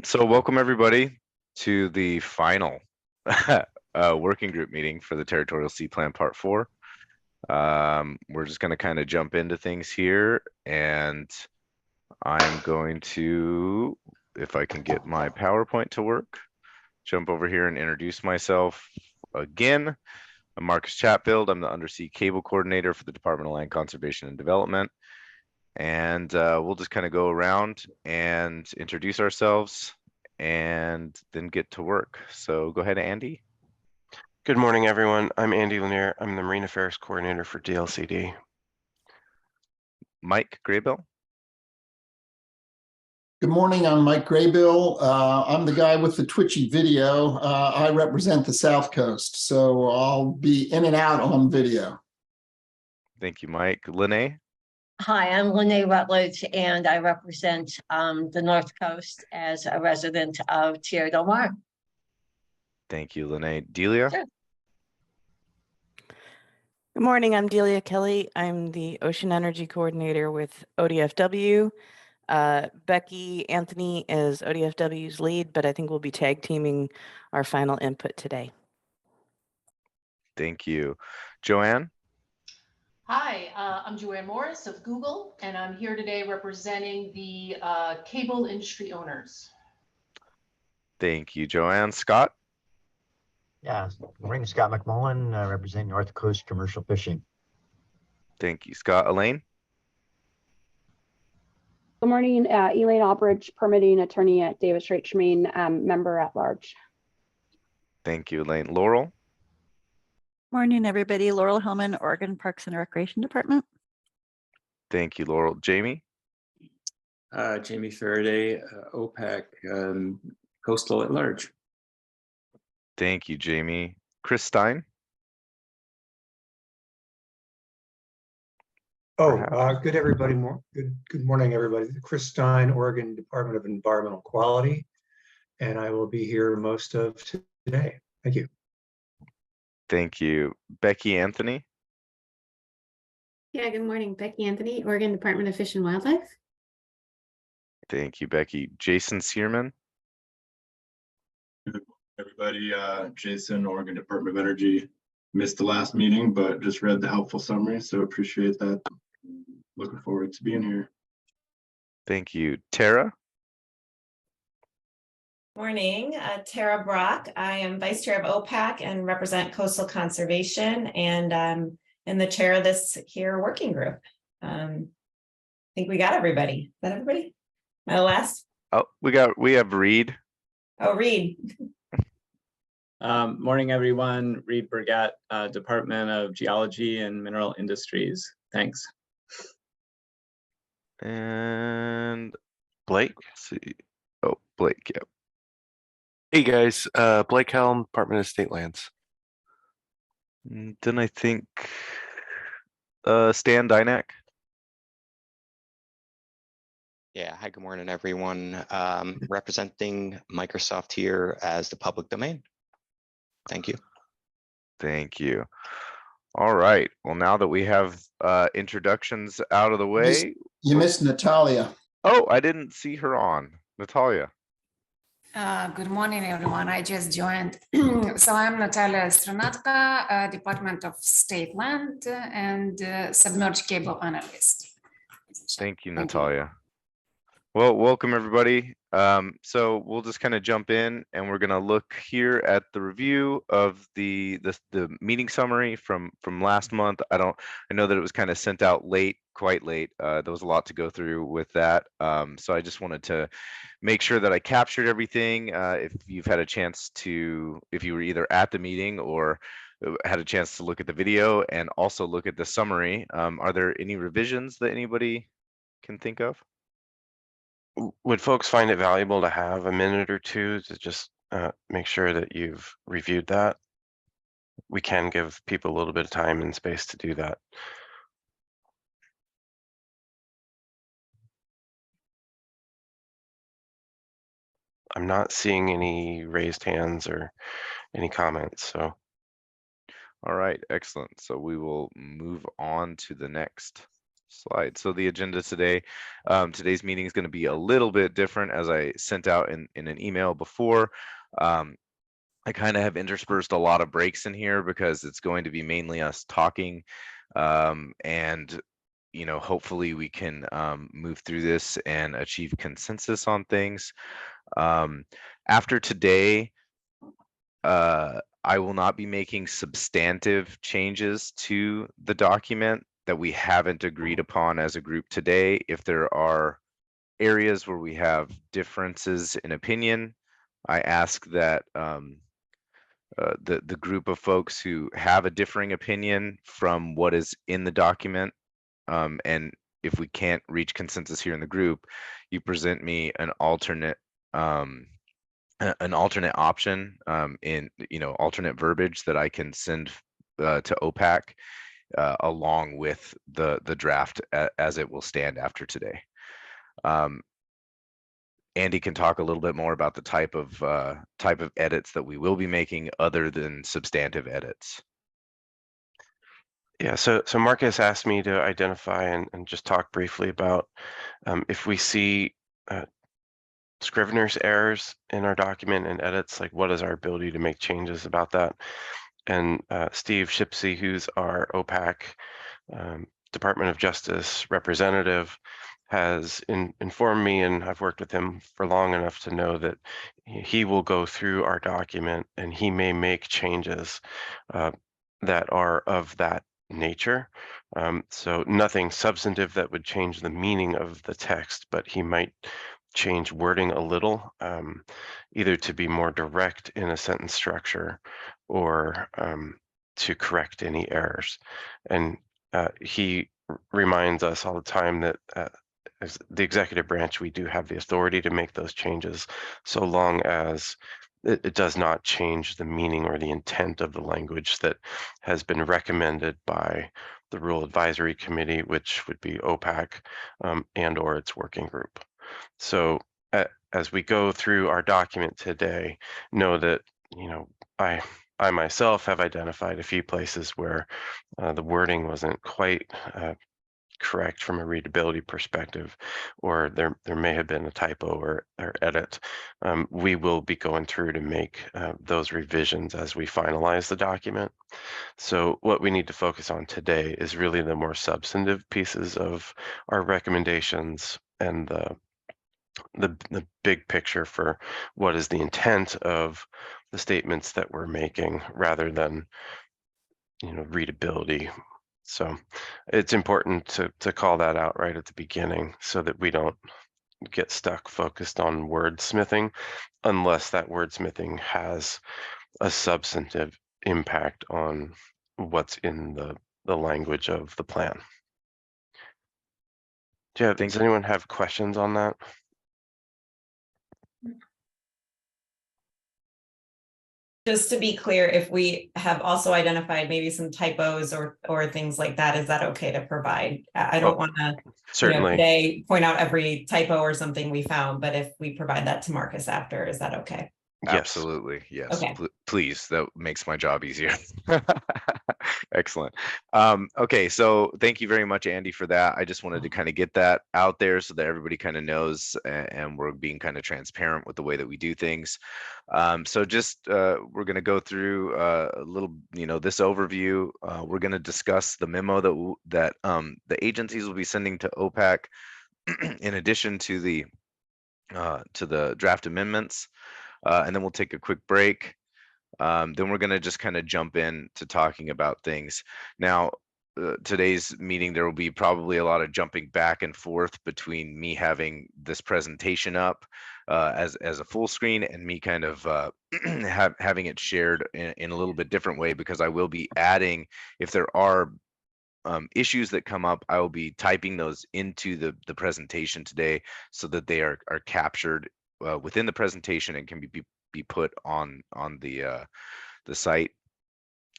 So welcome everybody to the final working group meeting for the Territorial Sea Plan Part 4. We're just going to kind of jump into things here, and I'm going to, if I can get my PowerPoint to work, jump over here and introduce myself again. I'm Marcus Chatfield. I'm the Undersea Cable Coordinator for the Department of Land Conservation and Development. And we'll just kind of go around and introduce ourselves and then get to work. So go ahead, Andy. Good morning, everyone. I'm Andy Lanier. I'm the Marine Affairs Coordinator for DLCD. Mike Graybill. Good morning, I'm Mike Graybill. I'm the guy with the twitchy video. I represent the South Coast, so I'll be in and out on video. Thank you, Mike. Lene. Hi, I'm Lene Rutledge, and I represent the North Coast as a resident of Tierra del Mar. Thank you, Lene. Delia. Sure. Good morning, I'm Delia Kelly. I'm the Ocean Energy Coordinator with ODFW. Becky Anthony is ODFW's lead, but I think we'll be tag teaming our final input today. Thank you. Joanne. Hi, I'm Joanne Morris of Google, and I'm here today representing the cable industry owners. Thank you, Joanne. Scott. Yeah, good morning, Scott McMullen, representing North Coast Commercial Fishing. Thank you, Scott. Elaine. Good morning, Elaine Albridge, permitting attorney at Davis Strait Tremaine, member at large. Thank you, Elaine. Laurel. Morning, everybody. Laurel Hillman, Oregon Parks and Recreation Department. Thank you, Laurel. Jamie. Jamie Faraday, OPAC, Coastal at Large. Thank you, Jamie. Chris Stein. Good everybody. Good morning, everybody. Chris Stein, Oregon Department of Environmental Quality, and I will be here most of today. Thank you. Thank you. Becky Anthony. Yeah, good morning. Becky Anthony, Oregon Department of Fish and Wildlife. Thank you, Becky. Jason Searman. Good morning, everybody. Jason, Oregon Department of Energy. Missed the last meeting, but just read the helpful summary, so appreciate that. Looking forward to being here. Thank you. Tara. Morning, Tara Brock. I am Vice Chair of OPAC and represent Coastal Conservation, and I'm in the chair of this here working group. I think we got everybody. Is that everybody? My last? Oh, we have Reed. Oh, Reed. Morning, everyone. Reed Burgett, Department of Geology and Mineral Industries. Thanks. And Blake. Let's see. Oh, Blake. Yep. Hey guys, Blake Helm, Department of State Lands. Then I think Stan Dynack. Yeah, hi, good morning, everyone. Representing Microsoft here as the public domain. Thank you. Thank you. All right. Well, now that we have introductions out of the way. You missed Natalia. Oh, I didn't see her on. Natalia. Good morning, everyone. I just joined. So I'm Natalia Stranatka, Department of State Land and Submerged Cable Analyst. Thank you, Natalia. Well, welcome everybody. So we'll just kind of jump in, and we're going to look here at the review of the meeting summary from last month. I know that it was kind of sent out late, quite late. There was a lot to go through with that. So I just wanted to make sure that I captured everything. If you've had a chance to, if you were either at the meeting or had a chance to look at the video and also look at the summary, are there any revisions that anybody can think of? Would folks find it valuable to have a minute or two to just make sure that you've reviewed that? We can give people a little bit of time and space to do that. I'm not seeing any raised hands or any comments, so. All right, excellent. So we will move on to the next slide. So the agenda today, today's meeting is going to be a little bit different, as I sent out in an email before. I kind of have interspersed a lot of breaks in here because it's going to be mainly us talking, and hopefully we can move through this and achieve consensus on things. After today, I will not be making substantive changes to the document that we haven't agreed upon as a group today. If there are areas where we have differences in opinion, I ask that the group of folks who have a differing opinion from what is in the document, and if we can't reach consensus here in the group, you present me an alternate option, in alternate verbiage that I can send to OPAC along with the draft as it will stand after today. Andy can talk a little bit more about the type of edits that we will be making other than substantive edits. Yeah, so Marcus asked me to identify and just talk briefly about if we see Scrivener's errors in our document and edits, like what is our ability to make changes about that. And Steve Shipsey, who's our OPAC Department of Justice representative, has informed me, and I've worked with him for long enough to know that he will go through our document and he may make changes that are of that nature. So nothing substantive that would change the meaning of the text, but he might change wording a little, either to be more direct in a sentence structure or to correct any errors. And he reminds us all the time that as the executive branch, we do have the authority to make those changes so long as it does not change the meaning or the intent of the language that has been recommended by the Rule Advisory Committee, which would be OPAC and or its working group. So as we go through our document today, know that I myself have identified a few places where the wording wasn't quite correct from a readability perspective, or there may have been a typo or edit. We will be going through to make those revisions as we finalize the document. So what we need to focus on today is really the more substantive pieces of our recommendations and the big picture for what is the intent of the statements that we're making, rather than readability. So it's important to call that out right at the beginning so that we don't get stuck focused on wordsmithing unless that wordsmithing has a substantive impact on what's in the language of the plan. Does anyone have questions on that? Just to be clear, if we have also identified maybe some typos or things like that, is that okay to provide? I don't want to certainly today point out every typo or something we found, but if we provide that to Marcus after, is that okay? Yes. Absolutely, yes. Okay. Please, that makes my job easier. Excellent. Okay, so thank you very much, Andy, for that. I just wanted to kind of get that out there so that everybody kind of knows, and we're being kind of transparent with the way that we do things. So just we're going to go through a little, this overview. We're going to discuss the memo that the agencies will be sending to OPAC in addition to the draft amendments. And then we'll take a quick break. Then we're going to just kind of jump in to talking about things. Now, today's meeting, there will be probably a lot of jumping back and forth between me having this presentation up as a full screen and me kind of having it shared in a little bit different way, because I will be adding, if there are issues that come up, I will be typing those into the presentation today so that they are captured within the presentation and can be put on the site,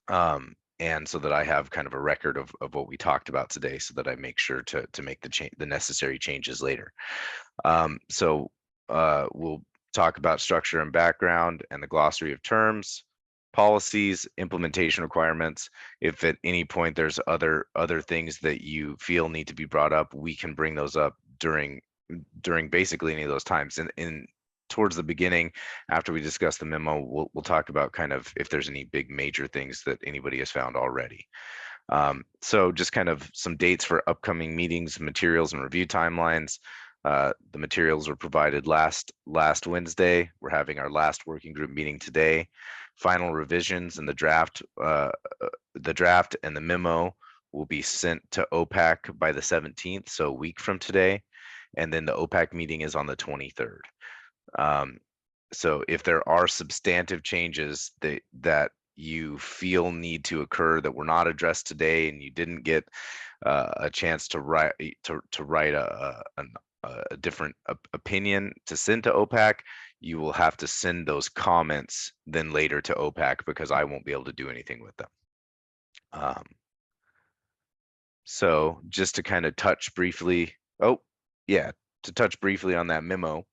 and so that I have kind of a record of what we talked about today, so that I make sure to make the necessary changes later. So we'll talk about structure and background and the glossary of terms. policies, implementation requirements. If at any point there's other things that you feel need to be brought up, we can bring those up during basically any of those times. And towards the beginning, after we discuss the memo, we'll talk about kind of if there's any big major things that anybody has found already. So just kind of some dates for upcoming meetings, materials, and review timelines. The materials were provided last Wednesday. We're having our last working group meeting today. Final revisions and the draft and the memo will be sent to OPAC by the 17th, so a week from today. And then the OPAC meeting is on the 23rd. So if there are substantive changes that you feel need to occur that were not addressed today, and you didn't get a chance to write a different opinion to send to OPAC, you will have to send those comments then later to OPAC, because I won't be able to do anything with them. So just to kind of touch briefly, to touch briefly on that memo,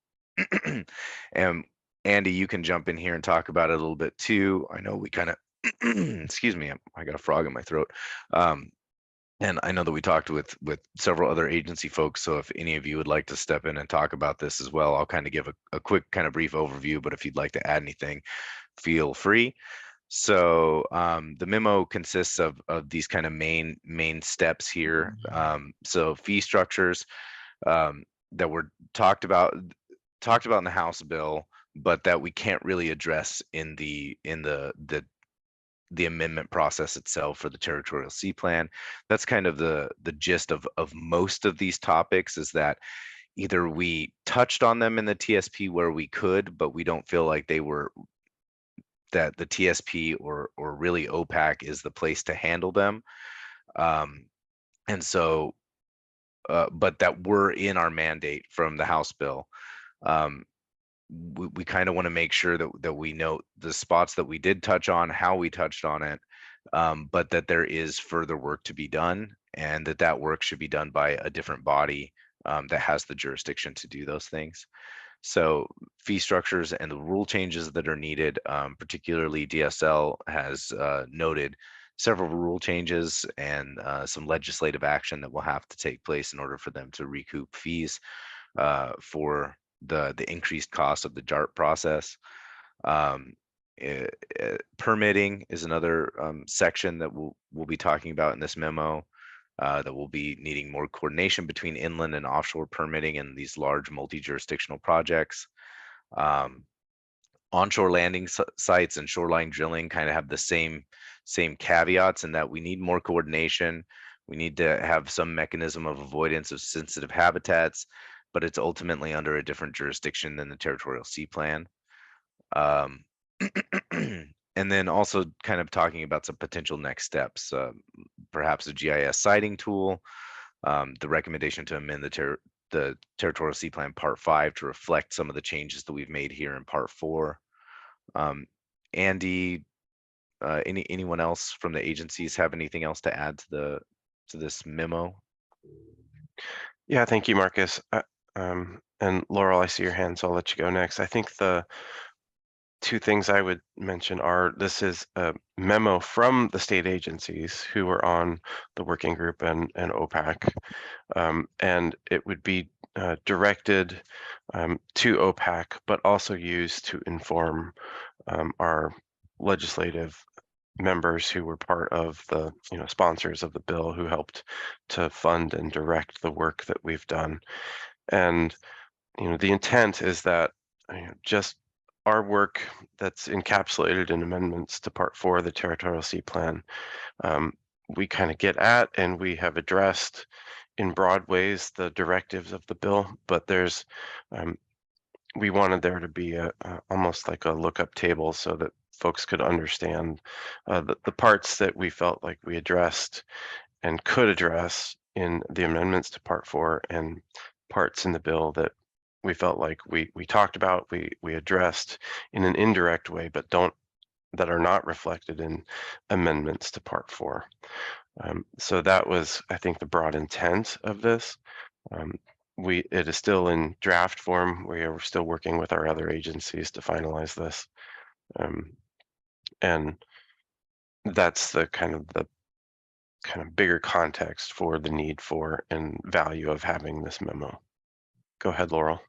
and Andy, you can jump in here and talk about it a little bit too. I know we kind of, excuse me, I got a frog in my throat. And I know that we talked with several other agency folks. So if any of you would like to step in and talk about this as well, I'll kind of give a quick kind of brief overview, but if you'd like to add anything, feel free. So the memo consists of these kind of main steps here. So fee structures that were talked about in the House bill, but that we can't really address in the amendment process itself for the territorial C plan. That's kind of the gist of most of these topics, is that either we touched on them in the TSP where we could, but we don't feel like they were, that the TSP or really OPAC is the place to handle them. And so, but that were in our mandate from the House bill. We kind of want to make sure that we note the spots that we did touch on, how we touched on it, but that there is further work to be done, and that work should be done by a different body that has the jurisdiction to do those things. So fee structures and the rule changes that are needed, particularly DSL has noted several rule changes and some legislative action that will have to take place in order for them to recoup fees for the increased cost of the JART process. Permitting is another section that we'll be talking about in this memo, that will be needing more coordination between inland and offshore permitting in these large multi-jurisdictional projects. Onshore landing sites and shoreline drilling kind of have the same caveats, in that we need more coordination. We need to have some mechanism of avoidance of sensitive habitats, but it's ultimately under a different jurisdiction than the territorial sea plan. And then also kind of talking about some potential next steps, perhaps a GIS siting tool, the recommendation to amend the territorial sea plan part 5 to reflect some of the changes that we've made here in part 4. Andy, anyone else from the agencies have anything else to add to this memo? Yeah, thank you, Marcus. And Laurel, I see your hand, so I'll let you go next. I think the two things I would mention are, this is a memo from the state agencies who were on the working group and OPAC, and it would be directed to OPAC, but also used to inform our legislative members who were part of the sponsors of the bill, who helped to fund and direct the work that we've done. And the intent is that just our work that's encapsulated in amendments to part 4 of the territorial sea plan, we kind of get at, and we have addressed in broad ways the directives of the bill, but there's we wanted there to be a almost like a lookup table, so that folks could understand the parts that we felt like we addressed and could address in the amendments to part 4, and parts in the bill that we felt like we talked about, we addressed in an indirect way, but that are not reflected in amendments to part 4. So that was, I think, the broad intent of this. It is still in draft form. We are still working with our other agencies to finalize this. And that's the kind of bigger context for the need for and value of having this memo. Go ahead, Laurel.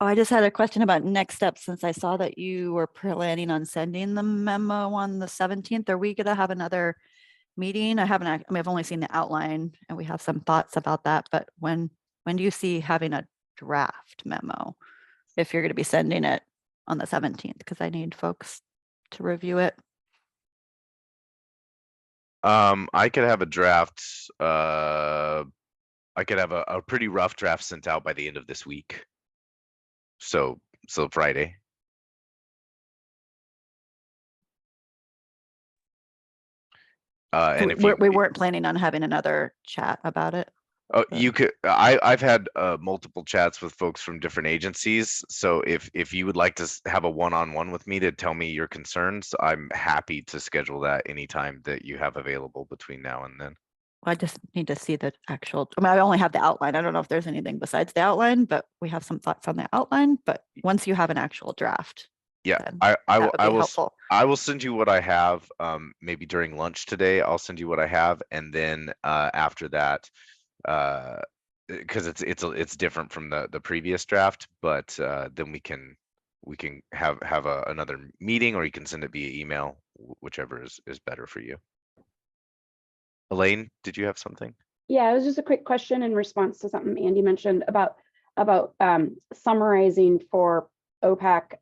Oh, I just had a question about next steps, since I saw that you were planning on sending the memo on the 17th. Are we going to have another meeting? I've only seen the outline and we have some thoughts about that, but when do you see having a draft memo? If you're going to be sending it on the 17th, because I need folks to review it. I could have a draft. I could have a pretty rough draft sent out by the end of this week. So Friday. And if we weren't planning on having another chat about it. Oh, you could. I've had multiple chats with folks from different agencies. So if you would like to have a one-on-one with me to tell me your concerns, I'm happy to schedule that anytime that you have available between now and then. I just need to see the actual. I only have the outline. I don't know if there's anything besides the outline, but we have some thoughts on the outline. But once you have an actual draft, yeah, I will send you what I have. Maybe during lunch today, I'll send you what I have, and then after that. Because it's different from the previous draft, but then we can have another meeting, or you can send it via email, whichever is better for you. Elaine, did you have something? Yeah, it was just a quick question in response to something Andy mentioned about summarizing for OPAC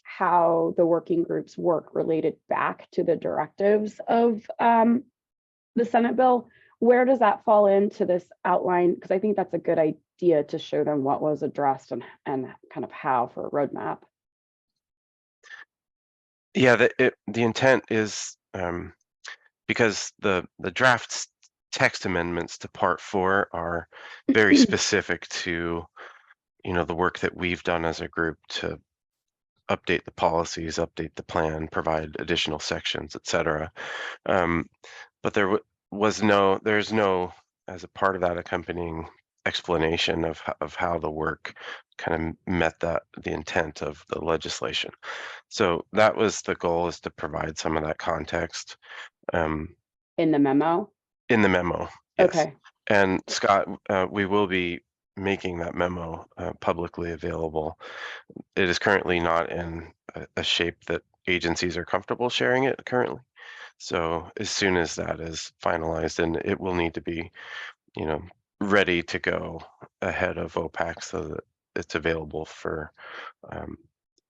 how the working groups work related back to the directives of the Senate bill. Where does that fall into this outline? Because I think that's a good idea to show them what was addressed and kind of how for a roadmap. Yeah, the intent is because the draft text amendments to Part 4 are very specific to the work that we've done as a group to update the policies, update the plan, provide additional sections, etc. But there's no, as a part of that, accompanying explanation of how the work kind of met the intent of the legislation. So that was the goal, is to provide some of that context. In the memo? In the memo, yes. Okay. And Scott, we will be making that memo publicly available. It is currently not in a shape that agencies are comfortable sharing it currently. So as soon as that is finalized, and it will need to be, ready to go ahead of OPAC so that it's available for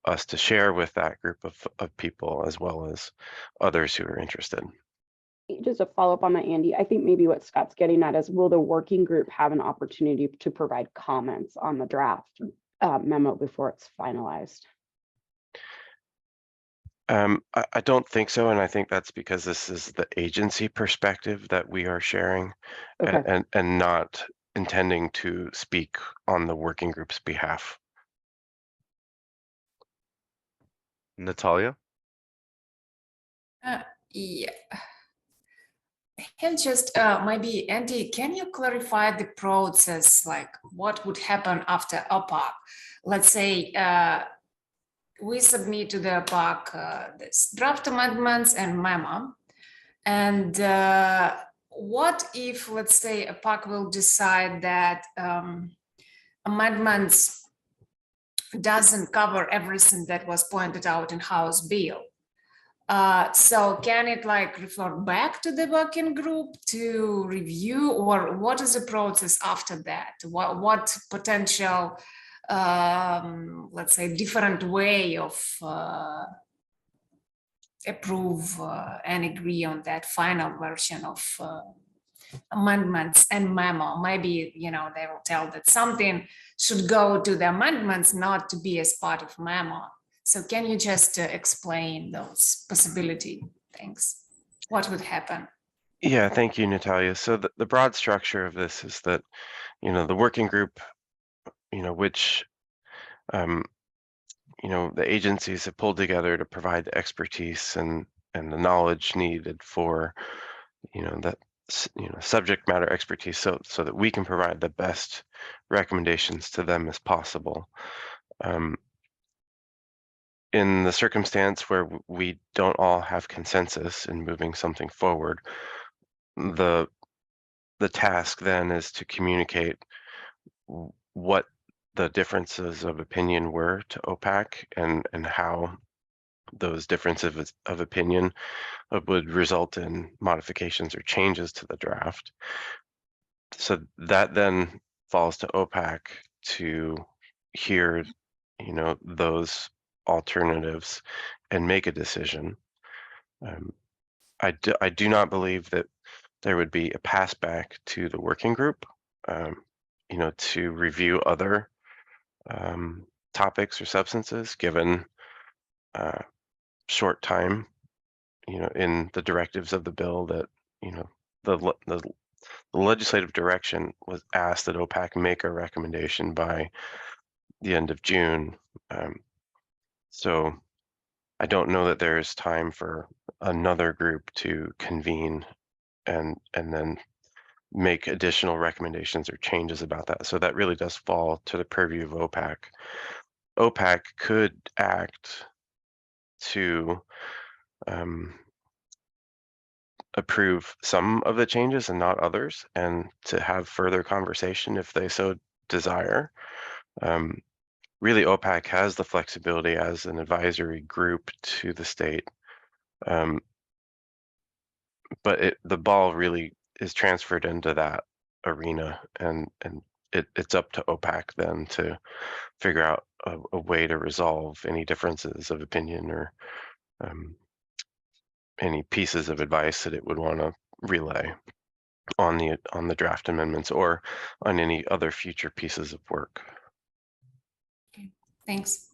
us to share with that group of people, as well as others who are interested. Just a follow up on that, Andy. I think maybe what Scott's getting at is, will the working group have an opportunity to provide comments on the draft memo before it's finalized? I don't think so, and I think that's because this is the agency perspective that we are sharing, okay, and not intending to speak on the working group's behalf. Natalia? Yeah. And just maybe, Andy, can you clarify the process, like what would happen after OPAC? Let's say we submit to the OPAC this draft amendments and memo. And what if, let's say, OPAC will decide that amendments doesn't cover everything that was pointed out in House bill? So can it refer back to the working group to review, or what is the process after that? What potential, let's say, different way of approve and agree on that final version of amendments and memo? Maybe, they will tell that something should go to the amendments, not to be as part of memo. So can you just explain those possibility things? What would happen? Yeah, thank you, Natalia. So the broad structure of this is that, the working group, which, the agencies have pulled together to provide the expertise and the knowledge needed for, that, subject matter expertise, so that we can provide the best recommendations to them as possible. in the circumstance where we don't all have consensus in moving something forward, the task then is to communicate what the differences of opinion were to OPAC and how those differences of opinion would result in modifications or changes to the draft. So that then falls to OPAC to hear, those alternatives and make a decision. I do not believe that there would be a pass back to the working group, to review other topics or substances given short time, in the directives of the bill that, the legislative direction was asked that OPAC make a recommendation by the end of June. So I don't know that there's time for another group to convene and then make additional recommendations or changes about that. So that really does fall to the purview of OPAC. OPAC could act to approve some of the changes and not others, and to have further conversation if they so desire. Really, OPAC has the flexibility as an advisory group to the state, but the ball really is transferred into that arena, and it's up to OPAC then to figure out a way to resolve any differences of opinion or any pieces of advice that it would want to relay on the draft amendments or on any other future pieces of work. Okay, thanks.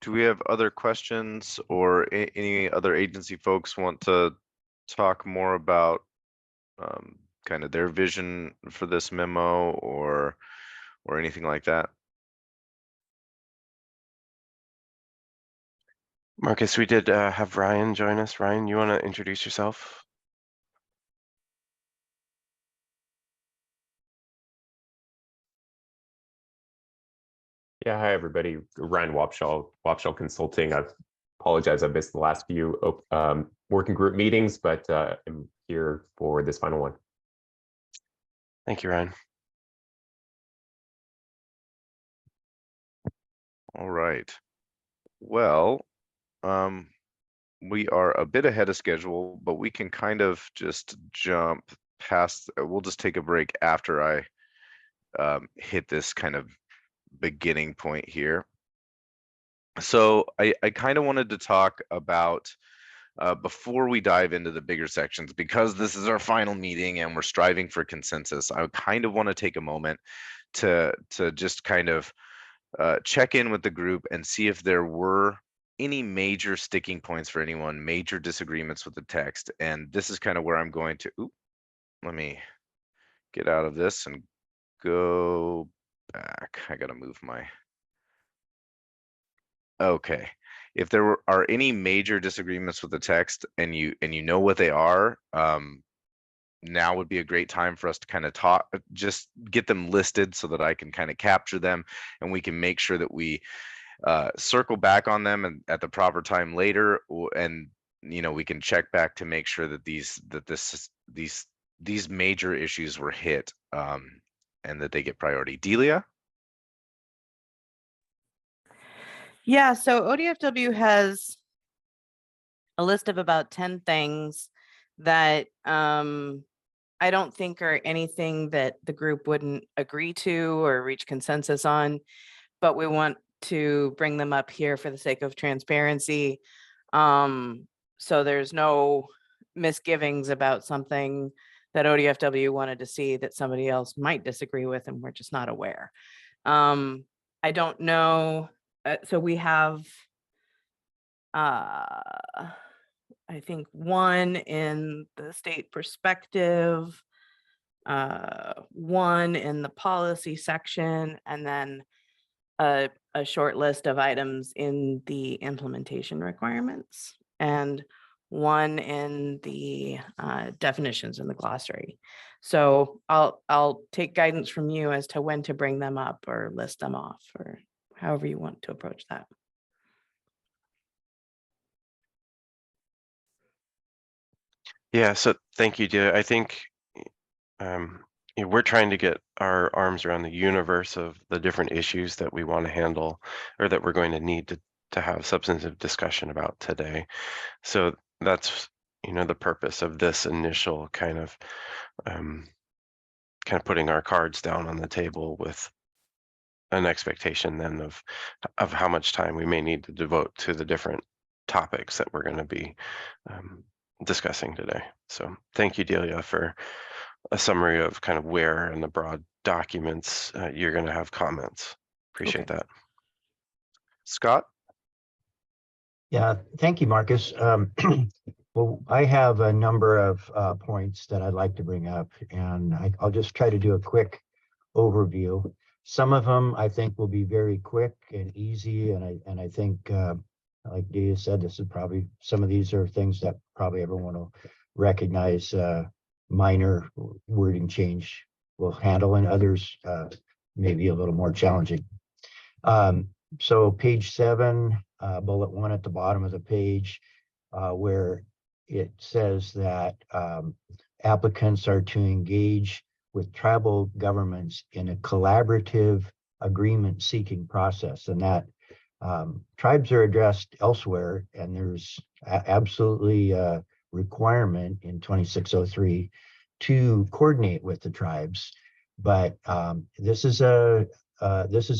Do we have other questions, or any other agency folks want to talk more about kind of their vision for this memo or anything like that? Marcus, we did have Ryan join us. Ryan, you want to introduce yourself? Yeah, hi everybody. Ryan Wapshall Consulting. I apologize, I missed the last few working group meetings, but I'm here for this final one. Thank you, Ryan. All right. Well, we are a bit ahead of schedule, but we can kind of just jump past. We'll just take a break after I hit this kind of beginning point here. So I kind of wanted to talk about before we dive into the bigger sections, because this is our final meeting and we're striving for consensus. I kind of want to take a moment to just kind of check in with the group and see if there were any major sticking points for anyone, major disagreements with the text. And this is kind of where I'm going to, let me get out of this and go back. I got to move my, okay. If there are any major disagreements with the text and you know what they are, now would be a great time for us to kind of talk, just get them listed so that I can kind of capture them and we can make sure that we circle back on them and at the proper time later, and we can check back to make sure that these major issues were hit, and that they get priority. Delia? Yeah, so ODFW has a list of about 10 things that I don't think are anything that the group wouldn't agree to or reach consensus on, but we want to bring them up here for the sake of transparency. So there's no misgivings about something that ODFW wanted to see that somebody else might disagree with, and we're just not aware. I don't know. So we have, I think, one in the state perspective, one in the policy section, and then a short list of items in the implementation requirements. And one in the definitions in the glossary. So I'll take guidance from you as to when to bring them up or list them off, or however you want to approach that. Yeah, so thank you, Delia. I think we're trying to get our arms around the universe of the different issues that we want to handle, or that we're going to need to have substantive discussion about today. So that's, the purpose of this initial kind of putting our cards down on the table with an expectation then of how much time we may need to devote to the different topics that we're going to be discussing today. So thank you, Delia, for a summary of kind of where in the broad documents you're going to have comments. Appreciate that. Scott? Yeah, thank you, Marcus. Well, I have a number of points that I'd like to bring up, and I'll just try to do a quick overview. Some of them I think will be very quick and easy, and I think, like Dia said, this is probably, some of these are things that probably everyone will recognize. Minor wording change will handle, and others may be a little more challenging. So page 7, bullet 1 at the bottom of the page, where it says that applicants are to engage with tribal governments in a collaborative agreement seeking process, and that tribes are addressed elsewhere, and there's absolutely a requirement in 2603 to coordinate with the tribes. But this is a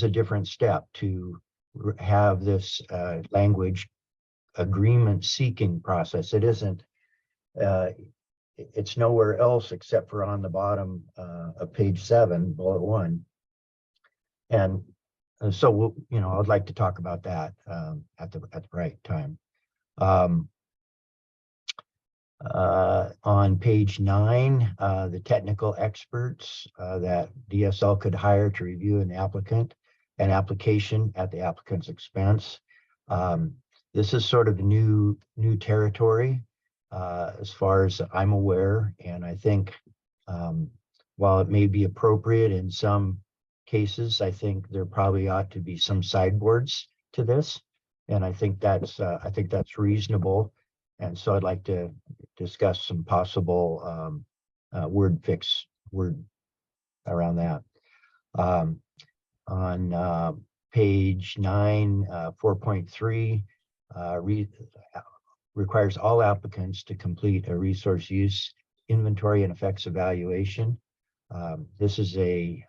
different step to have this language agreement seeking process. It isn't, it's nowhere else except for on the bottom of page 7, bullet 1. And so I'd like to talk about that at the right time. On page 9, the technical experts that DSL could hire to review an application at the applicant's expense. This is sort of new territory as far as I'm aware, and I think while it may be appropriate in some cases, I think there probably ought to be some sideboards to this, and I think that's reasonable. And so I'd like to discuss some possible word around that. On page 9, 4.3, requires all applicants to complete a resource use inventory and effects evaluation. This is a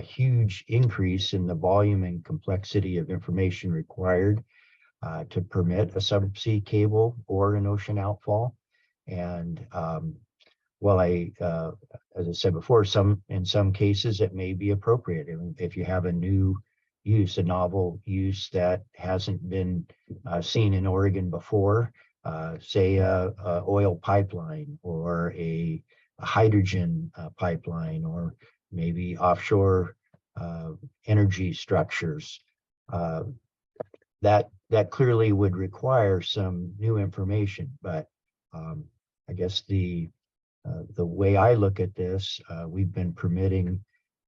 huge increase in the volume and complexity of information required to permit a subsea cable or an ocean outfall. And while as I said before, in some cases it may be appropriate if you have a new use, a novel use that hasn't been seen in Oregon before, say a oil pipeline or a hydrogen pipeline, or maybe offshore energy structures. That clearly would require some new information, but I guess the way I look at this, we've been permitting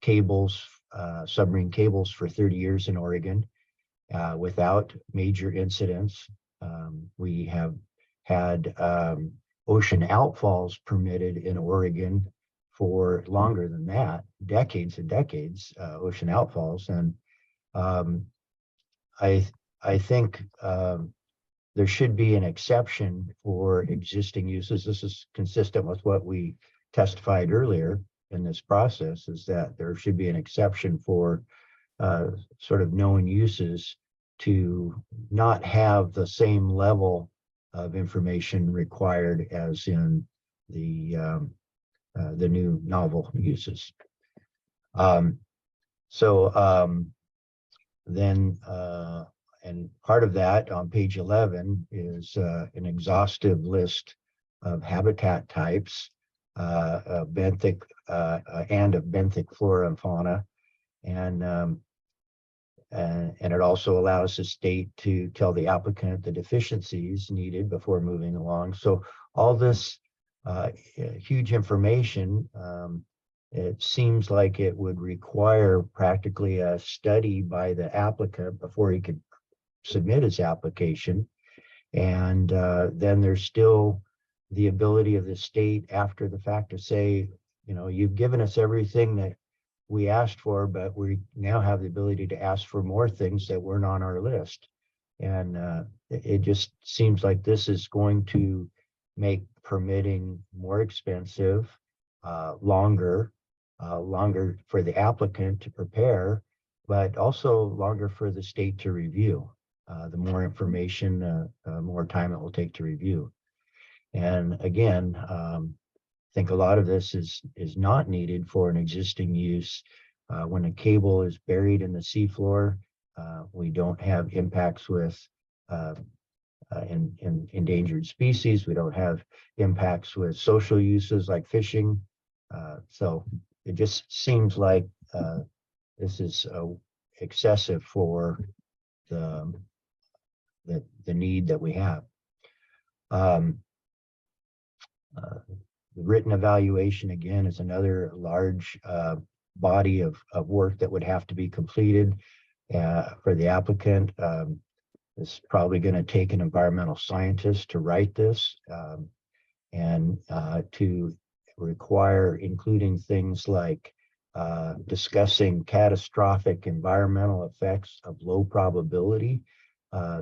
cables, submarine cables for 30 years in Oregon without major incidents. We have had ocean outfalls permitted in Oregon for longer than that, decades and decades, ocean outfalls. And I think there should be an exception for existing uses. This is consistent with what we testified earlier in this process, is that there should be an exception for sort of known uses to not have the same level of information required as in the new novel uses. And part of that on page 11 is an exhaustive list of habitat types, benthic and of benthic flora and fauna. And And it also allows the state to tell the applicant the deficiencies needed before moving along. So all this huge information, it seems like it would require practically a study by the applicant before he could submit his application. And then there's still the ability of the state after the fact to say, you know, you've given us everything that we asked for, but we now have the ability to ask for more things that weren't on our list. And it just seems like this is going to make permitting more expensive, longer for the applicant to prepare, but also longer for the state to review. The more information, more time it will take to review. And again, I think a lot of this is not needed for an existing use. When a cable is buried in the seafloor, we don't have impacts with in endangered species. We don't have impacts with social uses like fishing. So it just seems like this is excessive for the need that we have. The written evaluation, again, is another large body of work that would have to be completed for the applicant. It's probably going to take an environmental scientist to write this and to require including things like discussing catastrophic environmental effects of low probability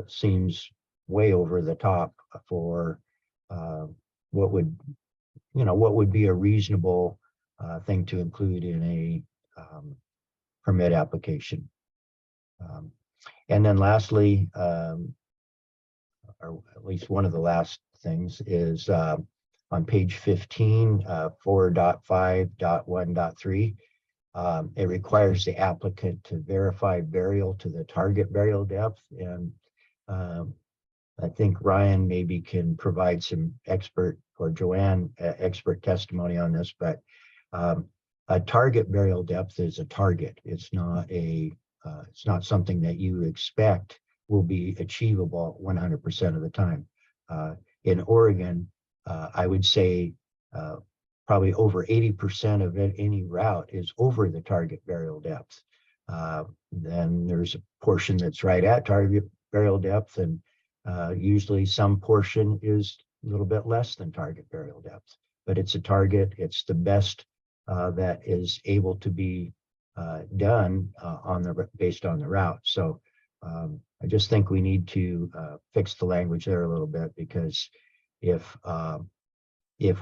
seems way over the top for what would be a reasonable thing to include in a permit application. And then lastly, or at least one of the last things is on page 15, 4.5.1.3, it requires the applicant to verify burial to the target burial depth. And I think Ryan maybe can provide some expert, or Joanne, expert testimony on this, but a target burial depth is a target. It's not something that you expect will be achievable 100% of the time. In Oregon, I would say probably over 80% of any route is over the target burial depth. Then there's a portion that's right at target burial depth, and usually some portion is a little bit less than target burial depth, but it's a target. It's the best that is able to be done based on the route. So I just think we need to fix the language there a little bit, because if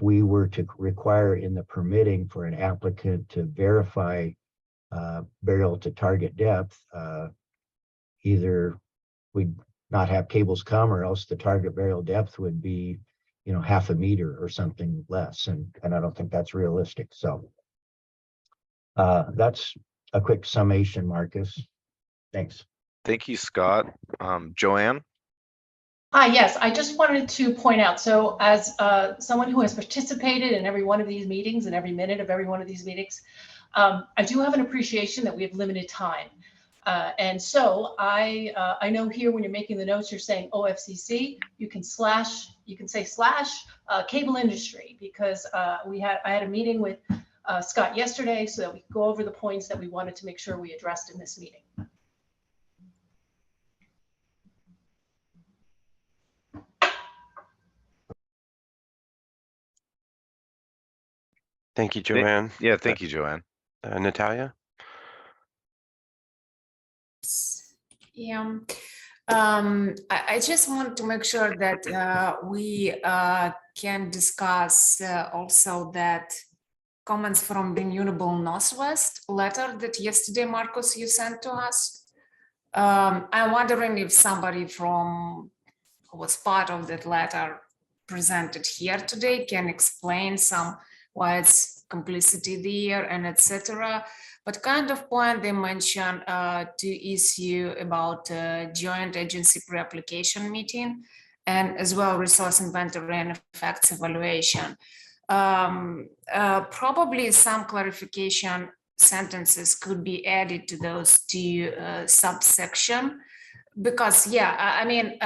we were to require in the permitting for an applicant to verify burial to target depth, either we'd not have cables come, or else the target burial depth would be, half a meter or something less, and I don't think that's realistic. So that's a quick summation, Marcus. Thanks. Thank you, Scott. Joanne? Hi, yes, I just wanted to point out, so as someone who has participated in every one of these meetings and every minute of every one of these meetings, I do have an appreciation that we have limited time. And so I know here when you're making the notes, you're saying OFCC, you can say / cable industry, because I had a meeting with Scott yesterday so that we could go over the points that we wanted to make sure we addressed in this meeting. Thank you, Joanne. Yeah, thank you, Joanne. Natalia? Yeah, I just want to make sure that we can discuss also that comments from Renewable Northwest letter that yesterday, Marcus, you sent to us. I'm wondering if somebody who was part of that letter presented here today can explain why it's complicity there and etc. But kind of point they mentioned to issue about joint agency pre-application meeting, and as well resource inventory and effects evaluation. Probably some clarification sentences could be added to those two subsection. Because, yeah, I mean,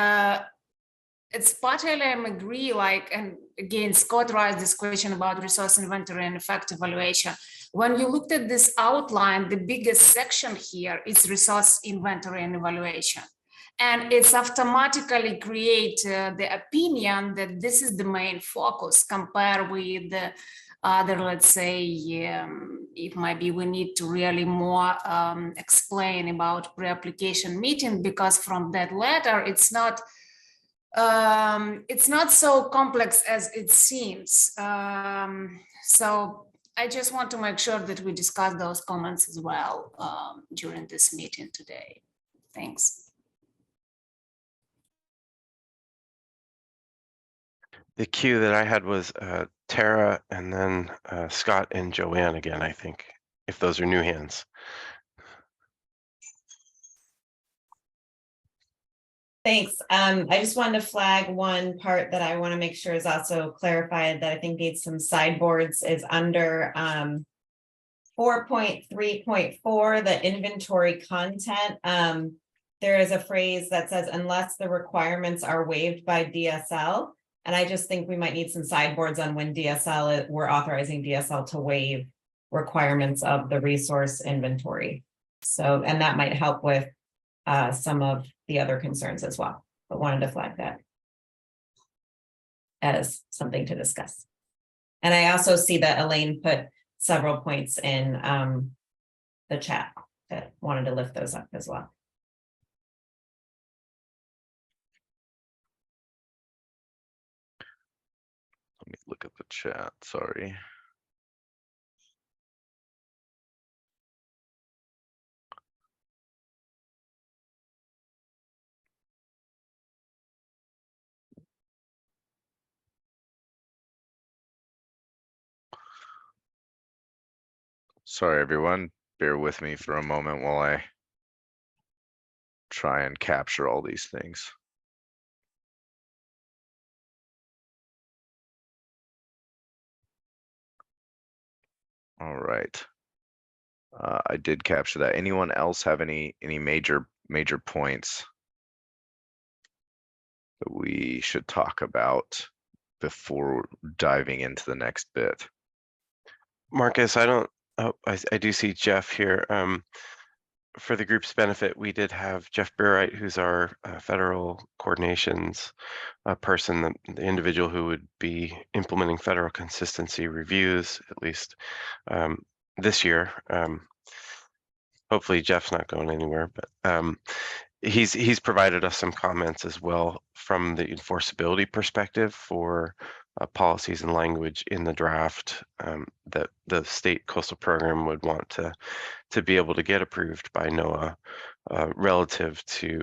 it's partly I agree, like, and again, Scott raised this question about resource inventory and effect evaluation. When you looked at this outline, the biggest section here is resource inventory and evaluation. And it's automatically create the opinion that this is the main focus compared with the other, let's say, it might be we need to really more explain about pre-application meeting, because from that letter, it's not so complex as it seems. So I just want to make sure that we discuss those comments as well during this meeting today. Thanks. The cue that I had was Tara and then Scott and Joanne again, I think, if those are new hands. Thanks. I just wanted to flag one part that I want to make sure is also clarified that I think needs some sideboards is under 4.3.4, the inventory content. There is a phrase that says, unless the requirements are waived by DSL. And I just think we might need some sideboards on when we're authorizing DSL to waive requirements of the resource inventory. So, and that might help with some of the other concerns as well, but wanted to flag that as something to discuss. And I also see that Elaine put several points in the chat that wanted to lift those up as well. Let me look at the chat, sorry. Sorry, everyone. Bear with me for a moment while I try and capture all these things. All right. I did capture that. Anyone else have any major points that we should talk about before diving into the next bit? Marcus, I do see Jeff here. For the group's benefit, we did have Jeff Burright, who's our federal coordinations person, the individual who would be implementing federal consistency reviews, at least this year. Hopefully Jeff's not going anywhere, but he's provided us some comments as well from the enforceability perspective for policies and language in the draft that the state coastal program would want to be able to get approved by NOAA relative to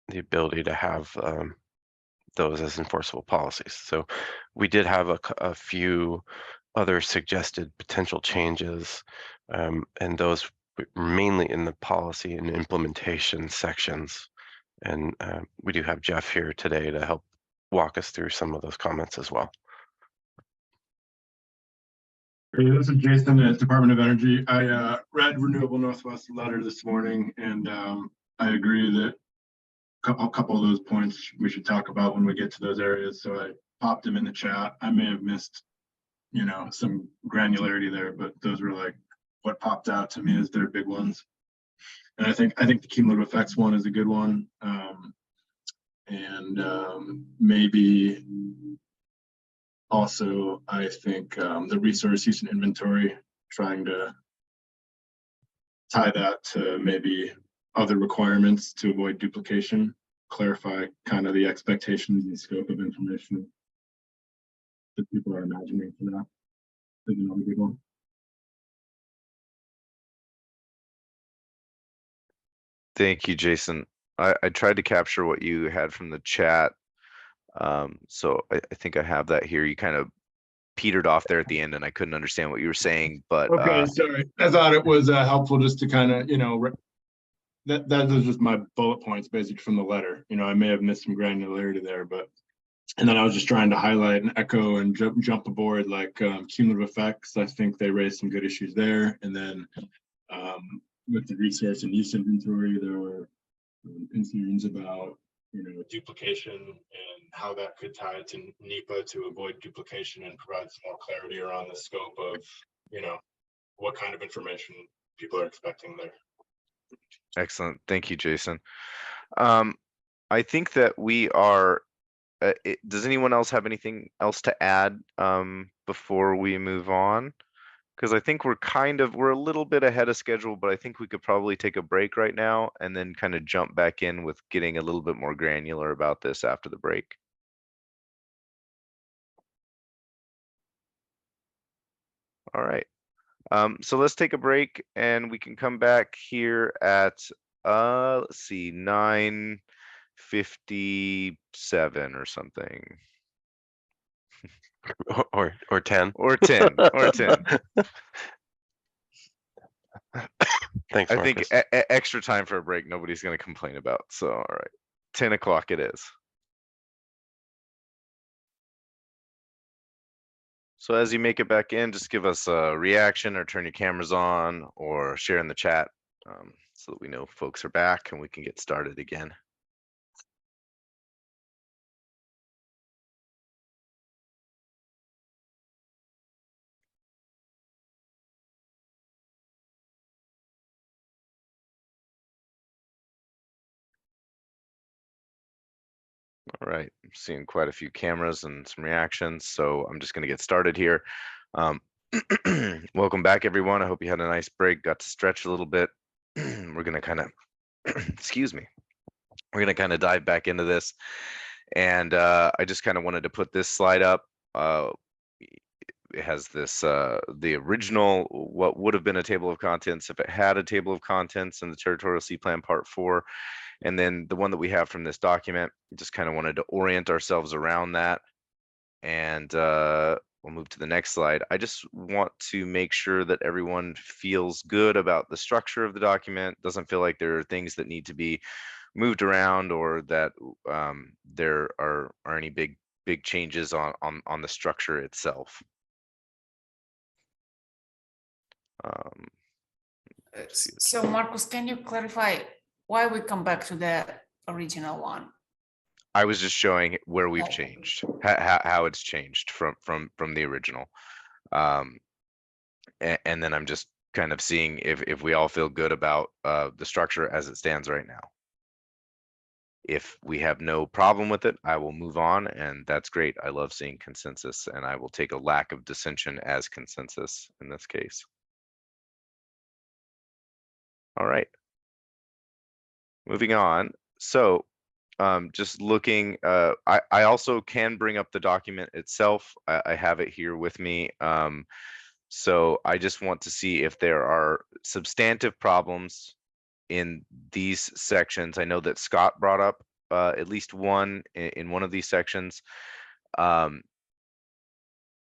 the ability to have those as enforceable policies. So we did have a few other suggested potential changes, and those mainly in the policy and implementation sections. And we do have Jeff here today to help walk us through some of those comments as well. Hey, this is Jason at Department of Energy. I read Renewable Northwest letter this morning, and I agree that a couple of those points we should talk about when we get to those areas. So I popped them in the chat. I may have missed, some granularity there, but those were like what popped out to me as their big ones. And I think the cumulative effects one is a good one. Maybe also, I think the resource use and inventory, trying to tie that to maybe other requirements to avoid duplication, clarify kind of the expectations and scope of information that people are imagining for that. Is another good one. Thank you, Jason. I tried to capture what you had from the chat. So I think I have that here. You kind of petered off there at the end and I couldn't understand what you were saying, but okay, sorry. I thought it was helpful just to kind of, that was just my bullet points basically from the letter. I may have missed some granularity there, but And then I was just trying to highlight and echo and jump aboard like cumulative effects. I think they raised some good issues there. And then with the resource and use inventory, there were concerns about duplication and how that could tie to NEPA to avoid duplication and provide some more clarity around the scope of what kind of information people are expecting there. Excellent. Thank you, Jason. I think that we are, does anyone else have anything else to add before we move on? Because I think we're a little bit ahead of schedule, but I think we could probably take a break right now and then kind of jump back in with getting a little bit more granular about this after the break. All right. So let's take a break and we can come back here at let's see, 9:57 or something. Or 10. Or 10. Or 10. Thanks, I Marcus. think extra time for a break, nobody's going to complain about. So, all right, 10 o'clock it is. So as you make it back in, just give us a reaction or turn your cameras on or share in the chat so that we know folks are back and we can get started again. All right, I'm seeing quite a few cameras and some reactions, so I'm just going to get started here. Welcome back, everyone. I hope you had a nice break, got to stretch a little bit. We're going to kind of, excuse me, we're going to kind of dive back into this. And I just kind of wanted to put this slide up. It has this, the original, what would have been a table of contents if it had a table of contents in the Territorial Sea Plan Part 4. And then the one that we have from this document, just kind of wanted to orient ourselves around that. And we'll move to the next slide. I just want to make sure that everyone feels good about the structure of the document, doesn't feel like there are things that need to be moved around or that there are any big changes on the structure itself. So Marcus, can you clarify why we come back to the original one? I was just showing where we've changed, how it's changed from the original. And then I'm just kind of seeing if we all feel good about the structure as it stands right now. If we have no problem with it, I will move on, and that's great. I love seeing consensus, and I will take a lack of dissension as consensus in this case. All right. Moving on. So just looking, I also can bring up the document itself. I have it here with me. So I just want to see if there are substantive problems in these sections. I know that Scott brought up at least one in one of these sections.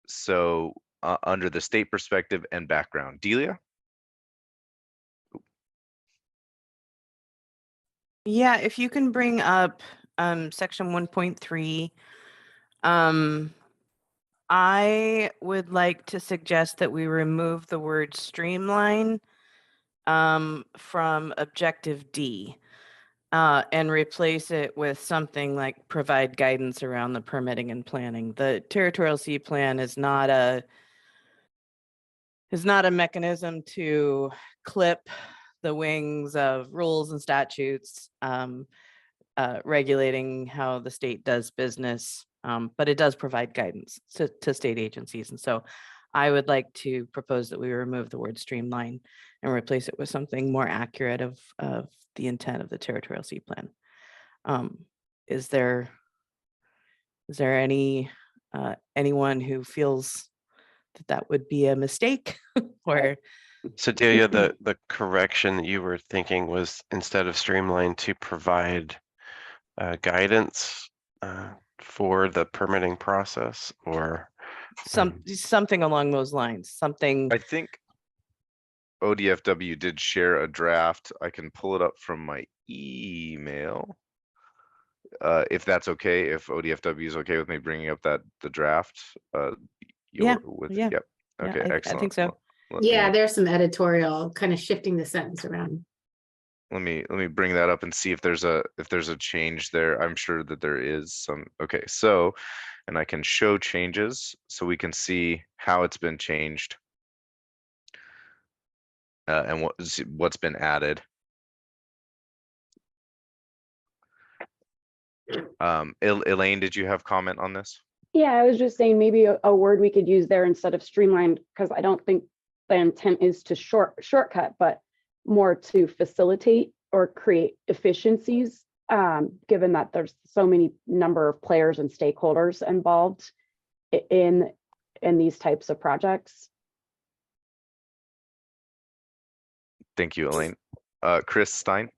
So under the state perspective and background, Delia? Yeah, if you can bring up section 1.3, I would like to suggest that we remove the word streamline from objective D and replace it with something like provide guidance around the permitting and planning. The Territorial Sea Plan is not a mechanism to clip the wings of rules and statutes regulating how the state does business, but it does provide guidance to state agencies. And so I would like to propose that we remove the word streamline and replace it with something more accurate of the intent of the Territorial Sea Plan. Is there anyone who feels that would be a mistake or? So Delia, the correction that you were thinking was instead of streamline to provide guidance for the permitting process, or something along those lines. Something. I think ODFW did share a draft. I can pull it up from my email. if that's okay, if ODFW is okay with me bringing up the draft, Yeah, yeah. yep. Yeah, Okay, I excellent. think so. Yeah, there's some editorial kind of shifting the sentence around. Let me bring that up and see if there's a change there. I'm sure that there is some. Okay, so, and I can show changes so we can see how it's been changed and what's been added. Elaine, did you have comment on this? Yeah, I was just saying maybe a word we could use there instead of streamlined, because I don't think the intent is to shortcut, but more to facilitate or create efficiencies, given that there's so many number of players and stakeholders involved in these types of projects. Thank you, Elaine. Chris Stein.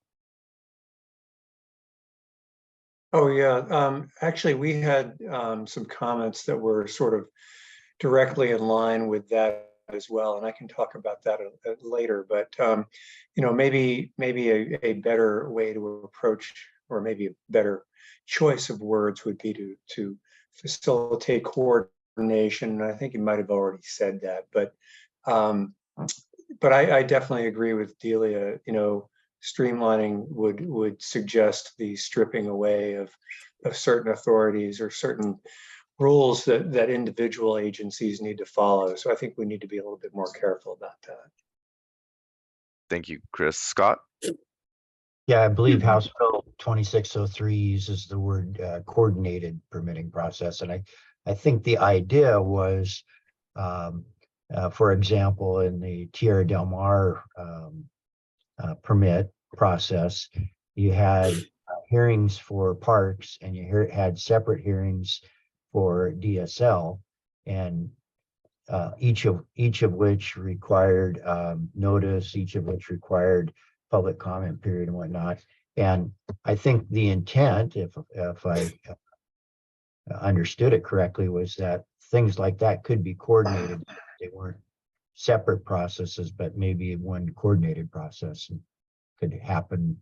Oh, yeah. Actually, we had some comments that were sort of directly in line with that as well, and I can talk about that later. But maybe a better way to approach, or maybe a better choice of words, would be to facilitate coordination. And I think you might have already said that, but I definitely agree with Delia. Streamlining would suggest the stripping away of certain authorities or certain rules that individual agencies need to follow. So I think we need to be a little bit more careful about that. Thank you, Chris. Scott? Yeah, I believe House Bill 2603 uses the word coordinated permitting process. And I think the idea was, for example, in the Tierra del Mar permit process, you had hearings for parks, and you had separate hearings for DSL, and each of which required notice, each of which required public comment period and whatnot. And I think the intent, if I understood it correctly, was that things like that could be coordinated. They weren't separate processes, but maybe one coordinated process could happen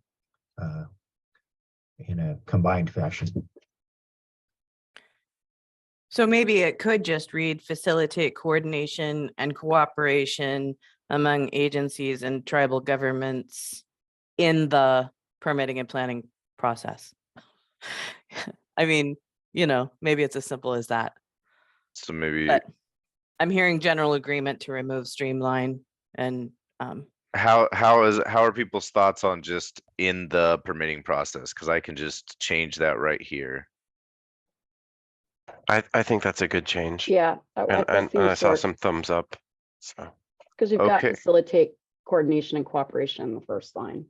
in a combined fashion. So maybe it could just read facilitate coordination and cooperation among agencies and tribal governments in the permitting and planning process. I mean, maybe it's as simple as that. So maybe. But I'm hearing general agreement to remove streamline and how are people's thoughts on just in the permitting process? Because I can just change that right here. I think that's a good change. Yeah, and I saw some thumbs up. So because you've got facilitate coordination and cooperation in the first line.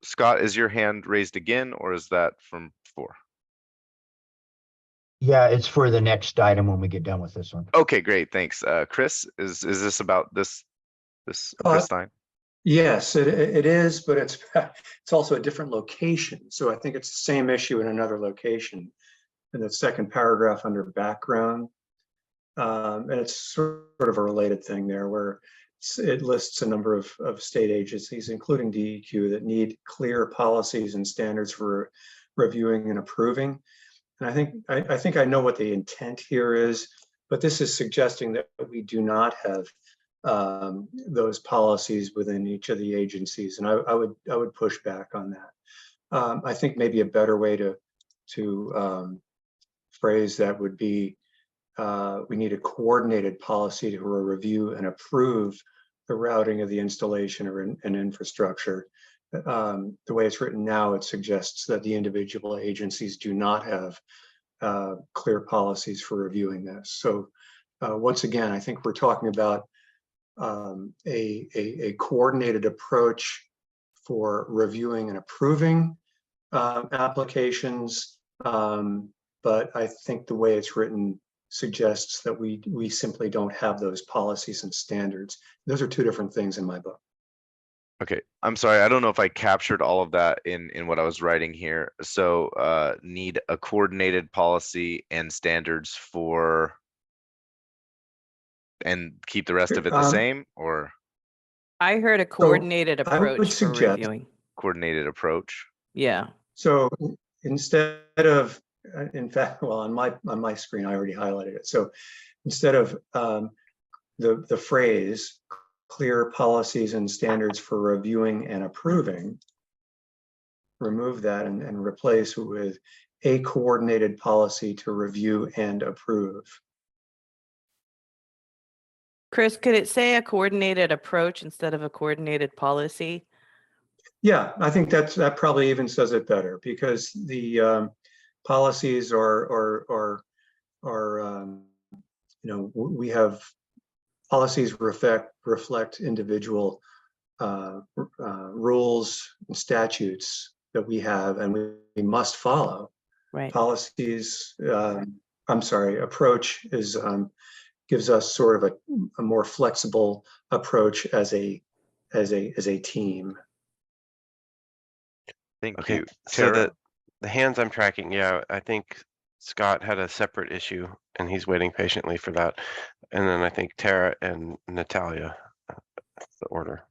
Scott, is your hand raised again, or is that from before? Yeah, it's for the next item when we get done with this one. Okay, great, thanks. Chris, is this about this Chris Stein? Yes, it is, but it's also a different location. So I think it's the same issue in another location. In the second paragraph under background, and it's sort of a related thing there, where it lists a number of state agencies, including DEQ, that need clear policies and standards for reviewing and approving. And I think I know what the intent here is, but this is suggesting that we do not have those policies within each of the agencies, and I would push back on that. I think maybe a better way to phrase that would be, we need a coordinated policy to review and approve the routing of the installation or an infrastructure. The way it's written now, it suggests that the individual agencies do not have clear policies for reviewing this. So once again, I think we're talking about a coordinated approach for reviewing and approving applications. But I think the way it's written suggests that we simply don't have those policies and standards. Those are two different things in my book. Okay, I'm sorry, I don't know if I captured all of that in what I was writing here. So need a coordinated policy and standards for, and keep the rest of it the same, or? I heard a coordinated approach for suggest, reviewing. Coordinated approach. Yeah. So instead of, in fact, well, on my screen, I already highlighted it. So instead of the phrase clear policies and standards for reviewing and approving, remove that and replace with a coordinated policy to review and approve. Chris, could it say a coordinated approach instead of a coordinated policy? Yeah, I think that probably even says it better, because the policies are we have policies reflect individual rules and statutes that we have, and we must follow. Right. Policies, approach is gives us sort of a more flexible approach as a team. Thank Okay, you. so Tara? the hands I'm tracking, yeah, I think Scott had a separate issue and he's waiting patiently for that. And then I think Tara and Natalia, that's the order.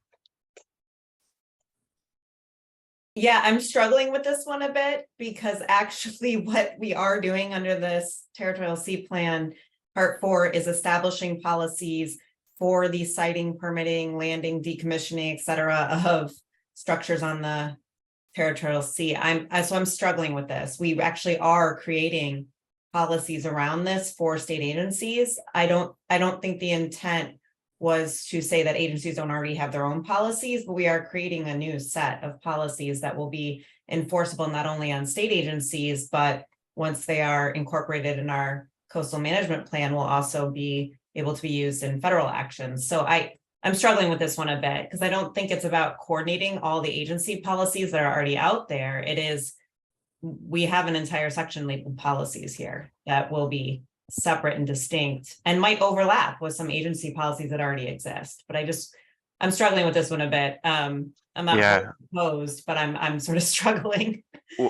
Yeah, I'm struggling with this one a bit because actually what we are doing under this territorial C plan, part 4, is establishing policies for the siting, permitting, landing, decommissioning, et cetera, of structures on the territorial C. So I'm struggling with this. We actually are creating policies around this for state agencies. I don't think the intent was to say that agencies don't already have their own policies, but we are creating a new set of policies that will be enforceable not only on state agencies, but once they are incorporated in our coastal management plan, will also be able to be used in federal actions. So I'm struggling with this one a bit because I don't think it's about coordinating all the agency policies that are already out there. It is, we have an entire section labeled policies here that will be separate and distinct and might overlap with some agency policies that already exist. But I'm struggling with this one a bit. I'm not opposed, but I'm sort of struggling.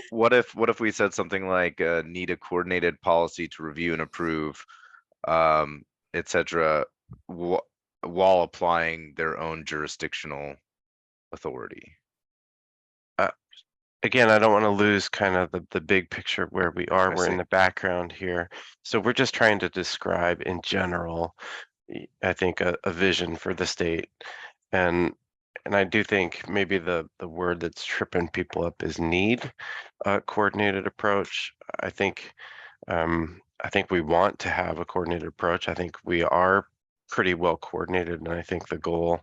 What if we said something like need a coordinated policy to review and approve, etc., while applying their own jurisdictional authority? Again, I don't want to lose kind of the big picture of where we are. We're in see. the background here. So we're just trying to describe in general, I think, a vision for the state. And I do think maybe the word that's tripping people up is need a coordinated approach. I think we want to have a coordinated approach. I think we are pretty well coordinated, and I think the goal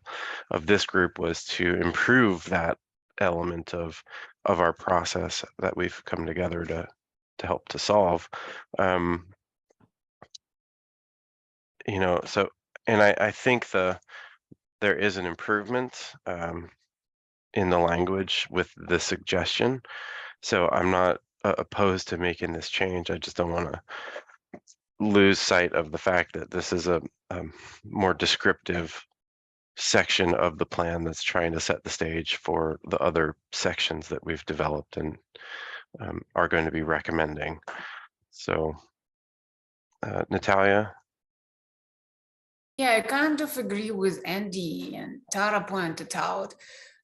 of this group was to improve that element of our process that we've come together to help to solve. So, and I think there is an improvement in the language with the suggestion. So I'm not opposed to making this change. I just don't want to lose sight of the fact that this is a more descriptive section of the plan that's trying to set the stage for the other sections that we've developed and are going to be recommending. So, Natalia? Yeah, I kind of agree with Andy and Tara pointed out.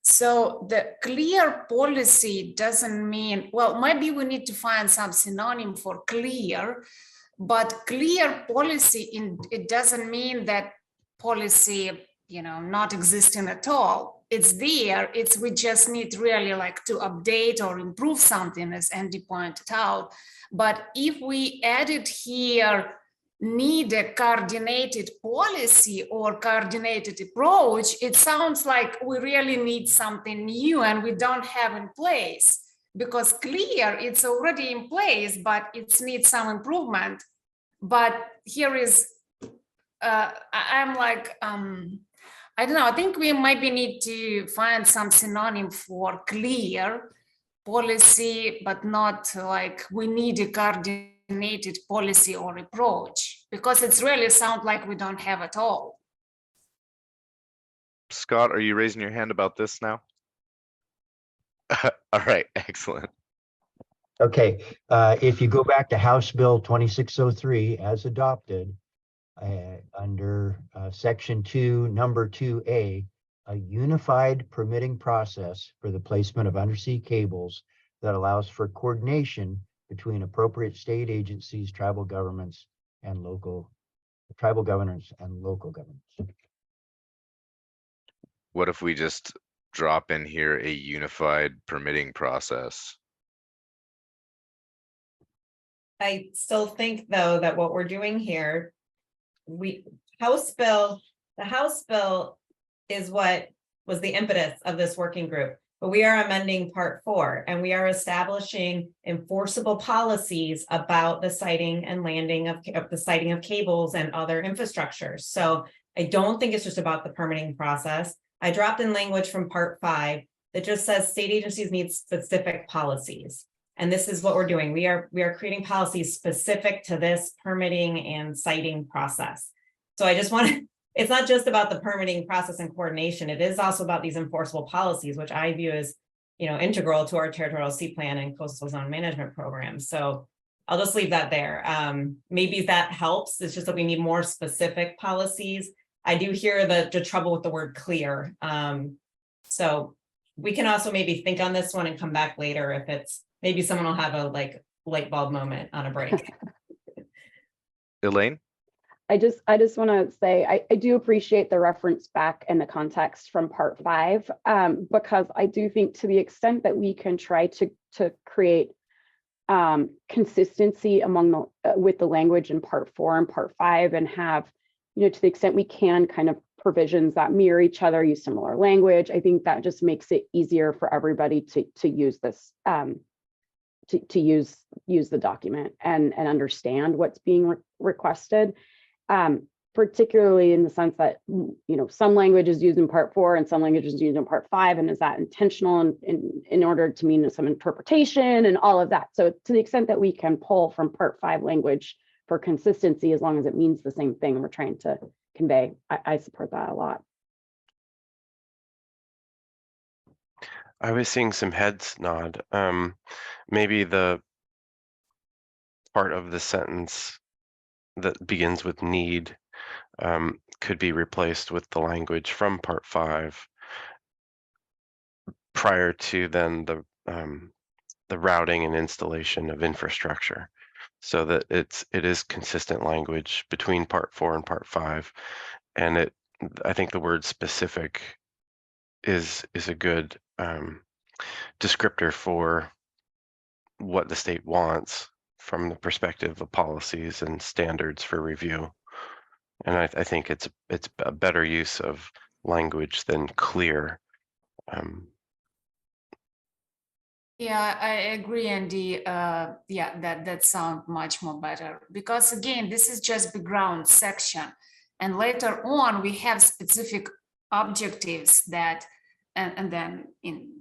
So the clear policy doesn't mean, well, maybe we need to find some synonym for clear, but clear policy, it doesn't mean that policy, not existing at all. It's there. We just need really like to update or improve something, as Andy pointed out. But if we added here, need a coordinated policy or coordinated approach, it sounds like we really need something new and we don't have in place, because clear, it's already in place, but it needs some improvement. But here is, I'm like, I don't know, I think we maybe need to find some synonym for clear policy, but not like we need a coordinated policy or approach, because it's really sound like we don't have at all. Scott, are you raising your hand about this now? All right, excellent. Okay, if you go back to House Bill 2603 as adopted, under Section 2, Number 2A, a unified permitting process for the placement of undersea cables that allows for coordination between appropriate state agencies, tribal governments, and tribal governors and local governments. What if we just drop in here a unified permitting process? I still think though that what we're doing here, the House bill is what was the impetus of this working group. But we are amending Part 4 and we are establishing enforceable policies about the siting and landing of the siting of cables and other infrastructures. So I don't think it's just about the permitting process. I dropped in language from Part 5 that just says state agencies need specific policies. And this is what we're doing. We are creating policies specific to this permitting and siting process. So I just want to, it's not just about the permitting process and coordination. It is also about these enforceable policies, which I view as, integral to our territorial sea plan and coastal zone management programs. So I'll just leave that there. Maybe that helps. It's just that we need more specific policies. I do hear the trouble with the word clear. So we can also maybe think on this one and come back later if it's, maybe someone will have a light bulb moment on a break. Elaine? I just want to say, I do appreciate the reference back in the context from Part 5, because I do think to the extent that we can try to create consistency among with the language in Part 4 and Part 5 and have, to the extent we can kind of provisions that mirror each other, use similar language, I think that just makes it easier for everybody to use this, to use the document and understand what's being requested. Particularly in the sense that, some language is used in Part 4 and some language is used in Part 5, and is that intentional in order to mean some interpretation and all of that. So to the extent that we can pull from Part 5 language for consistency, as long as it means the same thing we're trying to convey, I support that a lot. I was seeing some heads nod. Maybe the part of the sentence that begins with need could be replaced with the language from Part 5 prior to then the routing and installation of infrastructure, so that it is consistent language between Part 4 and Part 5. And I think the word specific is a good descriptor for what the state wants from the perspective of policies and standards for review. And I think it's a better use of language than clear. Yeah, I agree, Andy. Yeah, that sounds much more better, because again, this is just background section, and later on we have specific objectives that, and then in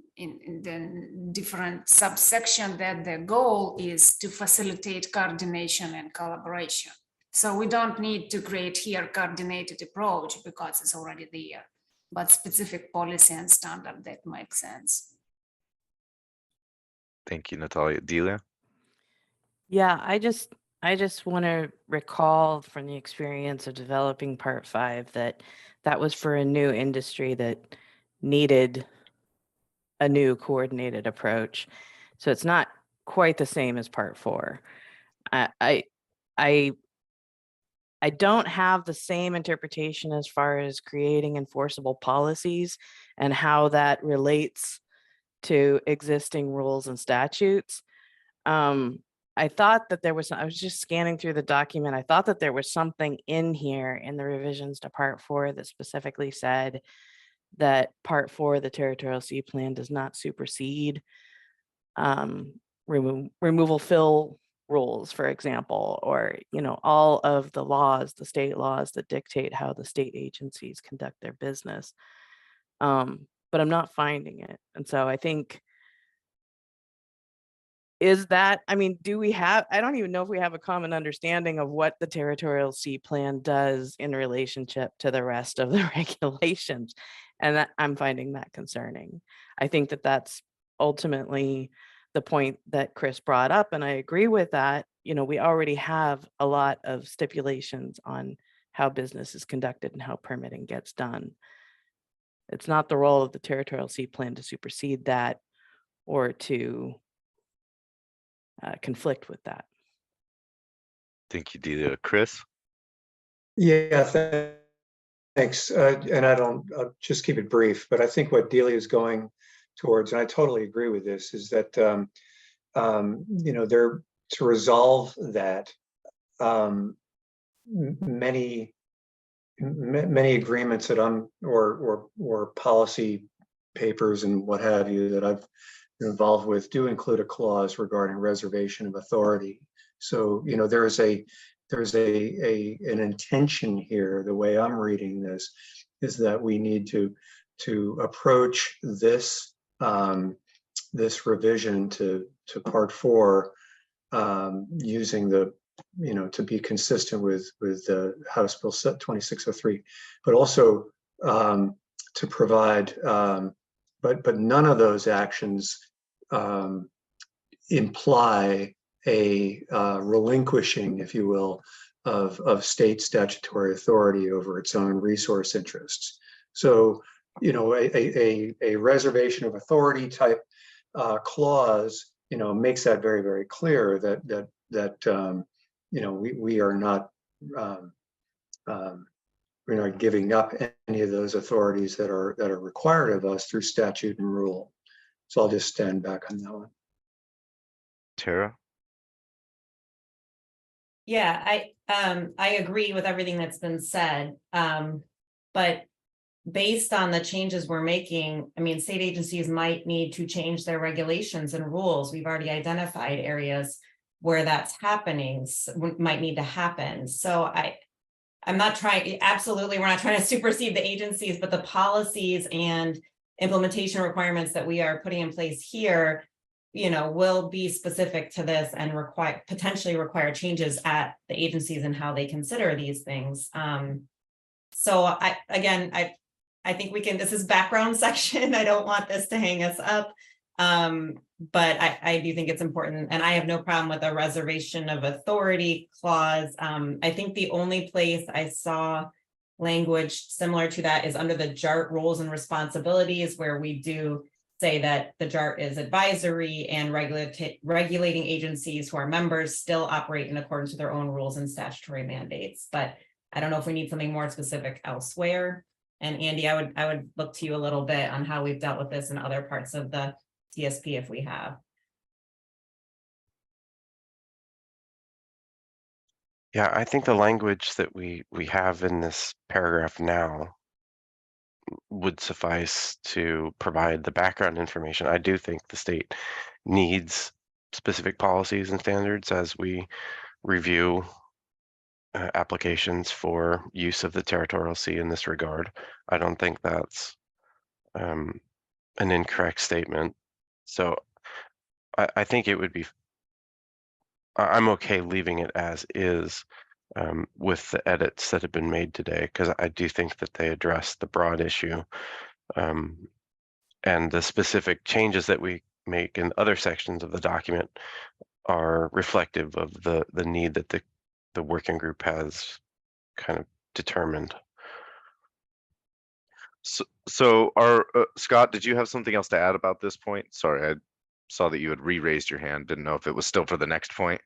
the different subsection that the goal is to facilitate coordination and collaboration. So we don't need to create here coordinated approach because it's already there, but specific policy and standard that makes sense. Thank you, Natalia. Delia? Yeah, I just want to recall from the experience of developing Part 5 that was for a new industry that needed a new coordinated approach. So it's not quite the same as Part 4. I don't have the same interpretation as far as creating enforceable policies and how that relates to existing rules and statutes. I thought that there was, I was just scanning through the document. I thought that there was something in here in the revisions to Part 4 that specifically said that Part 4 of the Territorial Sea Plan does not supersede removal fill rules, for example, or, all of the laws, the state laws that dictate how the state agencies conduct their business. But I'm not finding it. And so I think, do we have, I don't even know if we have a common understanding of what the Territorial Sea Plan does in relationship to the rest of the regulations. And I'm finding that concerning. I think that that's ultimately the point that Chris brought up. And I agree with that. We already have a lot of stipulations on how business is conducted and how permitting gets done. It's not the role of the Territorial Sea Plan to supersede that or to conflict with that. Thank you, Delia. Chris? Yeah, thanks. And I'll just keep it brief, but I think what Delia is going towards, and I totally agree with this, is that, there to resolve that, many agreements that or policy papers and what have you that I've been involved with do include a clause regarding reservation of authority. So, there's an intention here. The way I'm reading this is that we need to approach this this revision to Part 4 using the to be consistent with the House Bill 2603, but also to provide, but none of those actions imply a relinquishing, if you will, of state statutory authority over its own resource interests. So, a reservation of authority type clause, makes that very, very clear that we are not we're not giving up any of those authorities that are required of us through statute and rule. So I'll just stand back on that one. Tara? Yeah, I agree with everything that's been said. But based on the changes we're making, I mean, state agencies might need to change their regulations and rules. We've already identified areas where that's happening, might need to happen. So I'm not trying, absolutely, we're not trying to supersede the agencies, but the policies and implementation requirements that we are putting in place here, will be specific to this and potentially require changes at the agencies and how they consider these things. So I think we can, this is background section. I don't want this to hang us up. But I do think it's important, and I have no problem with a reservation of authority clause. I think the only place I saw language similar to that is under the JART roles and responsibilities, where we do say that the JART is advisory and regulating agencies who are members still operate in accordance with their own rules and statutory mandates. But I don't know if we need something more specific elsewhere. And Andy, I would look to you a little bit on how we've dealt with this in other parts of the TSP if we have. Yeah, I think the language that we have in this paragraph now would suffice to provide the background information. I do think the state needs specific policies and standards as we review applications for use of the territorial sea in this regard. I don't think that's an incorrect statement. So I think it would be, I'm okay leaving it as is with the edits that have been made today, because I do think that they address the broad issue and the specific changes that we make in other sections of the document are reflective of the need that the working group has kind of determined. So Scott, did you have something else to add about this point? Sorry, I saw that you had re-raised your hand. Didn't know if it was still for the next point.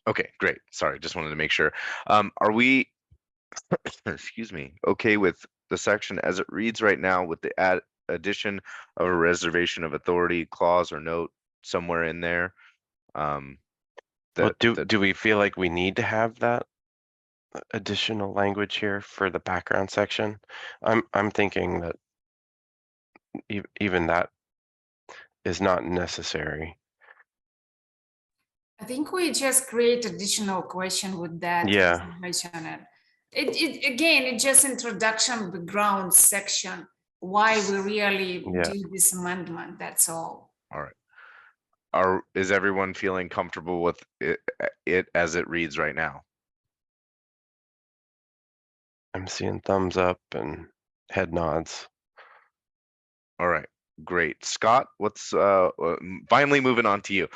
Okay, great. Sorry, just wanted to make sure. Are we, excuse me, okay with the section as it reads right now with the addition of a reservation of authority clause or note somewhere in there? Do we feel like we need to have that additional language here for the background section? I'm thinking that even that is not necessary. I think we just create additional question with that. Yeah. It again, it's just introduction background section. Why we really do this amendment? That's all. All right. Is everyone feeling comfortable with it as it reads right now? I'm seeing thumbs up and head nods. All right, great. Scott, what's finally moving on to you.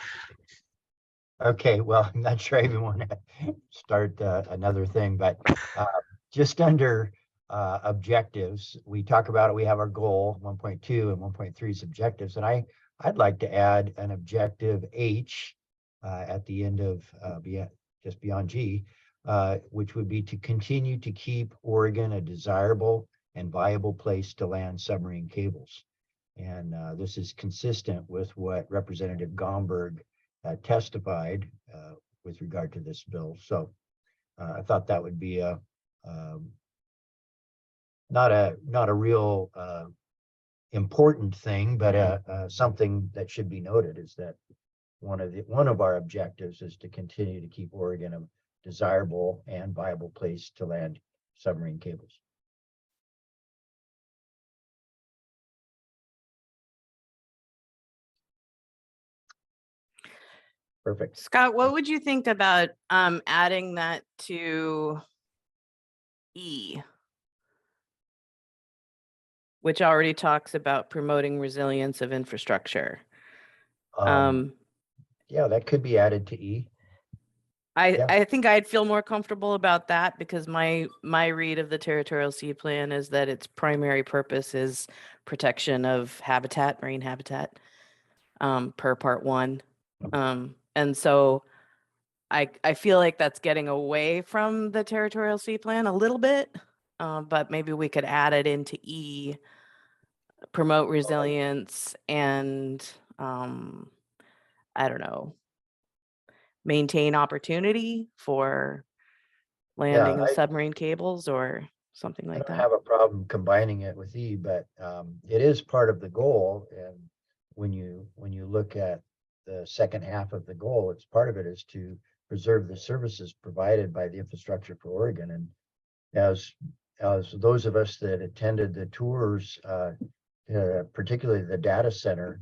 Okay, well, I'm not sure I even want to start another thing, but just under objectives, we talk about it. We have our goal 1.2 and 1.3's objectives, and I'd like to add an objective H at the end of just beyond G, which would be to continue to keep Oregon a desirable and viable place to land submarine cables. And this is consistent with what Representative Gomberg testified with regard to this bill. So I thought that would be not a real important thing, but something that should be noted is that one of our objectives is to continue to keep Oregon a desirable and viable place to land submarine cables. Perfect. Scott, what would you think about adding that to E, which already talks about promoting resilience of infrastructure? Yeah, that could be added to E. I think I'd feel more comfortable about that because my read of the territorial sea plan is that its primary purpose is protection of habitat, marine habitat, per part 1. And so I feel like that's getting away from the territorial sea plan a little bit, but maybe we could add it into E, promote resilience and I don't know, maintain opportunity for landing of submarine cables or something I like don't that. have a problem combining it with E, but it is part of the goal. And when you look at the second half of the goal, it's part of it is to preserve the services provided by the infrastructure for Oregon. And as those of us that attended the tours, particularly the data center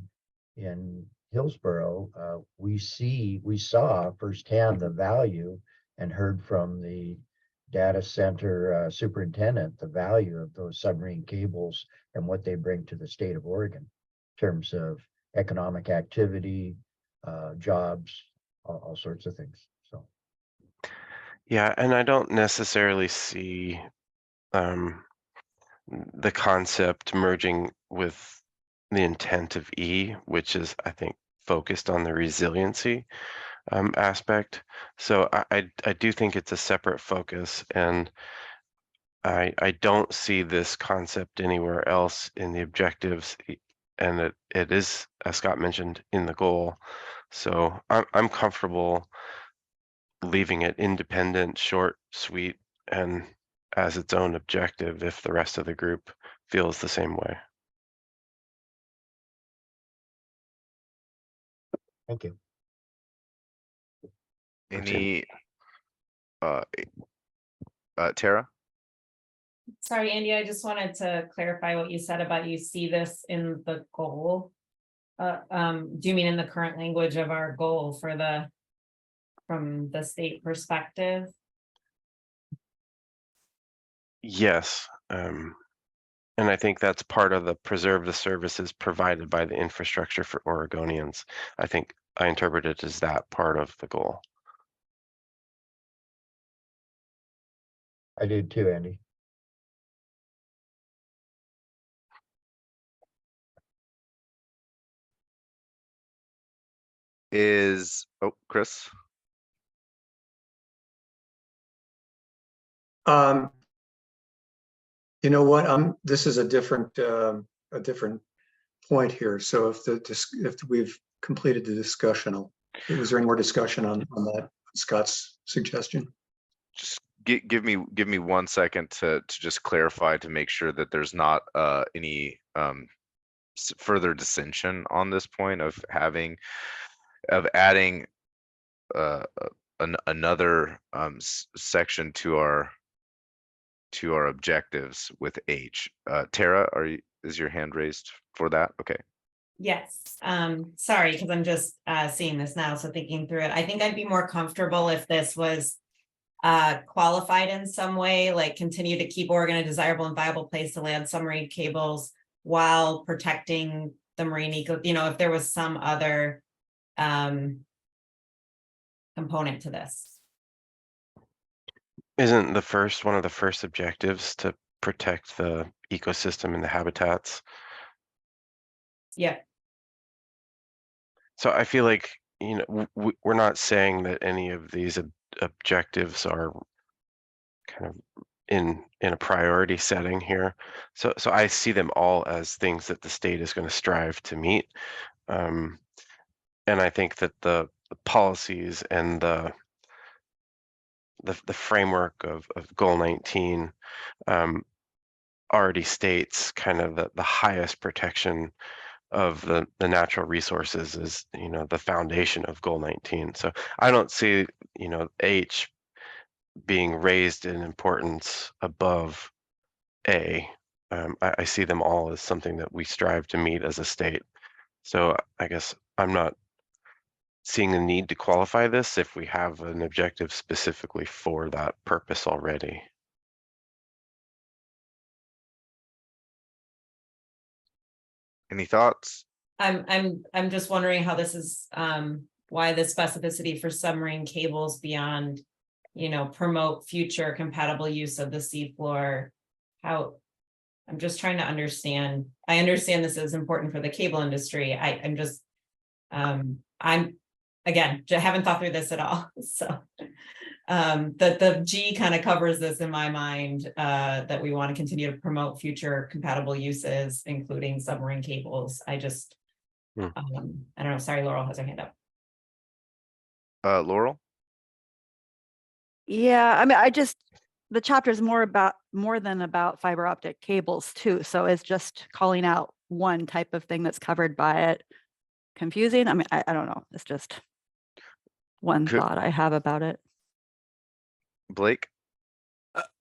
in Hillsborough, we saw firsthand the value and heard from the data center superintendent the value of those submarine cables and what they bring to the state of Oregon in terms of economic activity, jobs, all sorts of things. So Yeah, and I don't necessarily see the concept merging with the intent of E, which is, I think, focused on the resiliency aspect. So I do think it's a separate focus, and I don't see this concept anywhere else in the objectives, and it is, as Scott mentioned, in the goal. So I'm comfortable leaving it independent, short, sweet, and as its own objective if the rest of the group feels the same way. thank you. Any, Tara? Sorry, Andy, I just wanted to clarify what you said about you see this in the goal. Do you mean in the current language of our goal from the state perspective? Yes, and I think that's part of the preserve the services provided by the infrastructure for Oregonians. I think I interpret it as that part of the goal. I did too, Andy. Chris? You know what? This is a different point here. So if we've completed the discussion, was there any more discussion on that Scott's suggestion? Just give me 1 second to just clarify to make sure that there's not any further dissension on this point of adding another section to our objectives with H. Tara, is your hand raised for that? Okay. Yes, sorry, because I'm just seeing this now, so thinking through it. I think I'd be more comfortable if this was qualified in some way, like continue to keep Oregon a desirable and viable place to land submarine cables while protecting the marine eco, if there was some other component to this. Isn't one of the first objectives to protect the ecosystem and the habitats? Yeah. So I feel like you know, we're not saying that any of these objectives are kind of in a priority setting here. So I see them all as things that the state is going to strive to meet. And I think that the policies and the framework of goal 19 already states kind of the highest protection of the natural resources is, you know, the foundation of goal 19. So I don't see, you know, H being raised in importance above A. I see them all as something that we strive to meet as a state. So I guess I'm not seeing a need to qualify this if we have an objective specifically for that purpose already. Any thoughts? I'm just wondering how this is, why the specificity for submarine cables beyond, you know, promote future compatible use of the seafloor. How, I'm just trying to understand. I understand this is important for the cable industry. I'm just, I'm again, haven't thought through this at all. So the G kind of covers this in my mind, that we want to continue to promote future compatible uses, including submarine cables. I just, I don't know. Sorry, Laurel has her hand up. Laurel? Yeah, I mean, the chapter is more than about fiber optic cables too. So it's just calling out one type of thing that's covered by it confusing? I mean, I don't know. It's just one thought I have about it. Blake?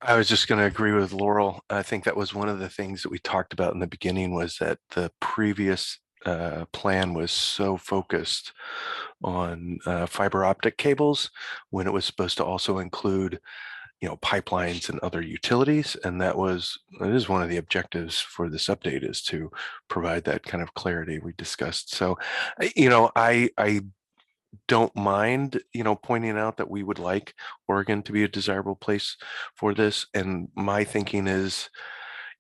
I was just going to agree with Laurel. I think that was one of the things that we talked about in the beginning, was that the previous plan was so focused on fiber optic cables when it was supposed to also include, you know, pipelines and other utilities. And it is one of the objectives for this update, is to provide that kind of clarity we discussed. So, you know, I don't mind, you know, pointing out that we would like Oregon to be a desirable place for this. And my thinking is,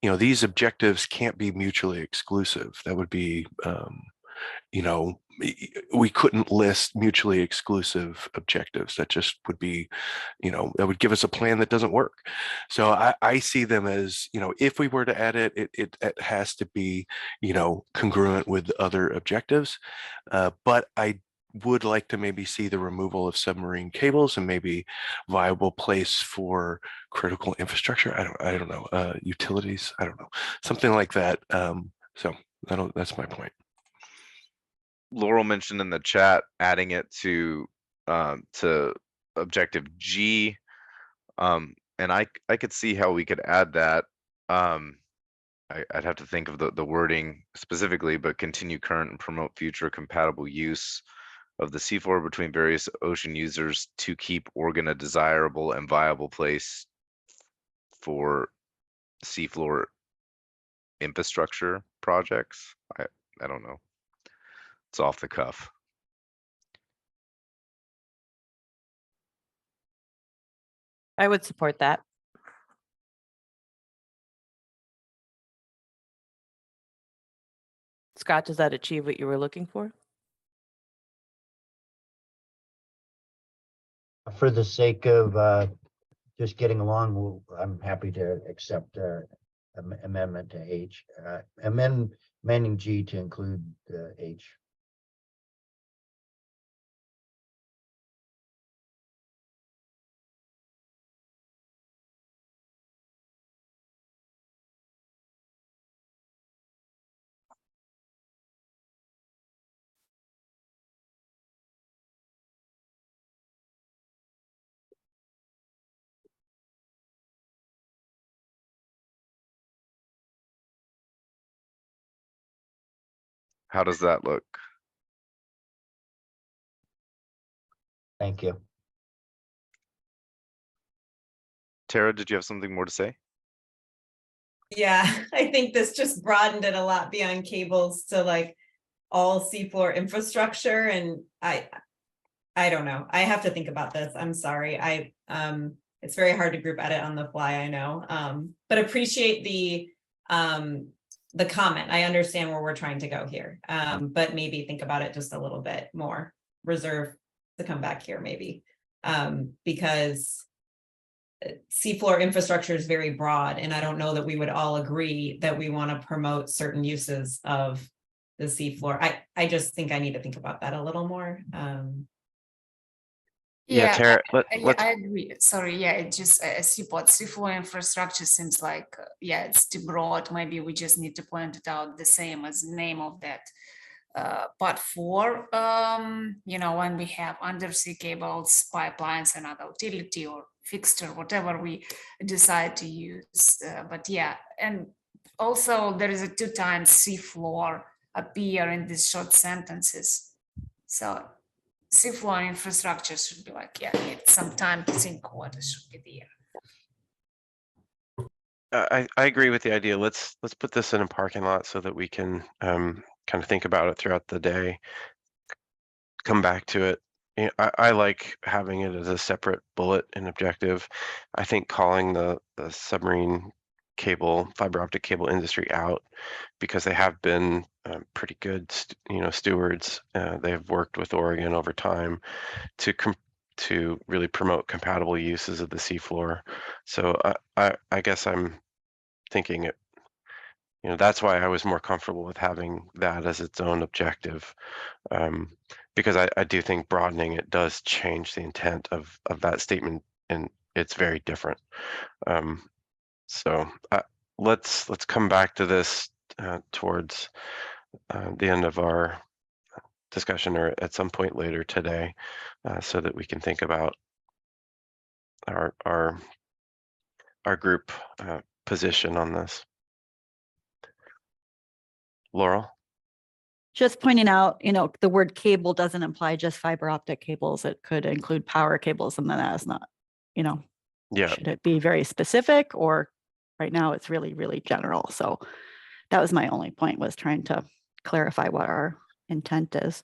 you know, these objectives can't be mutually exclusive. That would be, you know, we couldn't list mutually exclusive objectives. That just would be, you know, that would give us a plan that doesn't work. So I see them as, you know, if we were to add it, it has to be, you know, congruent with other objectives. But I would like to maybe see the removal of submarine cables and maybe viable place for critical infrastructure. I don't know, utilities. I don't know, something like that. So that's my point. Laurel mentioned in the chat adding it to objective G, and I could see how we could add that. I'd have to think of the wording specifically, but continue current and promote future compatible use of the seafloor between various ocean users to keep Oregon a desirable and viable place for seafloor infrastructure projects. I don't know. It's off the cuff. I would support that. Scott, does that achieve what you were looking for? For the sake of just getting along, I'm happy to accept amendment to H, amending G to include H. How does that look? Thank you. Tara, did you have something more to say? Yeah, I think this just broadened it a lot beyond cables to like all seafloor infrastructure. And I don't know. I have to think about this. I'm sorry. It's very hard to group edit on the fly, I know. But appreciate the comment. I understand where we're trying to go here. But maybe think about it just a little bit more reserve to come back here maybe. Because seafloor infrastructure is very broad, and I don't know that we would all agree that we want to promote certain uses of the seafloor. I just think I need to think about that a little more. Yeah, Tara, let's I agree. Sorry, yeah, it just seafloor infrastructure seems like yeah, it's too broad. Maybe we just need to point it out the same as the name of that part 4. You know, when we have undersea cables, pipelines, and other utility or fixture, whatever we decide to use. But yeah, and also there is a 2 times seafloor appear in these short sentences. So seafloor infrastructure should be like, yeah, need some time to think what it should be there. I agree with the idea. Let's put this in a parking lot so that we can kind of think about it throughout the day. Come back to it. You know, I like having it as a separate bullet and objective. I think calling the submarine cable, fiber optic cable industry out, because they have been pretty good, stewards. They've worked with Oregon over time to really promote compatible uses of the seafloor. So I guess I'm thinking it, that's why I was more comfortable with having that as its own objective, because I do think broadening it does change the intent of that statement, and it's very different. So let's come back to this towards the end of our discussion, or at some point later today, so that we can think about our group position on this. Laurel? Just pointing out, the word cable doesn't imply just fiber optic cables. It could include power cables, and then that is not, Yeah. should it be very specific, or right now it's really, really general. So that was my only point, was trying to clarify what our intent is.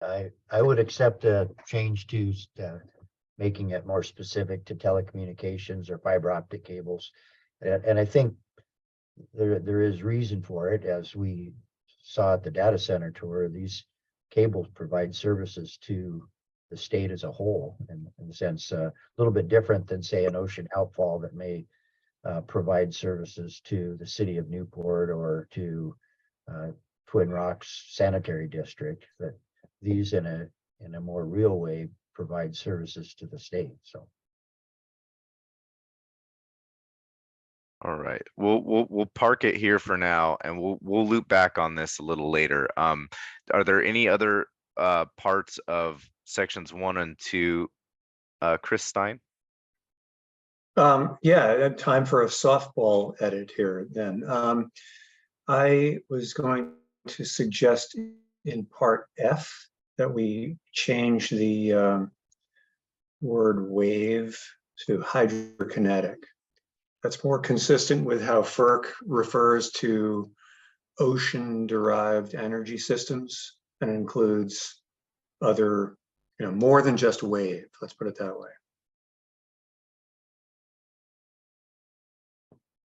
I would accept a change to making it more specific to telecommunications or fiber optic cables. And I think there is reason for it. As we saw at the data center tour, these cables provide services to the state as a whole, in the sense a little bit different than, say, an ocean outfall that may provide services to the city of Newport or to Twin Rocks Sanitary District. That these in a more real way provide services to the state. So All right, we'll park it here for now, and we'll loop back on this a little later. Are there any other parts of sections 1 and 2, Chris Stein? Yeah, time for a softball edit here then. I was going to suggest in part F that we change the word wave to hydrokinetic. That's more consistent with how FERC refers to ocean-derived energy systems, and includes other, more than just wave. Let's put it that way.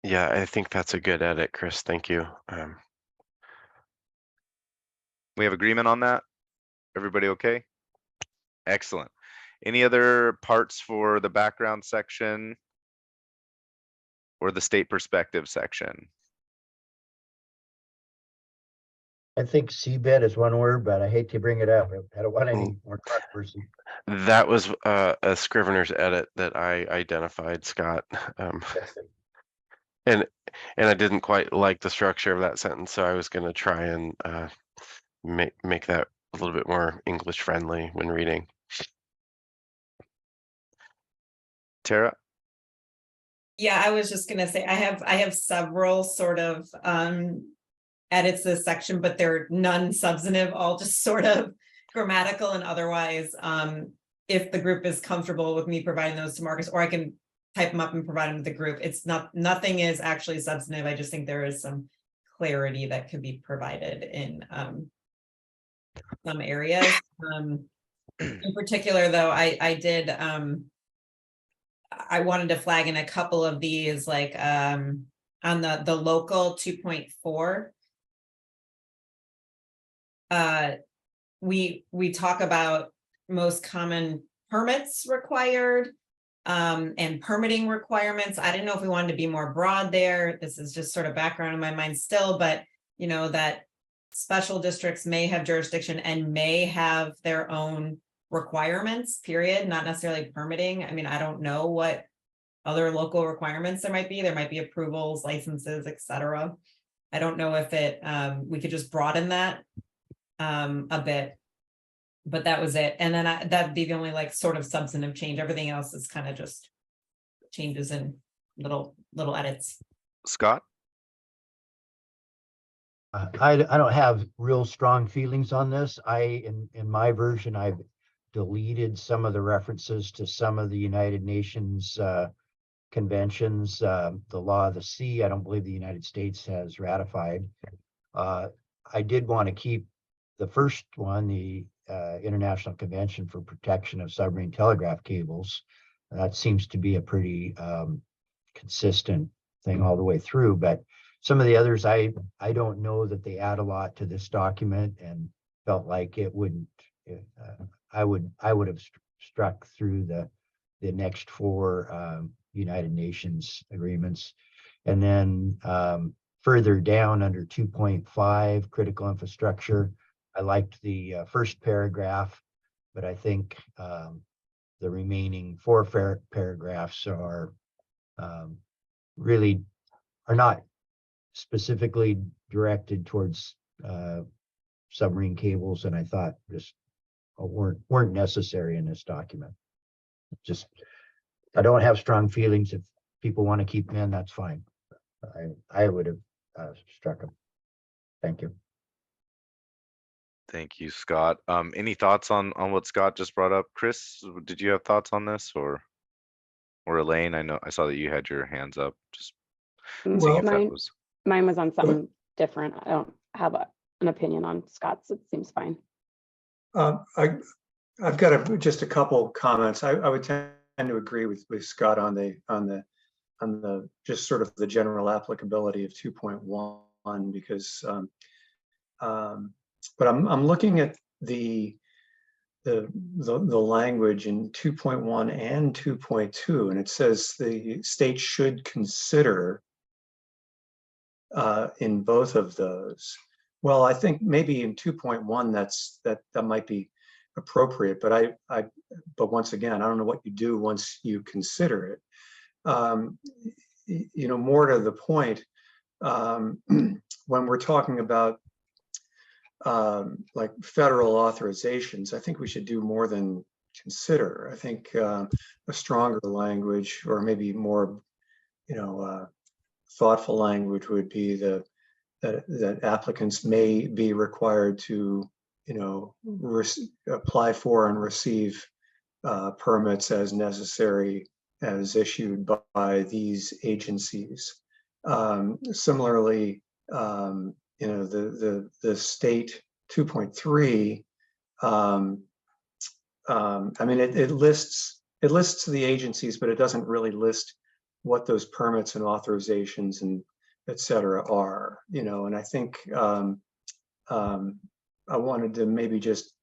Yeah, I think that's a good edit, Chris. Thank you. We have agreement on that? Everybody okay? Excellent. Any other parts for the background section or the state perspective section? I think seabed is one word, but I hate to bring it up. I don't want any more controversy. That was a Scrivener's edit that I identified, Scott. And I didn't quite like the structure of that sentence, so I was going to try and make that a little bit more English friendly when reading. Tara? Yeah, I was just gonna say, I have several sort of edits to this section, but they're none substantive, all just sort of grammatical and otherwise. If the group is comfortable with me providing those to Marcus, or I can type them up and provide them to the group. It's nothing is actually substantive. I just think there is some clarity that could be provided in some areas. In particular, though, I did I wanted to flag in a couple of these, like on the local 2.4. we talk about most common permits required and permitting requirements. I didn't know if we wanted to be more broad there. This is just sort of background in my mind still, but you know, that special districts may have jurisdiction and may have their own requirements, period, not necessarily permitting. I mean, I don't know what other local requirements there might be. There might be approvals, licenses, etc. I don't know if it we could just broaden that a bit, but that was it. And then that'd be the only like sort of substantive change. Everything else is kind of just changes and little edits. Scott? I don't have real strong feelings on this. In my version, I've deleted some of the references to some of the United Nations conventions. The Law of the Sea, I don't believe the United States has ratified. I did want to keep the first one, the International Convention for Protection of Submarine Telegraph Cables. That seems to be a pretty consistent thing all the way through, but some of the others, I don't know that they add a lot to this document, and felt like it wouldn't. I would have struck through the next four United Nations agreements, and then further down under 2.5 critical infrastructure, I liked the first paragraph, but I think the remaining four paragraphs are really are not specifically directed towards submarine cables, and I thought just weren't necessary in this document. Just, I don't have strong feelings. If people want to keep them in, that's fine. I would have struck them. Thank you. Thank you, Scott. Any thoughts on what Scott just brought up? Chris, did you have thoughts on this, or Elaine? I saw that you had your hands up. Just seeing if that was. Mine was on something different. I don't have an opinion on Scott's. It seems fine. I've got just a couple comments. I would tend to agree with Scott on the just sort of the general applicability of 2.1, because but I'm looking at the language in 2.1 and 2.2, and it says the state should consider in both of those. Well, I think maybe in 2.1 that might be appropriate, but but once again, I don't know what you do once you consider it. You know, more to the point, when we're talking about like federal authorizations, I think we should do more than consider. I think a stronger language, or maybe more, you know, thoughtful language would be that applicants may be required to, you know, apply for and receive permits as necessary as issued by these agencies. Similarly, you know, the state 2.3, I mean, it lists the agencies, but it doesn't really list what those permits and authorizations and et cetera are, you know. And I think I wanted to maybe just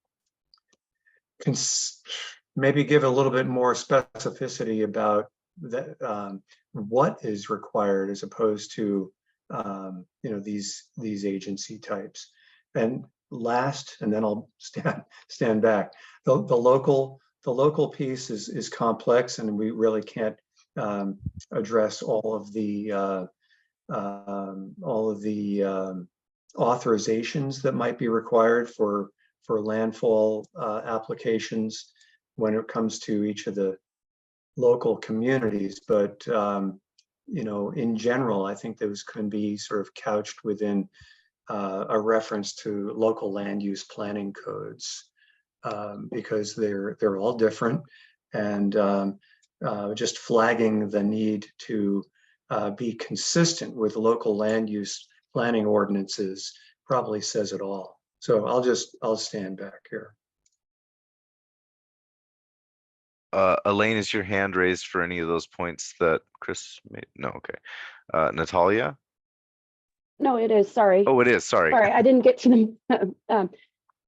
maybe give a little bit more specificity about that, what is required, as opposed to you know, these agency types. And last, and then I'll stand back. The local piece is complex, and we really can't address all of the authorizations that might be required for landfall applications when it comes to each of the local communities. But you know, in general, I think those can be sort of couched within a reference to local land use planning codes, because they're all different, and just flagging the need to be consistent with local land use planning ordinances probably says it all. So I'll stand back here. Elaine, is your hand raised for any of those points that Chris made? No, okay. Natalia? No, it is. Sorry. Oh, it is. Sorry. Sorry, I didn't get to them.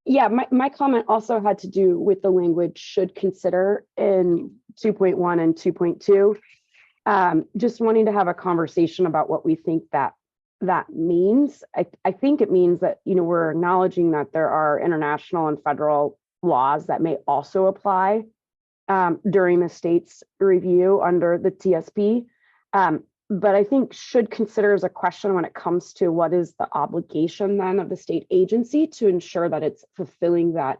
Yeah, my comment also had to do with the language should consider in 2.1 and 2.2. Just wanting to have a conversation about what we think that means. I think it means that, you know, we're acknowledging that there are international and federal laws that may also apply during the state's review under the TSP. But I think should consider as a question when it comes to what is the obligation then of the state agency to ensure that it's fulfilling that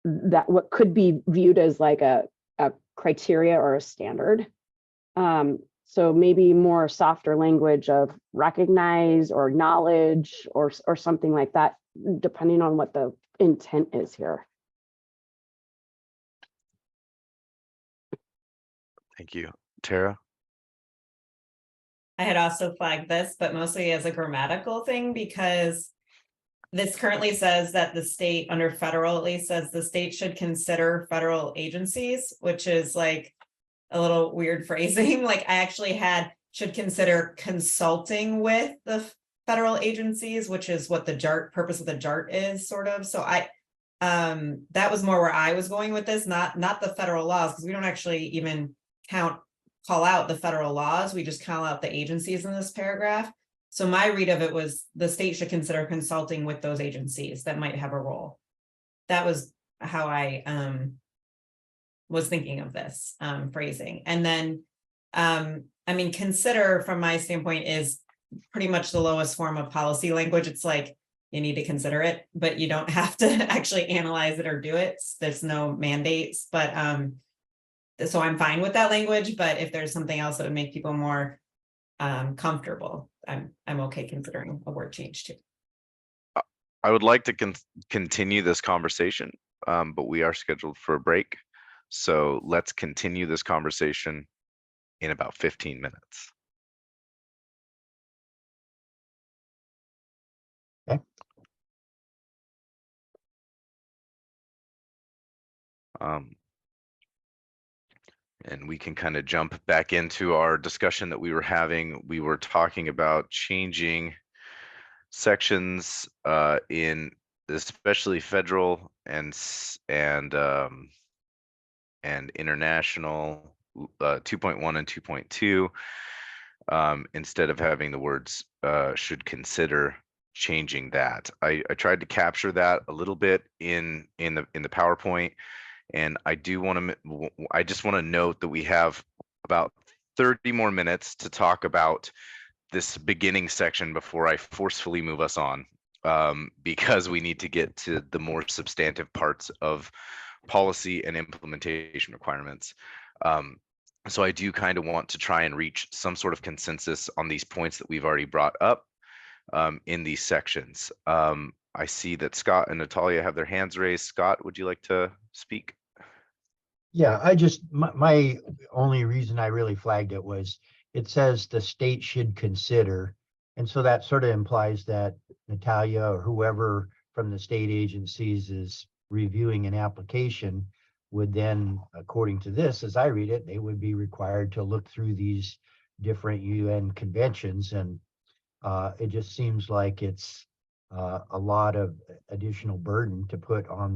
what could be viewed as like a criteria or a standard. So maybe more softer language of recognize or acknowledge or something like that, depending on what the intent is here. Thank you. Tara? I had also flagged this, but mostly as a grammatical thing, because this currently says that the state, under federal at least, says the state should consider federal agencies, which is like a little weird phrasing. Like I actually had should consider consulting with the federal agencies, which is what the JART purpose of the JART is, sort of. So that was more where I was going with this, not the federal laws, because we don't actually even call out the federal laws. We just call out the agencies in this paragraph. So my read of it was the state should consider consulting with those agencies that might have a role. That was how I was thinking of this phrasing. And then, I mean, consider from my standpoint is pretty much the lowest form of policy language. It's like, you need to consider it, but you don't have to actually analyze it or do it. There's no mandates, but so I'm fine with that language, but if there's something else that would make people more comfortable, I'm okay considering a word change too. I would like to continue this conversation, but we are scheduled for a break. So let's continue this conversation in about 15 minutes. Okay. And we can kind of jump back into our discussion that we were having. We were talking about changing sections in especially federal and international 2.1 and 2.2. Instead of having the words should consider changing that. I tried to capture that a little bit in the PowerPoint. And I just want to note that we have about 30 more minutes to talk about this beginning section before I forcefully move us on, because we need to get to the more substantive parts of policy and implementation requirements. So I do kind of want to try and reach some sort of consensus on these points that we've already brought up in these sections. I see that Scott and Natalia have their hands raised. Scott, would you like to speak? Yeah, my only reason I really flagged it was it says the state should consider. And so that sort of implies that Natalia or whoever from the state agencies is reviewing an application would then, according to this, as I read it, they would be required to look through these different UN conventions. And it just seems like it's a lot of additional burden to put on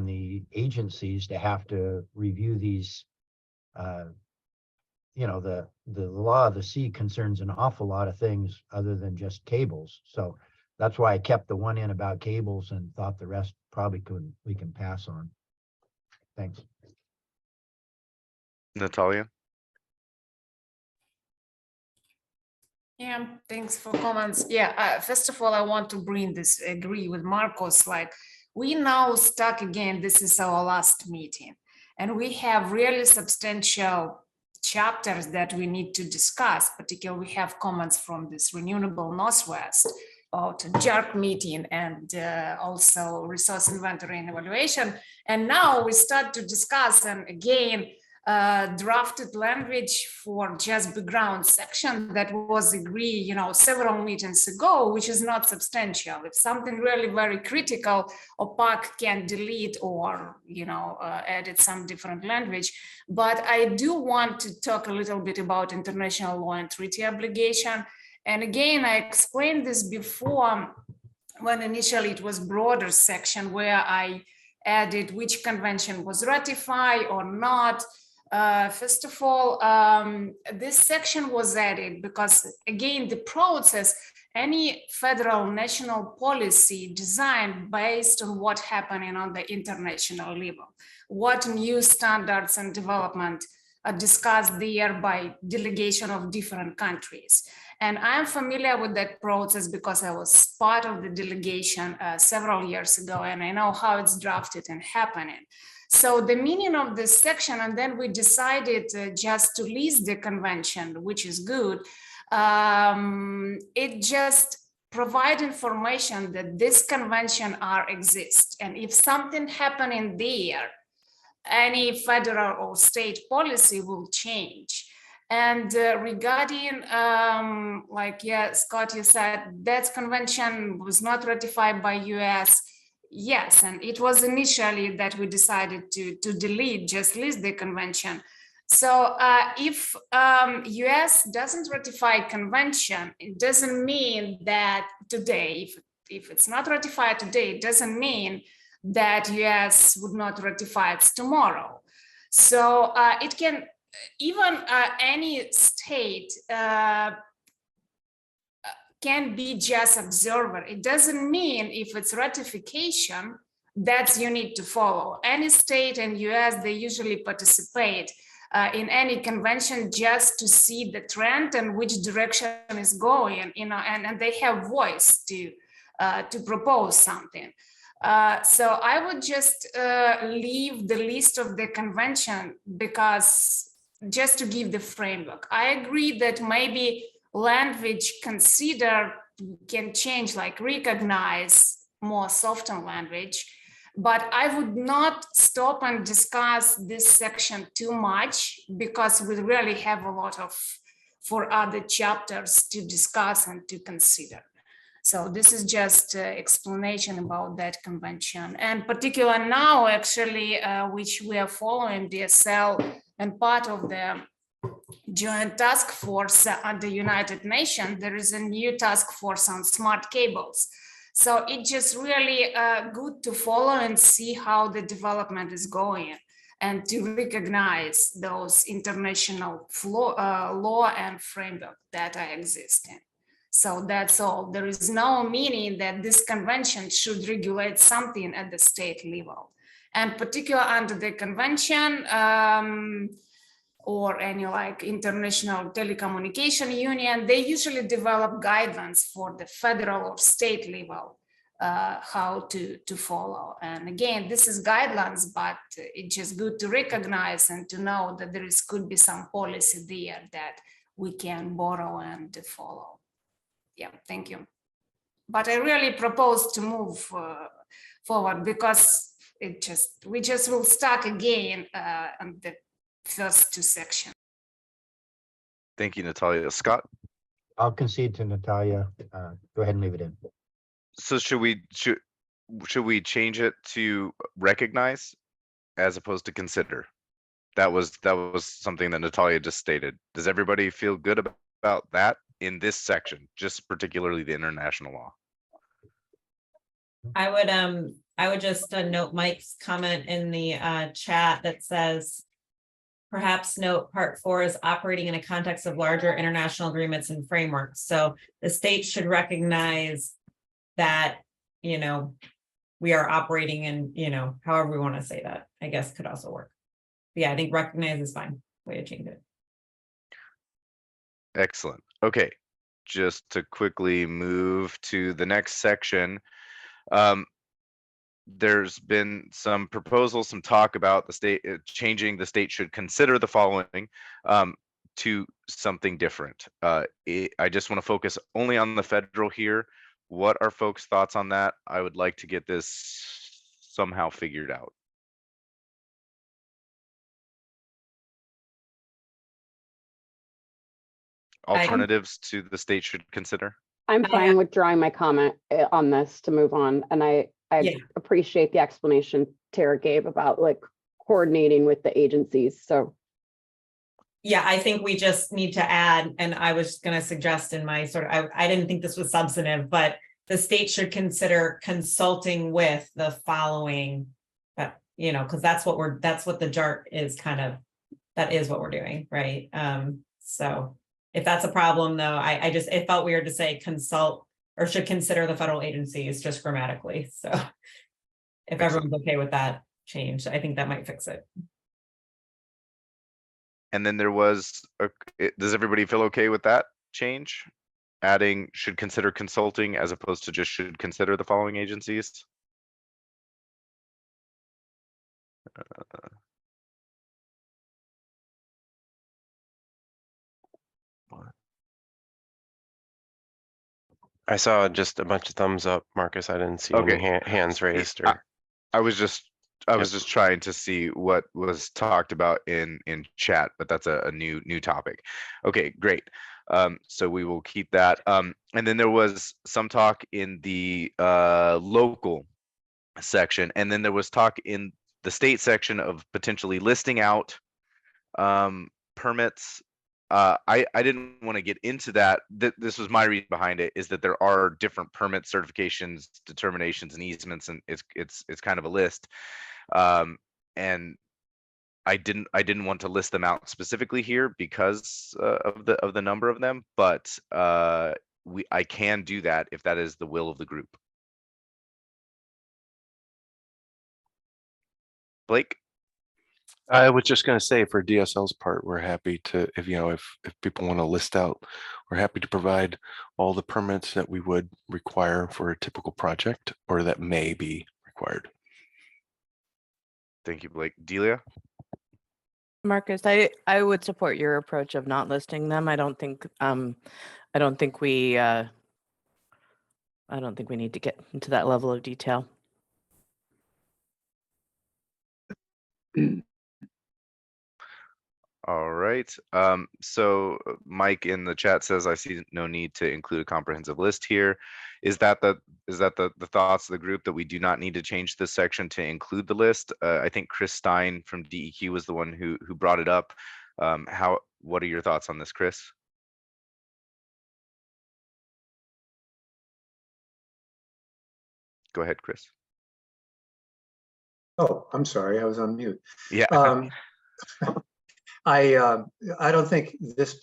the agencies to have to review these. You know, the law of the sea concerns an awful lot of things other than just cables. So that's why I kept the one in about cables and thought the rest probably we can pass on. Thanks. Natalia? Yeah, thanks for comments. Yeah, first of all, I want to agree with Marcos, like we now stuck again, this is our last meeting, and we have really substantial chapters that we need to discuss. Particularly, we have comments from this Renewable Northwest about JARC meeting and also resource inventory and evaluation. And now we start to discuss, and again, drafted language for just background section that was agreed, several meetings ago, which is not substantial. If something really very critical, OPAC can delete or, edit some different language. But I do want to talk a little bit about international law and treaty obligation. And again, I explained this before. when initially it was broader section where I added which convention was ratified or not. First of all, this section was added because, again, the process, any federal national policy designed based on what happening on the international level, what new standards and development are discussed there by delegation of different countries. And I'm familiar with that process because I was part of the delegation several years ago, and I know how it's drafted and happening. So the meaning of this section, and then we decided just to list the convention, which is good. It just provide information that this convention exist. And if something happening there, any federal or state policy will change. And regarding, Scott, you said that convention was not ratified by US. Yes, and it was initially that we decided to delete, just list the convention. So if US doesn't ratify convention, it doesn't mean that today, if it's not ratified today, it doesn't mean that US would not ratify it tomorrow. So it can, even any state can be just observer. It doesn't mean if it's ratification that you need to follow. Any state and US, they usually participate in any convention just to see the trend and which direction is going, and they have voice to propose something. So I would just leave the list of the convention because just to give the framework. I agree that maybe language consider can change, like recognize, more softer language, but I would not stop and discuss this section too much because we really have a lot for other chapters to discuss and to consider. So this is just explanation about that convention, and particular now actually, which we are following DSL and part of the joint task force under United Nations. There is a new task force on smart cables. So it's just really good to follow and see how the development is going and to recognize those international law and framework that are existing. So that's all. There is no meaning that this convention should regulate something at the state level. And particularly under the convention or any like international telecommunication union, they usually develop guidelines for the federal or state level how to follow. And again, this is guidelines, but it's just good to recognize and to know that there could be some policy there that we can borrow and follow. Yeah, thank you. But I really propose to move forward because we just will stuck again on the first two sections. Thank you, Natalia. Scott? I'll concede to Natalia. Go ahead and leave it in. So should we change it to recognize as opposed to consider? That was something that Natalia just stated. Does everybody feel good about that in this section, just particularly the international law? I would just note Mike's comment in the chat that says, perhaps note part 4 is operating in a context of larger international agreements and frameworks. So the state should recognize that, we are operating in, however we want to say that, I guess could also work. But yeah, I think recognize is fine. Way to change it. Excellent. Okay, just to quickly move to the next section. There's been some proposals, some talk about the state changing. The state should consider the following to something different. I just want to focus only on the federal here. What are folks' thoughts on that? I would like to get this somehow figured out. Alternatives to the state should consider? I'm fine with drawing my comment on this to move on. And I appreciate the explanation Tara gave about like coordinating with the agencies. So yeah, I think we just need to add, and I was going to suggest in my I didn't think this was substantive, but the state should consider consulting with the following, you know, because that's what the JART is kind of, that is what we're doing, right? So if that's a problem though, it felt weird to say consult or should consider the federal agencies just grammatically. So if everyone's okay with that change, I think that might fix it. And then there was, does everybody feel okay with that change? Adding should consider consulting as opposed to just should consider the following agencies? I saw just a bunch of thumbs up, Marcus. I didn't see Okay. any hands raised. Or I was just trying to see what was talked about in chat, but that's a new topic. Okay, great. So we will keep that. And then there was some talk in the local section, and then there was talk in the state section of potentially listing out permits. I didn't want to get into that. This was my reason behind it, is that there are different permit certifications, determinations, and easements, and it's kind of a list. And I didn't want to list them out specifically here because of the number of them, but I can do that if that is the will of the group. Blake? I was just going to say, for DSL's part, we're happy to, if people want to list out, we're happy to provide all the permits that we would require for a typical project or that may be required. Thank you, Blake. Delia? Marcus, I would support your approach of not listing them. I don't think we need to get into that level of detail. All right. So Mike in the chat says, I see no need to include a comprehensive list here. Is that the thoughts of the group, that we do not need to change this section to include the list? I think Chris Stein from DEQ was the one who brought it up. What are your thoughts on this, Chris? Go ahead, Chris. Oh, I'm sorry, I was on mute. Yeah. I don't think this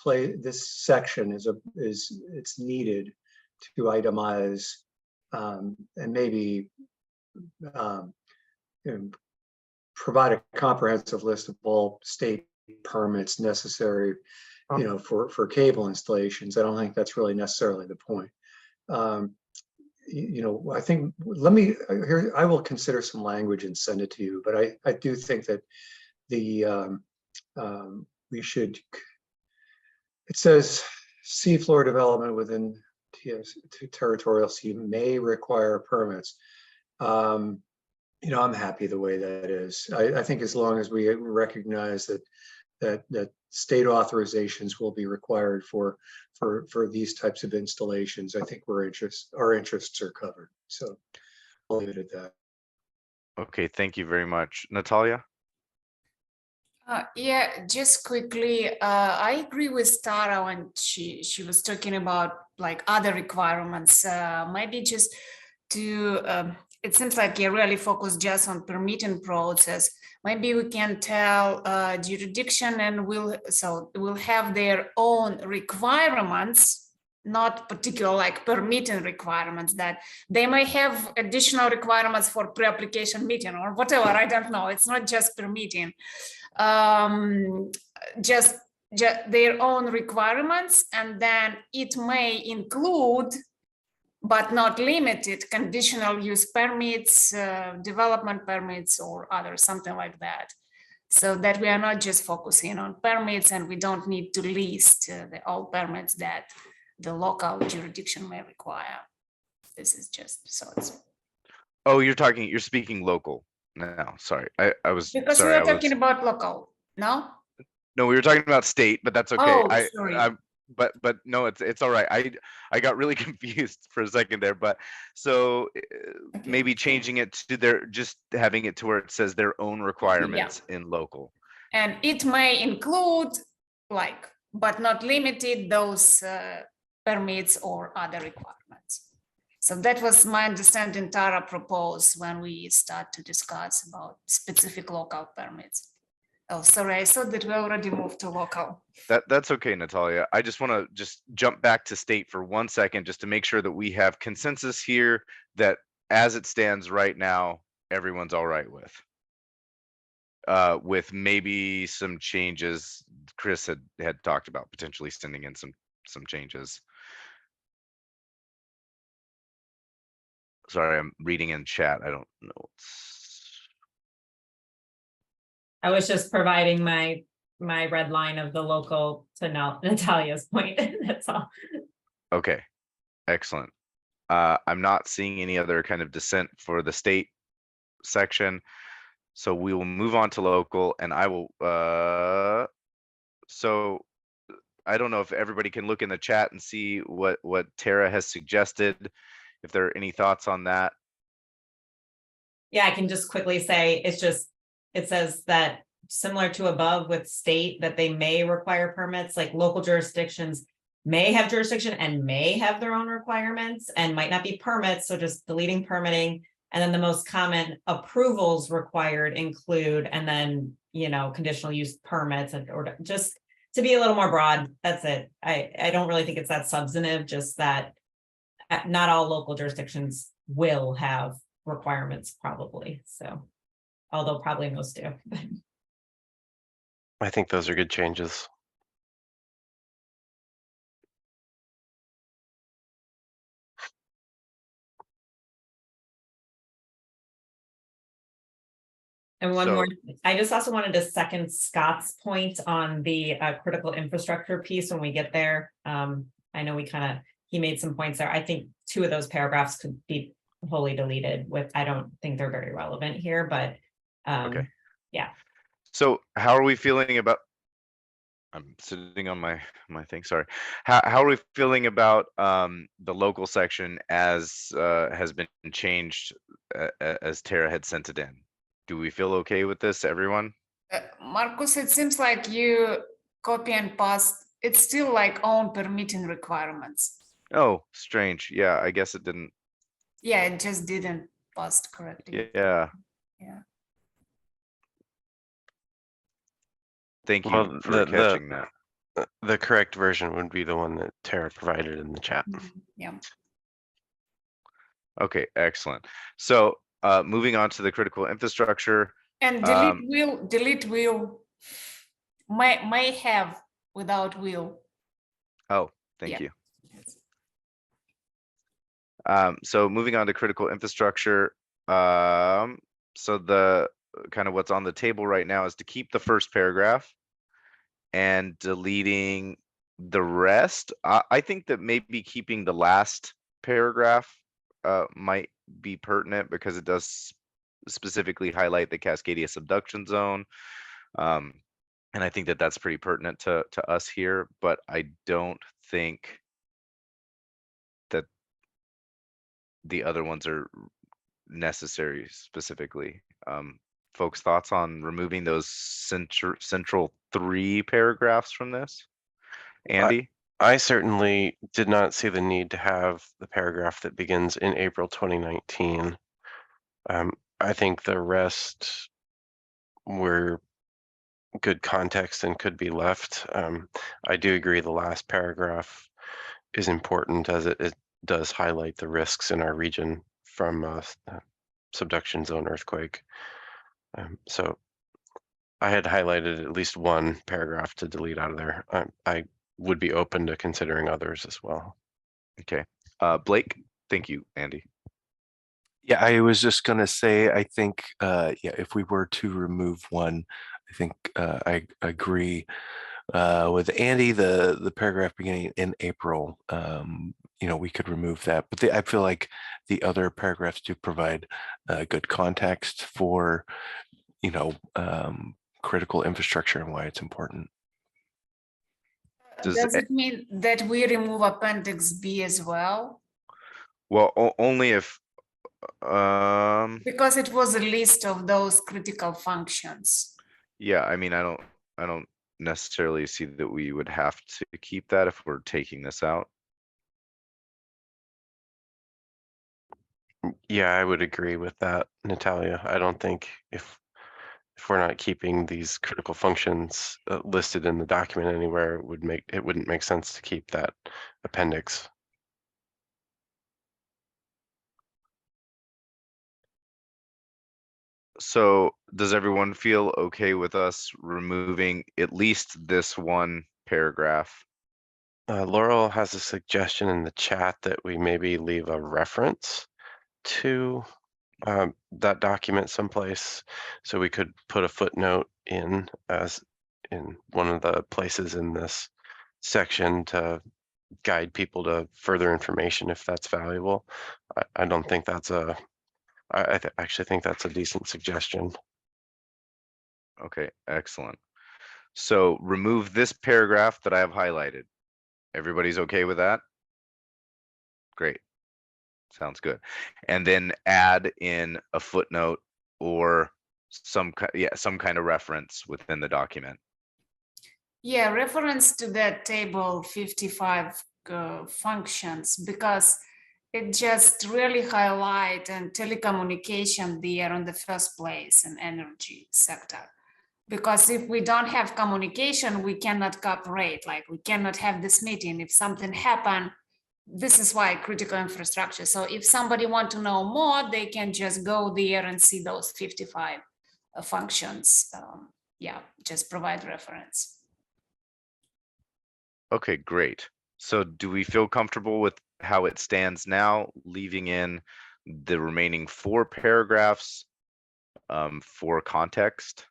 section it's needed to itemize and maybe provide a comprehensive list of all state permits necessary, for cable installations. I don't think that's really necessarily the point. I think I will consider some language and send it to you, but I do think that we should, it says seafloor development within territorial sea may require permits. I'm happy the way that is. I think as long as we recognize that state authorizations will be required for these types of installations, I think our interests are covered. So I'll leave it at that. Okay, thank you very much. Natalia? Yeah, just quickly, I agree with Tara when she was talking about like other requirements. Maybe just to, it seems like you really focus just on permitting process. Maybe we can tell jurisdiction and we'll have their own requirements, not particular like permitting requirements, that they may have additional requirements for pre-application meeting or whatever. I don't know. It's not just permitting. Just their own requirements, and then it may include but not limited conditional use permits, development permits, or other something like that, so that we are not just focusing on permits and we don't need to list all permits that the local jurisdiction may require. This is just so it's. Oh, you're speaking local now. Sorry, I was because sorry, we were talking about local. No, we were talking about state, but that's okay. Oh, sorry. But no, it's all right. I got really confused for a second there, but so maybe changing it to just having it to where it says their own requirements in local. And it may include but not limited those permits or other requirements. So that was my understanding Tara proposed when we start to discuss about specific local permits. Oh, sorry, I thought that we already moved to local. That's okay, Natalia. I just want to just jump back to state for 1 second, just to make sure that we have consensus here that as it stands right now, everyone's all right with maybe some changes. Chris had talked about potentially sending in some changes. Sorry, I'm reading in chat. I don't know. I was just providing my red line of the local to Natalia's point. That's all. Okay, excellent. I'm not seeing any other kind of dissent for the state section. So we will move on to local, and I will, so I don't know if everybody can look in the chat and see what Tara has suggested, if there are any thoughts on that. Yeah, I can just quickly say, it says that similar to above with state, that they may require permits, like local jurisdictions may have jurisdiction and may have their own requirements and might not be permits. So just deleting permitting. And then the most common approvals required include, and then, conditional use permits, or just to be a little more broad. That's it. I don't really think it's that substantive, just that not all local jurisdictions will have requirements probably. So, although probably most do. I think those are good changes. And one more, I just also wanted to second Scott's point on the critical infrastructure piece when we get there. I know he made some points there. I think 2 of those paragraphs could be wholly deleted I don't think they're very relevant here, but Okay. Yeah. So how are we feeling about, I'm sitting on my thing, sorry. How are we feeling about the local section as has been changed as Tara had sent it in? Do we feel okay with this, everyone? Marcus, it seems like you copy and paste. It's still like own permitting requirements. Oh, strange. Yeah, I guess it didn't. Yeah, it just didn't paste correctly. Yeah. Yeah. Thank you for catching that. The correct version would be the one that Tara provided in the chat. Yeah. Okay, excellent. So moving on to the critical infrastructure. And delete will may have without will. Oh, thank you. So moving on to critical infrastructure. So the kind of what's on the table right now is to keep the first paragraph and deleting the rest. I think that maybe keeping the last paragraph might be pertinent because it does specifically highlight the Cascadia subduction zone. And I think that that's pretty pertinent to us here, but I don't think that the other ones are necessary specifically. Folks, thoughts on removing those central 3 paragraphs from this? Andy? I certainly did not see the need to have the paragraph that begins in April 2019. I think the rest were good context and could be left. I do agree the last paragraph is important as it does highlight the risks in our region from subduction zone earthquake. So I had highlighted at least one paragraph to delete out of there. I would be open to considering others as well. Okay. Blake, thank you, Andy. Yeah, I was just gonna say, I think, yeah, if we were to remove one, I think I agree with Andy. The paragraph beginning in April, we could remove that, but I feel like the other paragraphs do provide good context for, critical infrastructure and why it's important. Does it mean that we remove Appendix B as well? Well, only if because it was a list of those critical functions. Yeah, I mean, I don't necessarily see that we would have to keep that if we're taking this out. Yeah, I would agree with that, Natalia. I don't think if we're not keeping these critical functions listed in the document anywhere, it wouldn't make sense to keep that appendix. So does everyone feel okay with us removing at least this one paragraph? Laurel has a suggestion in the chat that we maybe leave a reference to that document someplace. So we could put a footnote in one of the places in this section to guide people to further information if that's valuable. I don't think that's actually think that's a decent suggestion. Okay, excellent. So remove this paragraph that I have highlighted. Everybody's okay with that? Great. Sounds good. And then add in a footnote or some kind of reference within the document. Yeah, reference to that table 55 functions, because it just really highlight and telecommunication there in the first place in energy sector. Because if we don't have communication, we cannot cooperate, like we cannot have this meeting. If something happen, this is why critical infrastructure. So if somebody want to know more, they can just go there and see those 55 functions. Yeah, just provide reference. Okay, great. So do we feel comfortable with how it stands now, leaving in the remaining 4 paragraphs for context?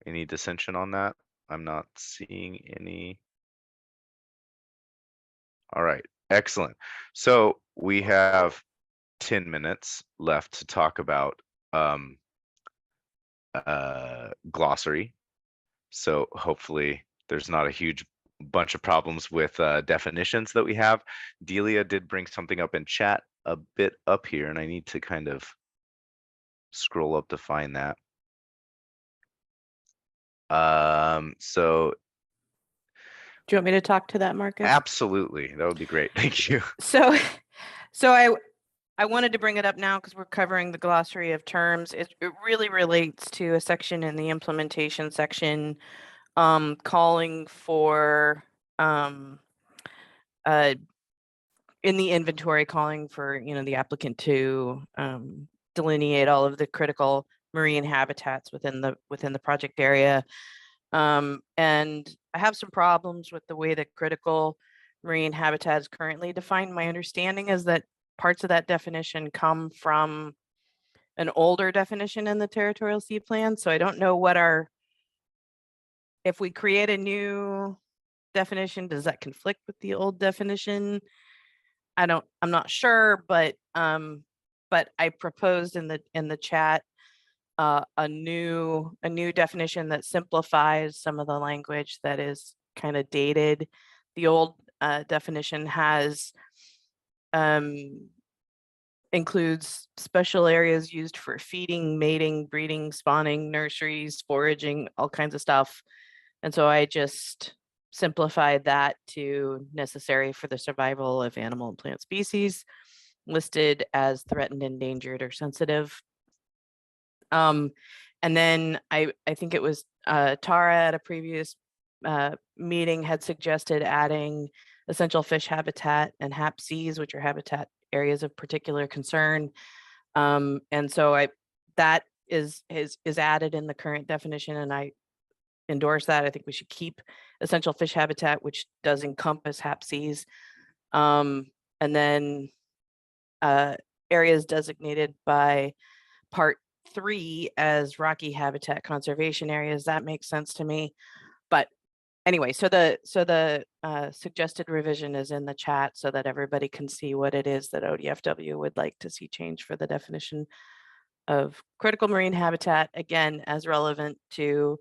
Any dissension on that? I'm not seeing any. All right, excellent. So we have 10 minutes left to talk about glossary. So hopefully there's not a huge bunch of problems with definitions that we have. Delia did bring something up in chat a bit up here, and I need to kind of scroll up to find that. So Do you want me to talk to that, Marcus? absolutely, that would be great. Thank you. So I wanted to bring it up now because we're covering the glossary of terms. It really relates to a section in the implementation section, calling for in the inventory, calling for the applicant to delineate all of the critical marine habitats within the project area. And I have some problems with the way that critical marine habitat is currently defined. My understanding is that parts of that definition come from an older definition in the territorial sea plan. So I don't know if we create a new definition, does that conflict with the old definition? I'm not sure, but I proposed in the chat a new definition that simplifies some of the language that is kind of dated. The old definition includes special areas used for feeding, mating, breeding, spawning, nurseries, foraging, all kinds of stuff. And so I just simplified that to necessary for the survival of animal and plant species listed as threatened, endangered, or sensitive. And then I think it was Tara at a previous meeting had suggested adding essential fish habitat and HAPCs, which are habitat areas of particular concern. And so that is added in the current definition, and I endorse that. I think we should keep essential fish habitat, which does encompass HAPCs. And then areas designated by Part 3 as rocky habitat conservation areas. That makes sense to me. But anyway, so the suggested revision is in the chat so that everybody can see what it is that ODFW would like to see change for the definition of critical marine habitat, again, as relevant to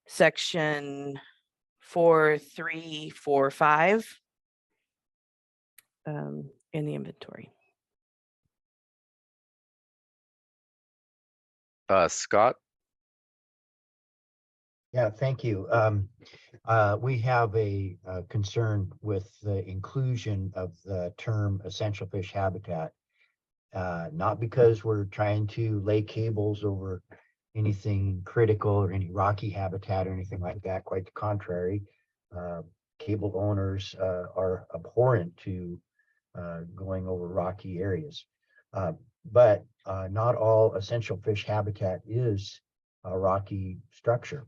section 4345 in the inventory. Scott? Yeah, thank you. We have a concern with the inclusion of the term essential fish habitat. Not because we're trying to lay cables over anything critical or any rocky habitat or anything like that. Quite the contrary. Cable owners are abhorrent to going over rocky areas. But not all essential fish habitat is a rocky structure.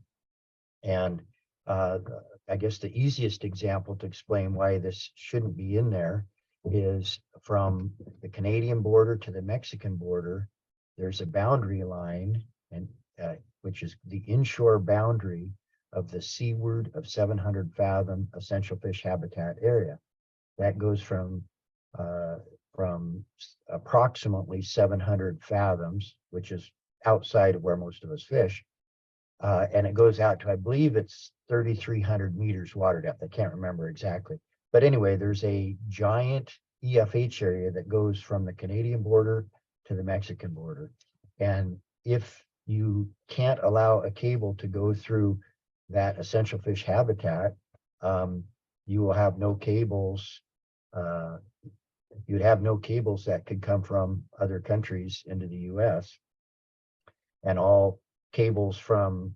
And I guess the easiest example to explain why this shouldn't be in there is from the Canadian border to the Mexican border. There's a boundary line, and which is the inshore boundary of the seaward of 700 fathom essential fish habitat area. That goes from approximately 700 fathoms, which is outside of where most of us fish, and it goes out to, I believe it's 3,300 meters water depth. I can't remember exactly. But anyway, there's a giant EFH area that goes from the Canadian border to the Mexican border. And if you can't allow a cable to go through that essential fish habitat, you will have no cables. You'd have no cables that could come from other countries into the US. And all cables from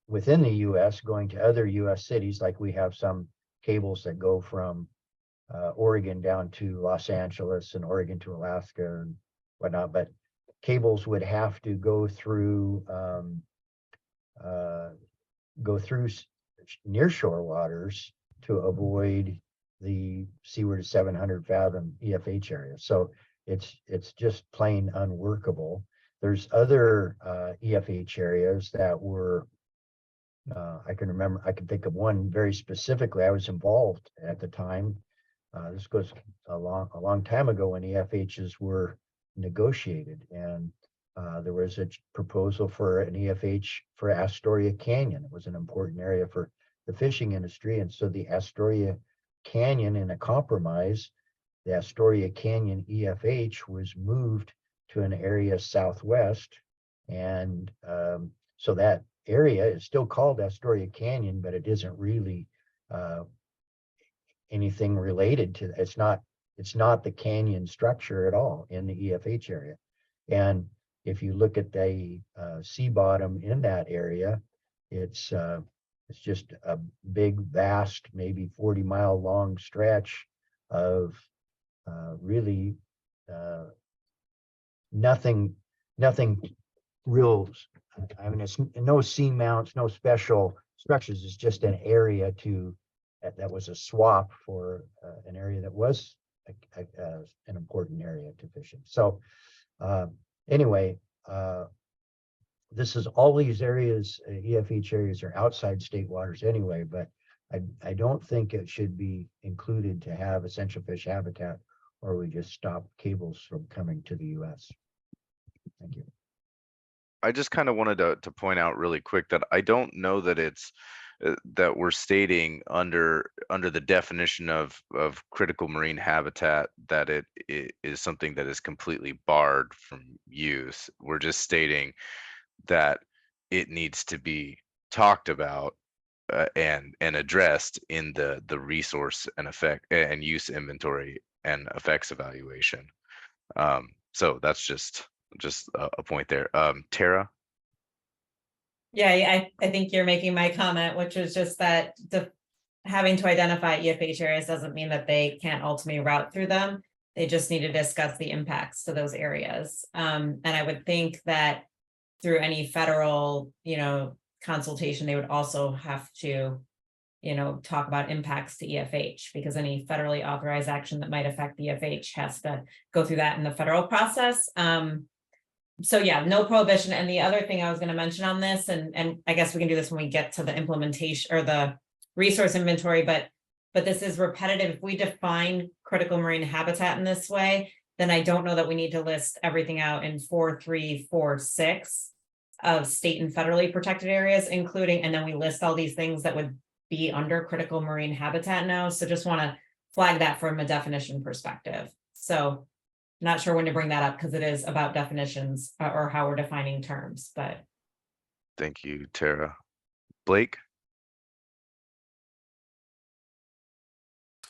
within the US going to other US cities, like we have some cables that go from Oregon down to Los Angeles and Oregon to Alaska and whatnot, but cables would have to go through nearshore waters to avoid the seaward to 700 fathom EFH area. So it's just plain unworkable. There's other EFH areas that were, I can think of one very specifically. I was involved at the time. This goes a long time ago when EFHs were negotiated, and there was a proposal for an EFH for Astoria Canyon. It was an important area for the fishing industry, and so the Astoria Canyon, in a compromise, the Astoria Canyon EFH was moved to an area southwest, and so that area is still called Astoria Canyon, but it isn't really anything related to. It's not the canyon structure at all in the EFH area. And if you look at the sea bottom in that area, it's just a big, vast, maybe 40-mile long stretch of really nothing real. I mean, it's no seamounts, no special structures. It's just an area that was a swap for an area that was an important area to fishing. So anyway, this is all these areas, EFH areas are outside state waters anyway, but I don't think it should be included to have essential fish habitat, or we just stop cables from coming to the US. Thank you. I just kind of wanted to point out really quick that I don't know that it's that we're stating under the definition of critical marine habitat that it is something that is completely barred from use. We're just stating that it needs to be talked about and addressed in the resource and effect and use inventory and effects evaluation. So that's just a point there. Tara? Yeah, I think you're making my comment, which was just that having to identify EFH areas doesn't mean that they can't ultimately route through them. They just need to discuss the impacts to those areas. And I would think that through any federal, consultation, they would also have to, talk about impacts to EFH, because any federally authorized action that might affect EFH has to go through that in the federal process. So yeah, no prohibition. And the other thing I was going to mention on this, and I guess we can do this when we get to the implementation or the resource inventory, but this is repetitive. If we define critical marine habitat in this way, then I don't know that we need to list everything out in 4346 of state and federally protected areas, including, and then we list all these things that would be under critical marine habitat now. So just want to flag that from a definition perspective. So not sure when to bring that up, because it is about definitions or how we're defining terms, but Thank you, Tara. Blake?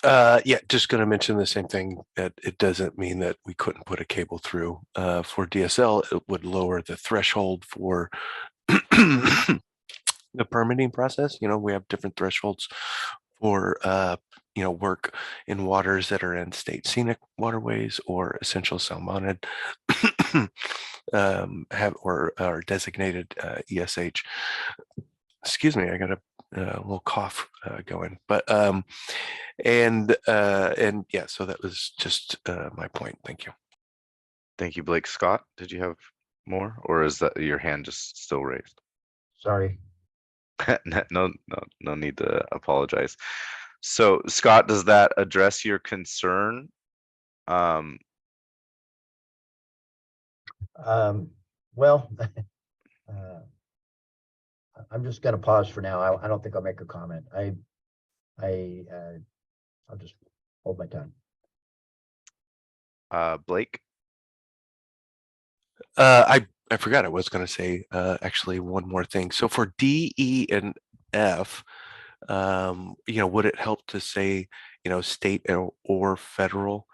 Yeah, just going to mention the same thing, that it doesn't mean that we couldn't put a cable through. For DSL, it would lower the threshold for the permitting process. You know, we have different thresholds for work in waters that are in state scenic waterways or essential salmonid have or are designated ESH. Excuse me, I got a little cough going, but and yeah, so that was just my point. Thank you. Thank you, Blake. Scott, did you have more, or is that your hand just still raised? Sorry. No need to apologize. So, Scott, does that address your concern? Well, I'm just going to pause for now. I don't think I'll make a comment. I'll just hold my tongue. Blake? I forgot I was going to say actually one more thing. So for D, E, and F, would it help to say, state or federal,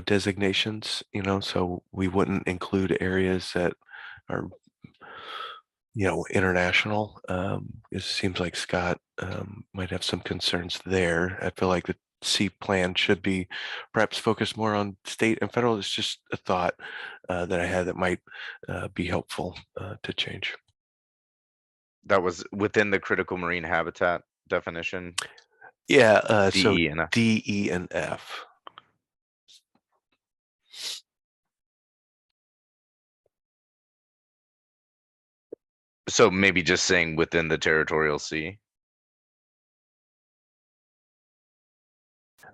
designations, so we wouldn't include areas that are, international? It seems like Scott might have some concerns there. I feel like the C plan should be perhaps focused more on state and federal. It's just a thought that I had that might be helpful to change. That was within the critical marine habitat definition? Yeah, D, so E, and F. D, E, and F. So maybe just saying within the territorial sea?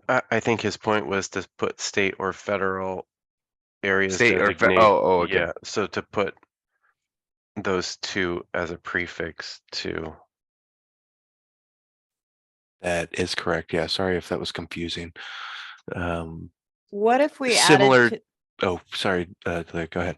I think his point was to put state or federal areas State or designate. okay. Yeah, so to put those two as a prefix to. That is correct. Yeah, sorry if that was confusing. What if we Similar. added? Oh, sorry. Go ahead.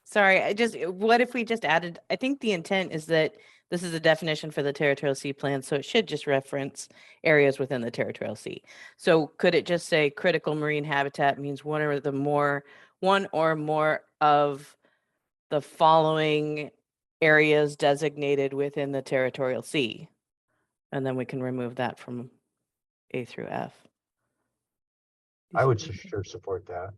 Sorry, what if we just added? I think the intent is that this is a definition for the territorial sea plan, so it should just reference areas within the territorial sea. So could it just say critical marine habitat means one or more of the following areas designated within the territorial sea? And then we can remove that from A through F. I would sure support that.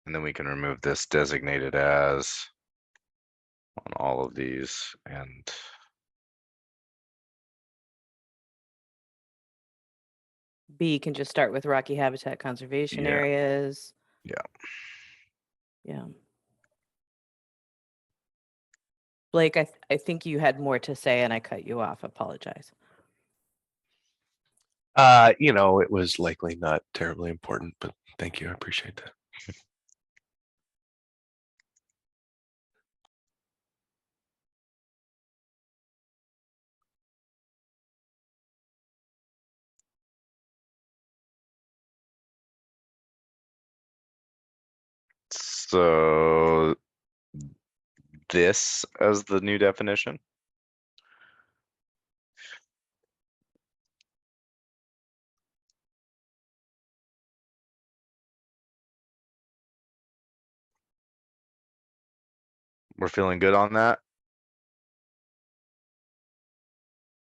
And then we can remove this designated as on all of these, and B can just start with rocky habitat conservation areas. Yeah. Yeah. Blake, I think you had more to say and I cut you off. Apologize. It was likely not terribly important, but thank you. I appreciate that. So this as the new definition? We're feeling good on that?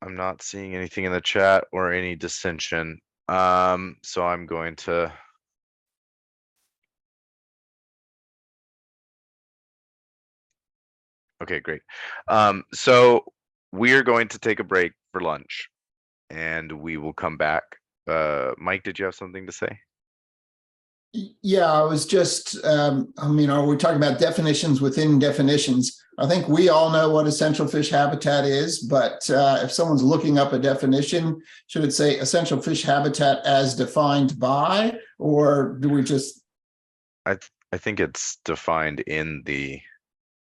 I'm not seeing anything in the chat or any dissension. So I'm going to okay, great. So we're going to take a break for lunch and we will come back. Mike, did you have something to say? Yeah, I was just, are we talking about definitions within definitions? I think we all know what essential fish habitat is, but if someone's looking up a definition, should it say essential fish habitat as defined by, or do we just? I think it's defined in the,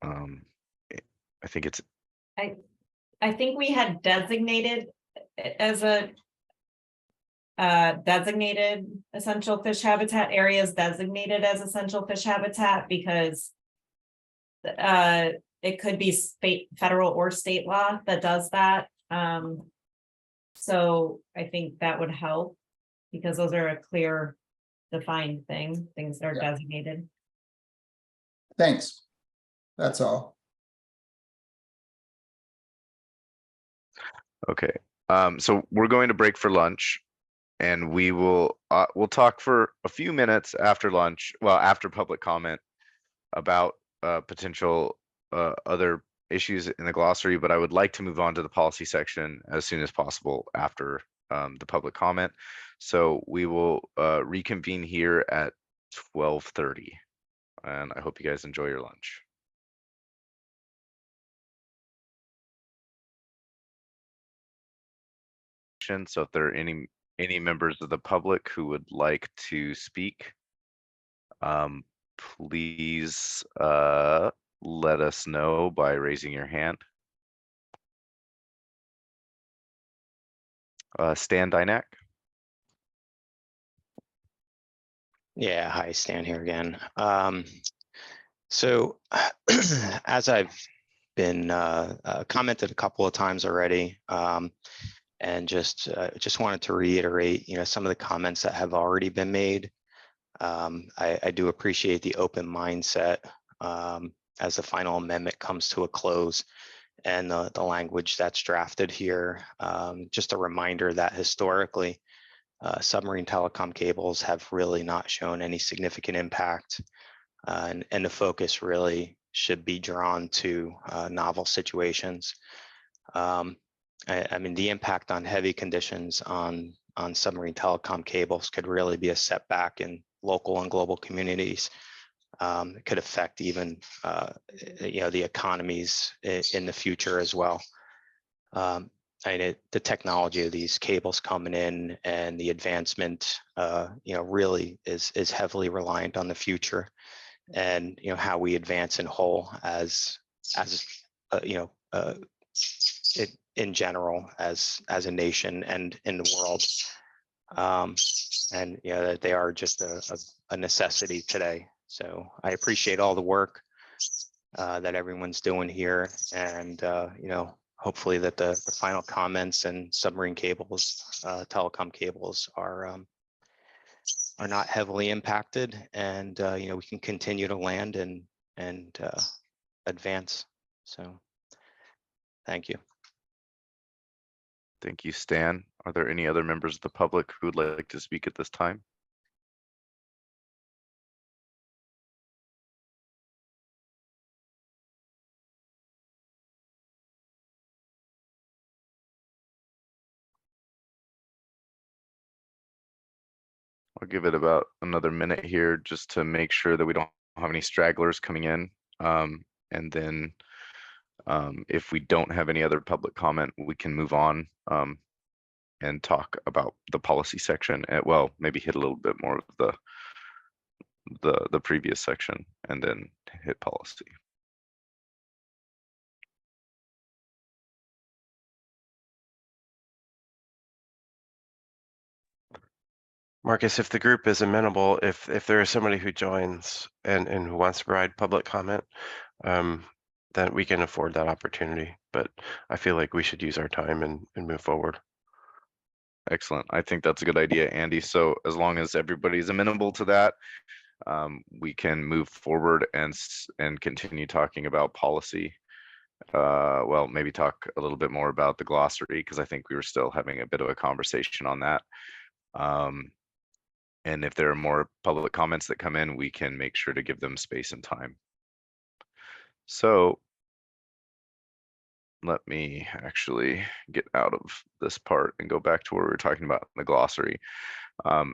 I think it's I think we had designated as a designated essential fish habitat areas designated as essential fish habitat because it could be federal or state law that does that. So I think that would help because those are a clear defined things that are designated. Thanks. That's all. Okay. So we're going to break for lunch, and we'll talk for a few minutes after lunch, well, after public comment about potential other issues in the glossary, but I would like to move on to the policy section as soon as possible after the public comment. So we will reconvene here at 12:30, and I hope you guys enjoy your lunch. So if there are any members of the public who would like to speak, please let us know by raising your hand. Stan Dynack. Yeah, hi, Stan here again. So as I've been commented a couple of times already, and just wanted to reiterate, some of the comments that have already been made. I do appreciate the open mindset as the final amendment comes to a close and the language that's drafted here. Just a reminder that historically, submarine telecom cables have really not shown any significant impact, and the focus really should be drawn to novel situations. I mean, the impact on heavy conditions on submarine telecom cables could really be a setback in local and global communities. It could affect even, the economies in the future as well. The technology of these cables coming in and the advancement, really is heavily reliant on the future, and how we advance in whole as in general as a nation and in the world. And that they are just a necessity today. So I appreciate all the work that everyone's doing here, and hopefully that the final comments and submarine cables, telecom cables are not heavily impacted, and we can continue to land and advance. So thank you. Thank you, Stan. Are there any other members of the public who would like to speak at this time? I'll give it about another minute here just to make sure that we don't have any stragglers coming in. And then if we don't have any other public comment, we can move on and talk about the policy section. Well, maybe hit a little bit more of the previous section and then hit policy. Marcus, if the group is amenable, if there is somebody who joins and who wants to provide public comment, then we can afford that opportunity. But I feel like we should use our time and move forward. Excellent. I think that's a good idea, Andy. So as long as everybody's amenable to that, we can move forward and continue talking about policy. Well, maybe talk a little bit more about the glossary, because I think we were still having a bit of a conversation on that. And if there are more public comments that come in, we can make sure to give them space and time. So let me actually get out of this part and go back to where we were talking about in the glossary. I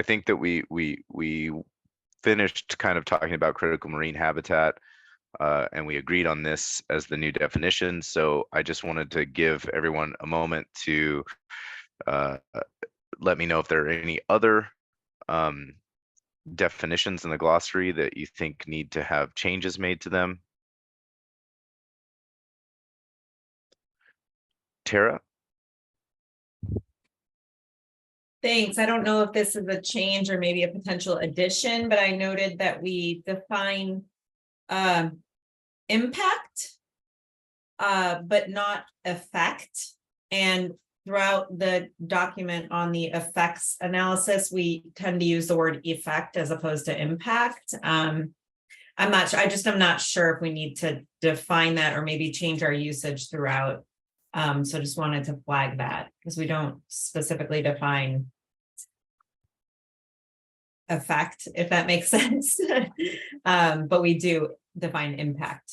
think that we finished kind of talking about critical marine habitat, and we agreed on this as the new definition. So I just wanted to give everyone a moment to let me know if there are any other definitions in the glossary that you think need to have changes made to them. Tara? Thanks. I don't know if this is a change or maybe a potential addition, but I noted that we define impact, but not effect. And throughout the document on the effects analysis, we tend to use the word effect as opposed to impact. I'm not sure. I'm not sure if we need to define that or maybe change our usage throughout. So just wanted to flag that because we don't specifically define effect, if that makes sense. But we do define impact.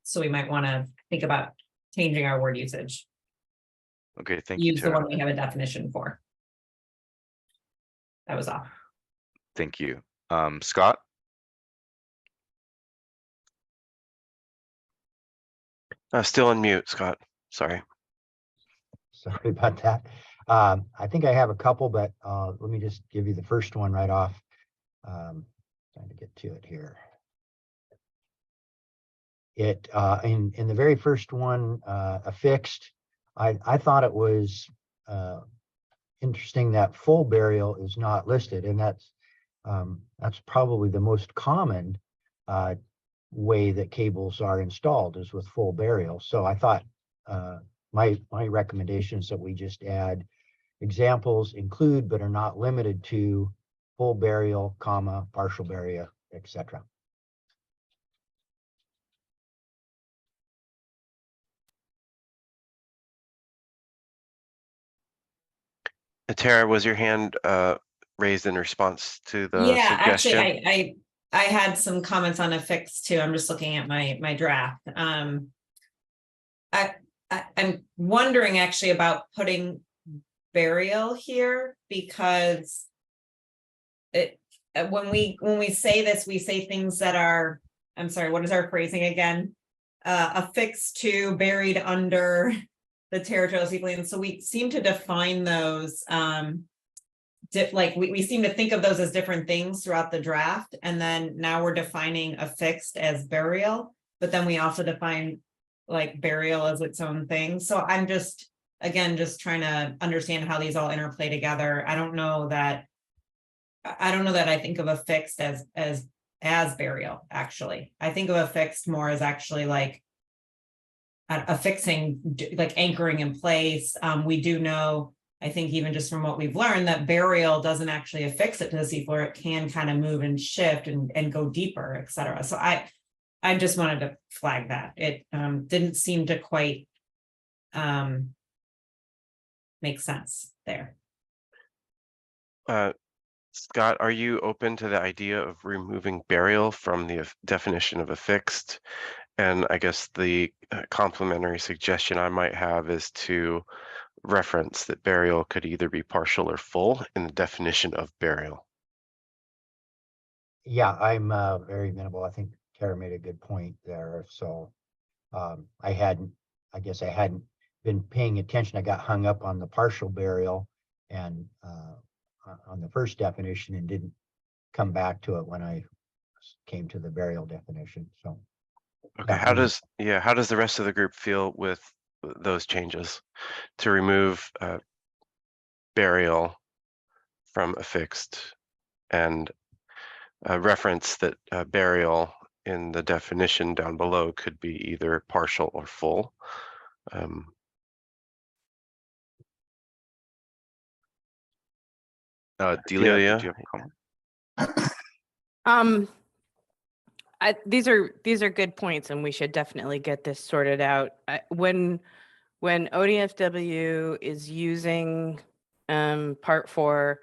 So we might want to think about changing our word usage. Okay, thank you, Use the Tara. one we have a definition for. That was all. Thank you. Scott? Still on mute, Scott. Sorry. Sorry about that. I think I have a couple, but let me just give you the first one right off. Trying to get to it here. It in the very first one, affixed, I thought it was interesting that full burial is not listed, and that's probably the most common way that cables are installed is with full burial. So I thought my recommendation is that we just add examples include but are not limited to full burial, comma, partial burial, etc. Tara, was your hand raised in response to the Yeah, suggestion? actually, I had some comments on affix too. I'm just looking at my draft. I'm wondering actually about putting burial here because when we say this, we say things that are, I'm sorry, what is our phrasing again? Affixed to, buried under the territorial sea plan. So we seem to define those like we seem to think of those as different things throughout the draft, and then now we're defining affixed as burial, but then we also define like burial as its own thing. So I'm just trying to understand how these all interplay together. I don't know that I think of affixed as burial. Actually, I think of affixed more as actually like affixing, like anchoring in place. We do know, I think even just from what we've learned, that burial doesn't actually affix it to the seafloor. It can kind of move and shift and go deeper, et cetera. So I just wanted to flag that. It didn't seem to quite make sense there. Scott, are you open to the idea of removing burial from the definition of affixed? And I guess the complementary suggestion I might have is to reference that burial could either be partial or full in the definition of burial. Yeah, I'm very amenable. I think Tara made a good point there. So I guess I hadn't been paying attention. I got hung up on the partial burial and on the first definition and didn't come back to it when I came to the burial definition. So okay, how does the rest of the group feel with those changes to remove burial from affixed and reference that burial in the definition down below could be either partial or full? Delia, did you have a comment? These are good points, and we should definitely get this sorted out. When ODFW is using Part 4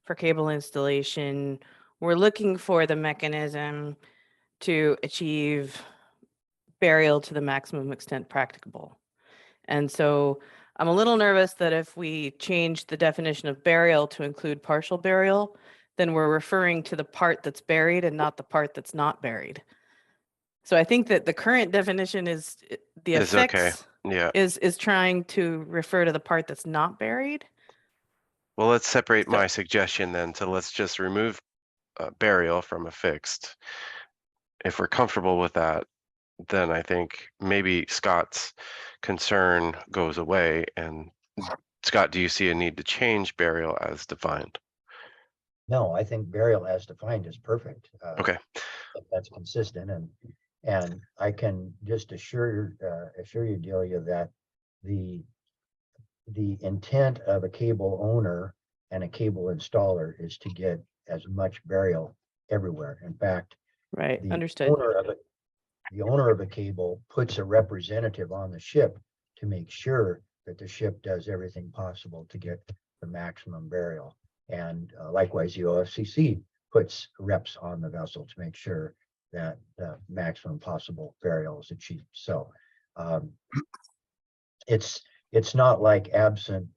for cable installation, we're looking for the mechanism to achieve burial to the maximum extent practicable. And so I'm a little nervous that if we change the definition of burial to include partial burial, then we're referring to the part that's buried and not the part that's not buried. So I think that the current definition is the affix okay. Yeah. is trying to refer to the part that's not buried. Well, let's separate my suggestion then. So let's just remove burial from affixed. If we're comfortable with that, then I think maybe Scott's concern goes away. And Scott, do you see a need to change burial as defined? No, I think burial as defined is perfect. Okay. That's consistent, and I can just assure you, Delia, that the intent of a cable owner and a cable installer is to get as much burial everywhere. In fact, Right, the understood. owner of a cable puts a representative on the ship to make sure that the ship does everything possible to get the maximum burial. And likewise, the OFCC puts reps on the vessel to make sure that the maximum possible burial is achieved. So it's not like absent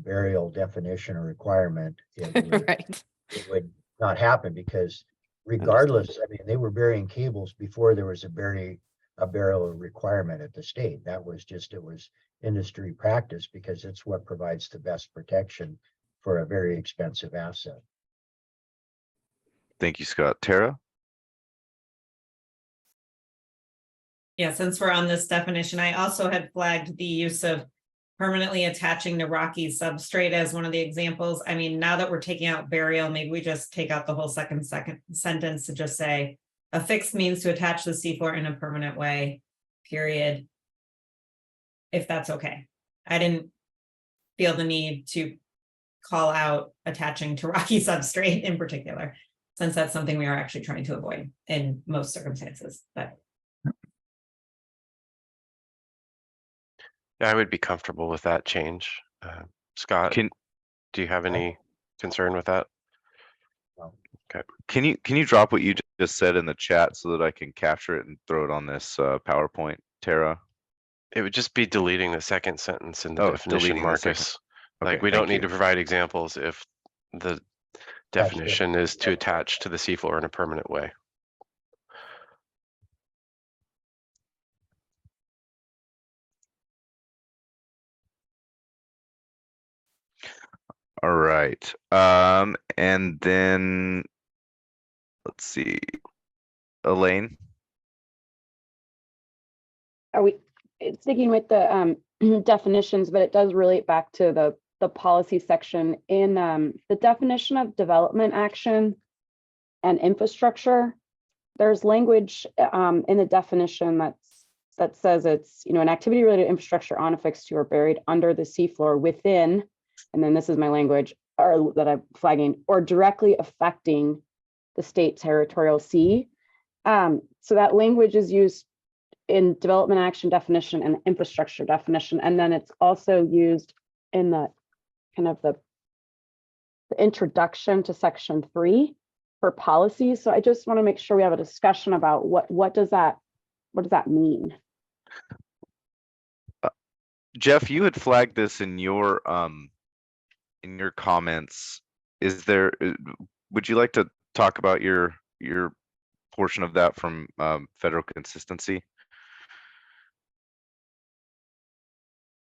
burial definition or requirement, Right. it would not happen, because regardless, I mean, they were burying cables before there was a burial requirement at the state. That was just, it was industry practice, because it's what provides the best protection for a very expensive asset. Thank you, Scott. Tara? Yeah, since we're on this definition, I also had flagged the use of permanently attaching the rocky substrate as one of the examples. I mean, now that we're taking out burial, maybe we just take out the whole second sentence to just say a fixed means to attach the seafloor in a permanent way, period. If that's okay. I didn't feel the need to call out attaching to rocky substrate in particular, since that's something we are actually trying to avoid in most circumstances. But Yeah, I would be comfortable with that change. Scott, do you have any concern with that? No. Okay. Can you drop what you just said in the chat so that I can capture it and throw it on this PowerPoint, Tara? It would just be deleting the second sentence in the Oh, definition, deleting the second. Marcus. Okay, Like, we don't thank need you. to provide examples if the definition is to attach to the seafloor in a permanent way. All right. And then let's see. Elaine? Are we sticking with the definitions, but it does relate back to the policy section in the definition of development action and infrastructure. There's language in the definition that says it's, an activity related to infrastructure on, affixed to, or buried under the seafloor within, and then this is my language, or that I'm flagging, or directly affecting the state territorial sea. So that language is used in development action definition and infrastructure definition, and then it's also used in the kind of the introduction to section 3 for policy. So I just want to make sure we have a discussion about what does that mean? Jeff, you had flagged this in your comments. Would you like to talk about your portion of that from federal consistency?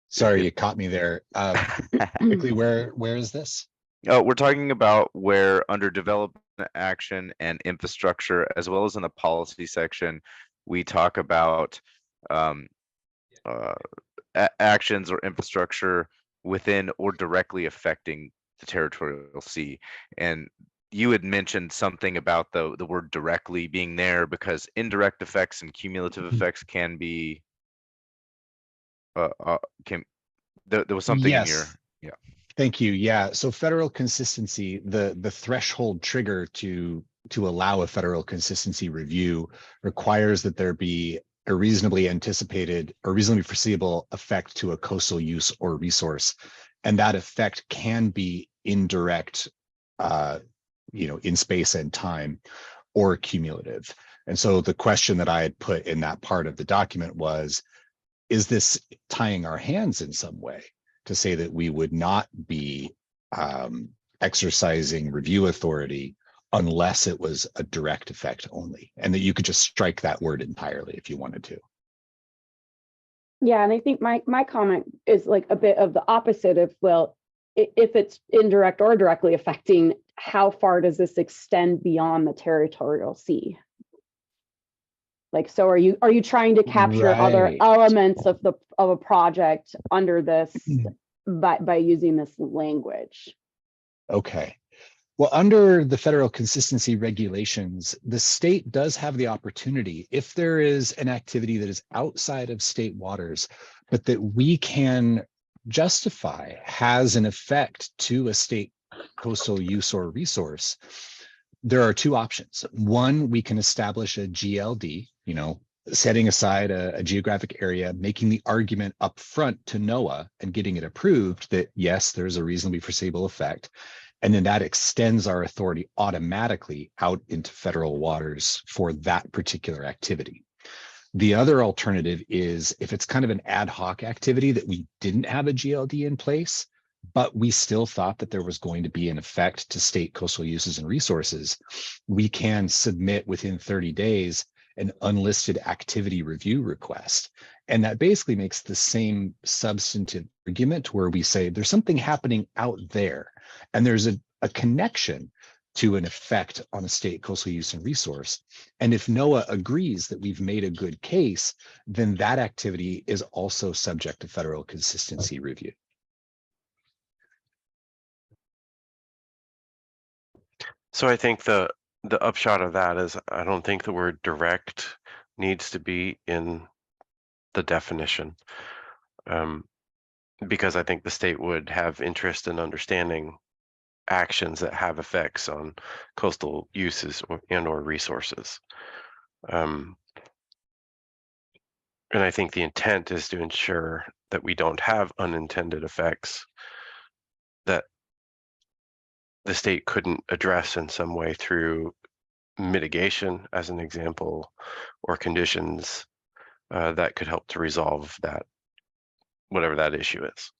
Sorry, you caught me there. Quickly, where is this? Oh, we're talking about where under development action and infrastructure, as well as in the policy section, we talk about actions or infrastructure within or directly affecting the territorial sea. And you had mentioned something about the word directly being there because indirect effects and cumulative effects can be there was something in your Thank you. Yeah. So federal consistency, the threshold trigger to allow a federal consistency review requires that there be a reasonably anticipated or reasonably foreseeable effect to a coastal use or resource. And that effect can be indirect, in space and time, or cumulative. And so the question that I had put in that part of the document was, is this tying our hands in some way to say that we would not be exercising review authority unless it was a direct effect only, and that you could just strike that word entirely if you wanted to? Yeah, and I think my comment is like a bit of the opposite of, well, if it's indirect or directly affecting, how far does this extend beyond the territorial sea? Like, so are you trying to capture other Right. elements of a project under this by using this language? Okay. Well, under the federal consistency regulations, the state does have the opportunity, if there is an activity that is outside of state waters, but that we can justify has an effect to a state coastal use or resource, there are two options. One, we can establish a GLD, setting aside a geographic area, making the argument up front to NOAA and getting it approved that yes, there's a reasonably foreseeable effect. And then that extends our authority automatically out into federal waters for that particular activity. The other alternative is if it's kind of an ad hoc activity that we didn't have a GLD in place, but we still thought that there was going to be an effect to state coastal uses and resources, we can submit within 30 days an unlisted activity review request. And that basically makes the same substantive argument where we say there's something happening out there and there's a connection to an effect on a state coastal use and resource. And if NOAA agrees that we've made a good case, then that activity is also subject to federal consistency review. So I think the upshot of that is I don't think the word direct needs to be in the definition, because I think the state would have interest in understanding actions that have effects on coastal uses or resources. And I think the intent is to ensure that we don't have unintended effects that the state couldn't address in some way through mitigation, as an example, or conditions that could help to resolve that, whatever that issue is.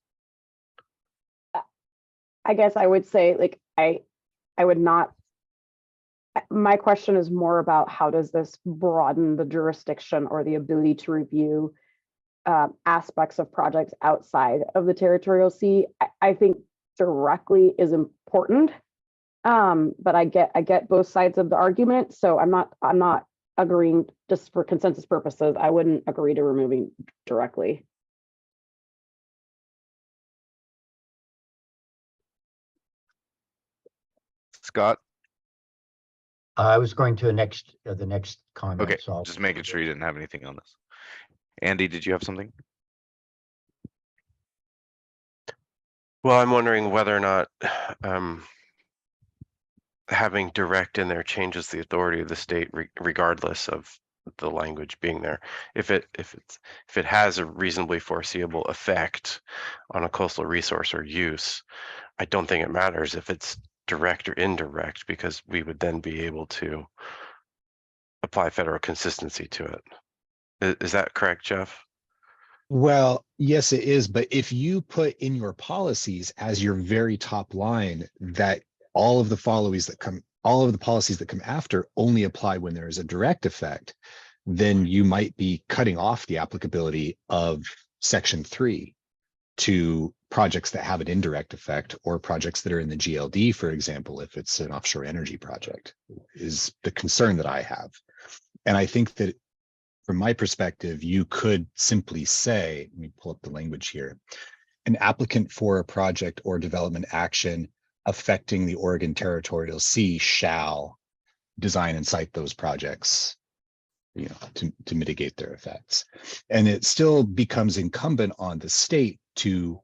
I guess I would say, like, I would not. My question is more about how does this broaden the jurisdiction or the ability to review aspects of projects outside of the territorial sea. I think directly is important, but I get both sides of the argument. So I'm not agreeing. Just for consensus purposes, I wouldn't agree to removing directly. Scott? I was going to the next comment. Okay, so just making sure you didn't have anything on this. Andy, did you have something? Well, I'm wondering whether or not having direct in there changes the authority of the state regardless of the language being there. If it has a reasonably foreseeable effect on a coastal resource or use, I don't think it matters if it's direct or indirect, because we would then be able to apply federal consistency to it. Is that correct, Jeff? Well, yes, it is. But if you put in your policies as your very top line that all of the policies that come after only apply when there is a direct effect, then you might be cutting off the applicability of Section 3 to projects that have an indirect effect, or projects that are in the GLD, for example, if it's an offshore energy project, is the concern that I have. And I think that from my perspective, you could simply say, let me pull up the language here, an applicant for a project or development action affecting the Oregon Territorial Sea shall design and cite those projects, to mitigate their effects. And it still becomes incumbent on the state to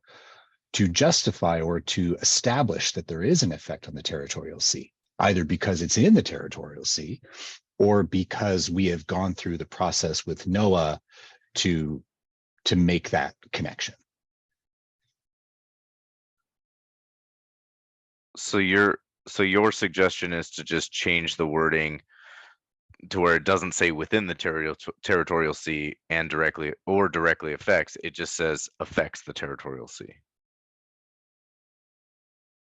justify or to establish that there is an effect on the territorial sea, either because it's in the territorial sea or because we have gone through the process with NOAA to make that connection. So your suggestion is to just change the wording to where it doesn't say within the territorial sea and directly affects, it just says affects the territorial sea.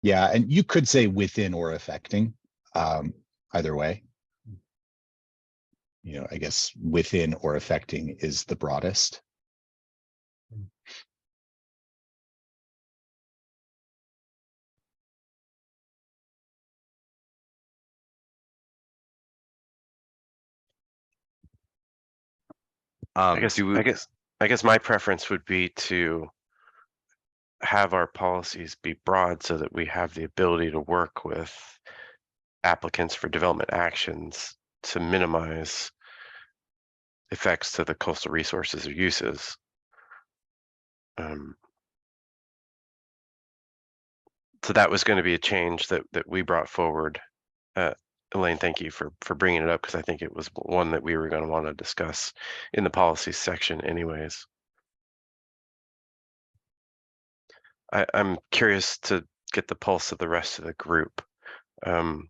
Yeah, and you could say within or affecting, either way. I guess within or affecting is the broadest. I guess my preference would be to have our policies be broad so that we have the ability to work with applicants for development actions to minimize effects to the coastal resources or uses. So that was going to be a change that we brought forward. Elaine, thank you for bringing it up, because I think it was one that we were going to want to discuss in the policies section anyways. I'm curious to get the pulse of the rest of the group. You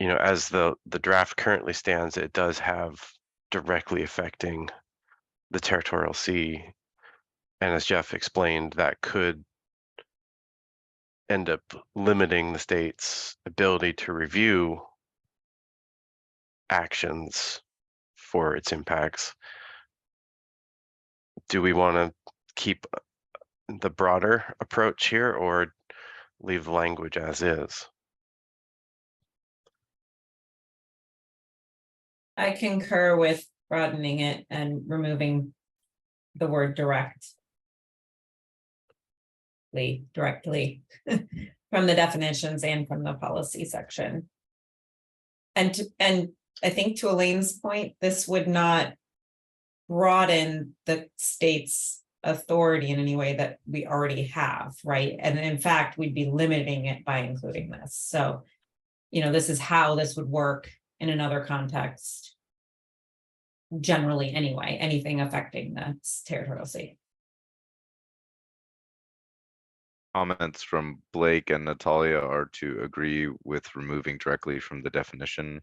know, as the draft currently stands, it does have directly affecting the territorial sea. And as Jeff explained, that could end up limiting the state's ability to review actions for its impacts. Do we want to keep the broader approach here or leave the language as is? I concur with broadening it and removing the word directly from the definitions and from the policy section. And I think to Elaine's point, this would not broaden the state's authority in any way that we already have, right? And in fact, we'd be limiting it by including this. So, you know, this is how this would work in another context. Generally, anyway, anything affecting the territorial sea. Comments from Blake and Natalia are to agree with removing directly from the definition.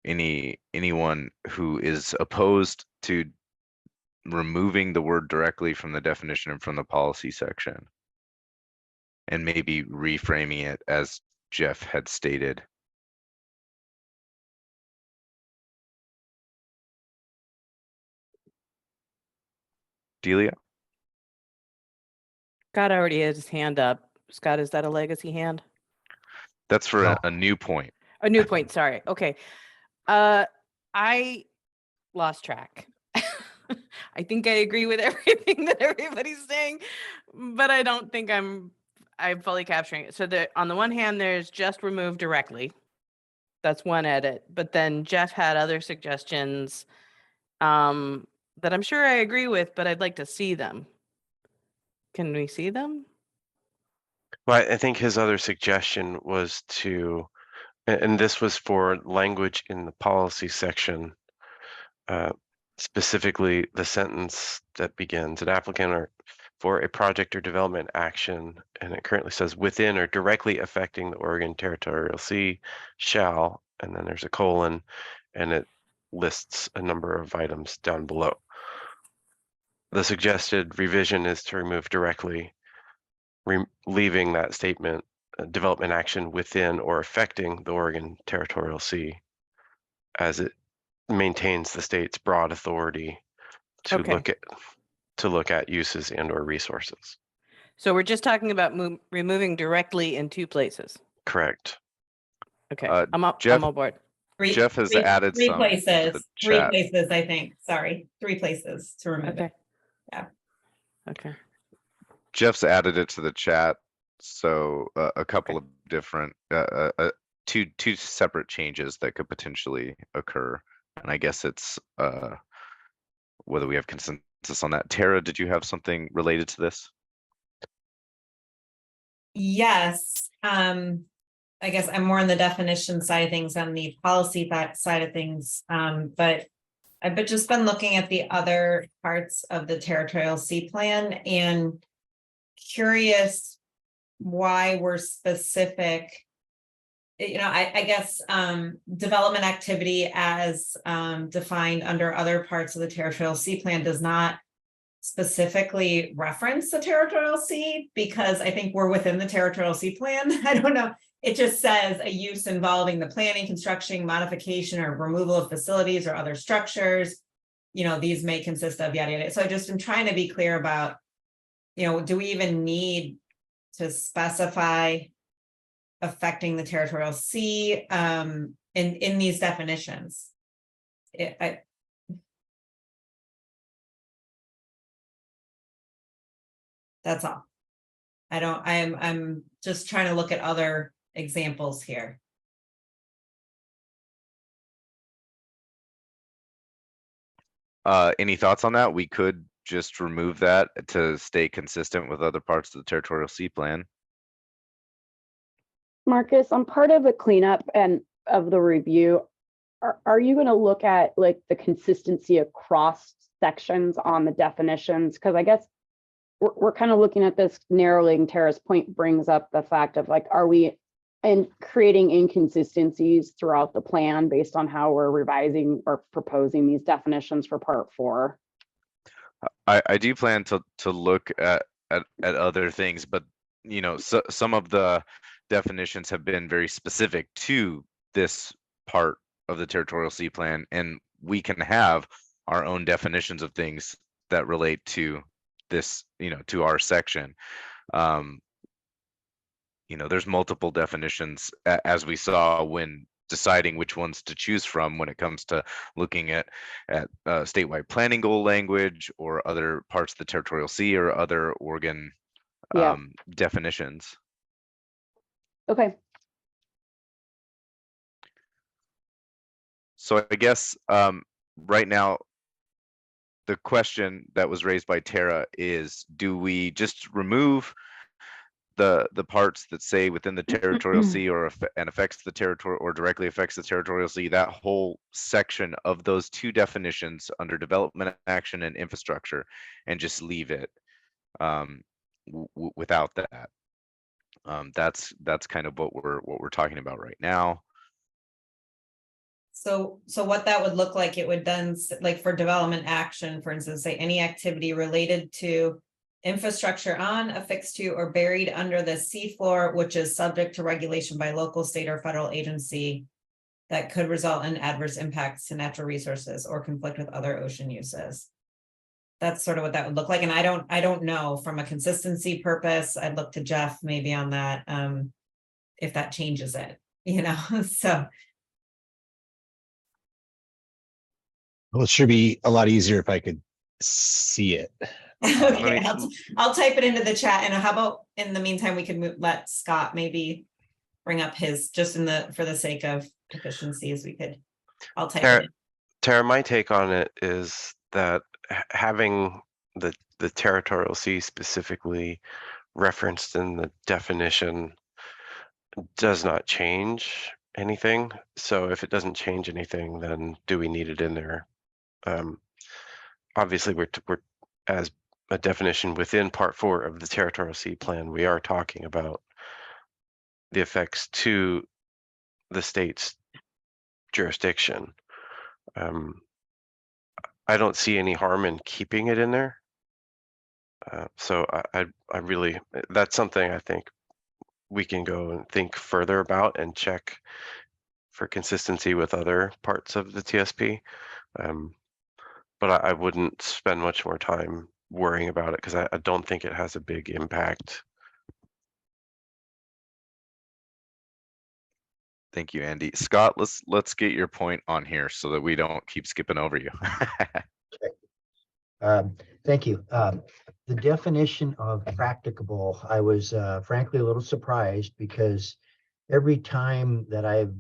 Anyone who is opposed to removing the word directly from the definition and from the policy section, and maybe reframing it as Jeff had stated. Delia? Scott already has his hand up. Scott, is that a legacy hand? That's for a new point. A new point, sorry. Okay. I lost track. I think I agree with everything that everybody's saying, but I don't think I'm fully capturing it. So on the one hand, there's just remove directly. That's one edit, but then Jeff had other suggestions that I'm sure I agree with, but I'd like to see them. Can we see them? Well, I think his other suggestion was to, and this was for language in the policy section, specifically the sentence that begins, an applicant or for a project or development action, and it currently says within or directly affecting the Oregon Territorial Sea shall, and then there's a colon, and it lists a number of items down below. The suggested revision is to remove directly, leaving that statement, development action within or affecting the Oregon Territorial Sea, as it maintains the state's broad authority to look at uses and or resources. So we're just talking about removing directly in two places. Correct. Okay, I'm on board. Jeff has added three some places. to the Three chat. places, I think. Sorry, 3 places to remove it. Yeah. Okay. Jeff's added it to the chat, so a couple of different, two separate changes that could potentially occur, and I guess it's whether we have consensus on that. Tara, did you have something related to this? Yes. I guess I'm more on the definition side of things than the policy side of things. But I've just been looking at the other parts of the territorial sea plan and curious why we're specific. You know, I guess development activity as defined under other parts of the territorial sea plan does not specifically reference the territorial sea, because I think we're within the territorial sea plan. I don't know. It just says a use involving the planning, construction, modification, or removal of facilities or other structures. You know, these may consist of yada yada. So I just am trying to be clear about, you know, do we even need to specify affecting the territorial sea? in these definitions. That's all. I'm just trying to look at other examples here. Any thoughts on that? We could just remove that to stay consistent with other parts of the territorial sea plan. Marcus, I'm part of the cleanup and of the review. Are you going to look at like the consistency across sections on the definitions? Because I guess we're kind of looking at this narrowing. Tara's point brings up the fact of like, are we creating inconsistencies throughout the plan based on how we're revising or proposing these definitions for part 4? I do plan to look at other things, but you know, some of the definitions have been very specific to this part of the territorial sea plan, and we can have our own definitions of things that relate to this, you know, to our section. You know, there's multiple definitions as we saw when deciding which ones to choose from when it comes to looking at statewide planning goal language or other parts of the territorial sea or other Oregon definitions. Okay. So I guess right now, the question that was raised by Tara is, do we just remove the parts that say within the territorial sea or and affects the territory or directly affects the territorial sea, that whole section of those two definitions under development action and infrastructure, and just leave it without that? That's kind of what we're talking about right now. So what that would look like, it would then, like for development action, for instance, say any activity related to infrastructure on, affixed to, or buried under the seafloor, which is subject to regulation by local, state, or federal agency that could result in adverse impacts to natural resources or conflict with other ocean uses. That's sort of what that would look like. And I don't know, from a consistency purpose, I'd look to Jeff maybe on that, if that changes it, you know, so. Well, it should be a lot easier if I could see it. Okay, I'll type it into the chat. And how about in the meantime, we could let Scott maybe bring up his, just for the sake of efficiencies, I'll type it in. Tara, my take on it is that having the territorial sea specifically referenced in the definition does not change anything. So if it doesn't change anything, then do we need it in there? Obviously, we're as a definition within part 4 of the territorial sea plan, we are talking about the effects to the state's jurisdiction. I don't see any harm in keeping it in there. So I really, that's something I think we can go and think further about and check for consistency with other parts of the TSP. But I wouldn't spend much more time worrying about it because I don't think it has a big impact. Thank you, Andy. Scott, let's get your point on here so that we don't keep skipping over you. Thank you. The definition of practicable, I was frankly a little surprised because every time that I've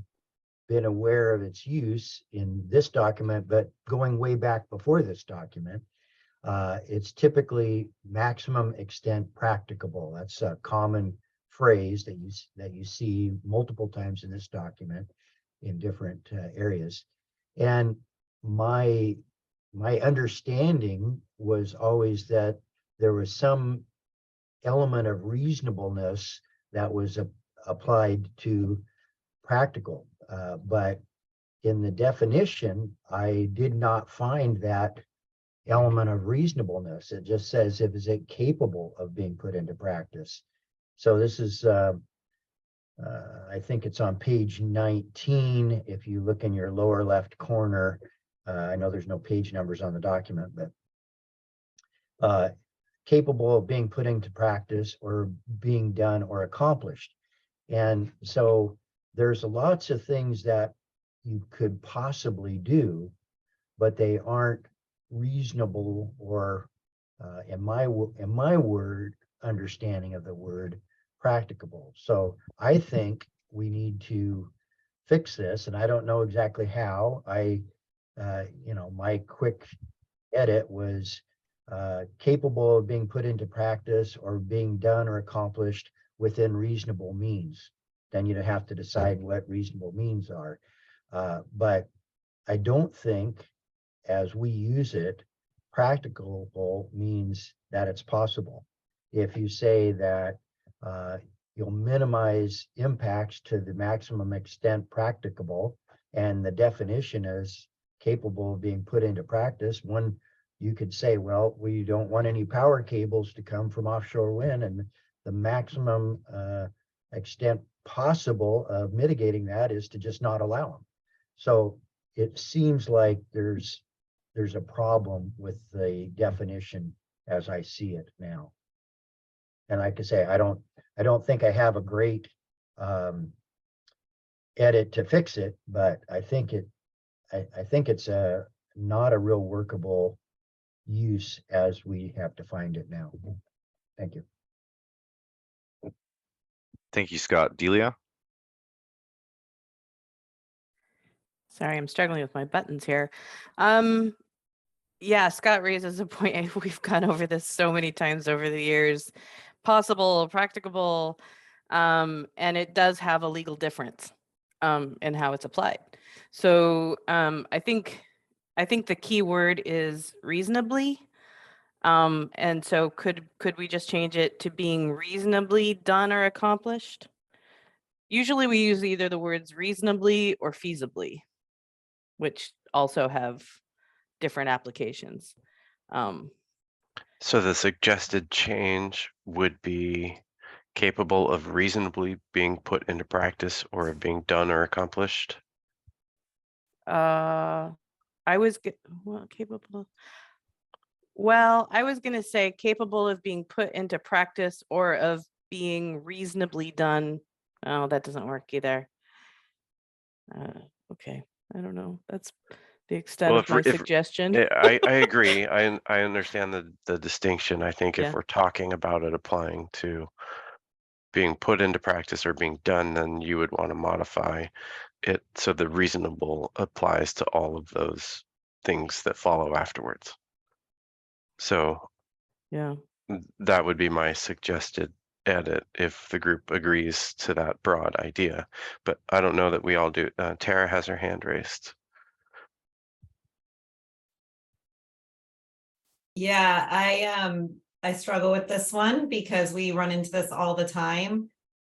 been aware of its use in this document, but going way back before this document, it's typically maximum extent practicable. That's a common phrase that you see multiple times in this document in different areas. And my understanding was always that there was some element of reasonableness that was applied to practical. But in the definition, I did not find that element of reasonableness. It just says, if is it capable of being put into practice? So this is, I think it's on page 19. If you look in your lower left corner, I know there's no page numbers on the document, but capable of being put into practice or being done or accomplished. And so there's lots of things that you could possibly do, but they aren't reasonable or in my word understanding of the word practicable. So I think we need to fix this, and I don't know exactly how. My quick edit was capable of being put into practice or being done or accomplished within reasonable means. Then you'd have to decide what reasonable means are. But I don't think, as we use it, practicable means that it's possible. If you say that you'll minimize impacts to the maximum extent practicable, and the definition is capable of being put into practice, one, you could say, well, we don't want any power cables to come from offshore wind, and the maximum extent possible of mitigating that is to just not allow them. So it seems like there's a problem with the definition as I see it now. And like I say, I don't think I have a great edit to fix it, but I think it's not a real workable use as we have defined it now. Thank you. Thank you, Scott. Delia? Sorry, I'm struggling with my buttons here. Yeah, Scott raises a point. We've gone over this so many times over the years. Possible, practicable, and it does have a legal difference in how it's applied. So I think the key word is reasonably. And so could we just change it to being reasonably done or accomplished? Usually we use either the words reasonably or feasibly, which also have different applications. So the suggested change would be capable of reasonably being put into practice or of being done or accomplished. I was capable. Well, I was going to say capable of being put into practice or of being reasonably done. Oh, that doesn't work either. Okay, I don't know. That's the extent of my suggestion. I agree. I understand the distinction. I think if Yeah. we're talking about it applying to being put into practice or being done, then you would want to modify it so the reasonable applies to all of those things that follow afterwards. So yeah, that would be my suggested edit if the group agrees to that broad idea. But I don't know that we all do. Tara has her hand raised. Yeah, I struggle with this one because we run into this all the time.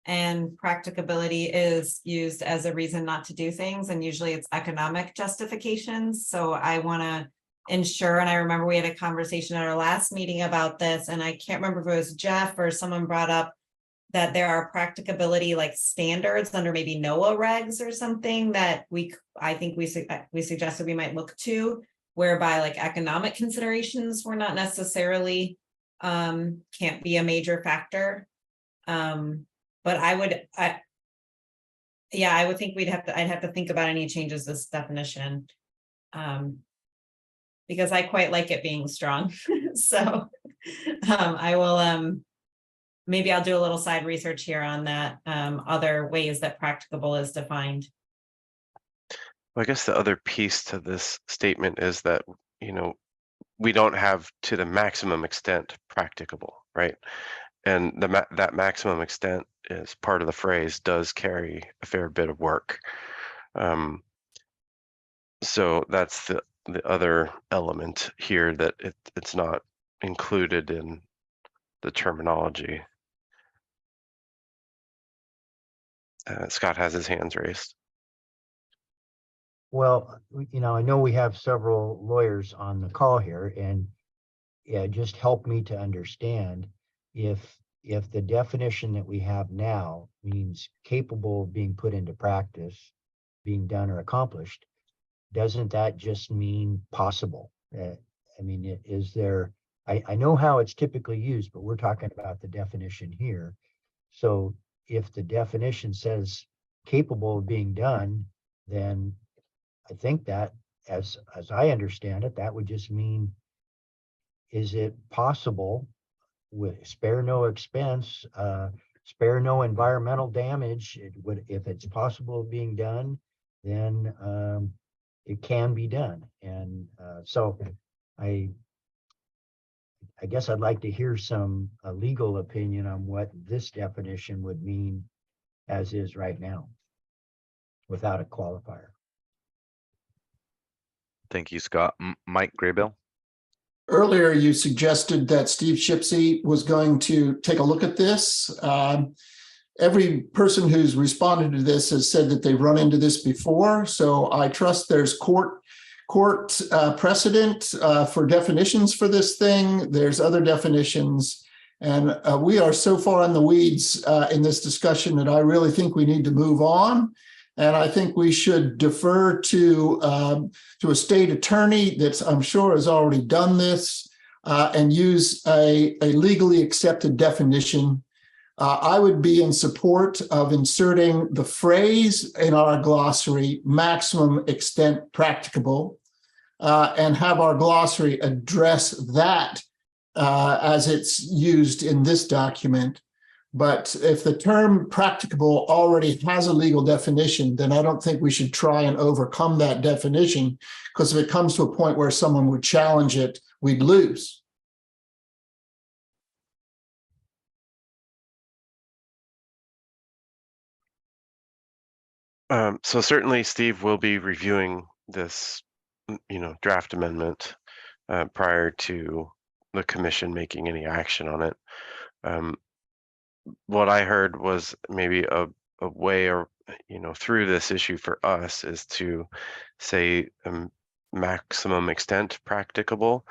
And practicability is used as a reason not to do things. And usually it's economic justifications. So I want to ensure, and I remember we had a conversation at our last meeting about this, and I can't remember if it was Jeff or someone brought up that there are practicability like standards under maybe NOAA regs or something that I think we suggested we might look to, whereby like economic considerations were not necessarily can't be a major factor. But I would think I'd have to think about any changes to this definition. Because I quite like it being strong. So I will maybe I'll do a little side research here on that, other ways that practicable is defined. Well, I guess the other piece to this statement is that, we don't have to the maximum extent practicable, right? And that maximum extent is part of the phrase does carry a fair bit of work. So that's the other element here that it's not included in the terminology. Scott has his hands raised. Well, I know we have several lawyers on the call here, and yeah, just help me to understand if the definition that we have now means capable of being put into practice, being done or accomplished, doesn't that just mean possible? I mean, is there, I know how it's typically used, but we're talking about the definition here. So if the definition says capable of being done, then I think that, as I understand it, that would just mean, is it possible with spare no expense, spare no environmental damage, it would, if it's possible of being done, then it can be done. And so I guess I'd like to hear some legal opinion on what this definition would mean as is right now, without a qualifier. Thank you, Scott. Mike Graybill. Earlier, you suggested that Steve Shipsey was going to take a look at this. Every person who's responded to this has said that they've run into this before. So I trust there's court precedent for definitions for this thing. There's other definitions. And we are so far in the weeds in this discussion that I really think we need to move on. And I think we should defer to a state attorney that I'm sure has already done this and use a legally accepted definition. I would be in support of inserting the phrase in our glossary, maximum extent practicable, and have our glossary address that as it's used in this document. But if the term practicable already has a legal definition, then I don't think we should try and overcome that definition, because if it comes to a point where someone would challenge it, we'd lose. So certainly Steve will be reviewing this, draft amendment prior to the commission making any action on it. What I heard was maybe a way, or through this issue for us, is to say maximum extent practicable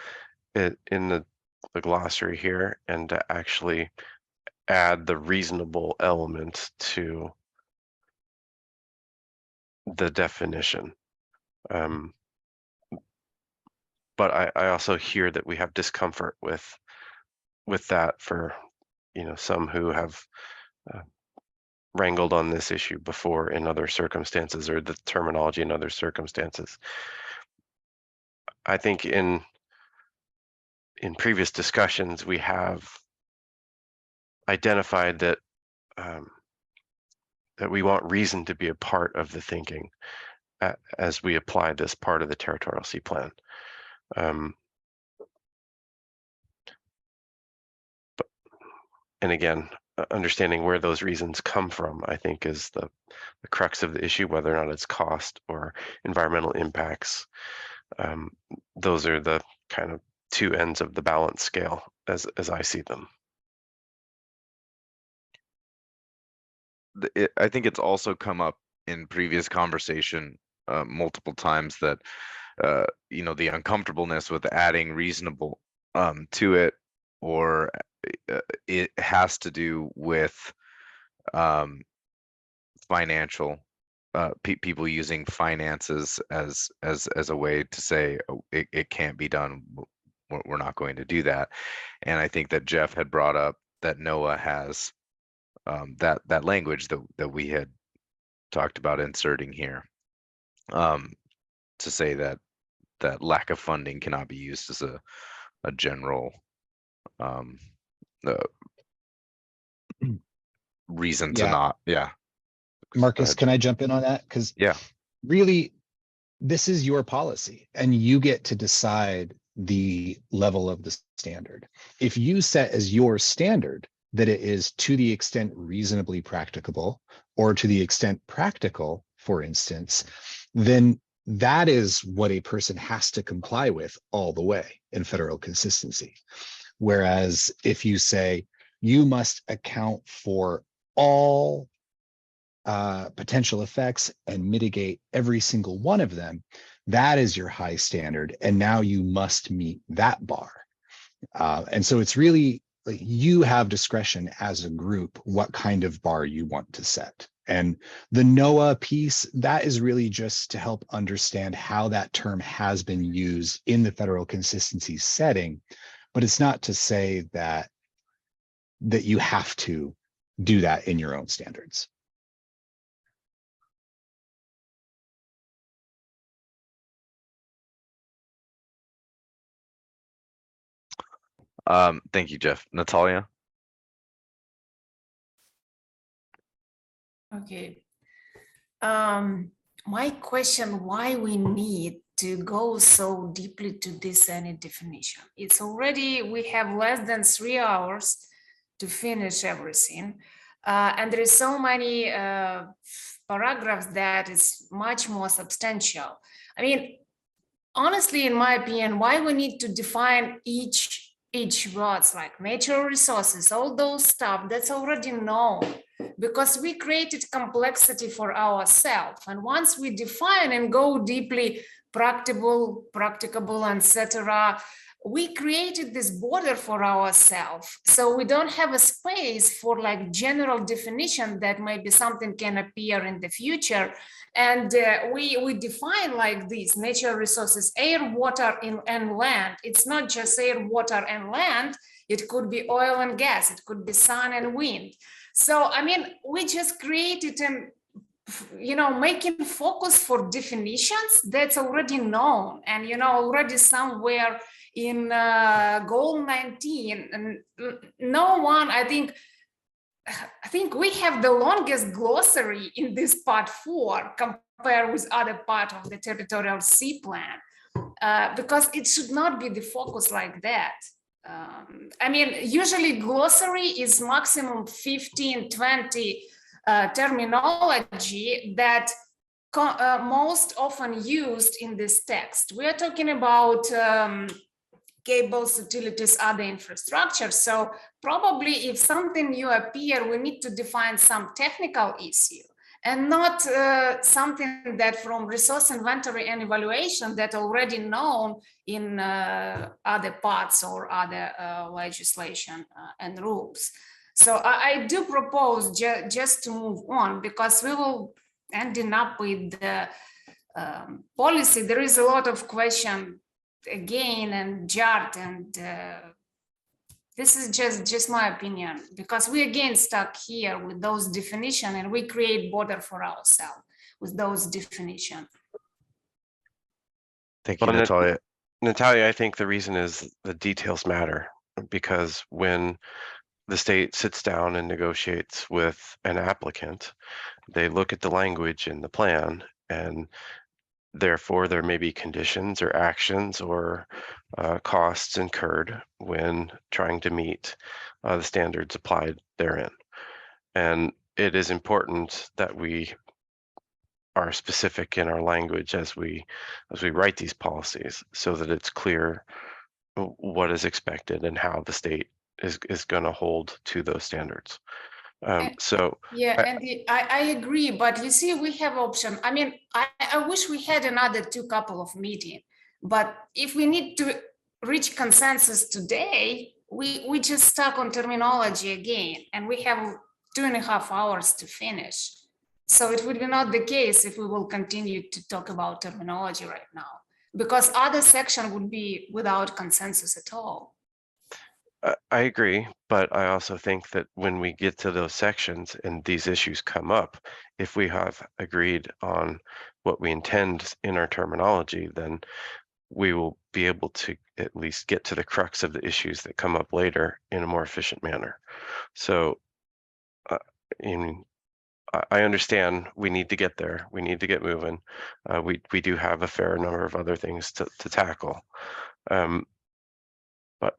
in the glossary here, and to actually add the reasonable element to the definition. But I also hear that we have discomfort with that for some who have wrangled on this issue before in other circumstances, or the terminology in other circumstances. I think in previous discussions we have identified that that we want reason to be a part of the thinking as we apply this part of the territorial sea plan. And again, understanding where those reasons come from, I think, is the crux of the issue, whether or not it's cost or environmental impacts. Those are the kind of two ends of the balance scale as I see them. I think it's also come up in previous conversation multiple times that the uncomfortableness with adding reasonable to it, or it has to do with financial people using finances as a way to say, oh, it can't be done, we're not going to do that. And I think that Jeff had brought up that NOAA has that language that we had talked about inserting here, to say that lack of funding cannot be used as a general reason to not. Marcus, can I jump in on that? Because really, this is your policy and you get to decide the level of the standard. If you set as your standard that it is to the extent reasonably practicable, or to the extent practical, for instance, then that is what a person has to comply with all the way in federal consistency. Whereas if you say you must account for all potential effects and mitigate every single one of them, that is your high standard. And now you must meet that bar. And so it's really, like, you have discretion as a group what kind of bar you want to set. And the NOAA piece, that is really just to help understand how that term has been used in the federal consistency setting. But it's not to say that you have to do that in your own standards. Thank you, Jeff. Natalia? Okay. My question, why we need to go so deeply to this any definition? It's already, we have less than 3 hours to finish everything. And there is so many paragraphs that is much more substantial. I mean, honestly, in my opinion, why we need to define each words like natural resources, all those stuff that's already known, because we created complexity for ourselves. And once we define and go deeply practicable, etc., we created this border for ourselves. So we don't have a space for like general definition that maybe something can appear in the future. And we define like these natural resources, air, water, and land. It's not just air, water, and land. It could be oil and gas. It could be sun and wind. So, I mean, we just created an, making focus for definitions that's already known. And, already somewhere in goal 19, and no one, I think we have the longest glossary in this part 4 compared with other part of the territorial sea plan, because it should not be the focus like that. I mean, usually glossary is maximum 15, 20 terminology that most often used in this text. We are talking about cables, utilities, other infrastructure. So probably if something new appear, we need to define some technical issue and not something that from resource inventory and evaluation that already known in other parts or other legislation and rules. So I do propose just to move on, because we will ending up with the policy. There is a lot of question again and JART, and this is just my opinion, because we again stuck here with those definition, and we create border for ourselves with those definition. Thank you, Natalia. Natalia, I think the reason is the details matter, because when the state sits down and negotiates with an applicant, they look at the language in the plan, and therefore there may be conditions or actions or costs incurred when trying to meet the standards applied therein. And it is important that we are specific in our language as we write these policies, so that it's clear what is expected and how the state is going to hold to those standards. Yeah, and I agree, but you see, we have option. I mean, I wish we had another couple of meetings, but if we need to reach consensus today, we just stuck on terminology again, and we have 2.5 hours to finish. So it would be not the case if we will continue to talk about terminology right now, because other section would be without consensus at all. I agree, but I also think that when we get to those sections and these issues come up, if we have agreed on what we intend in our terminology, then we will be able to at least get to the crux of the issues that come up later in a more efficient manner. So I understand we need to get there. We need to get moving. We do have a fair number of other things to tackle. But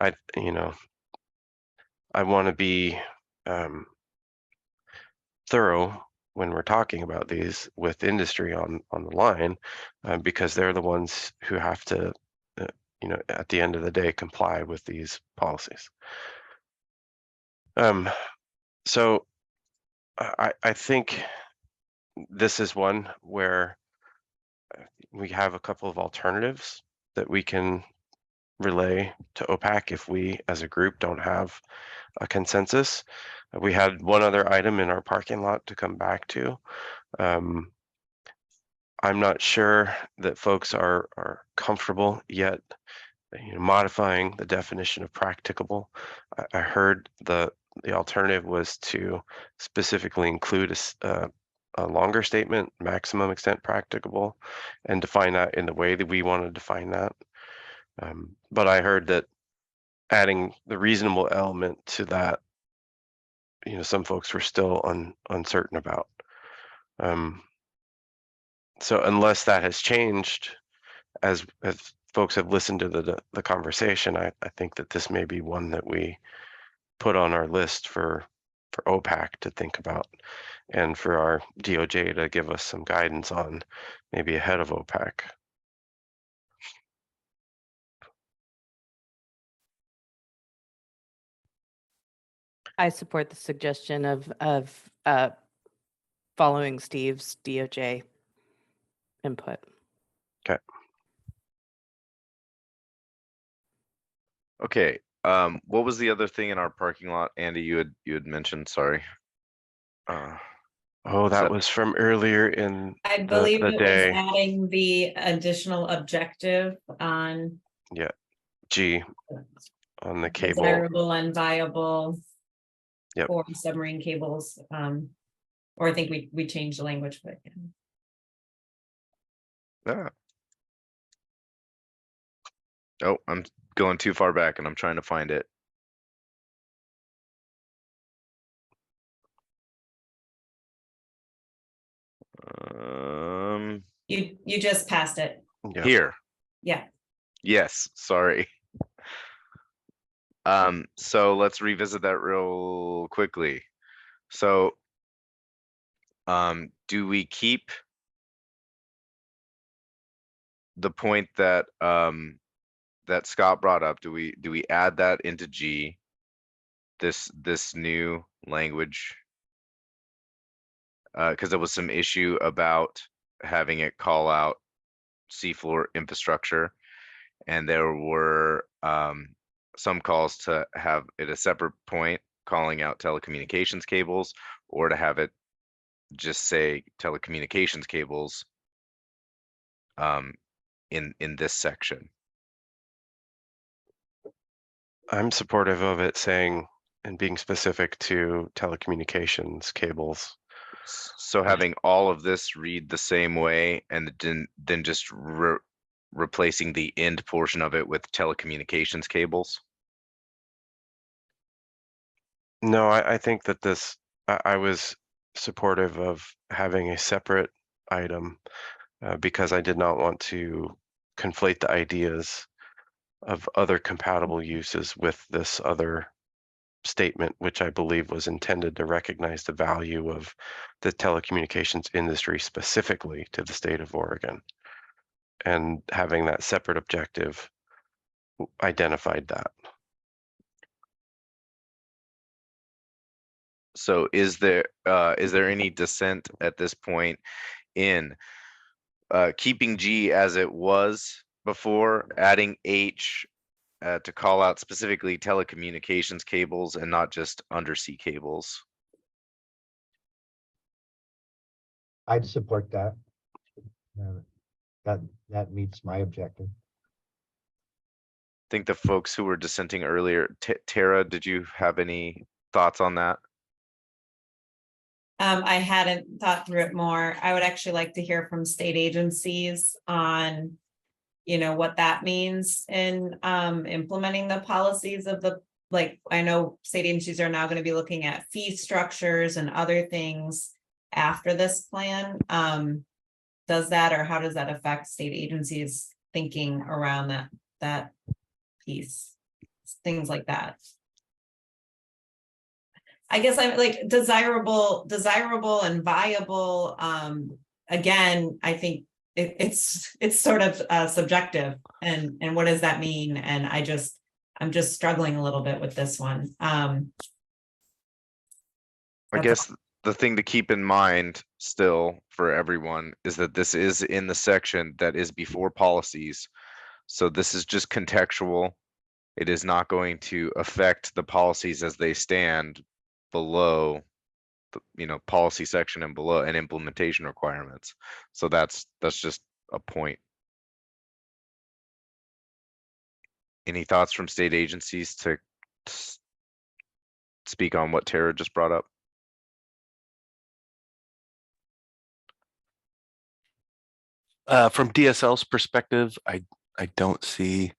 I want to be thorough when we're talking about these with industry on the line, because they're the ones who have to, at the end of the day, comply with these policies. So I think this is one where we have a couple of alternatives that we can relay to OPAC if we as a group don't have a consensus. We had one other item in our parking lot to come back to. I'm not sure that folks are comfortable yet modifying the definition of practicable. I heard the alternative was to specifically include a longer statement, maximum extent practicable, and define that in the way that we want to define that. But I heard that adding the reasonable element to that, some folks were still uncertain about. So unless that has changed, as folks have listened to the conversation, I think that this may be one that we put on our list for OPAC to think about, and for our DOJ to give us some guidance on, maybe ahead of OPAC. I support the suggestion of following Steve's DOJ input. Okay. Okay. What was the other thing in our parking lot, Andy? You had mentioned. Sorry. Oh, that was from earlier in I believe the it day. was adding the additional objective on Yeah, G on the cable. desirable and viable Yep. for submarine cables. Or I think we changed the language, but Yeah. Oh, I'm going too far back and I'm trying to find it. you just passed it. Yep. Here. Yeah. Yes, sorry. So let's revisit that real quickly. So, do we keep the point that that Scott brought up? Do we add that into G? This new language? Because there was some issue about having it call out seafloor infrastructure, and there were some calls to have it a separate point calling out telecommunications cables, or to have it just say telecommunications cables in this section. I'm supportive of it saying and being specific to telecommunications cables. So having all of this read the same way, and then just replacing the end portion of it with telecommunications cables. No, I think that this, I was supportive of having a separate item because I did not want to conflate the ideas of other compatible uses with this other statement, which I believe was intended to recognize the value of the telecommunications industry specifically to the state of Oregon. And having that separate objective identified that. So is there any dissent at this point in keeping G as it was before, adding H to call out specifically telecommunications cables and not just undersea cables? I'd support that. That meets my objective. I think the folks who were dissenting earlier, Tara, did you have any thoughts on that? I hadn't thought through it more. I would actually like to hear from state agencies on, what that means in implementing the policies of I know state agencies are now going to be looking at fee structures and other things after this plan. Does that, or how does that affect state agencies thinking around that piece? Things like that. I guess I'm like desirable and viable. Again, I think it's sort of subjective, and what does that mean? And I'm just struggling a little bit with this one. I guess the thing to keep in mind still for everyone is that this is in the section that is before policies. So this is just contextual. It is not going to affect the policies as they stand below the policy section and below and implementation requirements. So that's just a point. Any thoughts from state agencies to speak on what Tara just brought up? From DSL's perspective, I don't see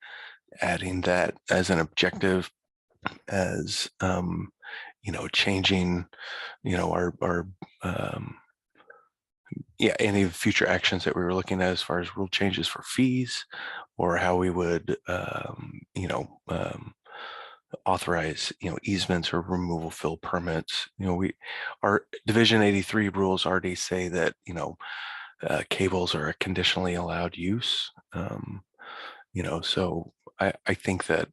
adding that as an objective, as changing, our any of the future actions that we were looking at as far as rule changes for fees, or how we would authorize easements or removal fill permits. Our Division 83 rules already say that cables are a conditionally allowed use. So I think that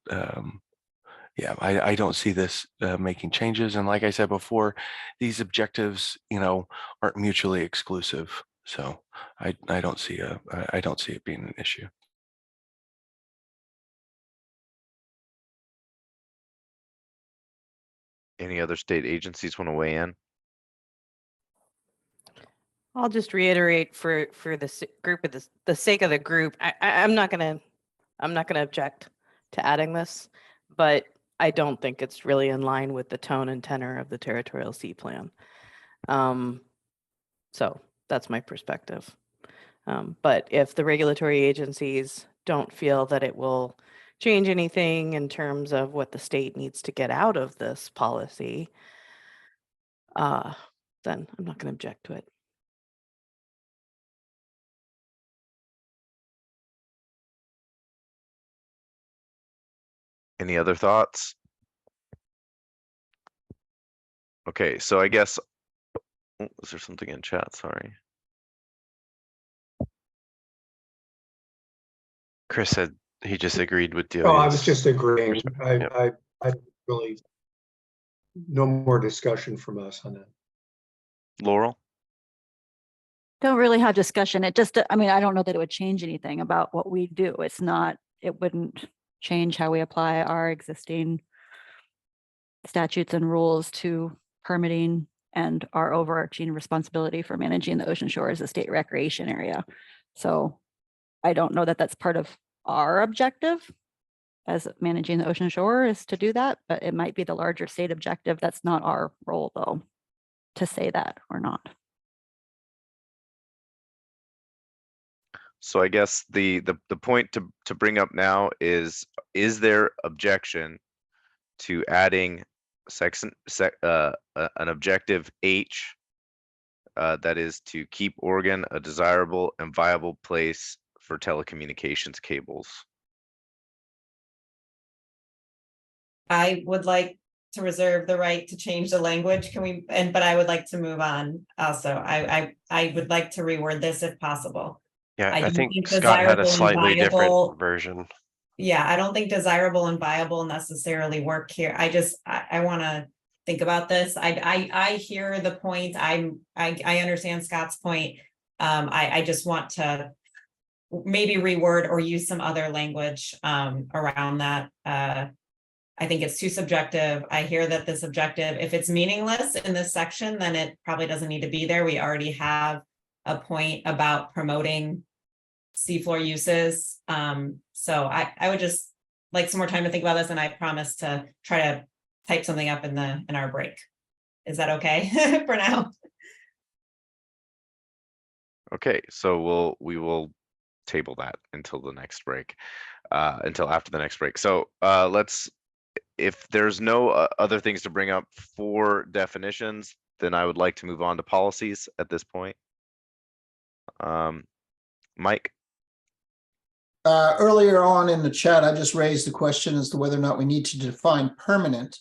I don't see this making changes. And like I said before, these objectives aren't mutually exclusive. So I don't see it being an issue. Any other state agencies want to weigh in? I'll just reiterate for the group of the sake of the group. I'm not gonna object to adding this, but I don't think it's really in line with the tone and tenor of the territorial C plan. So that's my perspective. But if the regulatory agencies don't feel that it will change anything in terms of what the state needs to get out of this policy, then I'm not going to object to it. Any other thoughts? Okay, so I guess, is there something in chat? Sorry. Chris said he just agreed with the Oh, I was audience. just agreeing. Yep. I really, no more discussion from us on that. Laurel? Don't really have discussion. It just, I mean, I don't know that it would change anything about what we do. It's not, it wouldn't change how we apply our existing statutes and rules to permitting and our overarching responsibility for managing the ocean shore as a state recreation area. So I don't know that that's part of our objective as managing the ocean shore is to do that, but it might be the larger state objective. That's not our role though, to say that or not. So I guess the point to bring up now is there objection to adding an objective H that is to keep Oregon a desirable and viable place for telecommunications cables? I would like to reserve the right to change the language. Can we, but I would like to move on also. I would like to reword this if possible. Yeah, I don't think Scott had a desirable and slightly different viable- version. Yeah, I don't think desirable and viable necessarily work here. I want to think about this. I hear the point. I understand Scott's point. I just want to maybe reword or use some other language around that. I think it's too subjective. I hear that this objective, if it's meaningless in this section, then it probably doesn't need to be there. We already have a point about promoting seafloor uses. So I would just like some more time to think about this, and I promise to try to type something up in our break. Is that okay for now? Okay, so we will table that until the next break, until after the next break. So if there's no other things to bring up for definitions, then I would like to move on to policies at this point. Mike? Earlier on in the chat, I just raised the question as to whether or not we need to define permanent.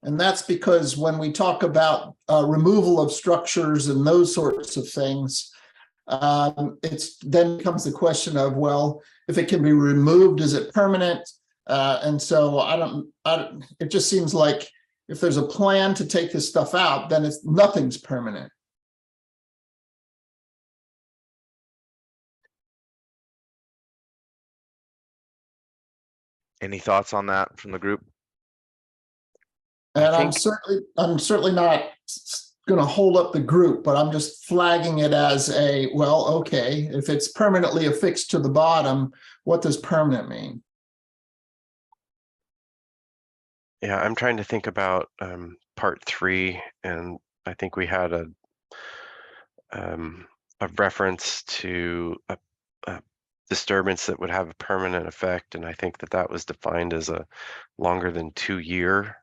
And that's because when we talk about removal of structures and those sorts of things, it's then becomes the question of, well, if it can be removed, is it permanent? And so it just seems like if there's a plan to take this stuff out, then nothing's permanent. Any thoughts on that from the group? And I'm certainly not going to hold up the group, but I'm just flagging it as well, okay, if it's permanently affixed to the bottom, what does permanent mean? Yeah, I'm trying to think about part 3, and I think we had a reference to disturbance that would have a permanent effect, and I think that that was defined as a longer than 2-year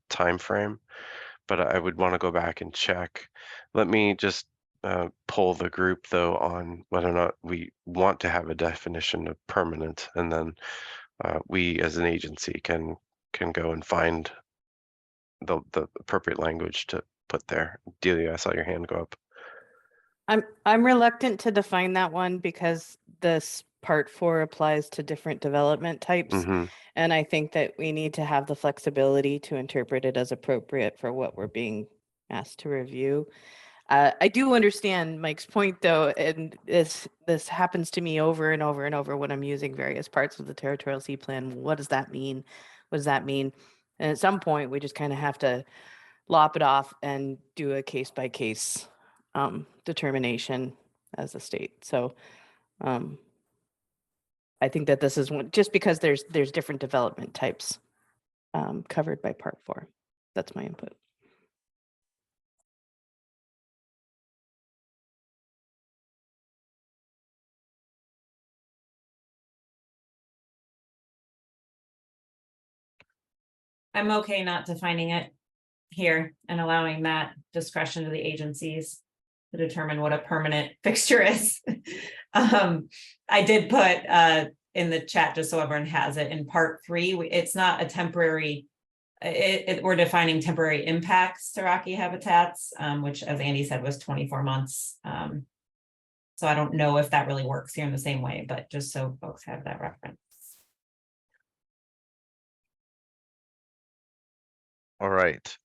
time frame. But I would want to go back and check. Let me just poll the group though on whether or not we want to have a definition of permanent, and then we as an agency can go and find the appropriate language to put there. Delia, I saw your hand go up. I'm reluctant to define that one because this part 4 applies to different development types. Mm-hmm. And I think that we need to have the flexibility to interpret it as appropriate for what we're being asked to review. I do understand Mike's point though, and this happens to me over and over and over when I'm using various parts of the territorial sea plan. What does that mean? What does that mean? And at some point we just kind of have to lop it off and do a case by case determination as a state. So I think that this is one, just because there's different development types covered by part 4. That's my input. I'm okay not defining it here and allowing that discretion to the agencies to determine what a permanent fixture is. I did put in the chat, just so everyone has it, in part 3, it's not a temporary, we're defining temporary impacts to rocky habitats, which, as Andy said, was 24 months. So I don't know if that really works here in the same way, but just so folks have that reference. All right.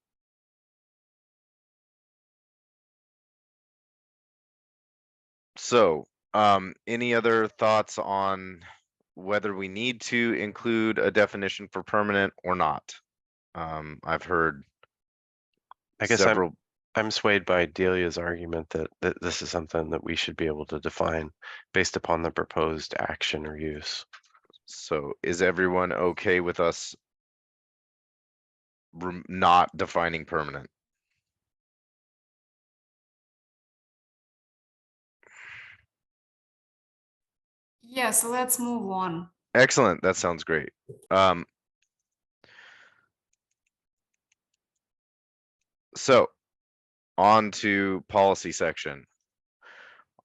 So, any other thoughts on whether we need to include a definition for permanent or not? I've heard I guess several. I'm swayed by Delia's argument that this is something that we should be able to define based upon the proposed action or use. So is everyone okay with us not defining permanent? Yes, let's move on. Excellent. That sounds great. So on to policy section.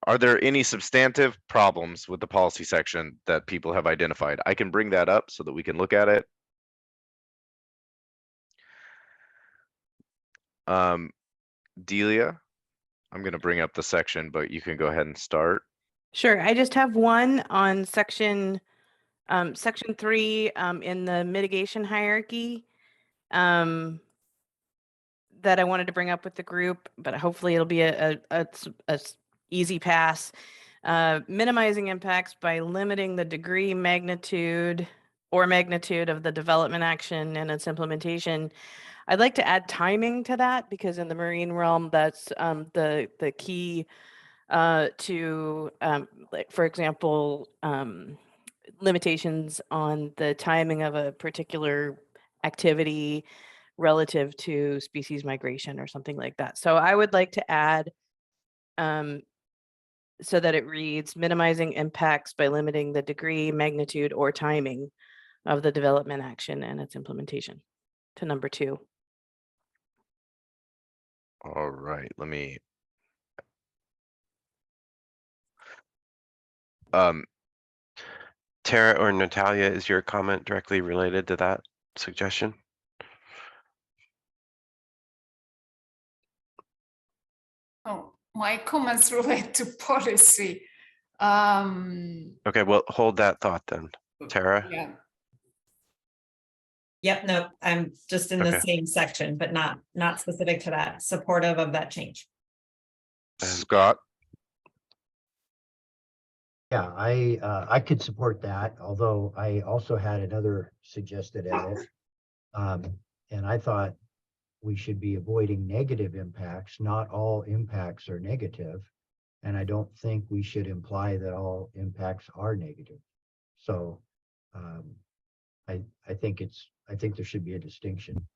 Are there any substantive problems with the policy section that people have identified? I can bring that up so that we can look at it. Delia, I'm going to bring up the section, but you can go ahead and start. Sure. I just have one on section 3 in the mitigation hierarchy that I wanted to bring up with the group, but hopefully it'll be a easy pass. Minimizing impacts by limiting the degree, magnitude of the development action and its implementation. I'd like to add timing to that because in the marine realm, that's the key to, like, for example, limitations on the timing of a particular activity relative to species migration or something like that. So I would like to add so that it reads minimizing impacts by limiting the degree, magnitude, or timing of the development action and its implementation to number 2. All right, let me. Tara or Natalia, is your comment directly related to that suggestion? Oh, my comments relate to policy. Okay, well, hold that thought then. Tara? Yeah. Yep, no, I'm just in the Okay. same section, but not specific to that, supportive of that change. Scott? Yeah, I could support that, although I also had another suggested edit. And I thought we should be avoiding negative impacts. Not all impacts are negative. And I don't think we should imply that all impacts are negative. So I think there should be a distinction.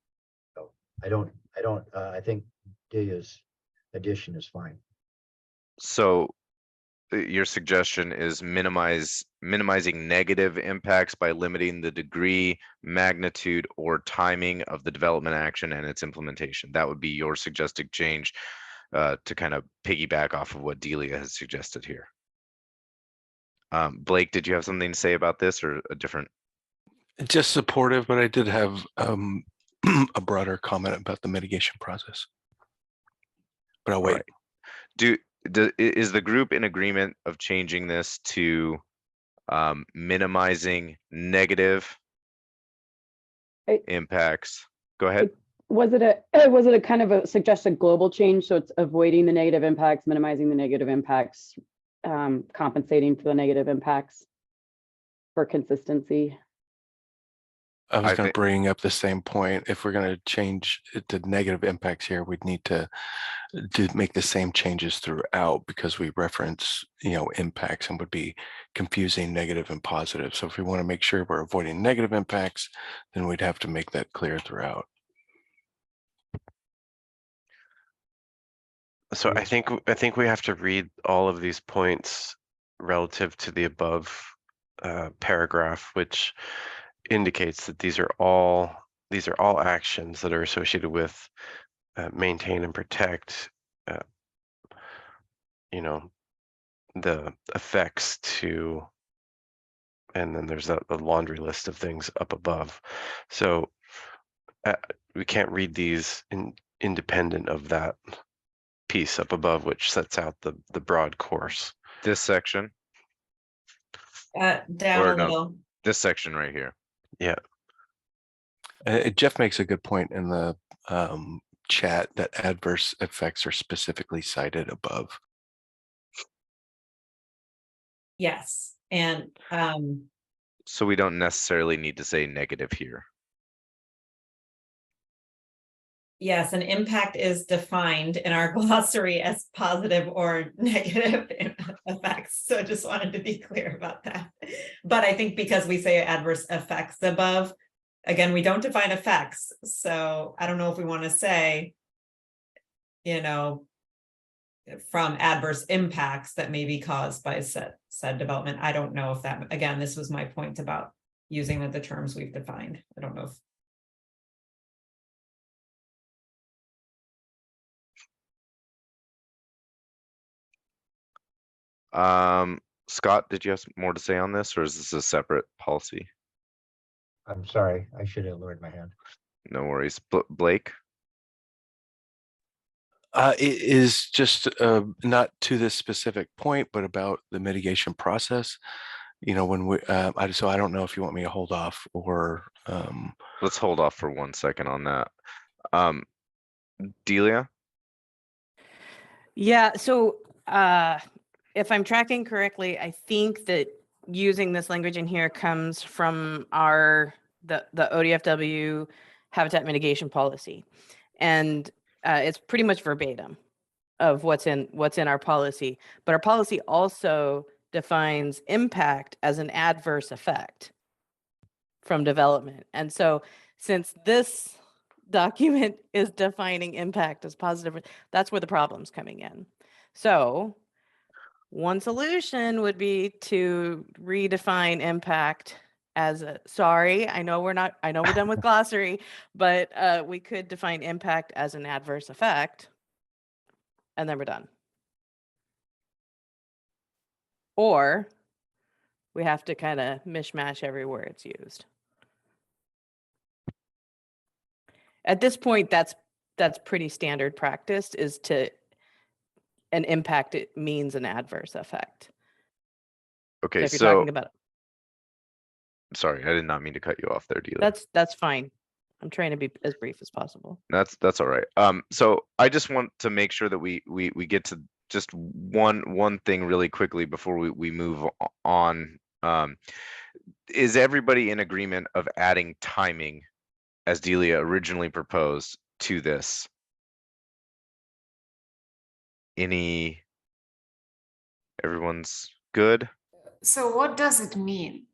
So I think Delia's addition is fine. So your suggestion is minimizing negative impacts by limiting the degree, magnitude, or timing of the development action and its implementation. That would be your suggested change to kind of piggyback off of what Delia has suggested here. Blake, did you have something to say about this or a different? Just supportive, but I did have a broader comment about the mitigation process. But I'll wait. Right. Is the group in agreement of changing this to minimizing negative impacts? Go ahead. Was it a kind of a suggested global change? So it's avoiding the negative impacts, minimizing the negative impacts, compensating for the negative impacts for consistency. I was going to bring up the same point. If we're going to change it to negative impacts here, we'd need to make the same changes throughout, because we reference, impacts, and would be confusing negative and positive. So if we want to make sure we're avoiding negative impacts, then we'd have to make that clear throughout. So I think we have to read all of these points relative to the above paragraph, which indicates that these are all actions that are associated with maintain and protect, the effects to, and then there's a laundry list of things up above. So we can't read these independent of that piece up above, which sets out the broad course. This section? Down a little. This section right here. Yeah. Jeff makes a good point in the chat that adverse effects are specifically cited above. Yes, and so we don't necessarily need to say negative here. Yes, an impact is defined in our glossary as positive or negative effects. So just wanted to be clear about that. But I think because we say adverse effects above, again, we don't define effects. So I don't know if we want to say, from adverse impacts that may be caused by said development. I don't know if that, again, this was my point about using the terms we've defined. I don't know if. Scott, did you have more to say on this, or is this a separate policy? I'm sorry, I should have lowered my hand. No worries. Blake? It is just not to this specific point, but about the mitigation process. When we, so I don't know if you want me to hold off or. Let's hold off for 1 second on that. Delia? Yeah, so if I'm tracking correctly, I think that using this language in here comes from the ODFW habitat mitigation policy. And it's pretty much verbatim of what's in our policy. But our policy also defines impact as an adverse effect from development. And so since this document is defining impact as positive, that's where the problem's coming in. So one solution would be to redefine impact as I know we're done with glossary, but we could define impact as an adverse effect, and then we're done. Or we have to kind of mishmash everywhere it's used. At this point, that's pretty standard practice, is to an impact, it means an adverse effect. Okay, so if you're talking about, sorry, I did not mean to cut you off there, Delia. that's fine. I'm trying to be as brief as possible. That's all right. So I just want to make sure that we get to just one thing really quickly before we move on. Is everybody in agreement of adding timing, as Delia originally proposed, to this? Everyone's good? So what does it mean?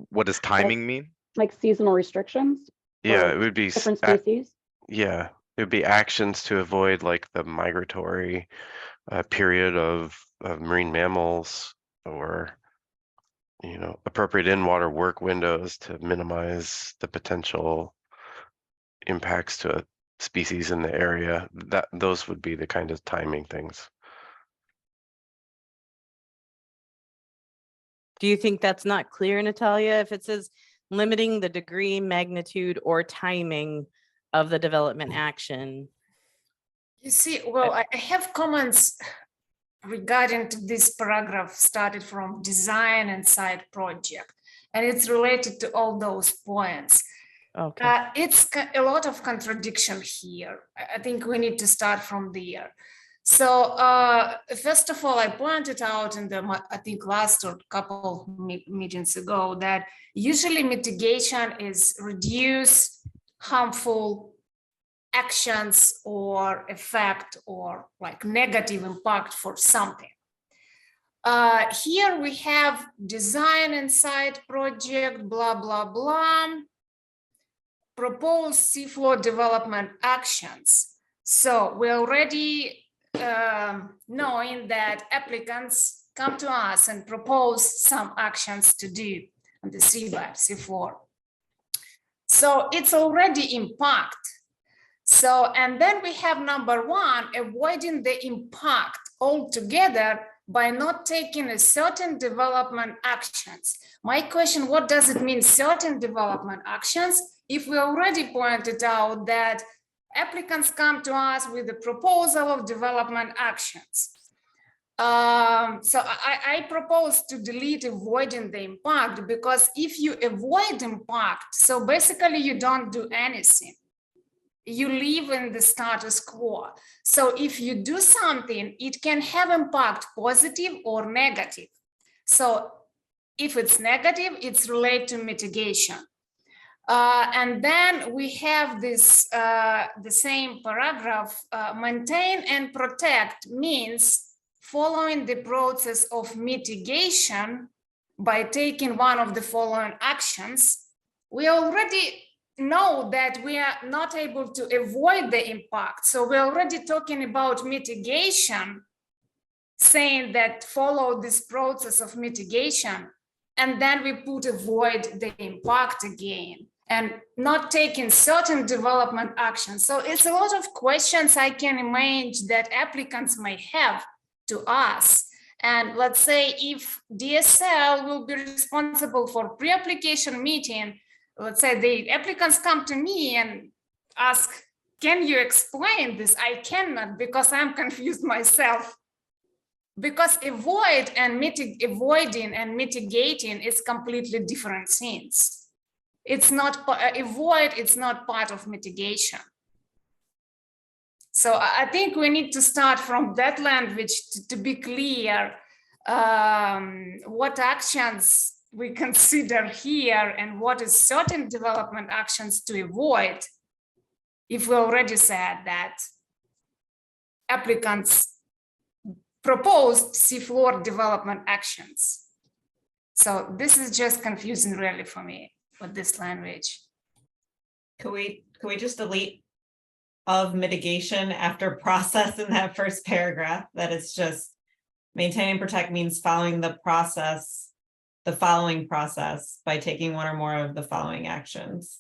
What does timing mean? Like seasonal restrictions? Yeah, it would be different species. Yeah, It would be actions to avoid like the migratory period of marine mammals, or appropriate in-water work windows to minimize the potential impacts to species in the area. Those would be the kind of timing things. Do you think that's not clear, Natalia? If it says limiting the degree, magnitude, or timing of the development action? You see, well, I have comments regarding to this paragraph started from design and side project, and it's related to all those points. Okay. It's a lot of contradiction here. I think we need to start from there. So first of all, I pointed out in the, I think last or couple meetings ago, that usually mitigation is reduce harmful actions or effect or like negative impact for something. Here we have design and site project, blah, blah, blah, proposed seafloor development actions. So we already knowing that applicants come to us and propose some actions to do on the seabed, seafloor. So it's already impact. So, and then we have number one, avoiding the impact altogether by not taking a certain development actions. My question, what does it mean, certain development actions? If we already pointed out that applicants come to us with a proposal of development actions. So I propose to delete avoiding the impact, because if you avoid impact, so basically you don't do anything. You live in the status quo. So if you do something, it can have impact, positive or negative. So if it's negative, it's related to mitigation. And then we have this, the same paragraph, maintain and protect means following the process of mitigation by taking one of the following actions. We already know that we are not able to avoid the impact. So we're already talking about mitigation, saying that follow this process of mitigation, and then we put avoid the impact again, and not taking certain development actions. So it's a lot of questions I can imagine that applicants may have to us. And let's say if DSL will be responsible for pre-application meeting, let's say the applicants come to me and ask, can you explain this? I cannot, because I'm confused myself. Because avoiding and mitigating is completely different things. It's not avoid, it's not part of mitigation. So I think we need to start from that language to be clear what actions we consider here and what is certain development actions to avoid, if we already said that applicants proposed seafloor development actions. So this is just confusing really for me with this language. Could we just delete of mitigation after process in that first paragraph? That it's just maintain and protect means following the process, the following process by taking one or more of the following actions.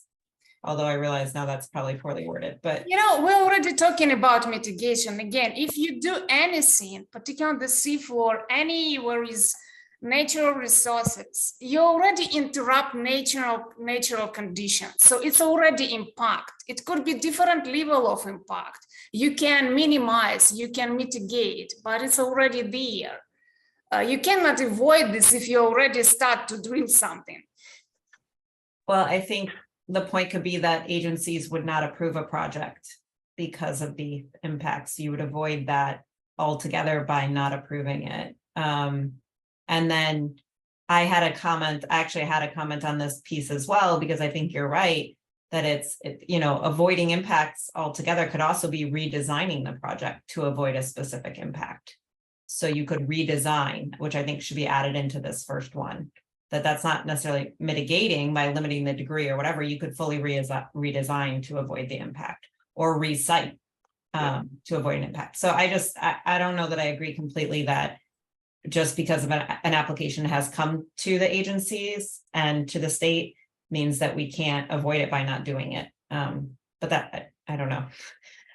Although I realize now that's probably poorly worded, but you know, we're already talking about mitigation. Again, if you do anything, particularly on the seafloor, anywhere is natural resources, you already interrupt natural conditions. So it's already impact. It could be different level of impact. You can minimize, you can mitigate, but it's already there. You cannot avoid this if you already start to drill something. well, I think the point could be that agencies would not approve a project because of the impacts. You would avoid that altogether by not approving it. And then I actually had a comment on this piece as well, because I think you're right, that it's avoiding impacts altogether could also be redesigning the project to avoid a specific impact. So you could redesign, which I think should be added into this first one, that's not necessarily mitigating by limiting the degree or whatever. You could fully redesign to avoid the impact, or recite to avoid an impact. So I don't know that I agree completely that just because of an application has come to the agencies and to the state means that we can't avoid it by not doing it. But that, I don't know.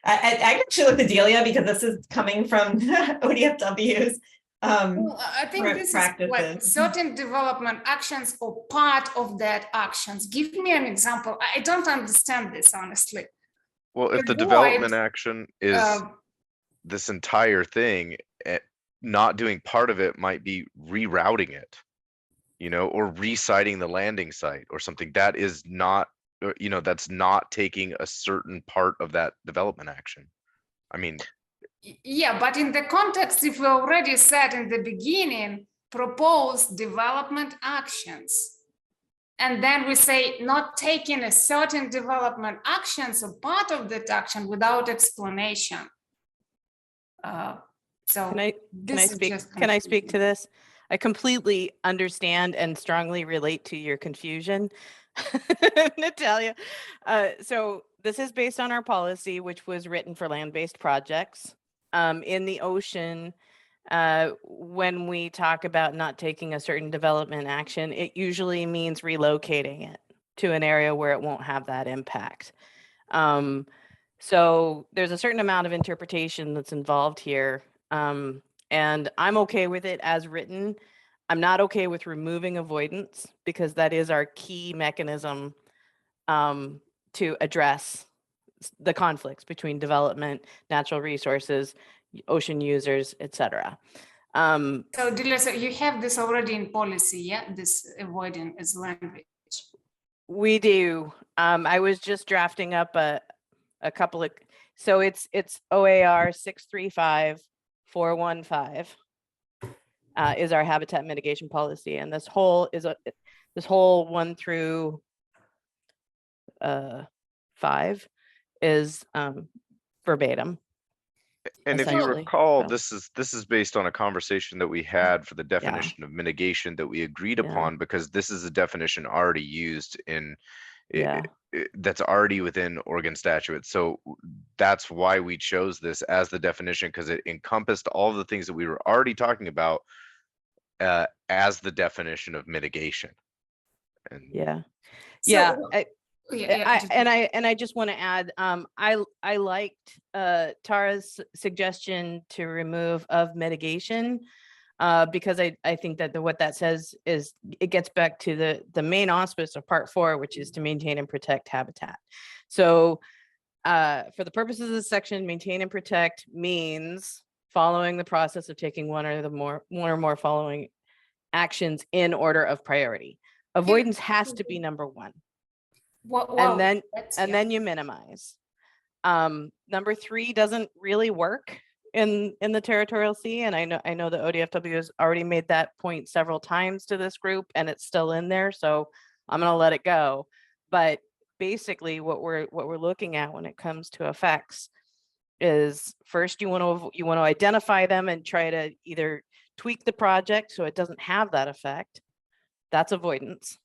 I actually looked at Delia because this is coming from ODFW's Well, I think this is like certain development actions or part of that actions. Give me an example. I don't understand this, honestly. Well, if the Avoid, development action is this entire thing, not doing part of it might be rerouting it, you know, or resiting the landing site or something. That is not, you know, that's not taking a certain part of that development action. I mean, yeah, but in the context, if we already said in the beginning, propose development actions, and then we say not taking a certain development actions or part of that action without explanation. So can I speak to this? I completely understand and strongly relate to your confusion, Natalia. So this is based on our policy, which was written for land-based projects. In the ocean, when we talk about not taking a certain development action, it usually means relocating it to an area where it won't have that impact. So there's a certain amount of interpretation that's involved here. And I'm okay with it as written. I'm not okay with removing avoidance because that is our key mechanism to address the conflicts between development, natural resources, ocean users, etc. So Delia, so you have this already in policy, yeah? This avoiding as language. We do. I was just drafting up a couple of, so it's OAR 635415 is our habitat mitigation policy, and this whole is this whole 1 through 5 is verbatim. and if you recall, this is based on a conversation that we had for the definition of mitigation that we agreed upon, because this is a definition already used in that's already within Oregon statute. So that's why we chose this as the definition, because it encompassed all the things that we were already talking about as the definition of mitigation. And I just want to add, I liked Tara's suggestion to remove of mitigation because I think that what that says is it gets back to the main auspice of part 4, which is to maintain and protect habitat. So for the purposes of this section, maintain and protect means following the process of taking one or more following actions in order of priority. Avoidance has to be number 1. And then you minimize. Number 3 doesn't really work in the territorial sea, and I know the ODFW has already made that point several times to this group, and it's still in there, so I'm going to let it go. But basically, what we're looking at when it comes to effects is first you want to identify them and try to either tweak the project so it doesn't have that effect. That's avoidance,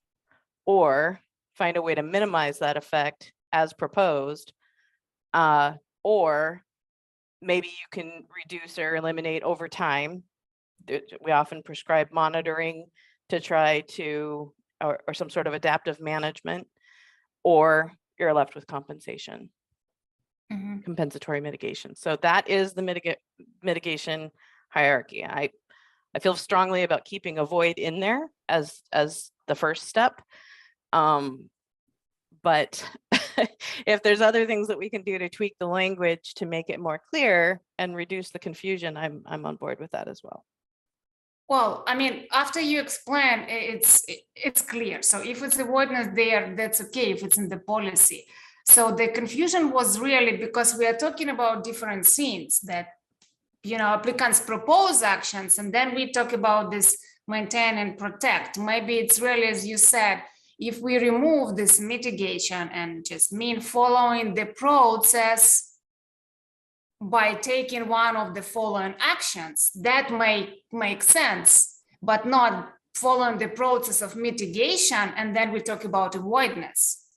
or find a way to minimize that effect as proposed, or maybe you can reduce or eliminate over time. We often prescribe monitoring to try to, or some sort of adaptive management, or you're left with compensation, compensatory mitigation. So that is the mitigation hierarchy. I feel strongly about keeping avoid in there as the first step. But if there's other things that we can do to tweak the language to make it more clear and reduce the confusion, I'm on board with that as well. Well, I mean, after you explain, it's clear. So if it's avoidance there, that's okay if it's in the policy. So the confusion was really because we are talking about different scenes that, you know, applicants propose actions, and then we talk about this maintain and protect. Maybe it's really, as you said, if we remove this mitigation and just mean following the process by taking one of the following actions, that may make sense, but not following the process of mitigation, and then we talk about avoidance.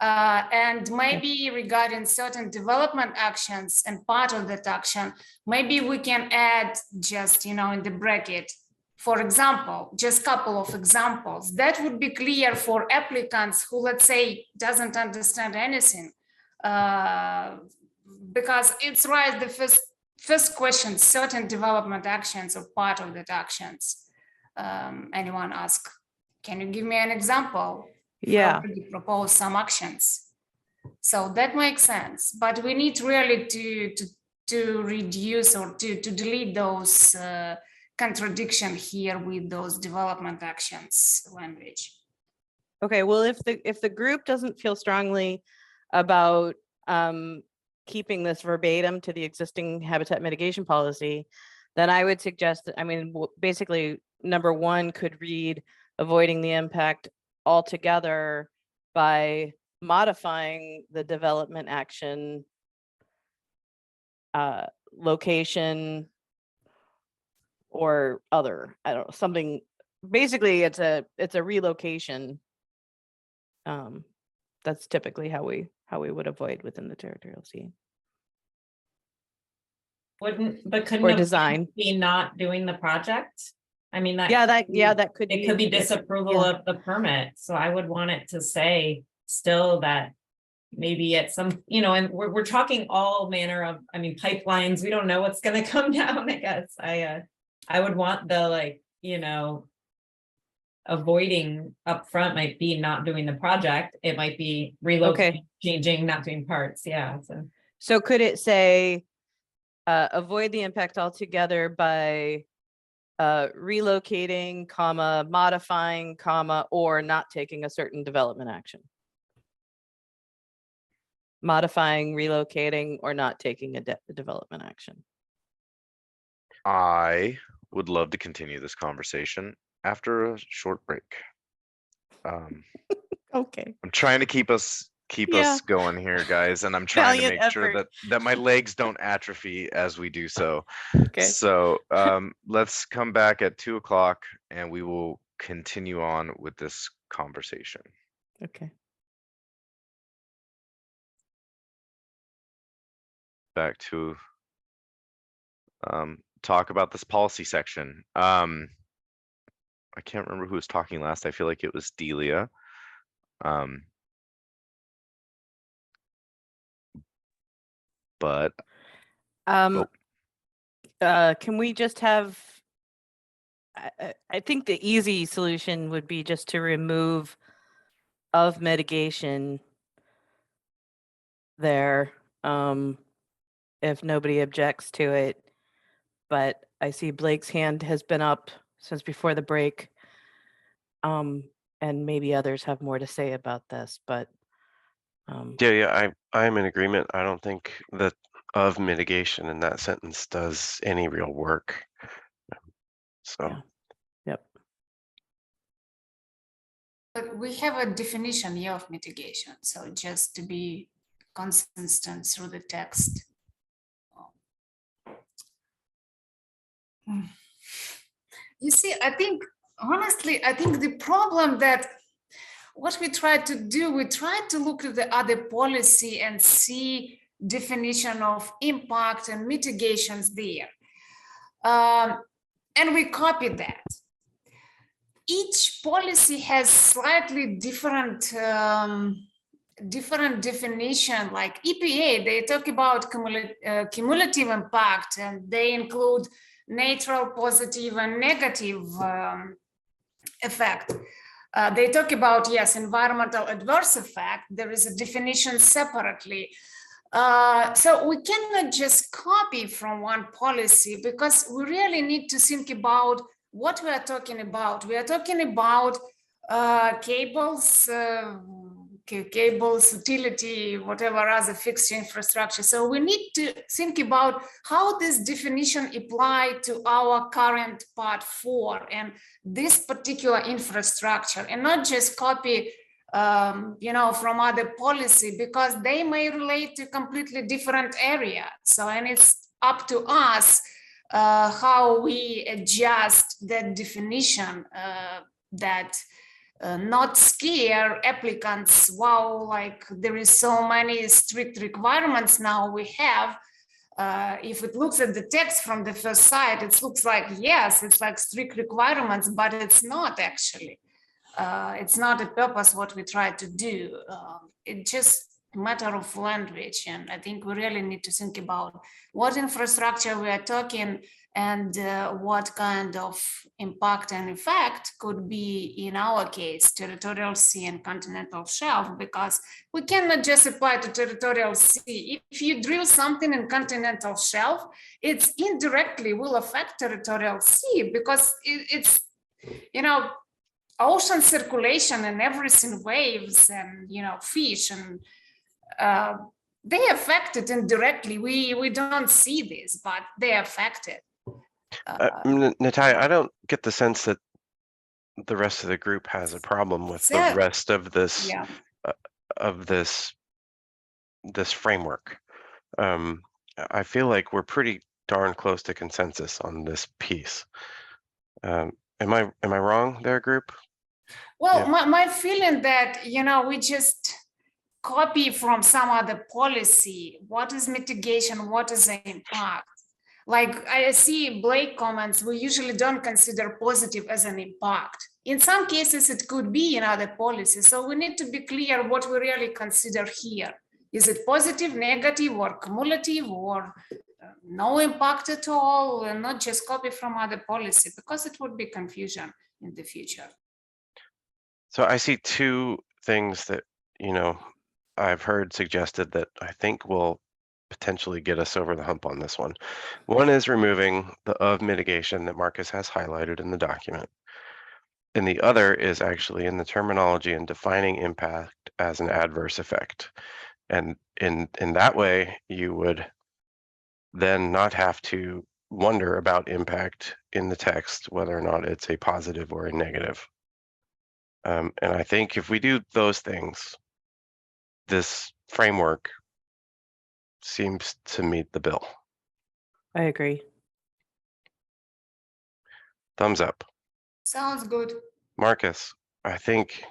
And maybe regarding certain development actions and part of that action, maybe we can add just, in the bracket, for example, just couple of examples. That would be clear for applicants who, let's say, doesn't understand anything. Because it's right, the first question, certain development actions or part of that actions. Anyone ask, can you give me an example? Yeah. We propose some actions. So that makes sense, but we need really to reduce or to delete those contradiction here with those development actions language. Okay, well, if the group doesn't feel strongly about keeping this verbatim to the existing habitat mitigation policy, then I would suggest that, basically, number one could read avoiding the impact altogether by modifying the development action location or other, I don't know, something. Basically, it's a relocation. That's typically how we would avoid within the territorial sea. Couldn't or a design be not doing the project? That that could it could be disapproval of the permit. So I would want it to say still that maybe at some, and we're talking all manner of, pipelines. We don't know what's going to come down. I guess I would want the avoiding upfront might be not doing the project. It might be relocating, changing, not doing parts. Yeah. So could it say avoid the impact altogether by relocating, comma, modifying, comma, or not taking a certain development action? Modifying, relocating, or not taking a development action. I would love to continue this conversation after a short break. Okay. I'm trying to keep us going here, guys, and I'm trying to make sure that my legs don't atrophy as we do so. Okay. So let's come back at 2 o'clock and we will continue on with this conversation. Okay. Back to talk about this policy section. I can't remember who was talking last. I feel like it was Delia. But can we just have, I think the easy solution would be just to remove of mitigation there, if nobody objects to it. But I see Blake's hand has been up since before the break. And maybe others have more to say about this, but I'm in agreement. I don't think that of mitigation in that sentence does any real work. So Yep. But we have a definition here of mitigation, so just to be consistent through the text. You see, honestly, I think the problem that what we try to do, we try to look at the other policy and see definition of impact and mitigations there. And we copy that. Each policy has slightly different definition, like EPA, they talk about cumulative impact, and they include neutral, positive, and negative effect. They talk about, yes, environmental adverse effect. There is a definition separately. So we cannot just copy from one policy, because we really need to think about what we are talking about. We are talking about cables, utility, whatever other fixed infrastructure. So we need to think about how this definition apply to our current part 4 and this particular infrastructure, and not just copy from other policy, because they may relate to completely different area. So, and it's up to us how we adjust that definition that not scare applicants. Wow, like there is so many strict requirements now we have. If it looks at the text from the first sight, it looks like, yes, it's like strict requirements, but it's not actually. It's not a purpose what we try to do. It's just a matter of language. And I think we really need to think about what infrastructure we are talking and what kind of impact and effect could be, in our case, territorial sea and continental shelf, because we cannot just apply to territorial sea. If you drill something in continental shelf, it's indirectly will affect territorial sea because it's, you know, ocean circulation and everything, waves and, you know, fish, and they affect it indirectly. We don't see this, but they affect it. Natalia, I don't get the sense that the rest of the group has a problem with the rest of this this framework. I feel like we're pretty darn close to consensus on this piece. Am I wrong there, group? Well, my feeling that, you know, we just copy from some other policy. What is mitigation? What is the impact? Like I see Blake comments, we usually don't consider positive as an impact. In some cases, it could be in other policies. So we need to be clear what we really consider here. Is it positive, negative, or cumulative, or no impact at all, and not just copy from other policy, because it would be confusion in the future. So I see two things that, you know, I've heard suggested that I think will potentially get us over the hump on this one. One is removing the of mitigation that Marcus has highlighted in the document. And the other is actually in the terminology and defining impact as an adverse effect. And in that way, you would then not have to wonder about impact in the text, whether or not it's a positive or a negative. And I think if we do those things, this framework seems to meet the bill. I agree. Thumbs up. Sounds good. Marcus, I think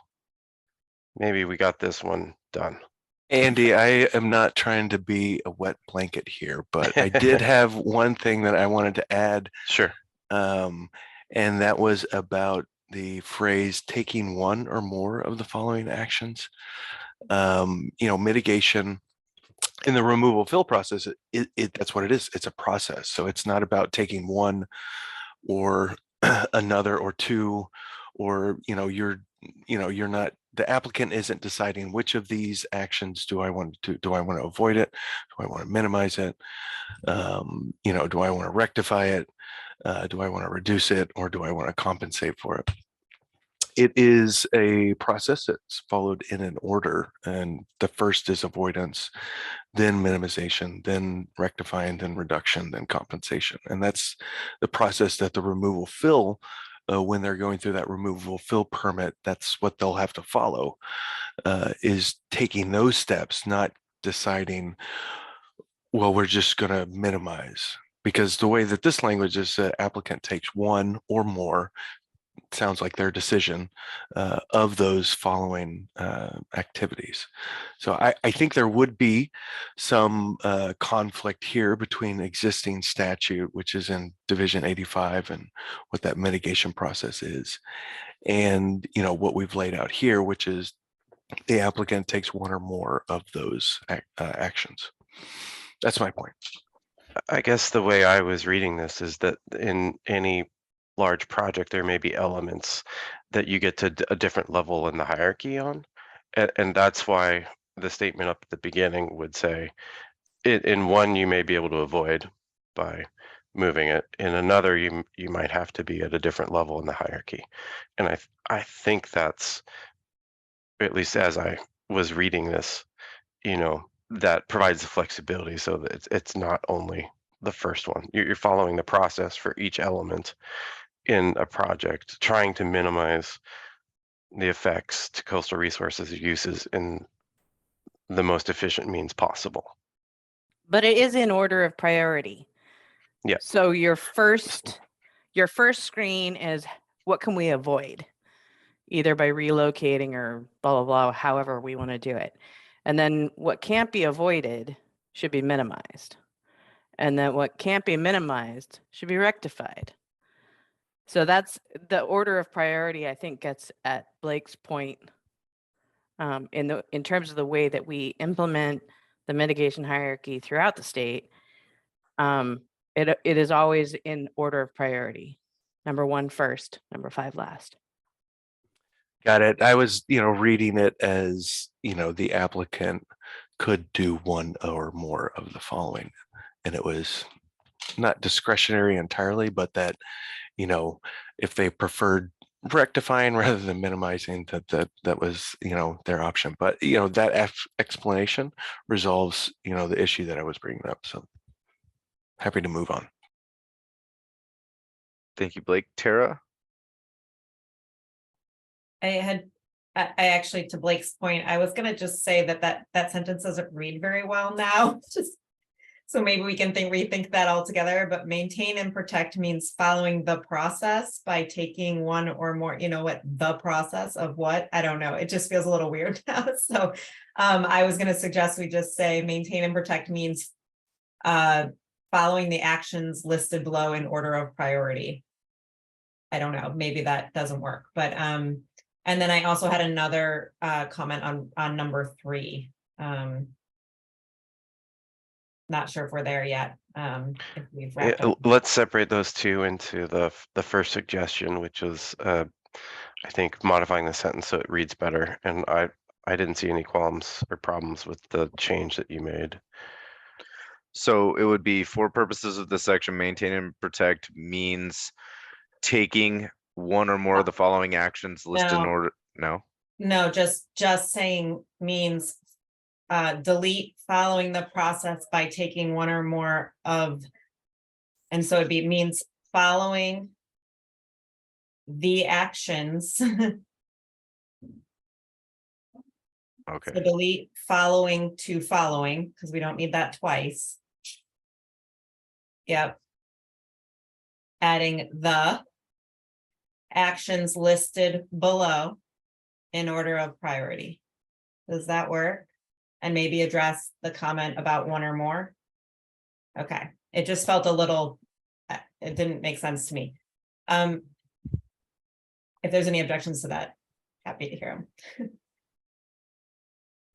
maybe we got this one done. Andy, I am not trying to be a wet blanket here, but I did have one thing that I wanted to add. Sure. And that was about the phrase taking one or more of the following actions. You know, mitigation in the removal fill process, that's what it is. It's a process. So it's not about taking one or another or two, or, you know, you're not, the applicant isn't deciding which of these actions do I want to avoid it? Do I want to minimize it? You know, do I want to rectify it? Do I want to reduce it, or do I want to compensate for it? It is a process that's followed in an order, and the first is avoidance, then minimization, then rectifying, then reduction, then compensation. And that's the process that the removal fill, when they're going through that removal fill permit, that's what they'll have to follow, is taking those steps, not deciding, well, we're just going to minimize. Because the way that this language is, the applicant takes one or more, sounds like their decision, of those following activities. So I think there would be some conflict here between existing statute, which is in Division 85, and what that mitigation process is, and, you know, what we've laid out here, which is the applicant takes one or more of those actions. That's my point. I guess the way I was reading this is that in any large project, there may be elements that you get to a different level in the hierarchy on. And that's why the statement up at the beginning would say, in one, you may be able to avoid by moving it. In another, you might have to be at a different level in the hierarchy. And I think that's, at least as I was reading this, you know, that provides the flexibility so that it's not only the first one. You're following the process for each element in a project, trying to minimize the effects to coastal resources uses in the most efficient means possible. But it is in order of priority. Yeah. So your first screen is what can we avoid? either by relocating or blah, blah, blah, however we want to do it. And then what can't be avoided should be minimized. And then what can't be minimized should be rectified. So that's the order of priority, I think, gets at Blake's point in terms of the way that we implement the mitigation hierarchy throughout the state. It is always in order of priority. Number 1 first, number 5 last. Got it. I was, reading it as, the applicant could do one or more of the following. And it was not discretionary entirely, but that, if they preferred rectifying rather than minimizing, that was, their option. But, that explanation resolves, the issue that I was bringing up. So happy to move on. Thank you, Blake. Tara? I actually, to Blake's point, I was gonna just say that sentence doesn't read very well now. Just so maybe we can rethink that altogether. But maintain and protect means following the process by taking one or more. What the process of what? I don't know. It just feels a little weird now. So I was gonna suggest we just say maintain and protect means following the actions listed below in order of priority. I don't know. Maybe that doesn't work, but and then I also had another comment on number 3. Not sure if we're there yet. If we've wrapped up. Let's separate those two into the first suggestion, which is I think modifying the sentence so it reads better. And I didn't see any qualms or problems with the change that you made. So it would be, for purposes of this section, maintain and protect means taking one or more of the following actions listed in order. No, just saying means delete following the process by taking one or more of, and so it means following the actions. Okay. So delete following to following, because we don't need that twice. Yep. Adding the actions listed below in order of priority. Does that work? And maybe address the comment about one or more. Okay, it just felt a little, it didn't make sense to me. If there's any objections to that, happy to hear them.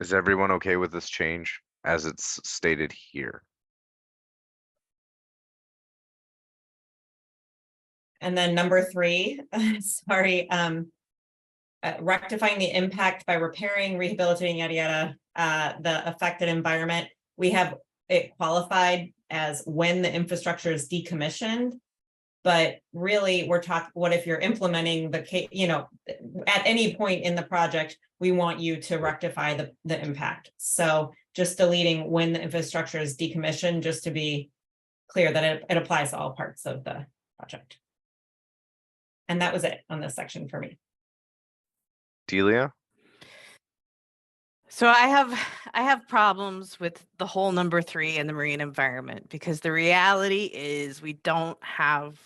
Is everyone okay with this change as it's stated here? And then number 3, sorry, rectifying the impact by repairing, rehabilitating, yada, yada, the affected environment. We have it qualified as when the infrastructure is decommissioned, but really we're talking, what if you're implementing the, at any point in the project, we want you to rectify the impact. So just deleting when the infrastructure is decommissioned, just to be clear that it applies to all parts of the project. And that was it on this section for me. Delia? So I have problems with the whole number 3 and the marine environment, because the reality is we don't have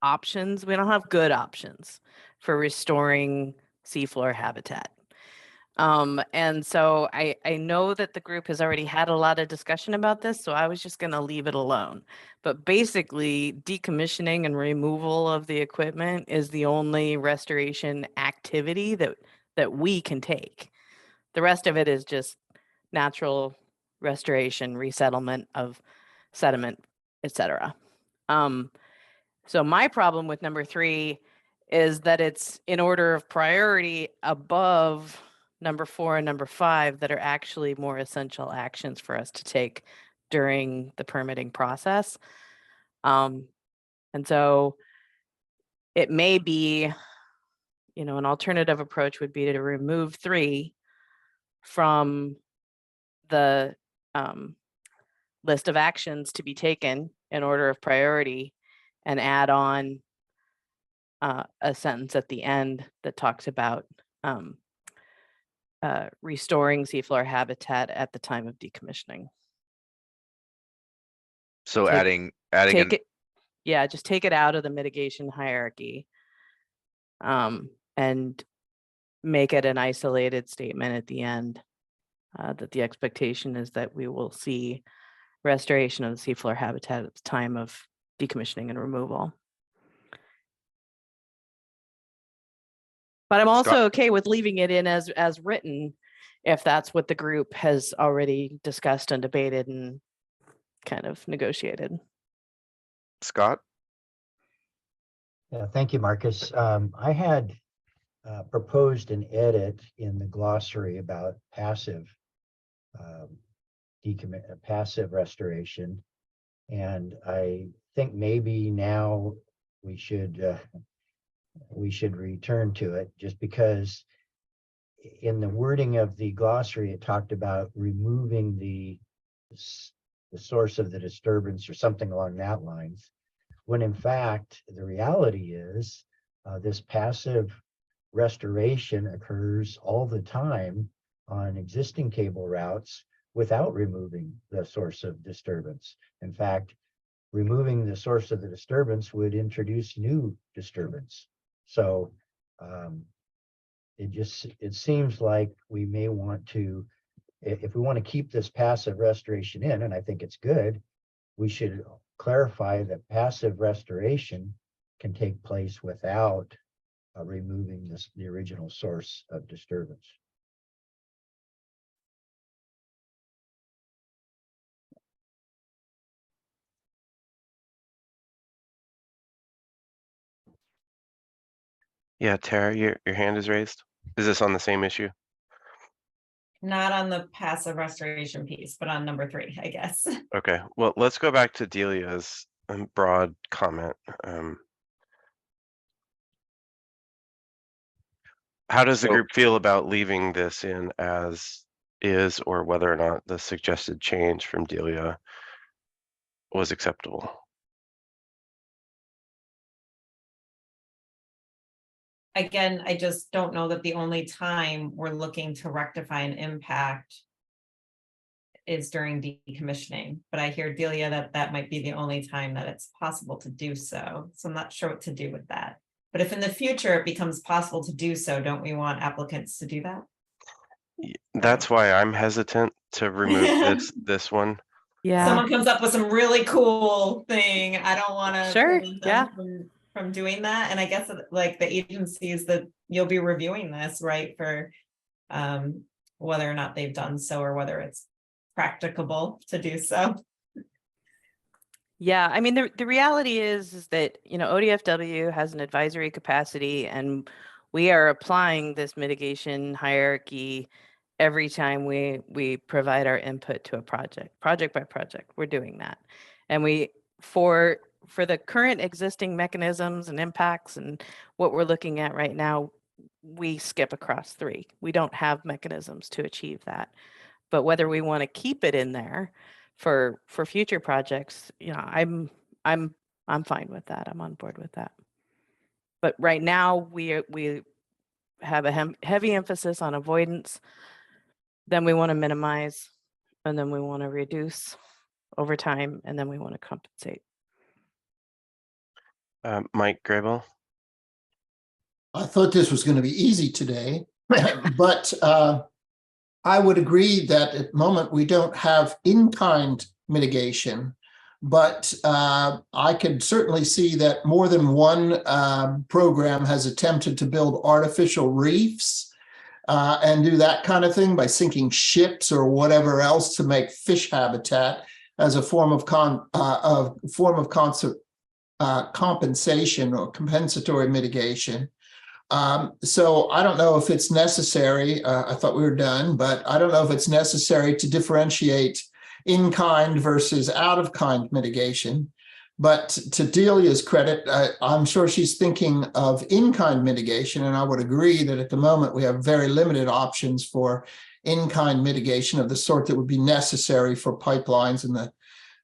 options. We don't have good options for restoring seafloor habitat. And so I know that the group has already had a lot of discussion about this, so I was just going to leave it alone. But basically, decommissioning and removal of the equipment is the only restoration activity that we can take. The rest of it is just natural restoration, resettlement of sediment, etc. So my problem with number 3 is that it's in order of priority above number 4 and number 5 that are actually more essential actions for us to take during the permitting process. And so it may be, an alternative approach would be to remove 3 from the list of actions to be taken in order of priority and add on a sentence at the end that talks about restoring seafloor habitat at the time of decommissioning. So just take it out of the mitigation hierarchy. And make it an isolated statement at the end, that the expectation is that we will see restoration of the seafloor habitat at the time of decommissioning and removal. But I'm also okay with leaving it in as written, if that's what the group has already discussed and debated and kind of negotiated. Scott? Yeah, thank you, Marcus. I had proposed an edit in the glossary about passive passive restoration, and I think maybe now we should return to it, just because in the wording of the glossary it talked about removing the source of the disturbance or something along that lines, when in fact the reality is this passive restoration occurs all the time on existing cable routes without removing the source of disturbance. In fact, removing the source of the disturbance would introduce new disturbance. So it seems like we may want to, if we want to keep this passive restoration in, and I think it's good, we should clarify that passive restoration can take place without removing the original source of disturbance. Yeah, Tara, your hand is raised. Is this on the same issue? Not on the passive restoration piece, but on number 3, I guess. Okay, well, let's go back to Delia's broad comment. How does the group feel about leaving this in as is, or whether or not the suggested change from Delia was acceptable? Again, I just don't know that the only time we're looking to rectify an impact is during decommissioning, but I hear Delia that might be the only time that it's possible to do so. So I'm not sure what to do with that. But if in the future it becomes possible to do so, don't we want applicants to do that? That's why I'm hesitant to remove this one. Yeah. Someone comes up with some really cool thing. I don't want to Sure. Yeah. from doing that. And I guess like the agencies that you'll be reviewing this, right, for whether or not they've done so or whether it's practicable to do so. Yeah, I mean, the reality is that, you know, ODFW has an advisory capacity, and we are applying this mitigation hierarchy every time we provide our input to a project by project. We're doing that. And we, for the current existing mechanisms and impacts and what we're looking at right now, we skip across 3. We don't have mechanisms to achieve that. But whether we want to keep it in there for future projects, you know, I'm fine with that. I'm on board with that. But right now we have a heavy emphasis on avoidance. Then we want to minimize, and then we want to reduce over time, and then we want to compensate. Mike Grable. I thought this was going to be easy today, but I would agree that at the moment we don't have in-kind mitigation, but I could certainly see that more than one program has attempted to build artificial reefs and do that kind of thing by sinking ships or whatever else to make fish habitat as a form of compensation or compensatory mitigation. So I don't know if it's necessary. I thought we were done, but I don't know if it's necessary to differentiate in-kind versus out-of-kind mitigation. But to Delia's credit, I'm sure she's thinking of in-kind mitigation, and I would agree that at the moment we have very limited options for in-kind mitigation of the sort that would be necessary for pipelines and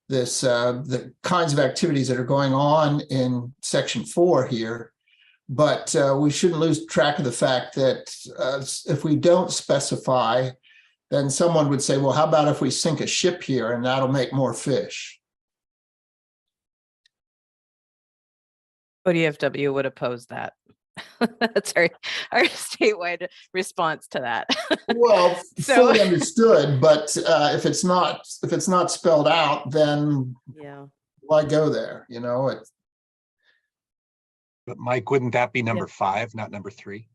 the kinds of activities that are going on in Section 4 here. But we shouldn't lose track of the fact that if we don't specify, then someone would say, well, how about if we sink a ship here and that'll make more fish? ODFW would oppose that. That's our statewide response to that. Well, So- fully understood, but if it's not spelled out, then Yeah. why go there? You know, it, But Mike, wouldn't that be number Yeah. 5, not number 3?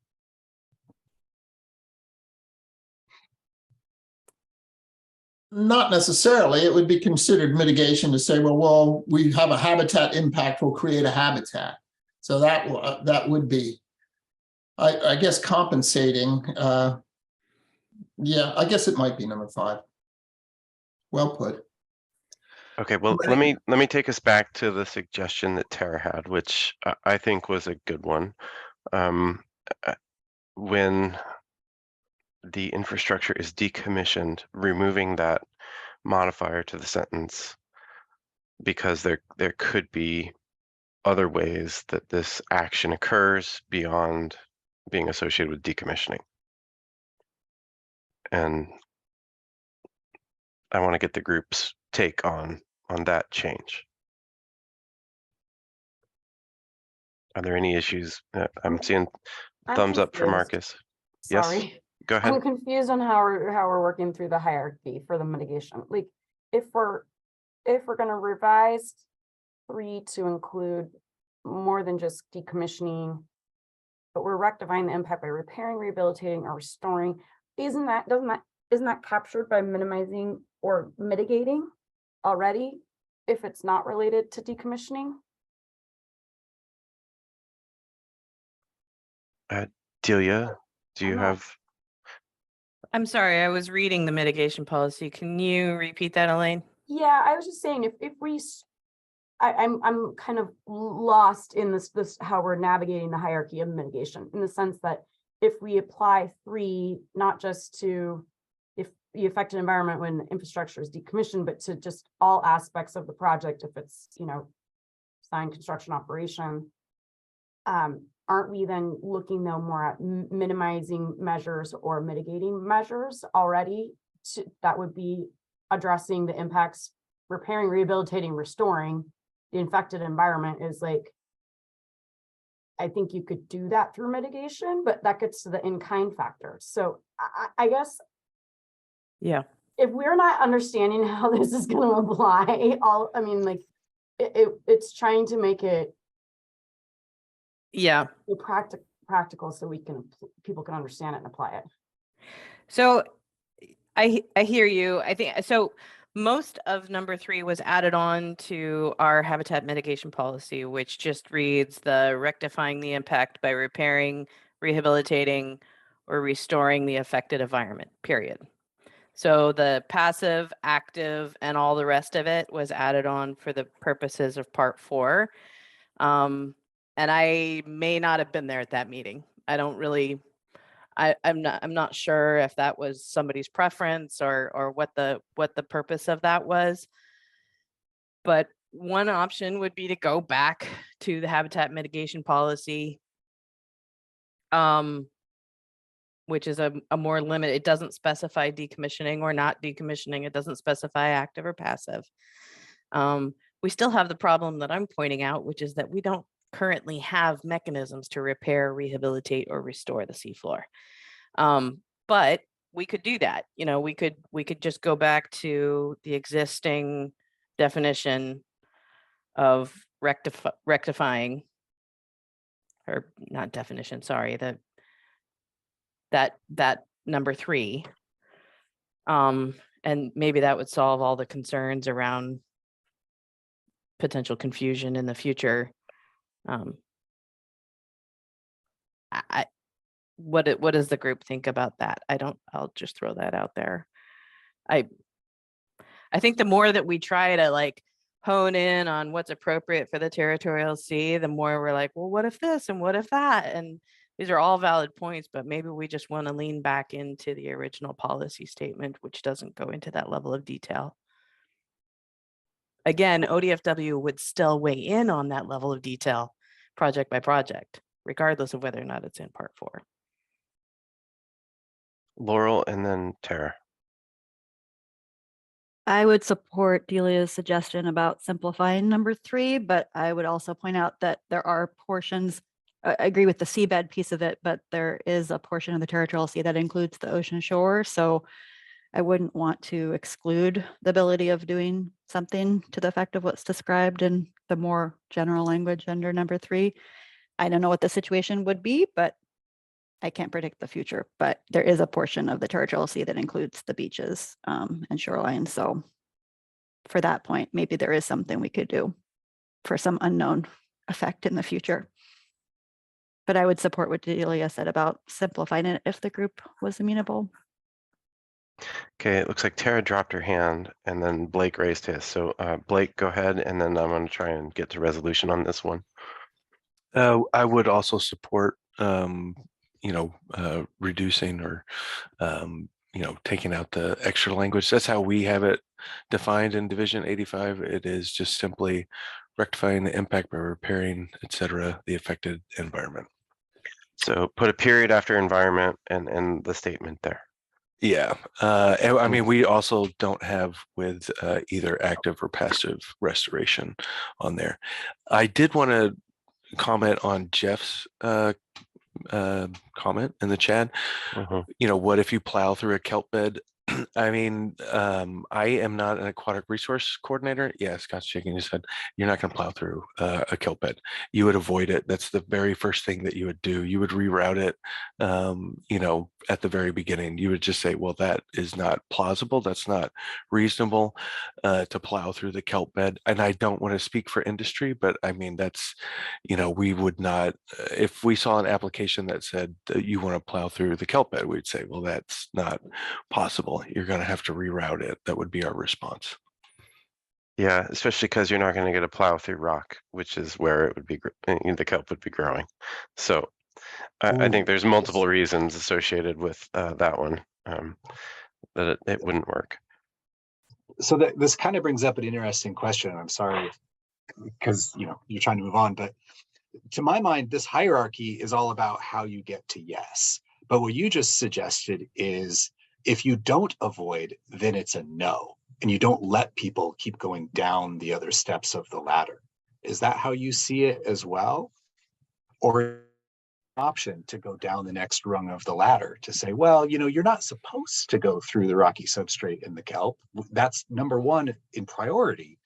not necessarily. It would be considered mitigation to say, well, we have a habitat impact, we'll create a habitat. So that would be, I guess, compensating. Yeah, I guess it might be number 5. Well put. Okay, well, let me take us back to the suggestion that Tara had, which I think was a good one. When the infrastructure is decommissioned, removing that modifier to the sentence, because there could be other ways that this action occurs beyond being associated with decommissioning. And I want to get the group's take on that change. Are there any issues? I'm seeing thumbs up for confused. Marcus. Sorry. Yes, go ahead. I'm confused on how we're working through the hierarchy for the mitigation. Like if we're going to revise 3 to include more than just decommissioning, but we're rectifying the impact by repairing, rehabilitating, or restoring, isn't that captured by minimizing or mitigating already if it's not related to decommissioning? Delia, do you have? I'm sorry, I was reading the mitigation policy. Can you repeat that, Elaine? Yeah, I was just saying I'm kind of lost in this how we're navigating the hierarchy of mitigation, in the sense that if we apply 3 not just to if the affected environment when infrastructure is decommissioned, but to just all aspects of the project, if it's, you know, signed construction operation, aren't we then looking though more at minimizing measures or mitigating measures already that would be addressing the impacts, repairing, rehabilitating, restoring the infected environment? Is like, I think you could do that through mitigation, but that gets to the in-kind factor. So I guess, yeah, if we're not understanding how this is going to apply, it's trying to make it practical so people can understand it and apply it. So I hear you. I think so. Most of number 3 was added on to our habitat mitigation policy, which just reads the rectifying the impact by repairing, rehabilitating, or restoring the affected environment, period. So the passive, active, and all the rest of it was added on for the purposes of part 4. And I may not have been there at that meeting. I don't really, I'm not sure if that was somebody's preference or what the purpose of that was. But one option would be to go back to the habitat mitigation policy, which is a more limited. It doesn't specify decommissioning or not decommissioning. It doesn't specify active or passive. We still have the problem that I'm pointing out, which is that we don't currently have mechanisms to repair, rehabilitate, or restore the seafloor. But we could do that. You know, we could just go back to the existing definition of rectifying, or not definition, sorry, that number 3. And maybe that would solve all the concerns around potential confusion in the future. What does the group think about that? I'll just throw that out there. I think the more that we try to like hone in on what's appropriate for the territorial sea, the more we're like, well, what if this and what if that? And these are all valid points, but maybe we just want to lean back into the original policy statement, which doesn't go into that level of detail. Again, ODFW would still weigh in on that level of detail, project by project, regardless of whether or not it's in part 4. Laurel and then Tara. I would support Delia's suggestion about simplifying number 3, but I would also point out that there are portions I agree with the seabed piece of it, but there is a portion of the territorial sea that includes the ocean shore. So I wouldn't want to exclude the ability of doing something to the effect of what's described in the more general language under number 3. I don't know what the situation would be, but I can't predict the future. But there is a portion of the territorial sea that includes the beaches and shoreline. So for that point, maybe there is something we could do for some unknown effect in the future. But I would support what Delia said about simplifying it if the group was amenable. Okay, it looks like Tara dropped her hand and then Blake raised his. So Blake, go ahead, and then I'm going to try and get to resolution on this one. I would also support, reducing or, taking out the extra language. That's how we have it defined in Division 85. It is just simply rectifying the impact by repairing, et cetera, the affected environment. So put a period after environment and the statement there. Yeah, I mean, we also don't have with either active or passive restoration on there. I did want to comment on Jeff's comment in the chat. What if you plow through a kelp bed? I mean, I am not an aquatic resource coordinator. Yeah, Scott's shaking his head. You're not going to plow through a kelp bed. You would avoid it. That's the very first thing that you would do. You would reroute it, at the very beginning. You would just say, well, that is not plausible. That's not reasonable to plow through the kelp bed. And I don't want to speak for industry, but I mean, that's, we would not, if we saw an application that said that you want to plow through the kelp bed, we'd say, well, that's not possible. You're going to have to reroute it. That would be our response. Yeah, especially because you're not going to get a plow through rock, which is where it would be the kelp would be growing. So I think there's multiple reasons associated with that one that it wouldn't work. So this kind of brings up an interesting question. I'm sorry, because you're trying to move on, but to my mind, this hierarchy is all about how you get to yes. But what you just suggested is if you don't avoid, then it's a no, and you don't let people keep going down the other steps of the ladder. Is that how you see it as well? Or option to go down the next rung of the ladder to say, well, you're not supposed to go through the rocky substrate in the kelp. That's number one in priority.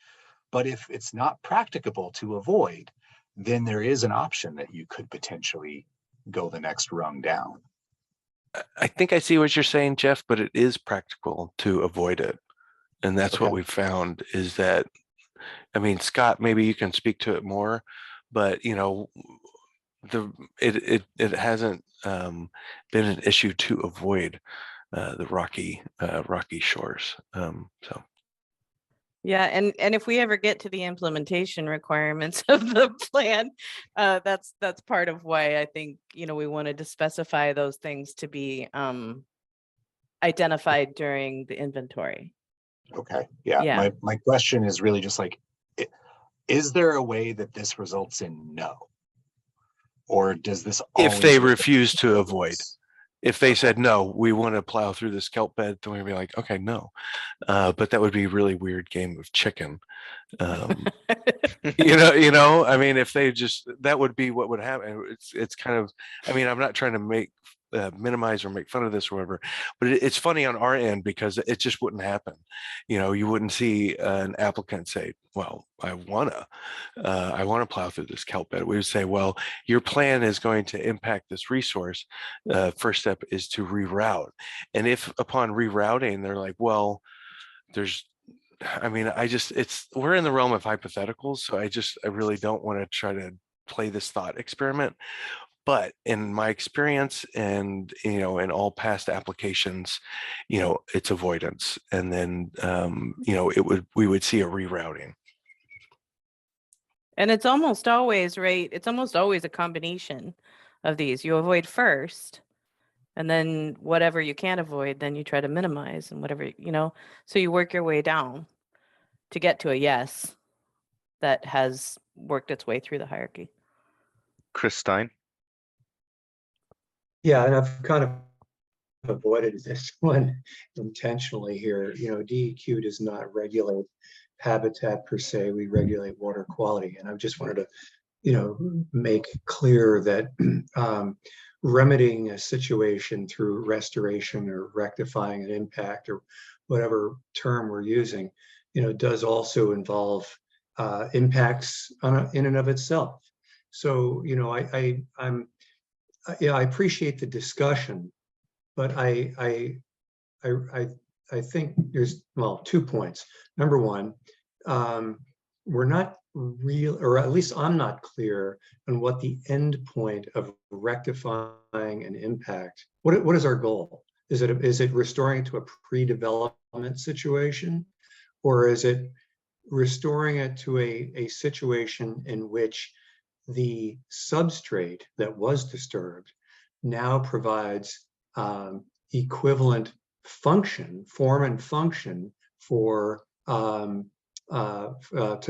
But if it's not practicable to avoid, then there is an option that you could potentially go the next rung down. I think I see what you're saying, Jeff, but it is practical to avoid it. And that's what we found is that, I mean, Scott, maybe you can speak to it more, but it hasn't been an issue to avoid the rocky shores. So. Yeah, and if we ever get to the implementation requirements of the plan, that's part of why I think we wanted to specify those things to be identified during the inventory. Okay, yeah. My question is really just like, is there a way that this results in no? Or does this if they refuse to avoid? If they said, no, we want to plow through this kelp bed, then we'd be like, okay, no. But that would be a really weird game of chicken. I mean, if they just, that would be what would happen. It's kind of, I mean, I'm not trying to minimize or make fun of this or whatever, but it's funny on our end because it just wouldn't happen. You wouldn't see an applicant say, well, I want to plow through this kelp bed. We would say, well, your plan is going to impact this resource. First step is to reroute. And if upon rerouting, they're like, well, we're in the realm of hypotheticals. So I really don't want to try to play this thought experiment. But in my experience and, in all past applications, it's avoidance. And then, we would see a rerouting. And it's almost always, right? It's almost always a combination of these. You avoid first, and then whatever you can't avoid, then you try to minimize and whatever, so you work your way down to get to a yes that has worked its way through the hierarchy. Chris Stein. Yeah, and I've kind of avoided this one intentionally here. DEQ does not regulate habitat per se. We regulate water quality, and I just wanted to make clear that remedying a situation through restoration or rectifying an impact or whatever term we're using, does also involve impacts in and of itself. So, I appreciate the discussion, but I think there's, well, 2 points. Number one, we're not real, or at least I'm not clear on what the end point of rectifying an impact. What is our goal? Is it restoring it to a pre-development situation, or is it restoring it to a situation in which the substrate that was disturbed now provides equivalent function, form and function for to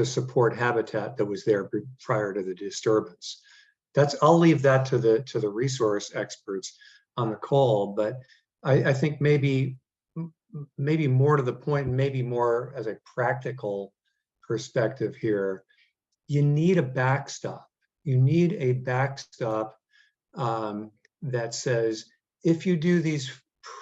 support habitat that was there prior to the disturbance. I'll leave that to the resource experts on the call, but I think maybe more to the point, and maybe more as a practical perspective here, you need a backstop. You need a backstop that says, if you do these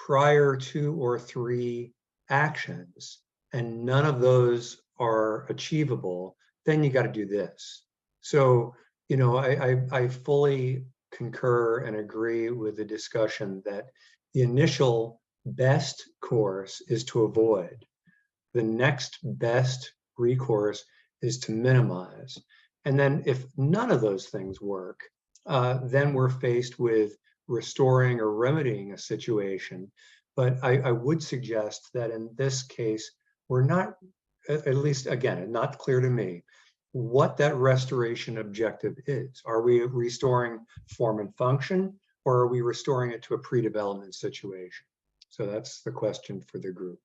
prior 2 or 3 actions and none of those are achievable, then you got to do this. So, I fully concur and agree with the discussion that the initial best course is to avoid. The next best recourse is to minimize. And then if none of those things work, then we're faced with restoring or remedying a situation. But I would suggest that in this case, we're not, at least again, not clear to me what that restoration objective is. Are we restoring form and function, or are we restoring it to a pre-development situation? So that's the question for the group.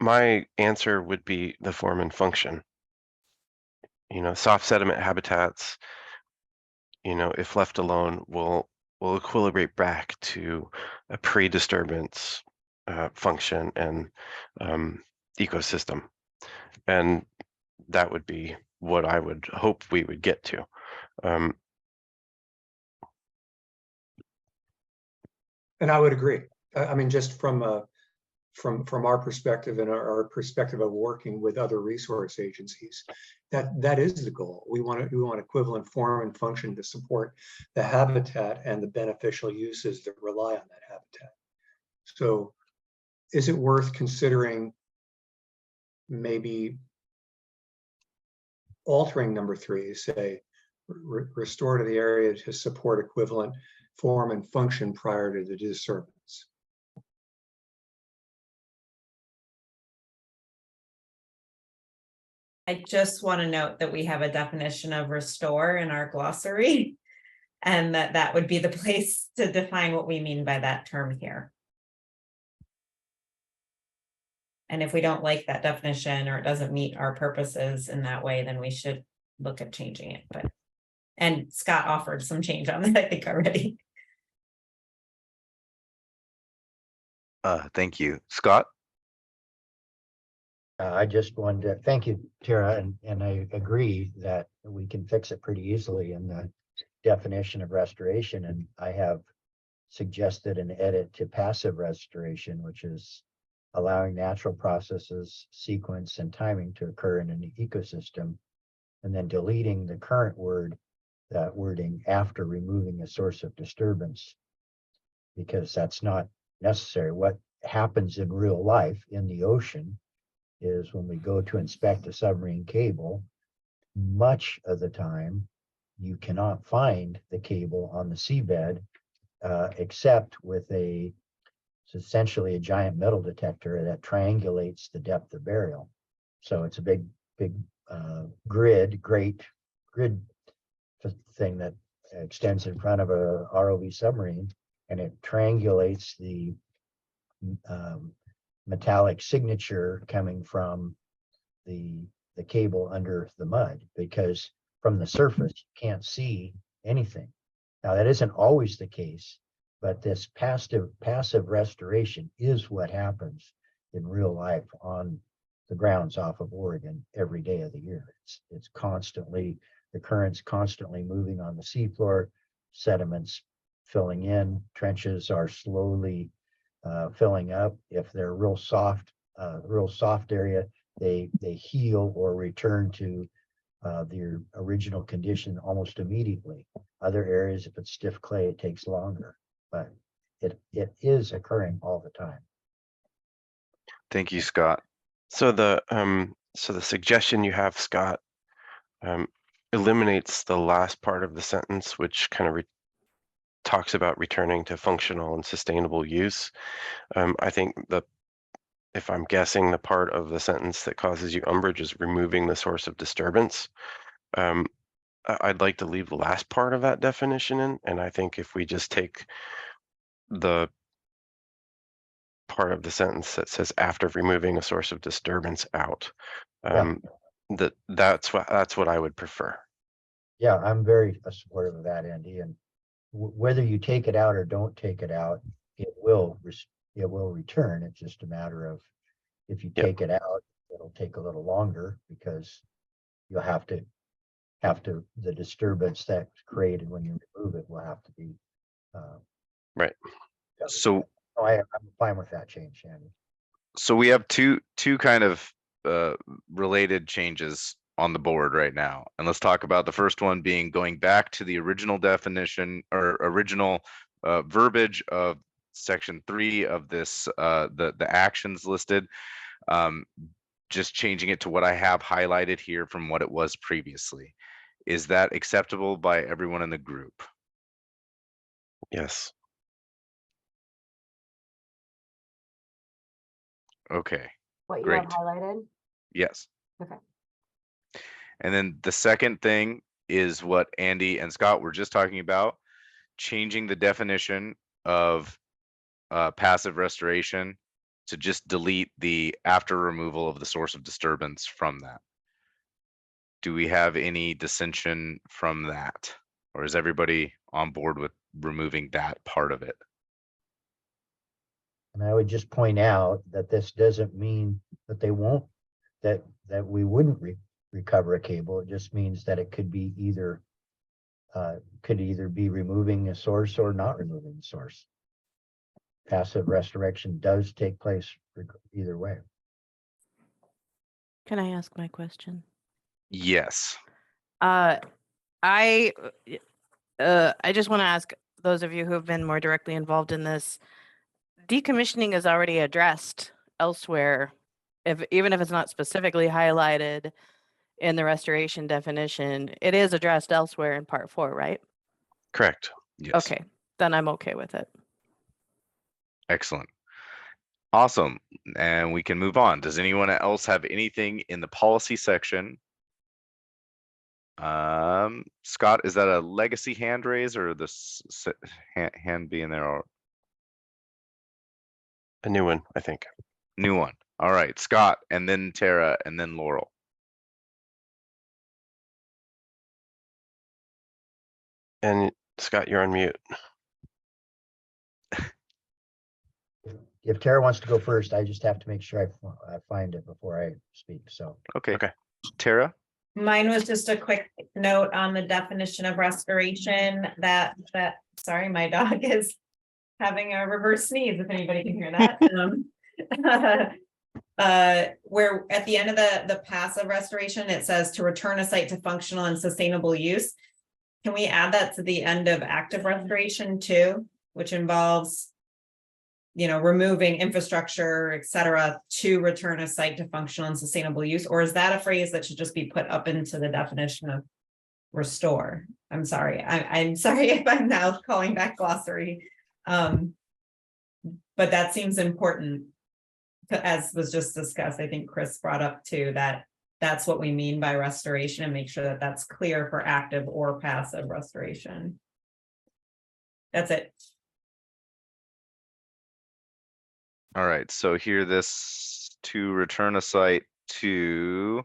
My answer would be the form and function. Soft sediment habitats, if left alone, will equilibrate back to a pre-disturbance function and ecosystem. And that would be what I would hope we would get to. And I would agree. I mean, just from our perspective and our perspective of working with other resource agencies, that is the goal. We want equivalent form and function to support the habitat and the beneficial uses that rely on that habitat. So is it worth considering maybe altering number 3, say restore to the area to support equivalent form and function prior to the disturbance? I just want to note that we have a definition of restore in our glossary, and that would be the place to define what we mean by that term here. And if we don't like that definition, or it doesn't meet our purposes in that way, then we should look at changing it. And Scott offered some change on that, I think, already. Thank you. Scott? I just wanted to thank you, Tara, and I agree that we can fix it pretty easily in the definition of restoration. And I have suggested an edit to passive restoration, which is allowing natural processes, sequence, and timing to occur in an ecosystem, and then deleting the current wording after removing a source of disturbance, because that's not necessary. What happens in real life in the ocean is when we go to inspect a submarine cable, much of the time you cannot find the cable on the seabed, except with it's essentially a giant metal detector that triangulates the depth of burial. So it's a big great grid thing that extends in front of a ROV submarine, and it triangulates the metallic signature coming from the cable under the mud, because from the surface you can't see anything. Now that isn't always the case, but this passive restoration is what happens in real life on the grounds off of Oregon every day of the year. It's constantly, the current's constantly moving on the seafloor, sediments filling in, trenches are slowly filling up. If they're real soft area, they heal or return to their original condition almost immediately. Other areas, if it's stiff clay, it takes longer, but it is occurring all the time. Thank you, Scott. So the suggestion you have, Scott, eliminates the last part of the sentence, which kind of talks about returning to functional and sustainable use. I think if I'm guessing, the part of the sentence that causes you umbrage is removing the source of disturbance. I'd like to leave the last part of that definition in, and I think if we just take the part of the sentence that says after removing a source of disturbance out, that's what I would prefer. Yeah, I'm very supportive of that, Andy. And whether you take it out or don't take it out, it will return. It's just a matter of, if you take it out, it'll take a little longer because you'll have to the disturbance that's created when you remove it will have to be right. So I'm fine with that change, Andy. So we have two kind of related changes on the board right now. And let's talk about the first one being going back to the original definition or original verbiage of section 3 of this, the actions listed, just changing it to what I have highlighted here from what it was previously. Is that acceptable by everyone in the group? Yes. Okay. What you great. have highlighted? Yes. Okay. And then the second thing is what Andy and Scott were just talking about, changing the definition of passive restoration to just delete the after removal of the source of disturbance from that. Do we have any dissension from that? Or is everybody on board with removing that part of it? And I would just point out that this doesn't mean that they won't, that we wouldn't recover a cable. It just means that it could be either be removing a source or not removing the source. Passive restoration does take place either way. Can I ask my question? Yes. I just want to ask those of you who have been more directly involved in this, decommissioning is already addressed elsewhere, even if it's not specifically highlighted in the restoration definition, it is addressed elsewhere in part 4, right? Correct. Yes. Okay, then I'm okay with it. Excellent. Awesome. And we can move on. Does anyone else have anything in the policy section? Scott, is that a legacy hand raise or the hand being there? Or a new one, I think. New one. All right, Scott, and then Tara, and then Laurel. And Scott, you're on mute. If Tara wants to go first, I just have to make sure I find it before I speak. So okay. Tara. Mine was just a quick note on the definition of restoration that sorry, my dog is having a reverse sneeze, if anybody can hear that. Where at the end of the passive restoration, it says to return a site to functional and sustainable use. Can we add that to the end of active restoration too, which involves, removing infrastructure, et cetera, to return a site to functional and sustainable use? Or is that a phrase that should just be put up into the definition of restore? I'm sorry. I'm sorry if I'm now calling back glossary. But that seems important, as was just discussed. I think Chris brought up too, that that's what we mean by restoration, and make sure that that's clear for active or passive restoration. That's it. All right, so here this to return a site to,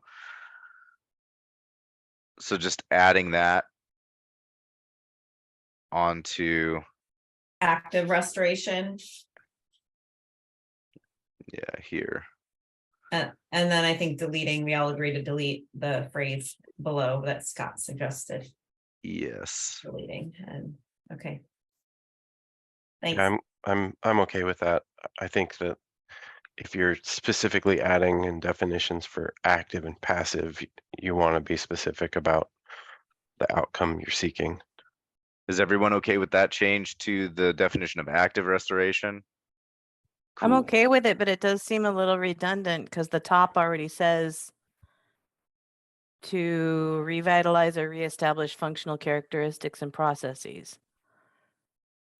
so just adding that onto active restoration. Yeah, here. And then I think deleting, we all agree to delete the phrase below that Scott suggested. Yes. Deleting and, okay. Thanks. Yeah, I'm okay with that. I think that if you're specifically adding in definitions for active and passive, you want to be specific about the outcome you're seeking. Is everyone okay with that change to the definition of active restoration? I'm Cool. okay with it, but it does seem a little redundant because the top already says to revitalize or reestablish functional characteristics and processes.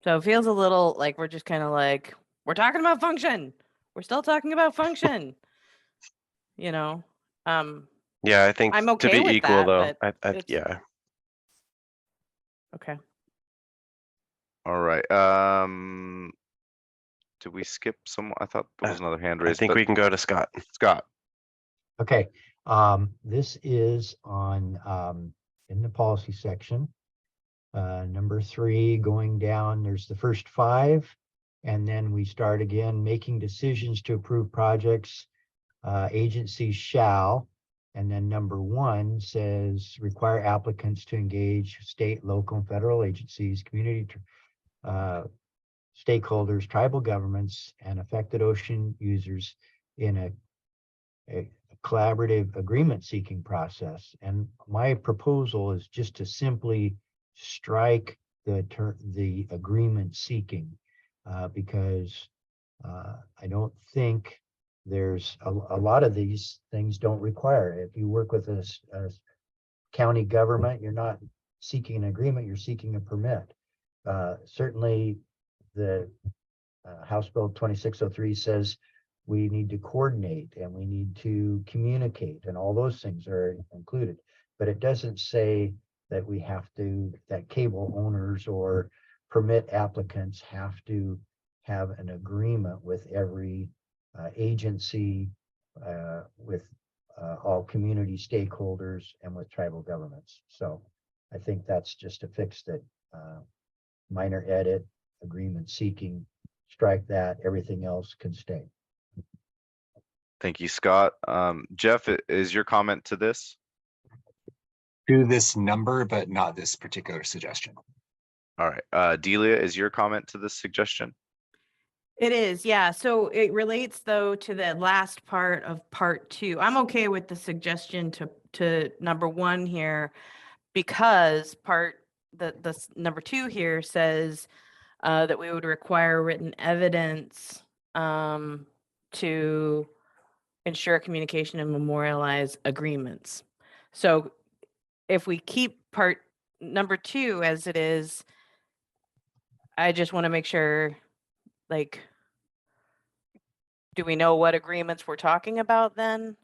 So it feels a little like we're just kind of like, we're talking about function. We're still talking about function. You know, Yeah, I think I'm to okay be with equal that, though, but yeah. okay. All right. Did we skip some? I thought there was another hand I raised. think but we can go to Scott. Scott. Okay, this is on in the policy section. Number 3, going down, there's the first 5, and then we start again, making decisions to approve projects. Agencies shall, and then number 1 says require applicants to engage state, local, and federal agencies, community stakeholders, tribal governments, and affected ocean users in a collaborative agreement seeking process. And my proposal is just to simply strike the agreement seeking because I don't think there's a lot of these things don't require it. If you work with a county government, you're not seeking an agreement, you're seeking a permit. Certainly the House Bill 2603 says we need to coordinate and we need to communicate, and all those things are included. But it doesn't say that we have to, that cable owners or permit applicants have to have an agreement with every agency, with all community stakeholders, and with tribal governments. So I think that's just a fix that minor edit, agreement seeking, strike that, everything else can stay. Thank you, Scott. Jeff, is your comment to this? To this number, but not this particular suggestion. All right. Delia, is your comment to this suggestion? It is, yeah. So it relates though to the last part of part 2. I'm okay with the suggestion to number 1 here because the number 2 here says that we would require written evidence to ensure communication and memorialize agreements. So if we keep part number 2 as it is, I just want to make sure, like, do we know what agreements we're talking about then?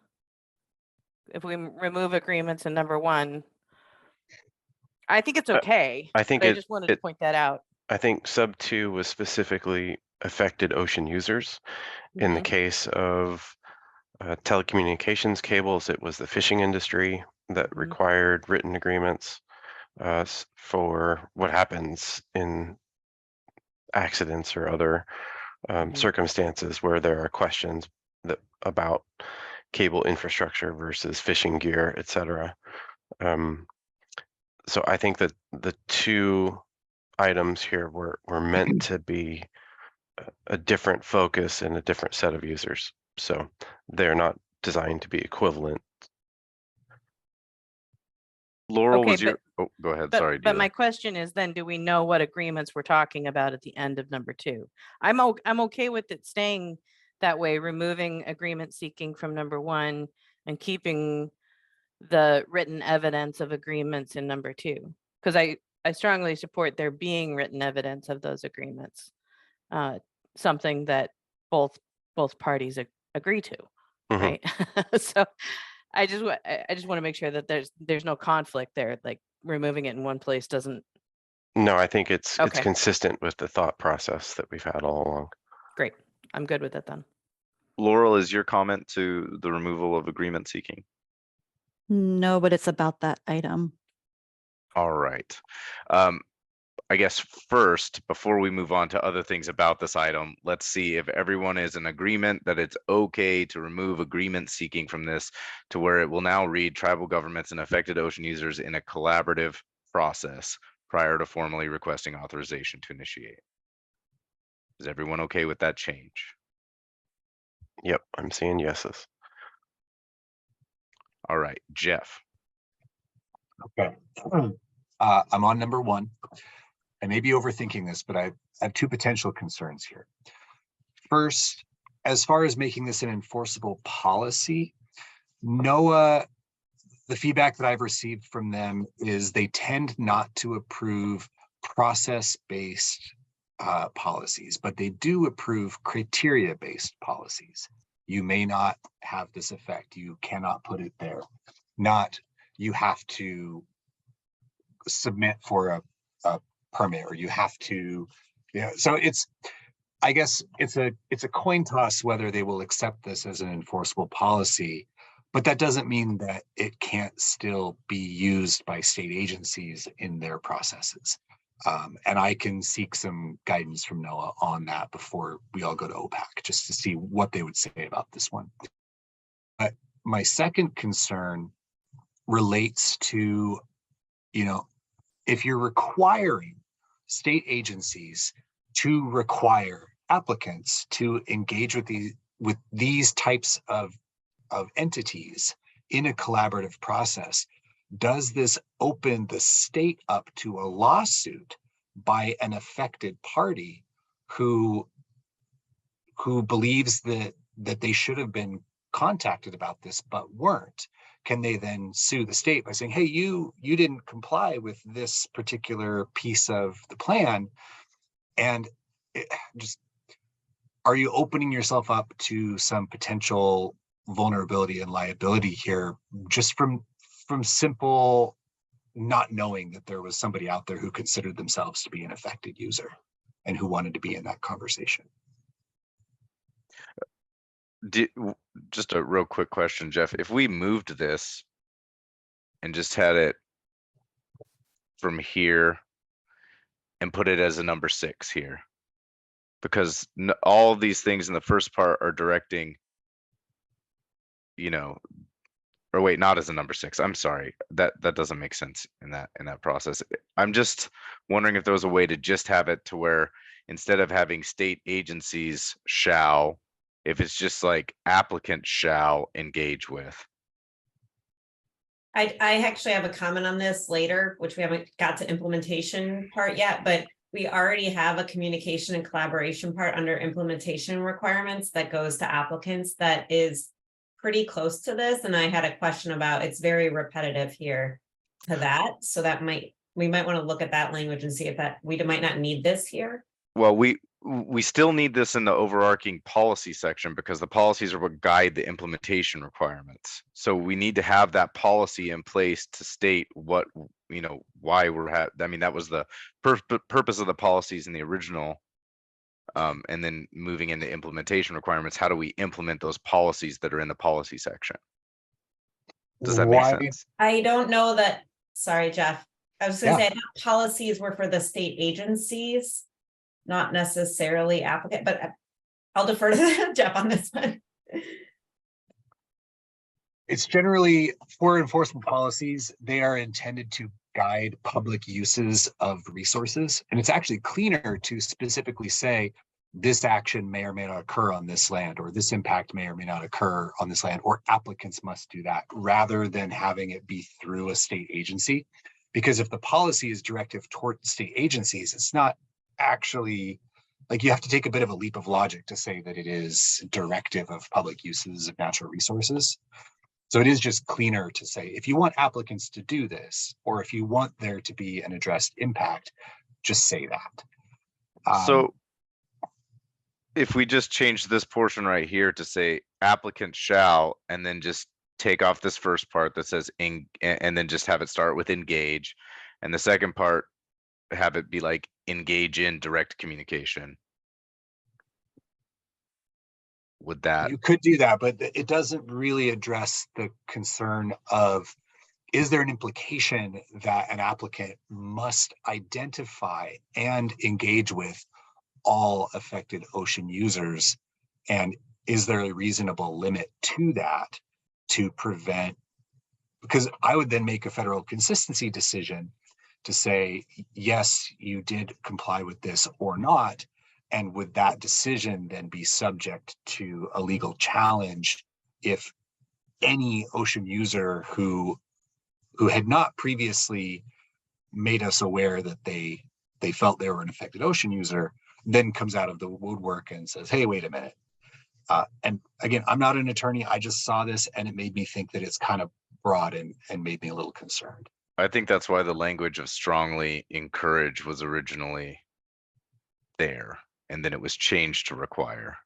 If we remove agreements in number 1, I think it's okay. I think but I just wanted to point that out. I think sub 2 was specifically affected ocean users. In the case of telecommunications cables, it was the fishing industry that required written agreements for what happens in accidents or other circumstances where there are questions about cable infrastructure versus fishing gear, etc. So I think that the 2 items here were meant to be a different focus and a different set of users. So they're not designed to be equivalent. Laurel, Okay, was your, oh, go ahead. Sorry, But my Delia. question is then, do we know what agreements we're talking about at the end of number 2? I'm okay with it staying that way, removing agreement seeking from number 1 and keeping the written evidence of agreements in number 2, because I strongly support there being written evidence of those agreements, something that both parties agree to, right? So I just want to make sure that there's no conflict there, like removing it in one place doesn't. No, I think it's Okay. consistent with the thought process that we've had all along. Great. I'm good with it then. Laurel, is your comment to the removal of agreement seeking? No, but it's about that item. All right. I guess first, before we move on to other things about this item, let's see if everyone is in agreement that it's okay to remove agreement seeking from this to where it will now read tribal governments and affected ocean users in a collaborative process prior to formally requesting authorization to initiate. Is everyone okay with that change? Yep, I'm seeing yeses. All right, Jeff. Okay. I'm on number one. I may be overthinking this, but I have two potential concerns here. First, as far as making this an enforceable policy, NOAA, the feedback that I've received from them is they tend not to approve process-based policies, but they do approve criteria-based policies. You may not have this effect. You cannot put it there. Not you have to submit for a permit, or you have to, so it's, I guess it's a coin toss whether they will accept this as an enforceable policy, but that doesn't mean that it can't still be used by state agencies in their processes. And I can seek some guidance from NOAA on that before we all go to OPAC, just to see what they would say about this one. But my second concern relates to, if you're requiring state agencies to require applicants to engage with these types of entities in a collaborative process, does this open the state up to a lawsuit by an affected party who believes that they should have been contacted about this but weren't? Can they then sue the state by saying, hey, you didn't comply with this particular piece of the plan? And are you opening yourself up to some potential vulnerability and liability here, just from simple not knowing that there was somebody out there who considered themselves to be an affected user and who wanted to be in that conversation? Just a real quick question, Jeff. If we moved this and just had it from here and put it as a number 6 here, because all these things in the first part are directing, or wait, not as a number 6. I'm sorry. That doesn't make sense in that process. I'm just wondering if there was a way to just have it to where instead of having state agencies shall, if it's just like applicant shall engage with. I actually have a comment on this later, which we haven't got to implementation part yet, but we already have a communication and collaboration part under implementation requirements that goes to applicants that is pretty close to this. And I had a question about, it's very repetitive here to that. So that we might want to look at that language and see if that we might not need this here. Well, we still need this in the overarching policy section because the policies are what guide the implementation requirements. So we need to have that policy in place to state what, why that was the purpose of the policies in the original. And then moving into implementation requirements, how do we implement those policies that are in the policy section? Does that make sense? I don't know that. Sorry, Jeff. I was going to say I thought policies were for the state agencies, not necessarily applicant, but I'll defer to Jeff on this one. It's generally for enforcement policies. They are intended to guide public uses of resources. And it's actually cleaner to specifically say this action may or may not occur on this land, or this impact may or may not occur on this land, or applicants must do that, rather than having it be through a state agency. Because if the policy is directive toward state agencies, it's not actually, like, you have to take a bit of a leap of logic to say that it is directive of public uses of natural resources. So it is just cleaner to say, if you want applicants to do this, or if you want there to be an addressed impact, just say that. So if we just change this portion right here to say applicant shall, and then just take off this first part that says and then just have it start with engage, and the second part have it be like engage in direct communication. Would that? You could do that, but it doesn't really address the concern of is there an implication that an applicant must identify and engage with all affected ocean users? And is there a reasonable limit to that to prevent, because I would then make a federal consistency decision to say, yes, you did comply with this or not. And would that decision then be subject to a legal challenge if any ocean user who had not previously made us aware that they felt they were an affected ocean user then comes out of the woodwork and says, hey, wait a minute. And again, I'm not an attorney. I just saw this and it made me think that it's kind of broad and made me a little concerned. I think that's why the language of strongly encourage was originally there, and then it was changed to require.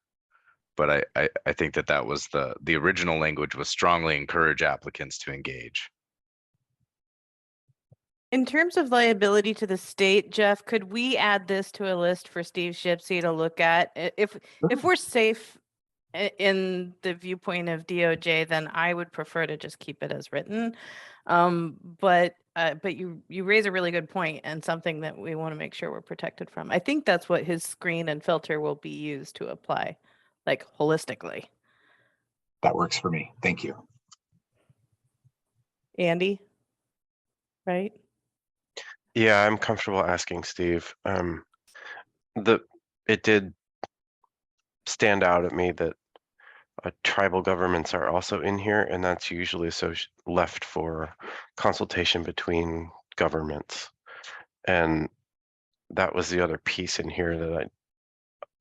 But I think that was the original language was strongly encourage applicants to engage. In terms of liability to the state, Jeff, could we add this to a list for Steve Shipsey to look at? If we're safe in the viewpoint of DOJ, then I would prefer to just keep it as written. But you raise a really good point and something that we want to make sure we're protected from. I think that's what his screen and filter will be used to apply, like holistically. That works for me. Thank you. Andy, right? Yeah, I'm comfortable asking Steve. It did stand out at me that tribal governments are also in here, and that's usually left for consultation between governments. And that was the other piece in here that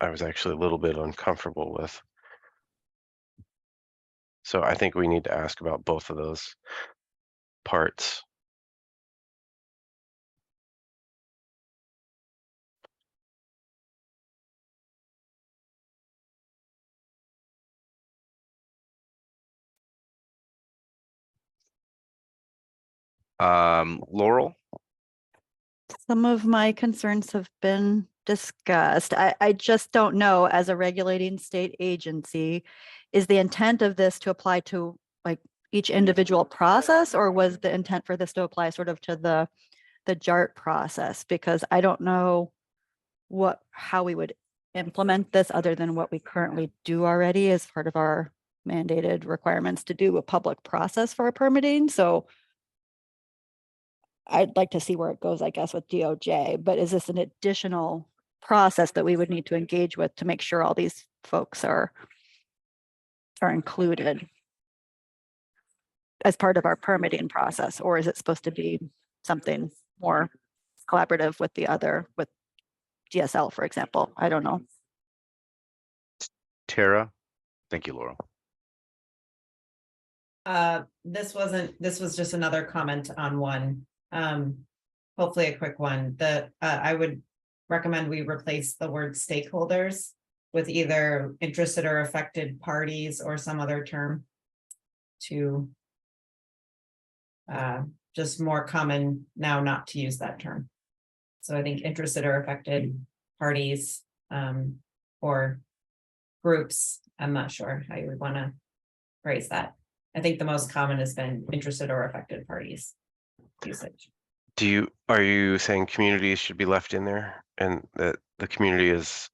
I was actually a little bit uncomfortable with. So I think we need to ask about both of those parts. Laurel? Some of my concerns have been discussed. I just don't know, as a regulating state agency, is the intent of this to apply to like each individual process, or was the intent for this to apply sort of to the JART process? Because I don't know how we would implement this other than what we currently do already as part of our mandated requirements to do a public process for permitting. So I'd like to see where it goes, I guess, with DOJ, but is this an additional process that we would need to engage with to make sure all these folks are included as part of our permitting process? Or is it supposed to be something more collaborative with with DSL, for example? I don't know. Tara? Thank you, Laurel. This was just another comment on one. Hopefully a quick one. I would recommend we replace the word stakeholders with either interested or affected parties or some other term to just more common now not to use that term. So I think interested or affected parties or groups. I'm not sure how you would want to phrase that. I think the most common has been interested or affected parties usage. Are you saying communities should be left in there, and that the community is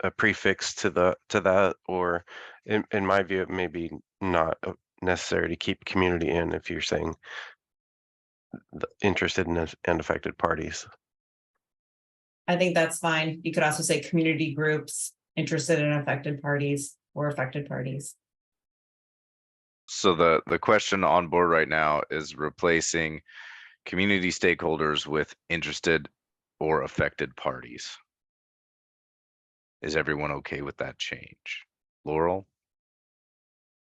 a prefix to that, or in my view, it may be not necessary to keep community in if you're saying the interested and affected parties? I think that's fine. You could also say community groups, interested and affected parties, or affected parties. So the question on board right now is replacing community stakeholders with interested or affected parties. Is everyone okay with that change? Laurel?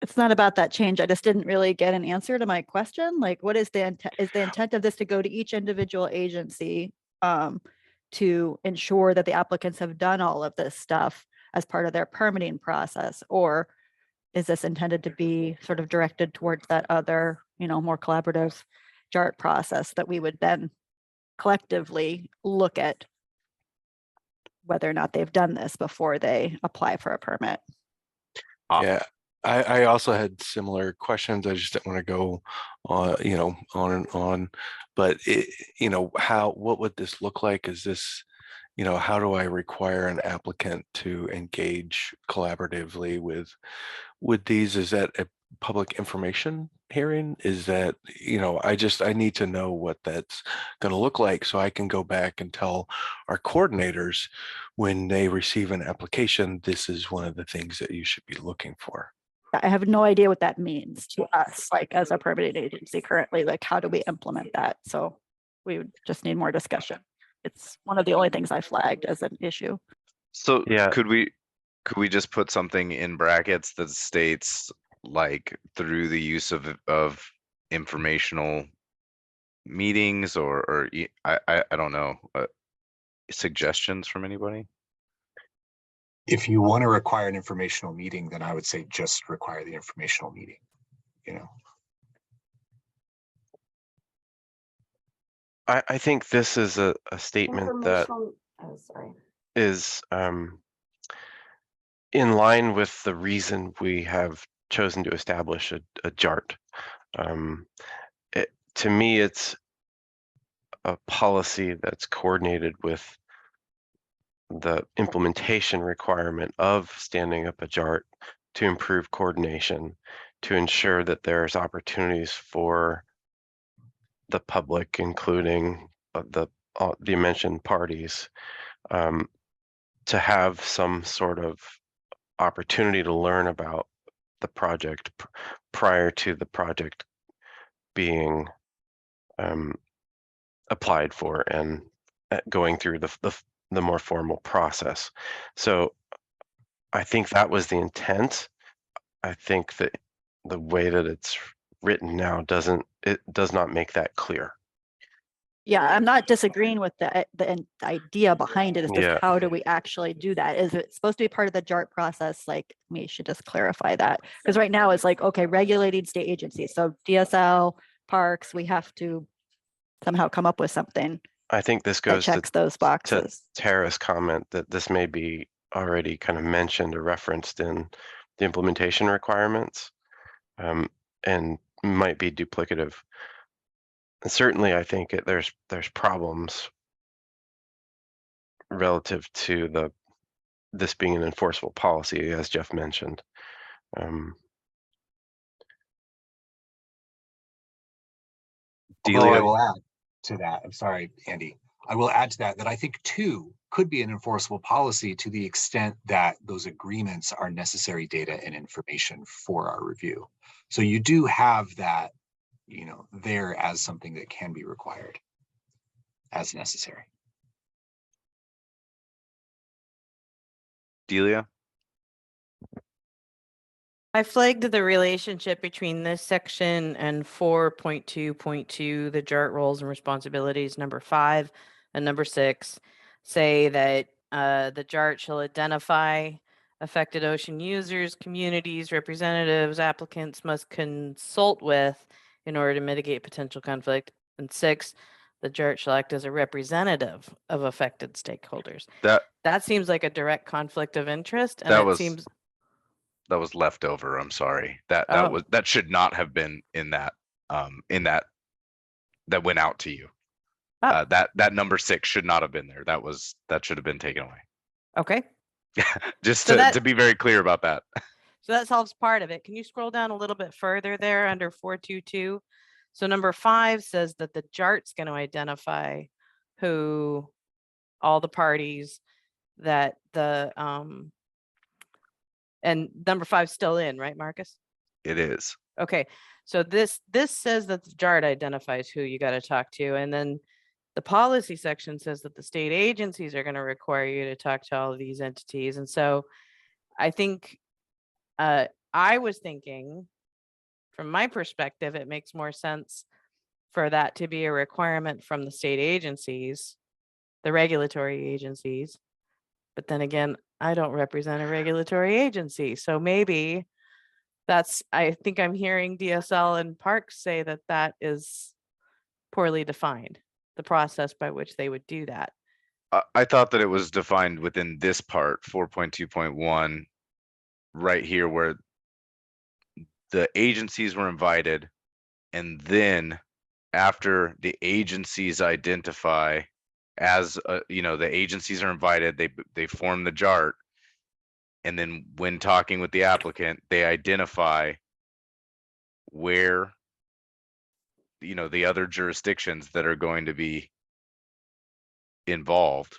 It's not about that change. I just didn't really get an answer to my question. Like, what is the intent? Is the intent of this to go to each individual agency to ensure that the applicants have done all of this stuff as part of their permitting process? Or is this intended to be sort of directed towards that other, more collaborative JART process that we would then collectively look at whether or not they've done this before they apply for a permit? Yeah, I also had similar questions. I just didn't want to go on, on and on. But what would this look like? Is this, how do I require an applicant to engage collaboratively with these? Is that a public information hearing? Is that, I need to know what that's going to look like so I can go back and tell our coordinators when they receive an application, this is one of the things that you should be looking for. I have no idea what that means to us, like as a permitting agency currently, like how do we implement that? So we would just need more discussion. It's one of the only things I flagged as an issue. So Yeah. could we just put something in brackets that states like through the use of informational meetings or I don't know, suggestions from anybody? If you want to require an informational meeting, then I would say just require the informational meeting, I think this is a statement that is in line with the reason we have chosen to establish a JART. To me, it's a policy that's coordinated with the implementation requirement of standing up a JART to improve coordination, to ensure that there's opportunities for the public, including the mentioned parties, to have some sort of opportunity to learn about the project prior to the project being applied for and going through the more formal process. So I think that was the intent. I think that the way that it's written now does not make that clear. Yeah, I'm not disagreeing with the idea behind it. It's just Yeah. how do we actually do that? Is it supposed to be part of the JART process? Like, we should just clarify that. Because right now it's like, okay, regulating state agencies. So DSL, parks, we have to somehow come up with something I think this that goes checks those to boxes. Tara's comment that this may be already kind of mentioned or referenced in the implementation requirements, and might be duplicative. And certainly, I think there's problems relative to this being an enforceable policy, as Jeff mentioned. Although I will add to that, I'm sorry, Andy, I will add to that I think 2 could be an enforceable policy to the extent that those agreements are necessary data and information for our review. So you do have that, there as something that can be required as necessary. Delia? I flagged the relationship between this section and 4.2.2, the JART roles and responsibilities, number 5 and number 6, say that the JART shall identify affected ocean users, communities, representatives, applicants must consult with in order to mitigate potential conflict. And 6, the JART shall act as a representative of affected stakeholders. That seems like a direct conflict of interest, and it seems that was left over. I'm sorry. That should not have been in that that went out to you. That number 6 should not have been there. That should have been taken away. Okay. Just to be very clear about that. So that solves part of it. Can you scroll down a little bit further there under 4.2.2? So number 5 says that the JART's going to identify who all the parties that the and number 5 still in, right, Marcus? It is. Okay. So this says that the JART identifies who you got to talk to, and then the policy section says that the state agencies are going to require you to talk to all of these entities. And so I think I was thinking, from my perspective, it makes more sense for that to be a requirement from the state agencies, the regulatory agencies. But then again, I don't represent a regulatory agency. So maybe I think I'm hearing DSL and parks say that is poorly defined, the process by which they would do that. I thought that it was defined within this part, 4.2.1, right here, where the agencies were invited, and then after the agencies identify as you know, the agencies are invited, they form the JART, and then when talking with the applicant, they identify where, you know, the other jurisdictions that are going to be involved.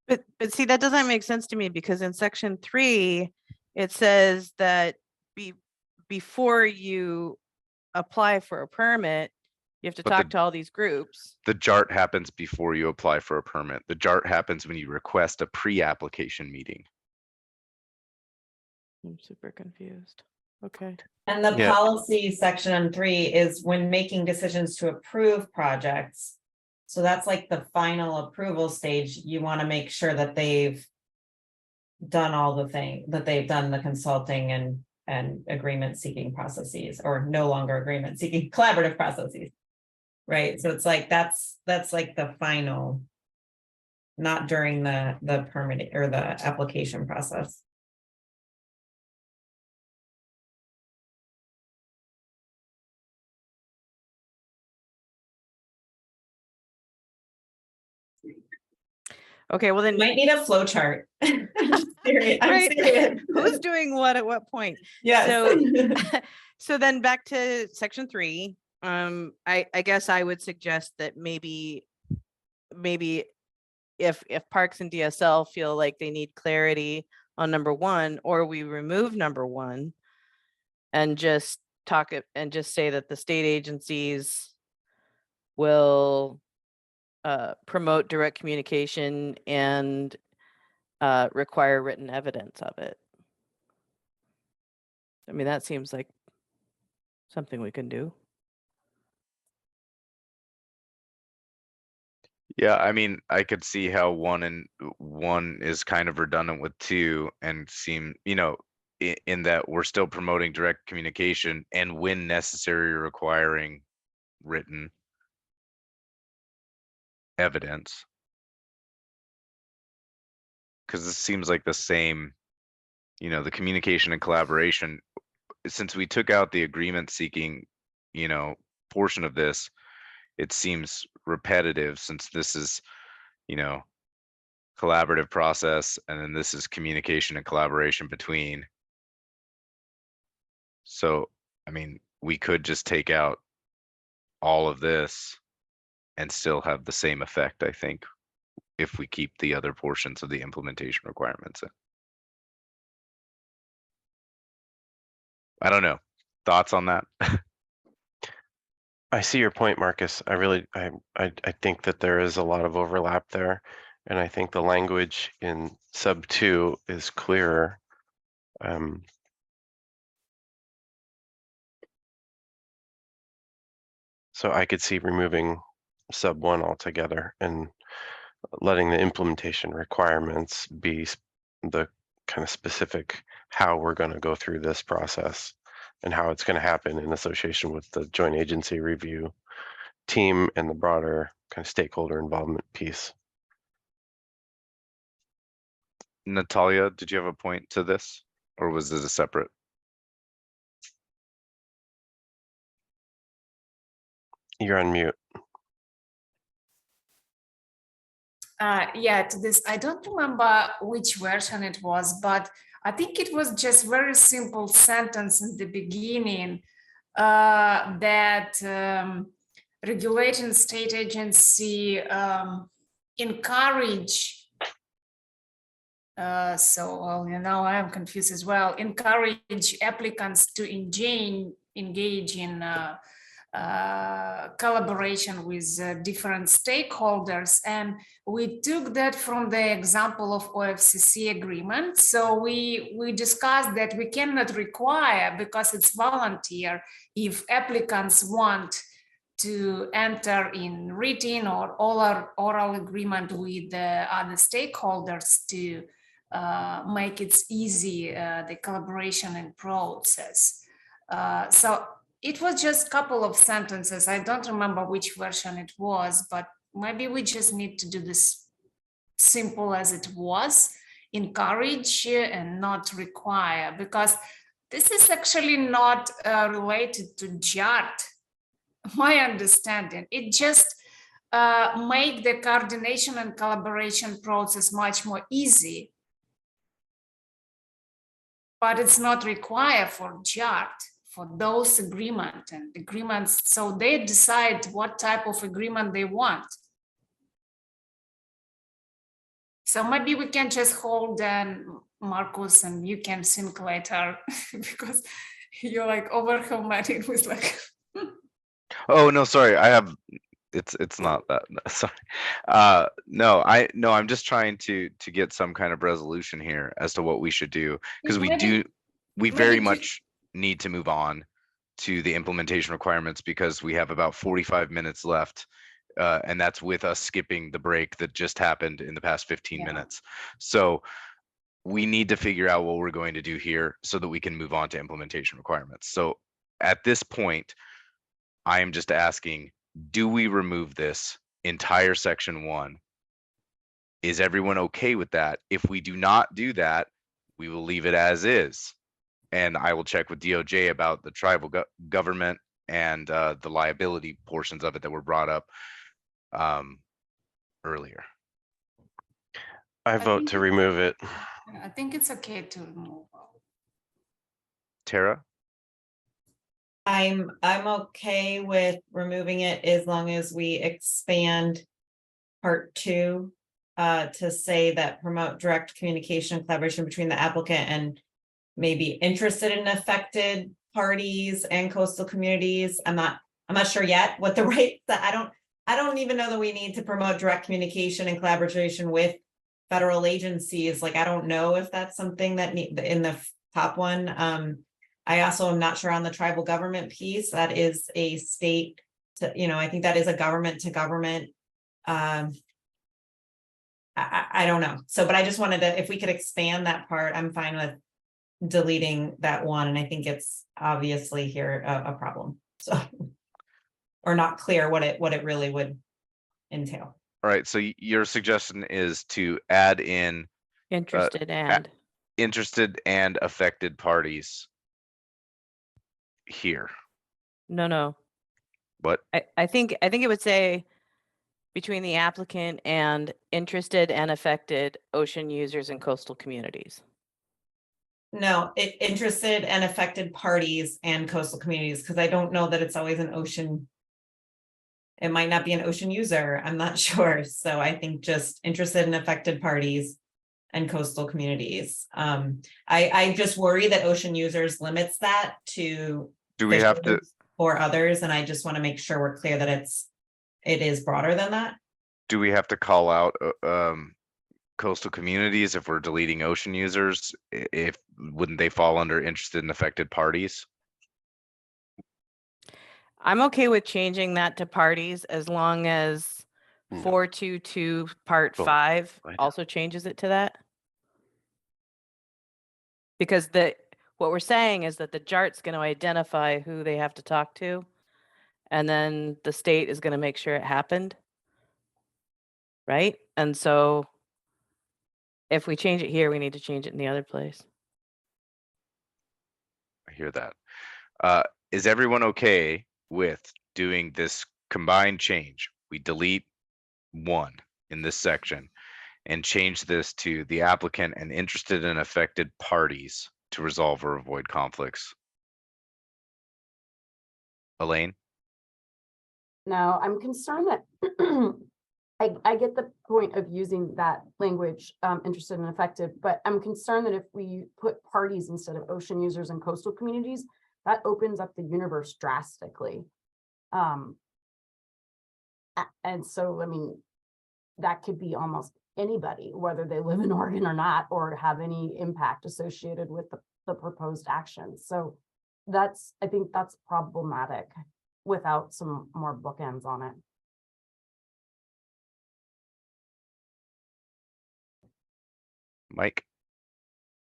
But see, that doesn't make sense to me, because in section 3, it says that before you apply for a permit, you have to But talk to all these groups. The JART happens before you apply for a permit. The JART happens when you request a pre-application meeting. I'm super confused. Okay. And the Yeah. policy section 3 is when making decisions to approve projects. So that's like the final approval stage. You want to make sure that they've done all the things, that they've done the consulting and agreement seeking processes, or no longer agreement seeking, collaborative processes. Right. So it's like that's like the final, not during the permit or the application process. Okay, well then might need a flow chart. I'm right. serious. Who's doing what at what point? Yes. So then back to section 3. I guess I would suggest that maybe if Parks and DSL feel like they need clarity on number 1, or we remove number 1 and just talk it and just say that the state agencies will promote direct communication and require written evidence of it. I mean, that seems like something we can do. Yeah, I mean, I could see how 1 is kind of redundant with 2, and seem, you know, in that we're still promoting direct communication and when necessary requiring written evidence. Because this seems like the same, you know, the communication and collaboration, since we took out the agreement seeking, you know, portion of this, it seems repetitive, since this is, you know, collaborative process, and then this is communication and collaboration between. So, I mean, we could just take out all of this and still have the same effect, I think, if we keep the other portions of the implementation requirements in. I don't know. Thoughts on that? I see your point, Marcus. I think that there is a lot of overlap there, and I think the language in sub 2 is clearer. So I could see removing sub 1 altogether and letting the implementation requirements be the kind of specific how we're going to go through this process and how it's going to happen in association with the joint agency review team and the broader kind of stakeholder involvement piece. Natalia, did you have a point to this, or was it a separate? You're on mute. Yeah, to this, I don't remember which version it was, but I think it was just very simple sentence in the beginning that regulating state agency encourage, well, you know, I'm confused as well, encourage applicants to engage in collaboration with different stakeholders. And we took that from the example of OFCC agreement. So we discussed that we cannot require, because it's volunteer, if applicants want to enter in written or oral agreement with the other stakeholders to make it easy, the collaboration and process. So it was just a couple of sentences. I don't remember which version it was, but maybe we just need to do this simple as it was, encourage and not require, because this is actually not related to JART, my understanding. It just make the coordination and collaboration process much more easy. But it's not required for JART, for those agreements and agreements. So they decide what type of agreement they want. So maybe we can just hold then, Marcus, and you can sync later because you're like overwhelmed with like. Oh no, sorry. It's not that. Sorry. No, I'm just trying to get some kind of resolution here as to what we should do, because we very much need to move on to the implementation requirements, because we have about 45 minutes left. And that's with us skipping the break that just happened in the past 15 minutes. So we need to figure out what we're going to do here so that we can move on to implementation requirements. So at this point, I am just asking, do we remove this entire section 1? Is everyone okay with that? If we do not do that, we will leave it as is. And I will check with DOJ about the tribal government and the liability portions of it that were brought up earlier. I vote to remove it. I think it's okay to remove. Tara? I'm okay with removing it as long as we expand part 2 to say that promote direct communication and collaboration between the applicant and maybe interested and affected parties and coastal communities. I'm not sure yet what the I don't even know that we need to promote direct communication and collaboration with federal agencies. Like, I don't know if that's something that in the top one. I also am not sure on the tribal government piece. That is a state to, I think that is a government to government. I don't know. So, but I just wanted to, if we could expand that part, I'm fine with deleting that one. And I think it's obviously here a problem. So, or not clear what it really would entail. All right. So your suggestion is to add in Interested and affected parties here. No. What? I think it would say between the applicant and interested and affected ocean users and coastal communities. No, interested and affected parties and coastal communities, because I don't know that it's always an ocean. It might not be an ocean user. I'm not sure. So I think just interested and affected parties and coastal communities. I just worry that ocean users limits that to. Do we have to? Or others, and I just want to make sure we're clear that it is broader than that. Do we have to call out coastal communities if we're deleting ocean users? If wouldn't they fall under interested and affected parties? I'm okay with changing that to parties as long as 422 part 5 also changes it to that. Because what we're saying is that the JART's going to identify who they have to talk to, and then the state is going to make sure it happened. Right? And so if we change it here, we need to change it in the other place. I hear that. Is everyone okay with doing this combined change? We delete 1 in this section and change this to the applicant and interested and affected parties to resolve or avoid conflicts. Elaine? No, I'm concerned that I get the point of using that language, interested and affected, but I'm concerned that if we put parties instead of ocean users and coastal communities, that opens up the universe drastically. And so, I mean, that could be almost anybody, whether they live in Oregon or not, or have any impact associated with the proposed action. So I think that's problematic without some more bookends on it. Mike?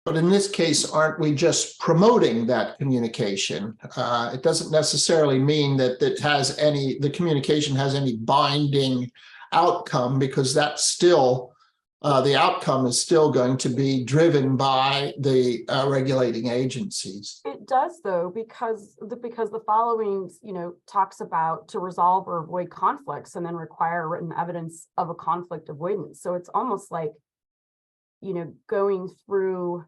But in this case, aren't we just promoting that communication? It doesn't necessarily mean that the communication has any binding outcome, because that's still the outcome is still going to be driven by the regulating agencies. It does though, because the following, talks about to resolve or avoid conflicts and then require written evidence of a conflict avoidance. So it's almost like, going through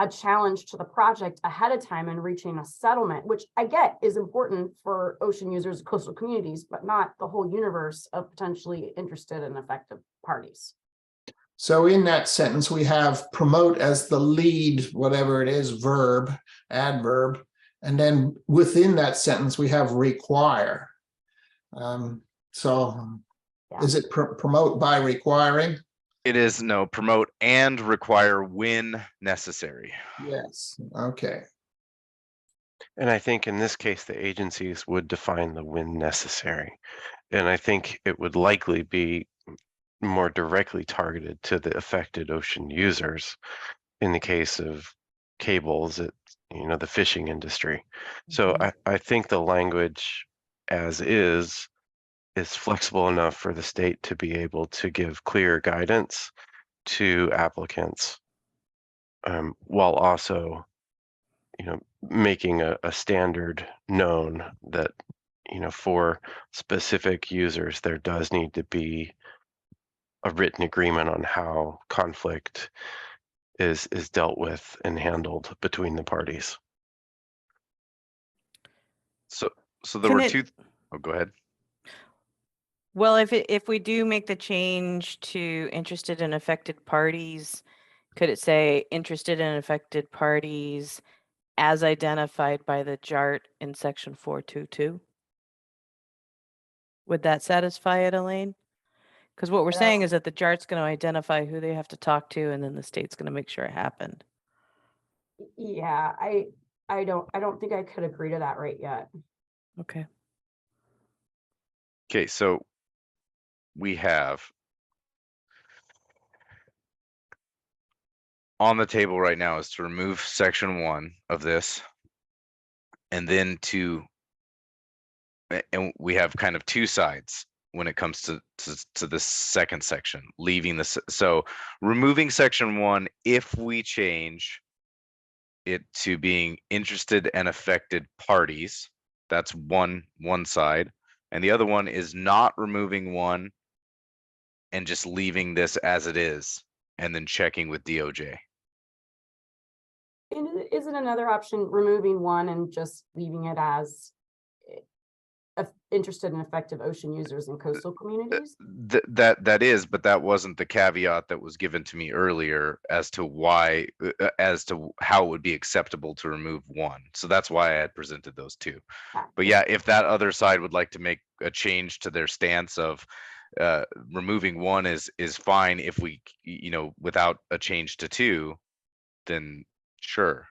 a challenge to the project ahead of time and reaching a settlement, which I get is important for ocean users, coastal communities, but not the whole universe of potentially interested and affected parties. So in that sentence, we have promote as the lead, whatever it is, verb, adverb. And then within that sentence, we have require. Is it promote by requiring? It is no, promote and require when necessary. Yes, okay. And I think in this case, the agencies would define the when necessary. And I think it would likely be more directly targeted to the affected ocean users in the case of cables at, the fishing industry. So I think the language as is flexible enough for the state to be able to give clear guidance to applicants, while also, making a standard known that, for specific users, there does need to be a written agreement on how conflict is dealt with and handled between the parties. So there were two. Oh, go ahead. Well, if we do make the change to interested and affected parties, could it say interested and affected parties as identified by the JART in section 422? Would that satisfy it, Elaine? Because what we're saying is that the JART's going to identify who they have to talk to, and then the state's going to make sure it happened. Yeah, I don't think I could agree to that right yet. Okay. Okay, so we have on the table right now is to remove section 1 of this, and then and we have kind of two sides when it comes to this second section, leaving this. So removing section 1, if we change it to being interested and affected parties, that's one side, and the other one is not removing 1 and just leaving this as it is and then checking with DOJ. Isn't another option removing 1 and just leaving it as interested and effective ocean users in coastal communities? That is, but that wasn't the caveat that was given to me earlier as to why, as to how it would be acceptable to remove 1. So that's why I had presented those two. But yeah, if that other side would like to make a change to their stance of removing 1 is fine if we, without a change to 2, then sure.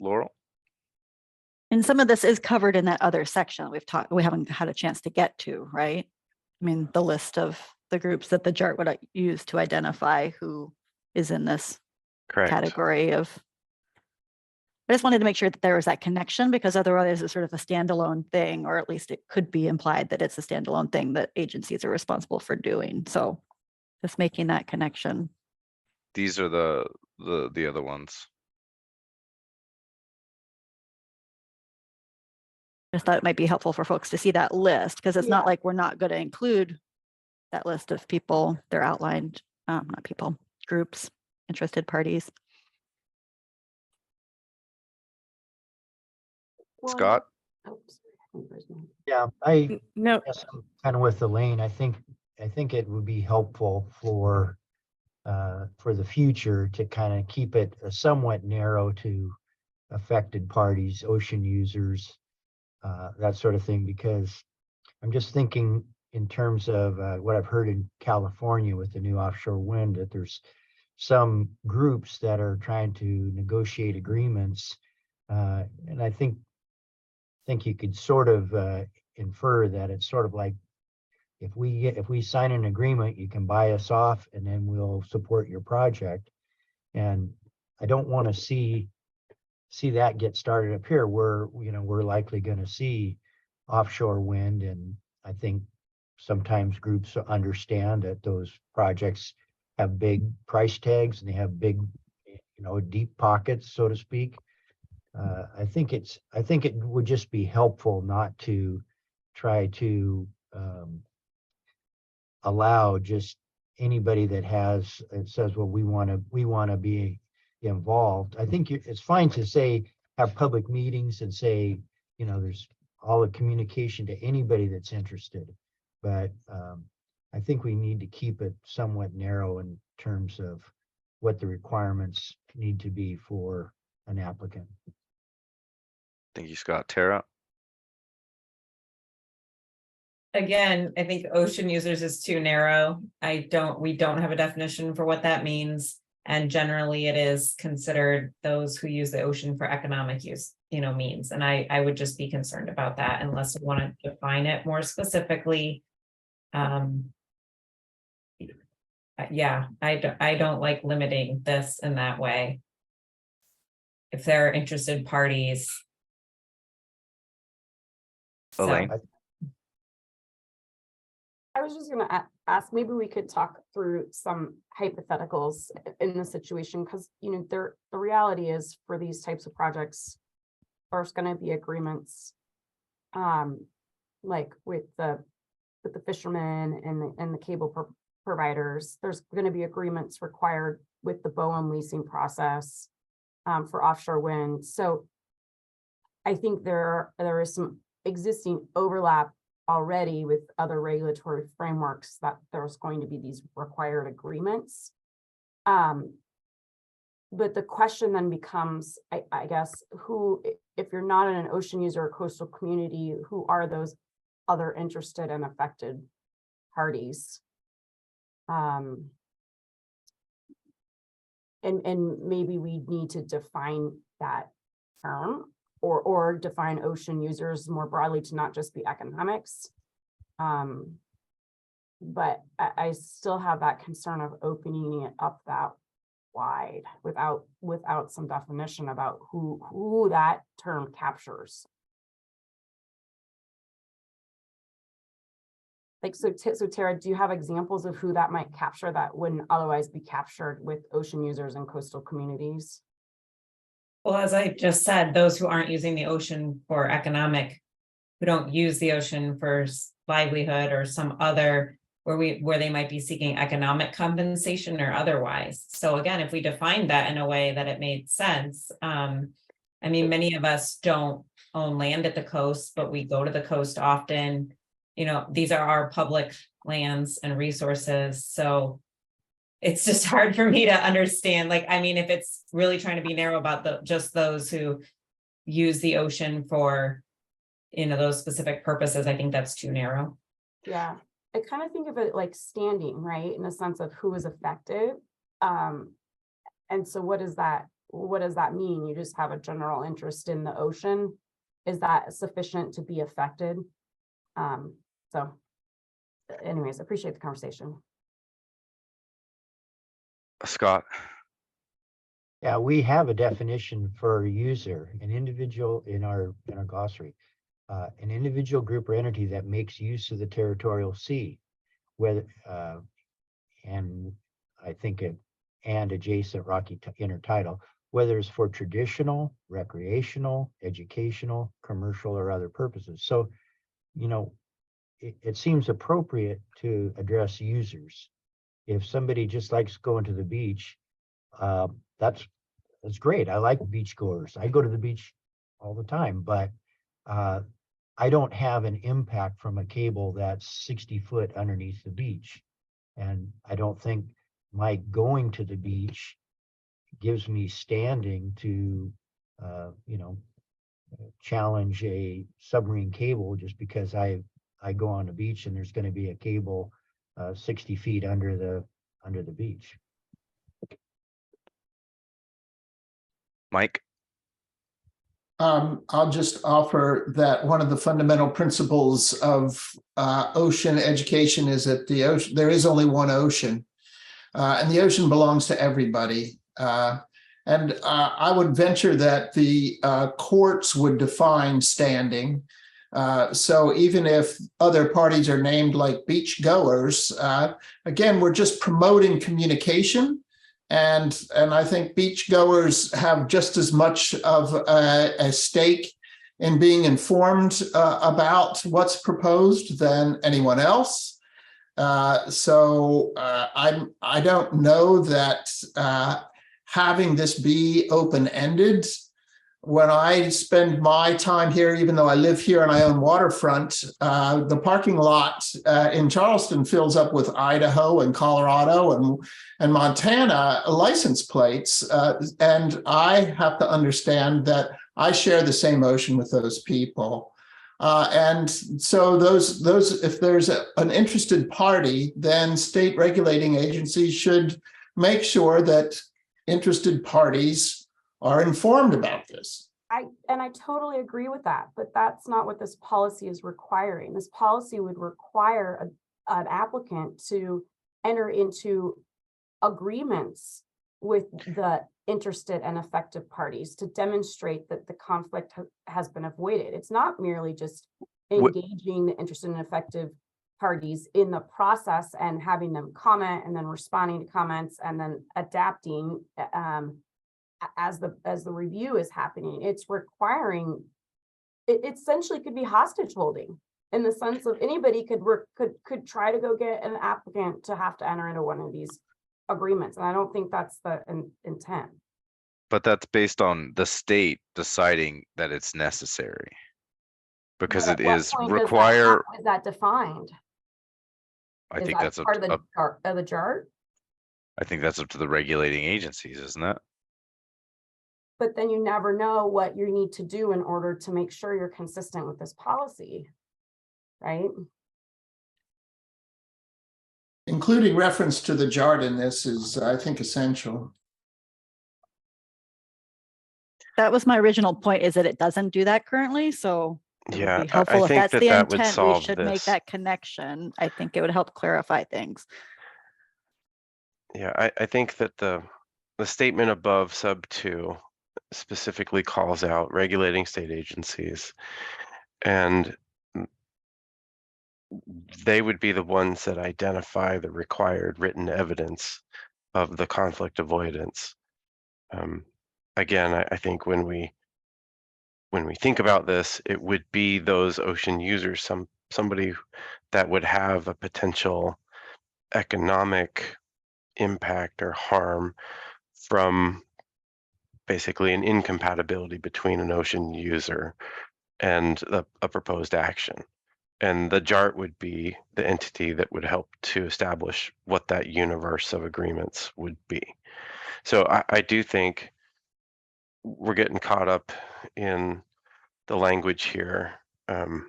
Laurel? And some of this is covered in that other section we haven't had a chance to get to, right? I mean, the list of the groups that the JART would use to identify who is in this category of. I just wanted to make sure that there was that connection, because otherwise it's sort of a standalone thing, or at least it could be implied that it's a standalone thing that agencies are responsible for doing. So just making that connection. These are the other ones. Just thought it might be helpful for folks to see that list, because it's not like we're not going to include that list of people. They're outlined, not people, groups, interested parties. Scott? Yeah, I guess I'm kind of with Elaine. I think it would be helpful for the future to kind of keep it somewhat narrow to affected parties, ocean users, that sort of thing, because I'm just thinking in terms of what I've heard in California with the new offshore wind, that there's some groups that are trying to negotiate agreements, and I think you could sort of infer that it's sort of like, if we sign an agreement, you can buy us off and then we'll support your project. And I don't want to see see that get started up here, we're likely going to see offshore wind. And I think sometimes groups understand that those projects have big price tags and they have big, deep pockets, so to speak. I think it would just be helpful not to try to allow just anybody that says, well, we want to be involved. I think it's fine to say, have public meetings and say, there's all the communication to anybody that's interested. But I think we need to keep it somewhat narrow in terms of what the requirements need to be for an applicant. Thank you, Scott. Tara? Again, I think ocean users is too narrow. We don't have a definition for what that means. And generally it is considered those who use the ocean for economic use, means. And I would just be concerned about that unless we want to define it more specifically. Yeah, I don't like limiting this in that way. If there are interested parties. Elaine? I was just going to ask, maybe we could talk through some hypotheticals in this situation, because the reality is for these types of projects, there's going to be agreements, like with the fishermen and the cable providers. There's going to be agreements required with the BOEM leasing process for offshore wind. So I think there is some existing overlap already with other regulatory frameworks that there's going to be these required agreements. But the question then becomes, I guess, who, if you're not an ocean user or coastal community, who are those other interested and affected parties? And maybe we need to define that term, or define ocean users more broadly to not just be economics. But I still have that concern of opening it up that wide without some definition about who that term captures. Like, so Tara, do you have examples of who that might capture that wouldn't otherwise be captured with ocean users and coastal communities? Well, as I just said, those who aren't using the ocean for economic, who don't use the ocean for livelihood or some other, where they might be seeking economic compensation or otherwise. So again, if we define that in a way that it made sense, I mean, many of us don't own land at the coast, but we go to the coast often. These are our public lands and resources. So it's just hard for me to understand. Like, I mean, if it's really trying to be narrow about just those who use the ocean for, those specific purposes, I think that's too narrow. Yeah, I kind of think of it like standing, right? In the sense of who is affected. And so what does that mean? You just have a general interest in the ocean. Is that sufficient to be affected? So anyways, appreciate the conversation. Scott? Yeah, we have a definition for user, an individual in our glossary, an individual, group, or entity that makes use of the territorial sea, whether and I think and adjacent rocky intertidal, whether it's for traditional, recreational, educational, commercial, or other purposes. So, it seems appropriate to address users. If somebody just likes going to the beach, that's great. I like beachgoers. I go to the beach all the time, but I don't have an impact from a cable that's 60 foot underneath the beach. And I don't think my going to the beach gives me standing to, challenge a submarine cable just because I go on the beach and there's going to be a cable 60 feet under the beach. Mike? I'll just offer that one of the fundamental principles of ocean education is that there is only one ocean, and the ocean belongs to everybody. And I would venture that the courts would define standing. So even if other parties are named like beach goers, again, we're just promoting communication. And I think beach goers have just as much of a stake in being informed about what's proposed than anyone else. So I don't know that having this be open-ended. When I spend my time here, even though I live here and I own waterfront, the parking lot in Charleston fills up with Idaho and Colorado and Montana license plates. And I have to understand that I share the same ocean with those people. And so those if there's an interested party, then state regulating agencies should make sure that interested parties are informed about this. I totally agree with that, but that's not what this policy is requiring. This policy would require an applicant to enter into agreements with the interested and affected parties to demonstrate that the conflict has been avoided. It's not merely just engaging the interested and affected parties in the process and having them comment and then responding to comments and then adapting as the review is happening. It's requiring, it essentially could be hostage holding in the sense of anybody could try to go get an applicant to have to enter into one of these agreements. And I don't think that's the intent. But that's based on the state deciding that it's necessary. Because it is require. Is that defined? I think that's part of the chart. I think that's up to the regulating agencies, isn't it? But then you never know what you need to do in order to make sure you're consistent with this policy, right? Including reference to the JART in this is, I think, essential. That was my original point, is that it doesn't do that currently, so it would be helpful I if think that's the that would intent, we solve should make this. that connection. I think it would help clarify things. Yeah, I think that the statement above sub 2 specifically calls out regulating state agencies, and they would be the ones that identify the required written evidence of the conflict avoidance. Again, I think when we think about this, it would be those ocean users, somebody that would have a potential economic impact or harm from basically an incompatibility between an ocean user and a proposed action. And the JART would be the entity that would help to establish what that universe of agreements would be. So I do think we're getting caught up in the language here. And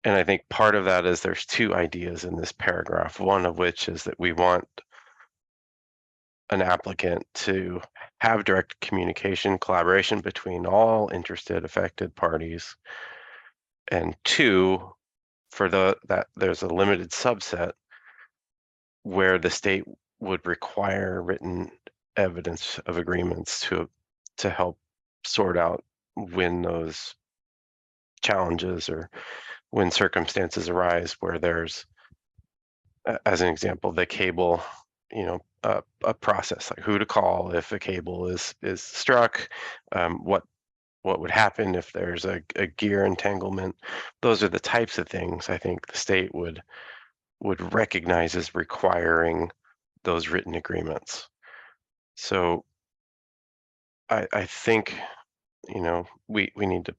I think part of that is there's two ideas in this paragraph, one of which is that we want an applicant to have direct communication, collaboration between all interested, affected parties. And two, for that there's a limited subset where the state would require written evidence of agreements to help sort out when those challenges or when circumstances arise where there's, as an example, the cable, a process like who to call if a cable is struck, what would happen if there's a gear entanglement. Those are the types of things I think the state would recognize as requiring those written agreements. So I think, we need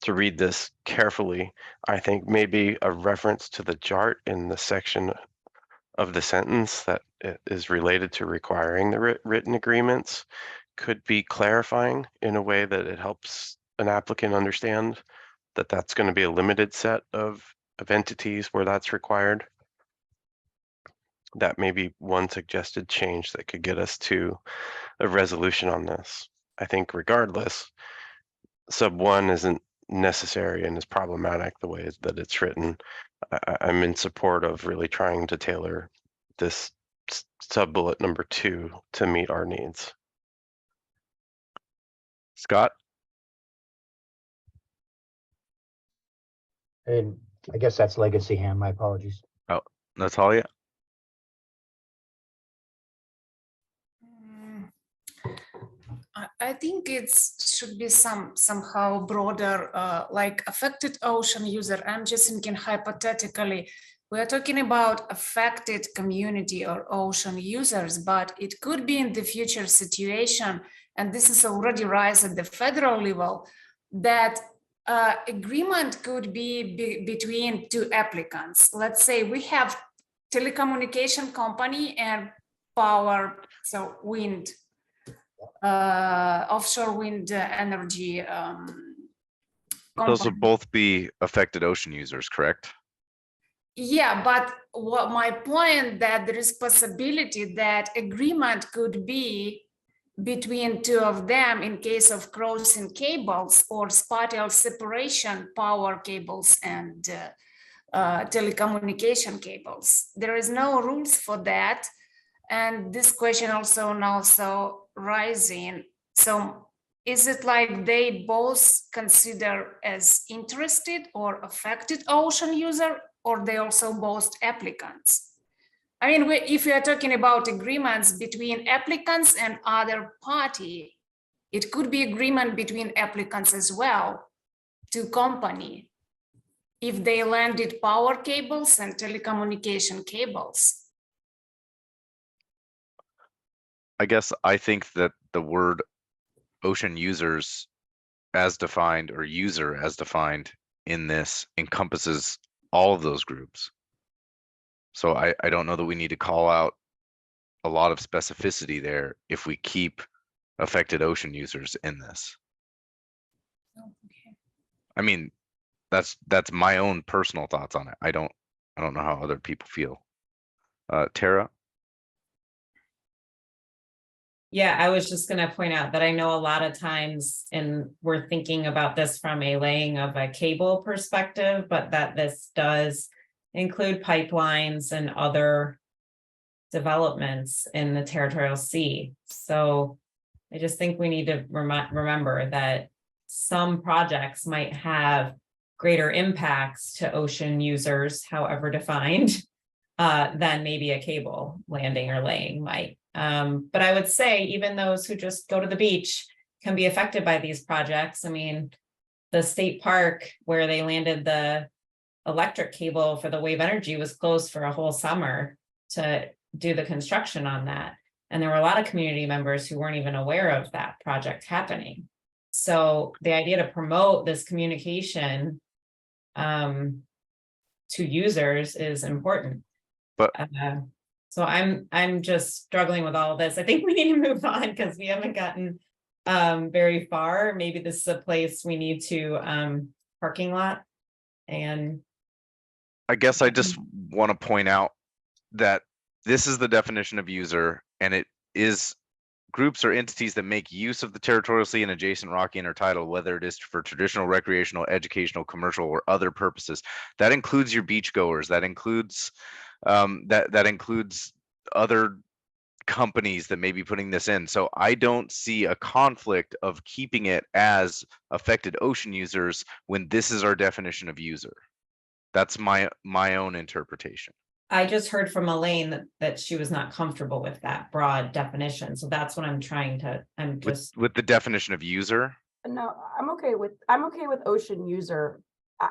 to read this carefully. I think maybe a reference to the JART in the section of the sentence that is related to requiring the written agreements could be clarifying in a way that it helps an applicant understand that that's going to be a limited set of entities where that's required. That may be one suggested change that could get us to a resolution on this. I think regardless, sub 1 isn't necessary and is problematic the way that it's written. I'm in support of really trying to tailor this sub bullet number 2 to meet our needs. Scott? And I guess that's legacy hand. My apologies. Oh, Natalia? I think it should be somehow broader, like affected ocean user. I'm just thinking hypothetically, we are talking about affected community or ocean users, but it could be in the future situation, and this is already rise at the federal level, that agreement could be between two applicants. Let's say we have telecommunication company and power, so wind, offshore wind energy Those will company. both be affected ocean users, correct? Yeah, but what my point that there is possibility that agreement could be between two of them in case of crossing cables or spatial separation power cables and telecommunication cables. There is no rules for that. And this question also rising. So is it like they both consider as interested or affected ocean user, or they also both applicants? I mean, if we are talking about agreements between applicants and other party, it could be agreement between applicants as well to company if they landed power cables and telecommunication cables. I guess I think that the word ocean users as defined or user as defined in this encompasses all of those groups. So I don't know that we need to call out a lot of specificity there if we keep affected ocean users in this. I mean, that's my own personal thoughts on it. I don't know how other people feel. Tara? Yeah, I was just going to point out that I know a lot of times, and we're thinking about this from a laying of a cable perspective, but that this does include pipelines and other developments in the territorial sea. So I just think we need to remember that some projects might have greater impacts to ocean users, however defined, than maybe a cable landing or laying might. But I would say even those who just go to the beach can be affected by these projects. I mean, the state park where they landed the electric cable for the wave energy was closed for a whole summer to do the construction on that. And there were a lot of community members who weren't even aware of that project happening. So the idea to promote this communication to users is important. But so I'm just struggling with all of this. I think we need to move on because we haven't gotten very far. Maybe this is a place we need to parking lot. And I guess I just want to point out that this is the definition of user, and it is groups or entities that make use of the territorial sea and adjacent rocky intertidal, whether it is for traditional, recreational, educational, commercial, or other purposes. That includes your beachgoers. That includes that includes other companies that may be putting this in. So I don't see a conflict of keeping it as affected ocean users when this is our definition of user. That's my own interpretation. I just heard from Elaine that she was not comfortable with that broad definition. So that's what I'm trying to, with the definition of user. No, I'm okay with ocean user.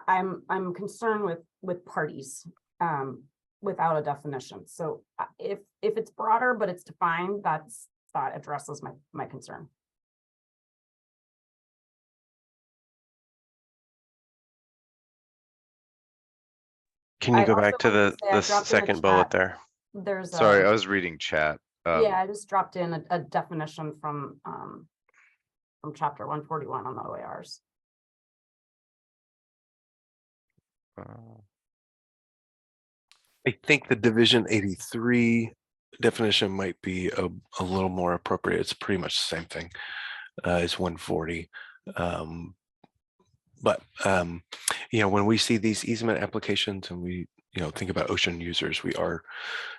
I'm concerned with parties without a definition. So if it's broader but it's defined, that addresses my concern. Can you go back to the second bullet there? There's sorry, I was reading chat. Yeah, I just dropped in a definition from chapter 141 on the OARs. I think the Division 83 definition might be a little more appropriate. It's pretty much the same thing as 140. But you know, when we see these easement applications and we think about ocean users, we are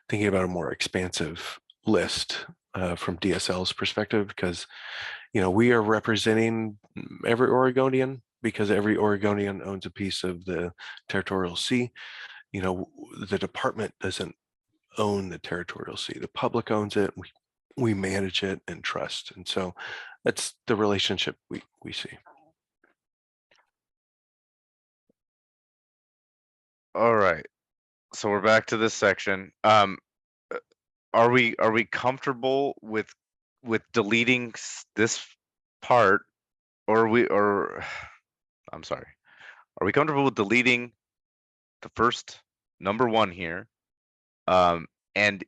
thinking about a more expansive list from DSL's perspective, because, we are representing every Oregonian because every Oregonian owns a piece of the territorial sea. The department doesn't own the territorial sea. The public owns it. We manage it and trust. And so that's the relationship we see. All right. So we're back to this section. Are we comfortable with deleting this part, or I'm sorry. Are we comfortable with deleting the first number 1 here? And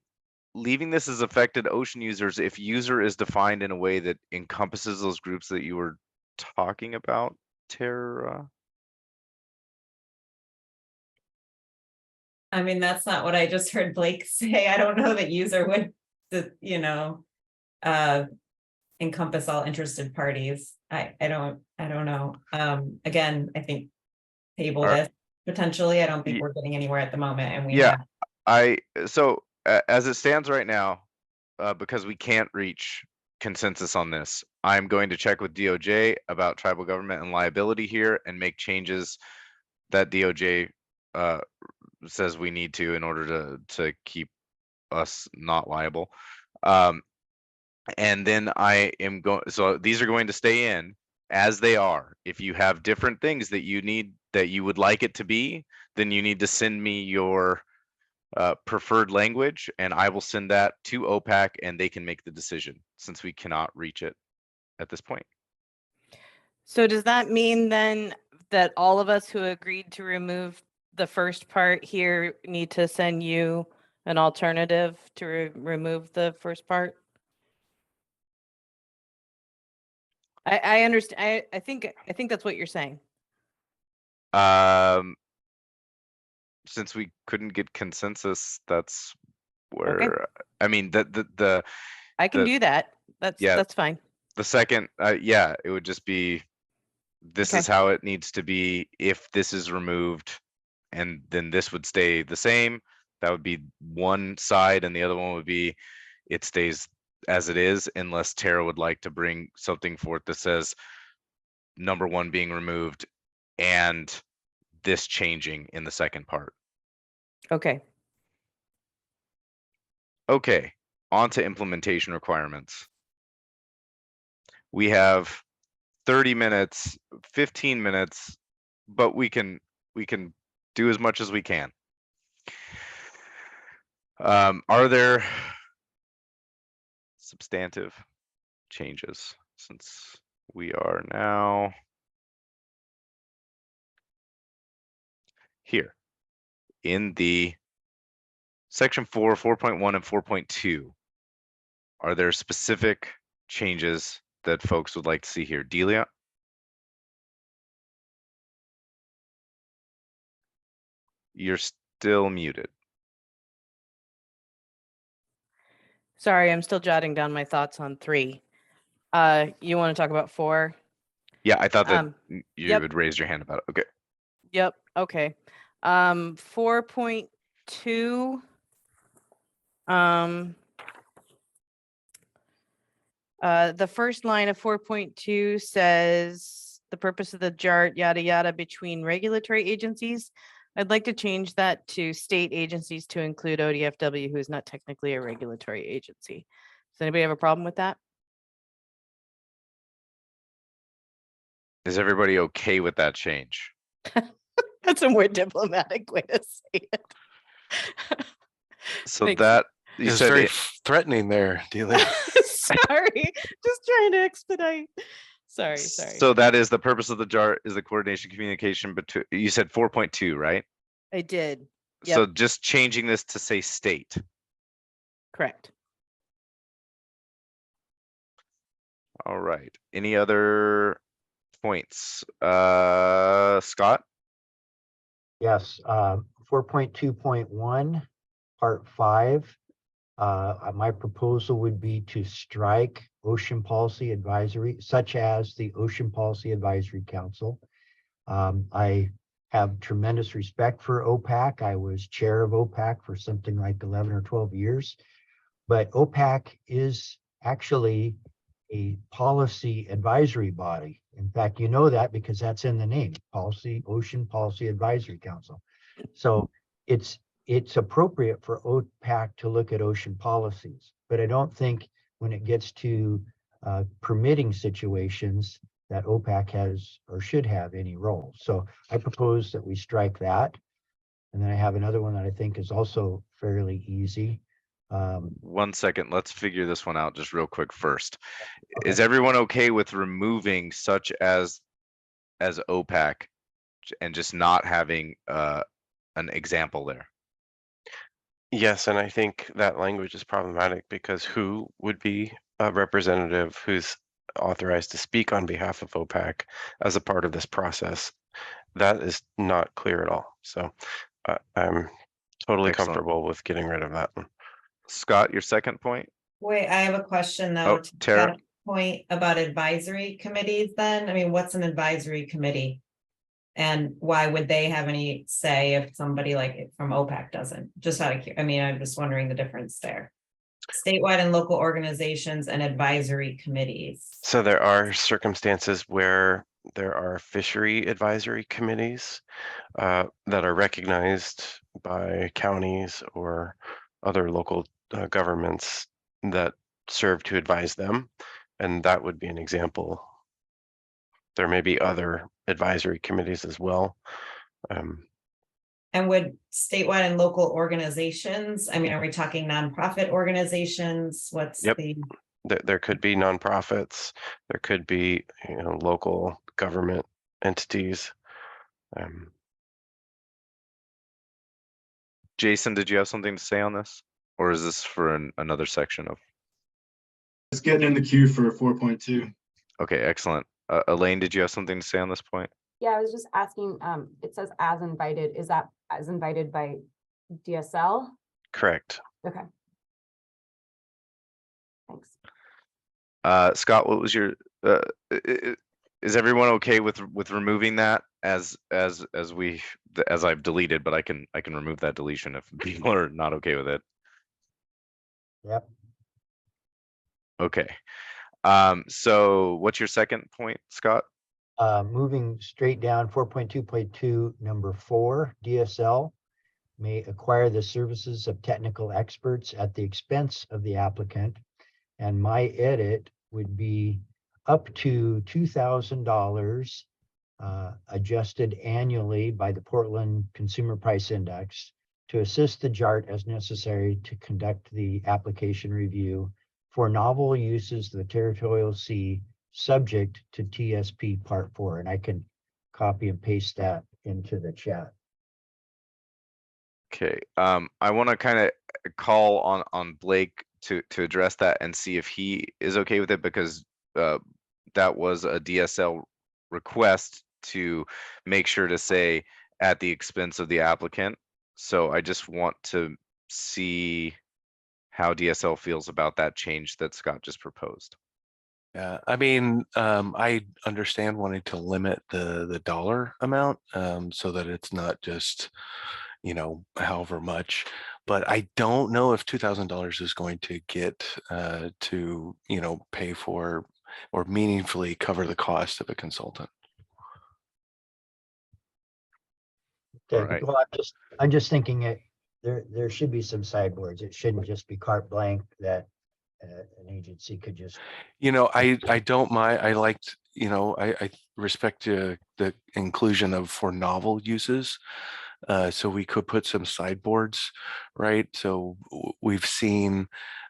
leaving this as affected ocean users if user is defined in a way that encompasses those groups that you were talking about, Tara? I mean, that's not what I just heard Blake say. I don't know that user would, encompass all interested parties. I don't know. Again, I think table this potentially. I don't think we're getting anywhere at the moment, and we Yeah, have. so as it stands right now, because we can't reach consensus on this, I'm going to check with DOJ about tribal government and liability here and make changes that DOJ says we need to in order to keep us not liable. And then I am going, so these are going to stay in as they are. If you have different things that you would like it to be, then you need to send me your preferred language, and I will send that to OPAC and they can make the decision, since we cannot reach it at this point. So does that mean then that all of us who agreed to remove the first part here need to send you an alternative to remove the first part? I understand. I think that's what you're saying. Since we couldn't get consensus, that's where Okay. I mean I can do that. That's fine. The second, yeah, it would just be, this is how it needs to be. If this is removed, and then this would stay the same, that would be one side, and the other one would be it stays as it is, unless Tara would like to bring something forth that says number 1 being removed and this changing in the second part. Okay. Okay, on to implementation requirements. We have 30 minutes, 15 minutes, but we can do as much as we can. Are there substantive changes, since we are now here in the section 4, 4.1 and 4.2? Are there specific changes that folks would like to see here? Delia? You're still muted. Sorry, I'm still jotting down my thoughts on 3. You want to talk about 4? Yeah, I thought that you would raise your hand about it. Okay. Yep. Okay. 4.2. The first line of 4.2 says the purpose of the JART, yada, yada, between regulatory agencies. I'd like to change that to state agencies to include ODFW, who is not technically a regulatory agency. Does anybody have a problem with that? Is everybody okay with that change? That's a more diplomatic way to say it. So Thanks. that you said very threatening there, Delia. Sorry, just trying to expedite. Sorry. So that is the purpose of the JART, is the coordination communication between, you said 4.2, right? I did. So Yep. just changing this to say state. Correct. All right. Any other points? Scott? Yes, 4.2.1, part 5. My proposal would be to strike Ocean Policy Advisory, such as the Ocean Policy Advisory Council. I have tremendous respect for OPAC. I was chair of OPAC for something like 11 or 12 years. But OPAC is actually a policy advisory body. In fact, you know that because that's in the name, Ocean Policy Advisory Council. So it's appropriate for OPAC to look at ocean policies, but I don't think when it gets to permitting situations that OPAC has or should have any role. So I propose that we strike that. And then I have another one that I think is also fairly easy. 1 second, let's figure this one out just real quick first. Okay. Is everyone okay with removing such as OPAC and just not having an example there? Yes, and I think that language is problematic because who would be a representative who's authorized to speak on behalf of OPAC as a part of this process? That is not clear at all. So I'm totally Excellent. comfortable with getting rid of that one. Scott, your second point? Wait, I have a question though. Oh, Tara. That point about advisory committees then? I mean, what's an advisory committee? And why would they have any say if somebody like from OPAC doesn't? Just out of, I mean, I'm just wondering the difference there. Statewide and local organizations and advisory committees. So there are circumstances where there are fishery advisory committees that are recognized by counties or other local governments that serve to advise them. And that would be an example. There may be other advisory committees as well. And would statewide and local organizations, I mean, are we talking nonprofit organizations? What's Yep. the? There could be nonprofits, there could be, local government entities. Jason, did you have something to say on this? Or is this for another section of? It's getting in the queue for 4.2. Okay, excellent. Elaine, did you have something to say on this point? Yeah, I was just asking, it says as invited, is that as invited by DSL? Correct. Okay. Thanks. Scott, what was your, is everyone okay with removing that as I've deleted, but I can remove that deletion if people are not okay with it. Yep. Okay. So what's your second point, Scott? Moving straight down 4.2.2, number 4, DSL may acquire the services of technical experts at the expense of the applicant. And my edit would be up to $2,000 adjusted annually by the Portland Consumer Price Index to assist the JART as necessary to conduct the application review for novel uses of the territorial sea subject to TSP Part 4. And I can copy and paste that into the chat. Okay. I want to kind of call on Blake to address that and see if he is okay with it, because that was a DSL request to make sure to say at the expense of the applicant. So I just want to see how DSL feels about that change that Scott just proposed. Yeah, I mean, I understand wanting to limit the dollar amount so that it's not just, however much, but I don't know if $2,000 is going to get to, pay for or meaningfully cover the cost of a consultant. Okay, right. well, I'm just thinking there should be some sideboards. It shouldn't just be carte blanche that an agency could just. I don't mind. I liked, I respect the inclusion of for novel uses. So we could put some sideboards, right? So we've seen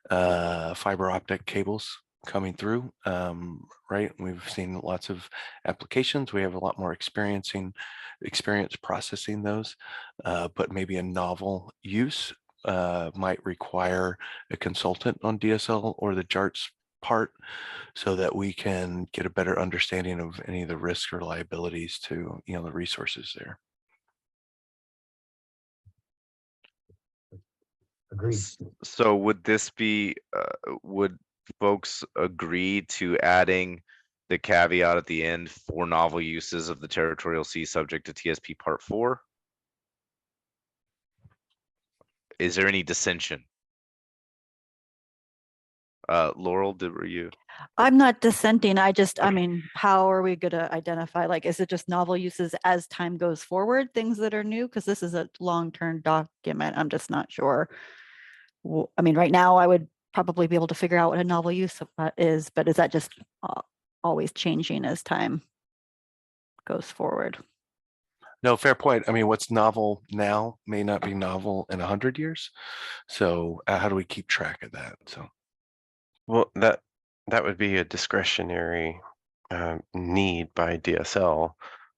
fiber optic cables coming through, right? We've seen lots of applications. We have a lot more experience processing those, but maybe a novel use might require a consultant on DSL or the JART's part so that we can get a better understanding of any of the risks or liabilities to, the resources there. Agreed. So would this be, would folks agree to adding the caveat at the end for novel uses of the territorial sea subject to TSP Part 4? Is there any dissension? Laurel, were you? I'm not dissenting. I mean, how are we going to identify, like, is it just novel uses as time goes forward, things that are new? Because this is a long-term document. I'm just not sure. I mean, right now I would probably be able to figure out what a novel use is, but is that just always changing as time goes forward? No, fair point. I mean, what's novel now may not be novel in 100 years. So how do we keep track of that? So, Well, that would be a discretionary need by DSL.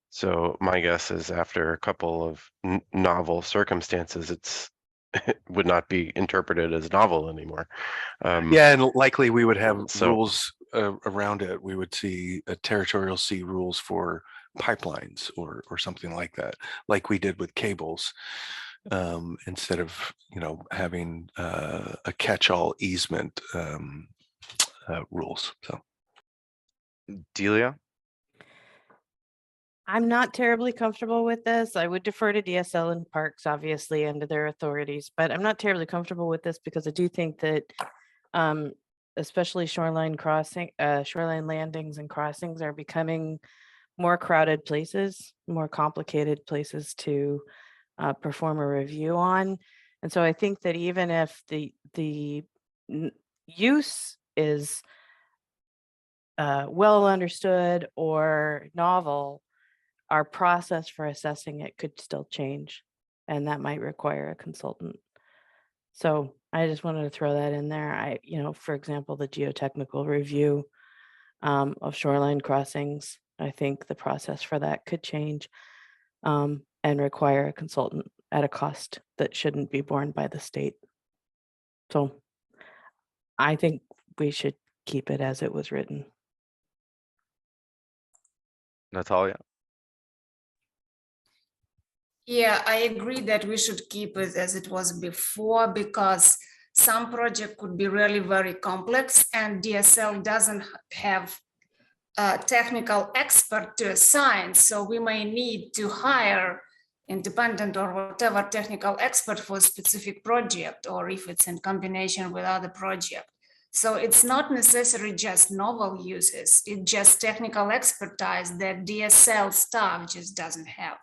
So my guess is after a couple of novel circumstances, it would not be interpreted as novel anymore. yeah, and likely we would have So- rules around it. We would see territorial sea rules for pipelines or something like that, like we did with cables, instead of having a catch-all easement rules. So, Delia? I'm not terribly comfortable with this. I would defer to DSL and parks, obviously, and to their authorities, but I'm not terribly comfortable with this because I do think that, especially shoreline landings and crossings are becoming more crowded places, more complicated places to perform a review on. And so I think that even if the use is well understood or novel, our process for assessing it could still change, and that might require a consultant. So I just wanted to throw that in there. For example, the geotechnical review of shoreline crossings, I think the process for that could change and require a consultant at a cost that shouldn't be borne by the state. So I think we should keep it as it was written. Natalia? Yeah, I agree that we should keep it as it was before because some project could be really very complex and DSL doesn't have a technical expert to assign. So we may need to hire independent or whatever technical expert for a specific project, or if it's in combination with other project. So it's not necessarily just novel uses, it's just technical expertise that DSL staff just doesn't have.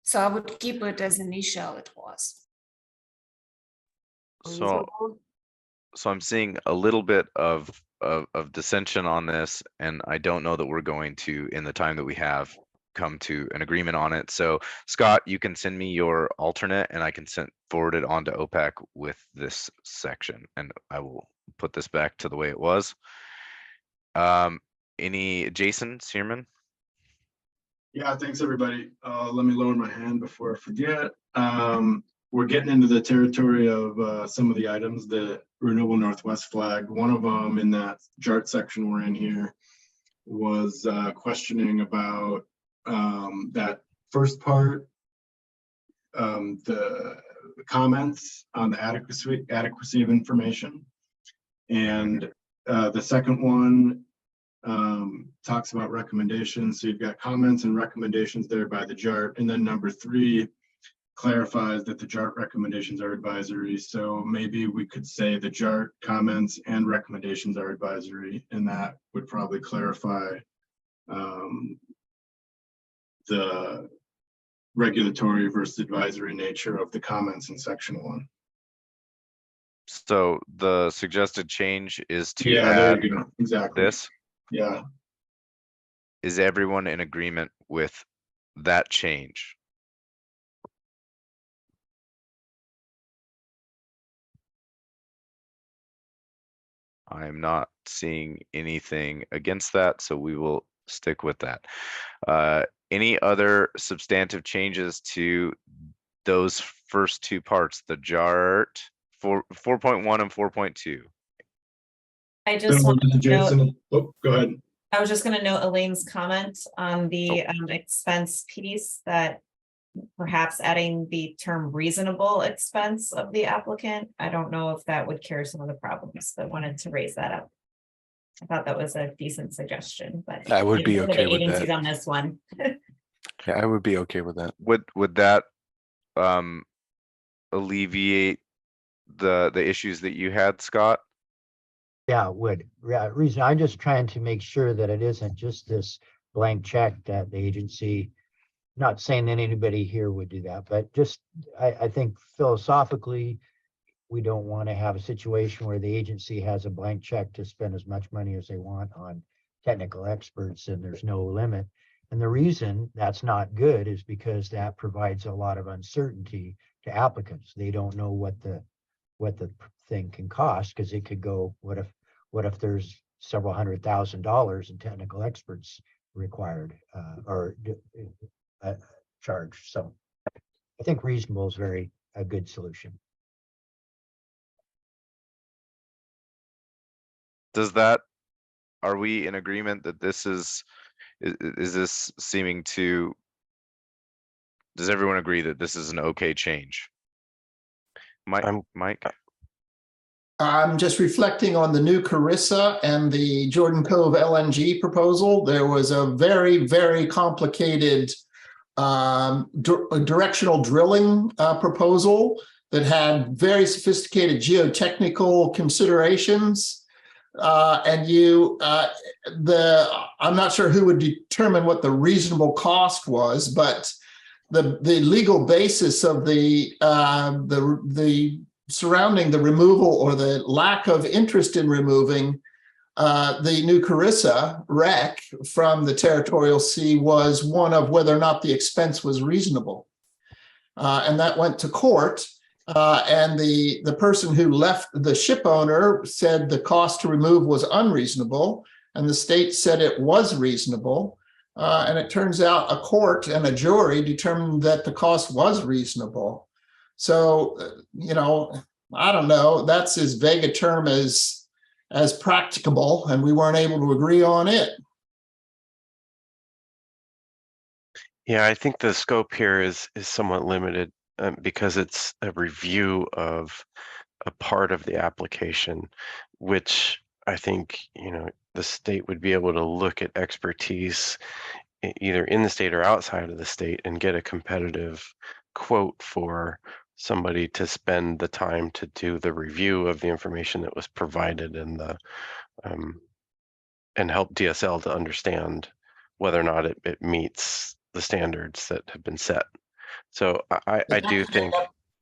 So I would keep it as initial it was. So I'm seeing a little bit of dissension on this, and I don't know that we're going to, in the time that we have, come to an agreement on it. So Scott, you can send me your alternate and I can forward it on to OPAC with this section, and I will put this back to the way it was. Jason Searman? Yeah, thanks everybody. Let me lower my hand before I forget. We're getting into the territory of some of the items that Renewable Northwest flagged. One of them in that JART section we're in here was questioning about that first part, the comments on the adequacy of information. And the second one talks about recommendations. So you've got comments and recommendations there by the JART. And then number 3 clarifies that the JART recommendations are advisory. So maybe we could say the JART comments and recommendations are advisory, and that would probably clarify the regulatory versus advisory nature of the comments in section 1. So the suggested change is to there add you go. Exactly. this. Yeah. Is everyone in agreement with that change? I'm not seeing anything against that, so we will stick with that. Any other substantive changes to those first 2 parts, the JART 4.1 and 4.2? I just want to note, Jason. Oh, go ahead. I was just going to note Elaine's comment on the expense piece, that perhaps adding the term reasonable expense of the applicant. I don't know if that would cure some of the problems, but wanted to raise that up. I thought that was a decent suggestion, but I would be okay with agencies that. on this one. Yeah, I would be okay with that. Would that alleviate the issues that you had, Scott? Yeah, it would. Yeah, reason I'm just trying to make sure that it isn't just this blank check that the agency, not saying that anybody here would do that, but just I think philosophically, we don't want to have a situation where the agency has a blank check to spend as much money as they want on technical experts and there's no limit. And the reason that's not good is because that provides a lot of uncertainty to applicants. They don't know what the thing can cost, because it could go, what if there's several $100,000 in technical experts required or charged. So I think reasonable is a good solution. Are we in agreement that this is this seeming to, does everyone agree that this is an okay change? Mike? I'm just reflecting on the new Carissa and the Jordan Cove LNG proposal. There was a very, very complicated directional drilling proposal that had very sophisticated geotechnical considerations. I'm not sure who would determine what the reasonable cost was, but the legal basis of the surrounding the removal or the lack of interest in removing the new Carissa wreck from the territorial sea was one of whether or not the expense was reasonable. And that went to court. And the person who left, the ship owner, said the cost to remove was unreasonable, and the state said it was reasonable. And it turns out a court and a jury determined that the cost was reasonable. So, I don't know, that's as vague a term as practicable, and we weren't able to agree on it. Yeah, I think the scope here is somewhat limited because it's a review of a part of the application, which I think, the state would be able to look at expertise either in the state or outside of the state and get a competitive quote for somebody to spend the time to do the review of the information that was provided and and help DSL to understand whether or not it meets the standards that have been set. So I do think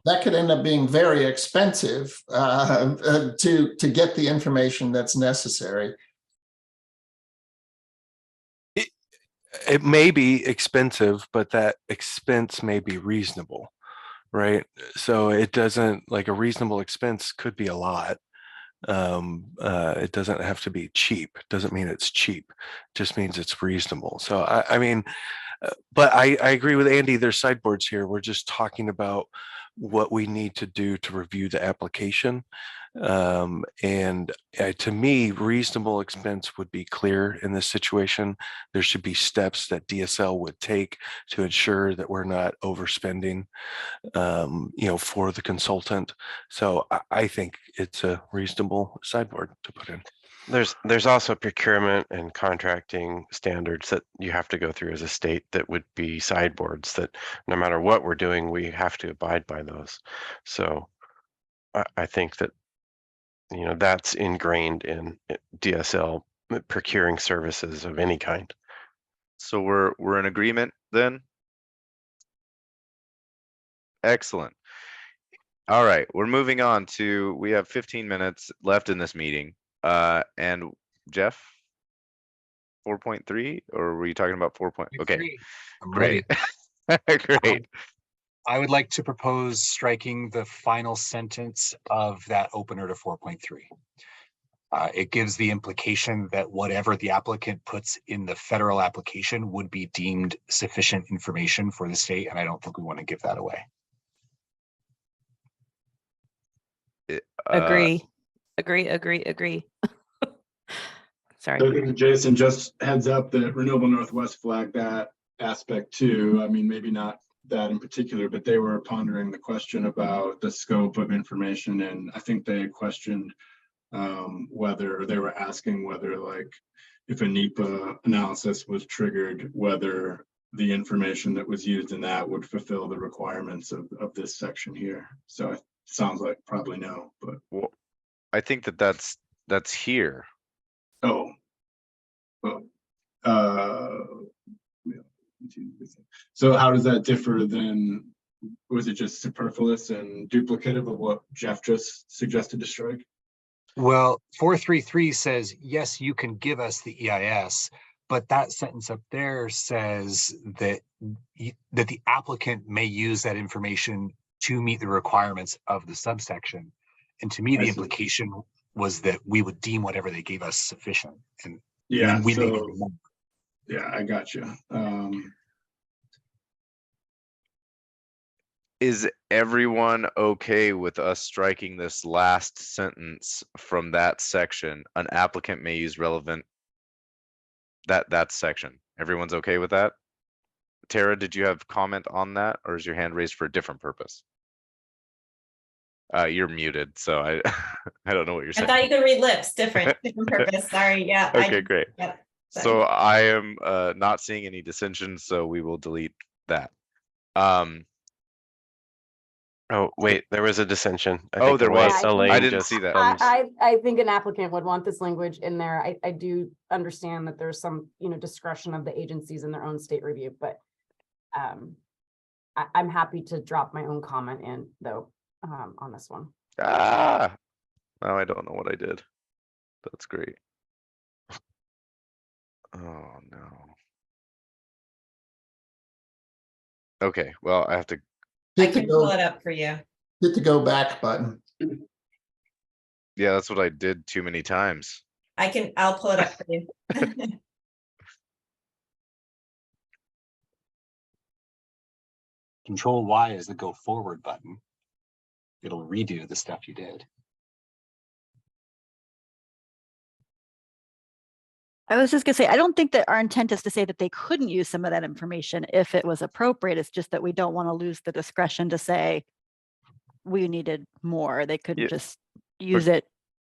that could end up being very expensive to get the information that's necessary. It may be expensive, but that expense may be reasonable, right? So it doesn't, like, a reasonable expense could be a lot. It doesn't have to be cheap. It doesn't mean it's cheap. It just means it's reasonable. So I mean, but I agree with Andy. There's sideboards here. We're just talking about what we need to do to review the application. And to me, reasonable expense would be clear in this situation. There should be steps that DSL would take to ensure that we're not overspending, for the consultant. So I think it's a reasonable sideboard to put in. There's also procurement and contracting standards that you have to go through as a state that would be sideboards that no matter what we're doing, we have to abide by those. So I think that, that's ingrained in DSL procuring services of any kind. So we're in agreement then? Excellent. All right, we're moving on to, we have 15 minutes left in this meeting. And Jeff, 4.3, or were you talking about 4. Okay, I'm great. Great. I would like to propose striking the final sentence of that opener to 4.3. It gives the implication that whatever the applicant puts in the federal application would be deemed sufficient information for the state, and I don't think we want to give that away. Agree. Sorry. So, Jason, just heads up that Renewable Northwest flagged that aspect too. I mean, maybe not that in particular, but they were pondering the question about the scope of information. And I think they had questioned whether, they were asking whether, like, if a NEPA analysis was triggered, whether the information that was used in that would fulfill the requirements of this section here. So it sounds like probably no, but. Well, I think that that's That's here. Oh. Well, uh, yeah. So how does that differ then? Was it just superfluous and duplicative of what Jeff just suggested to strike? Well, 433 says, yes, you can give us the EIS, but that sentence up there says that that the applicant may use that information to meet the requirements of the subsection. And to me, the implication was that we would deem whatever they gave us sufficient. And yeah, we may so need more. yeah, I got you. Is everyone okay with us striking this last sentence from that section? An applicant may use relevant that section. Everyone's okay with that? Tara, did you have comment on that, or is your hand raised for a different purpose? You're muted, so I I don't know what you're I saying. thought you could read lips. Different purpose. Sorry. Yeah. Okay, great. Yep. So I am not seeing any dissension, so we will delete that. Oh, wait, there was a dissension. Oh, there was. Elaine I didn't just see that. I think an applicant would want this language in there. I do understand that there's some, discretion of the agencies in their own state review, but I'm happy to drop my own comment in though, on this one. Now I don't know what I did. That's great. Oh no. Okay, well, I have to. I can pull it up for you. Hit the go back button. Yeah, that's what I did too many times. I'll pull it up for you. Control Y is the go forward button. It'll redo the stuff you did. I was just gonna say, I don't think that our intent is to say that they couldn't use some of that information if it was appropriate. It's just that we don't want to lose the discretion to say we needed more. They couldn't just use it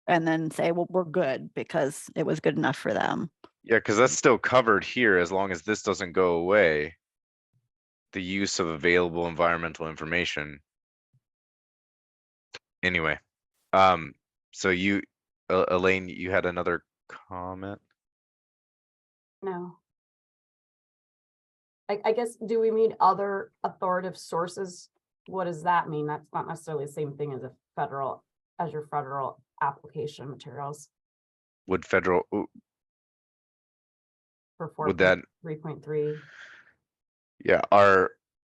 and then say, well, we're good because it was good enough for them. Yeah, because that's still covered here as long as this doesn't go away. The use of available environmental information. Anyway, so you, Elaine, you had another comment? No. I guess, do we mean other authoritative sources? What does that mean? That's not necessarily the same thing as your federal application materials. Would federal, For would that 3.3. Yeah,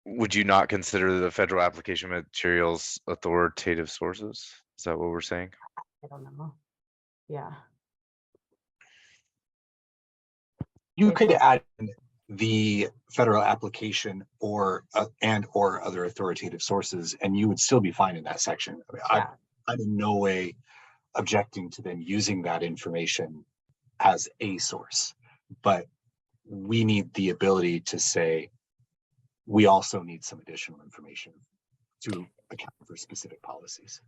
would you not consider the federal application materials authoritative sources? Is that what we're saying? I don't know. Yeah. You could add the federal application or other authoritative sources, and you would still be fine in that section. I mean, I'm in no way objecting to them using that information as a source, but we need the ability to say we also need some additional information to account for specific policies.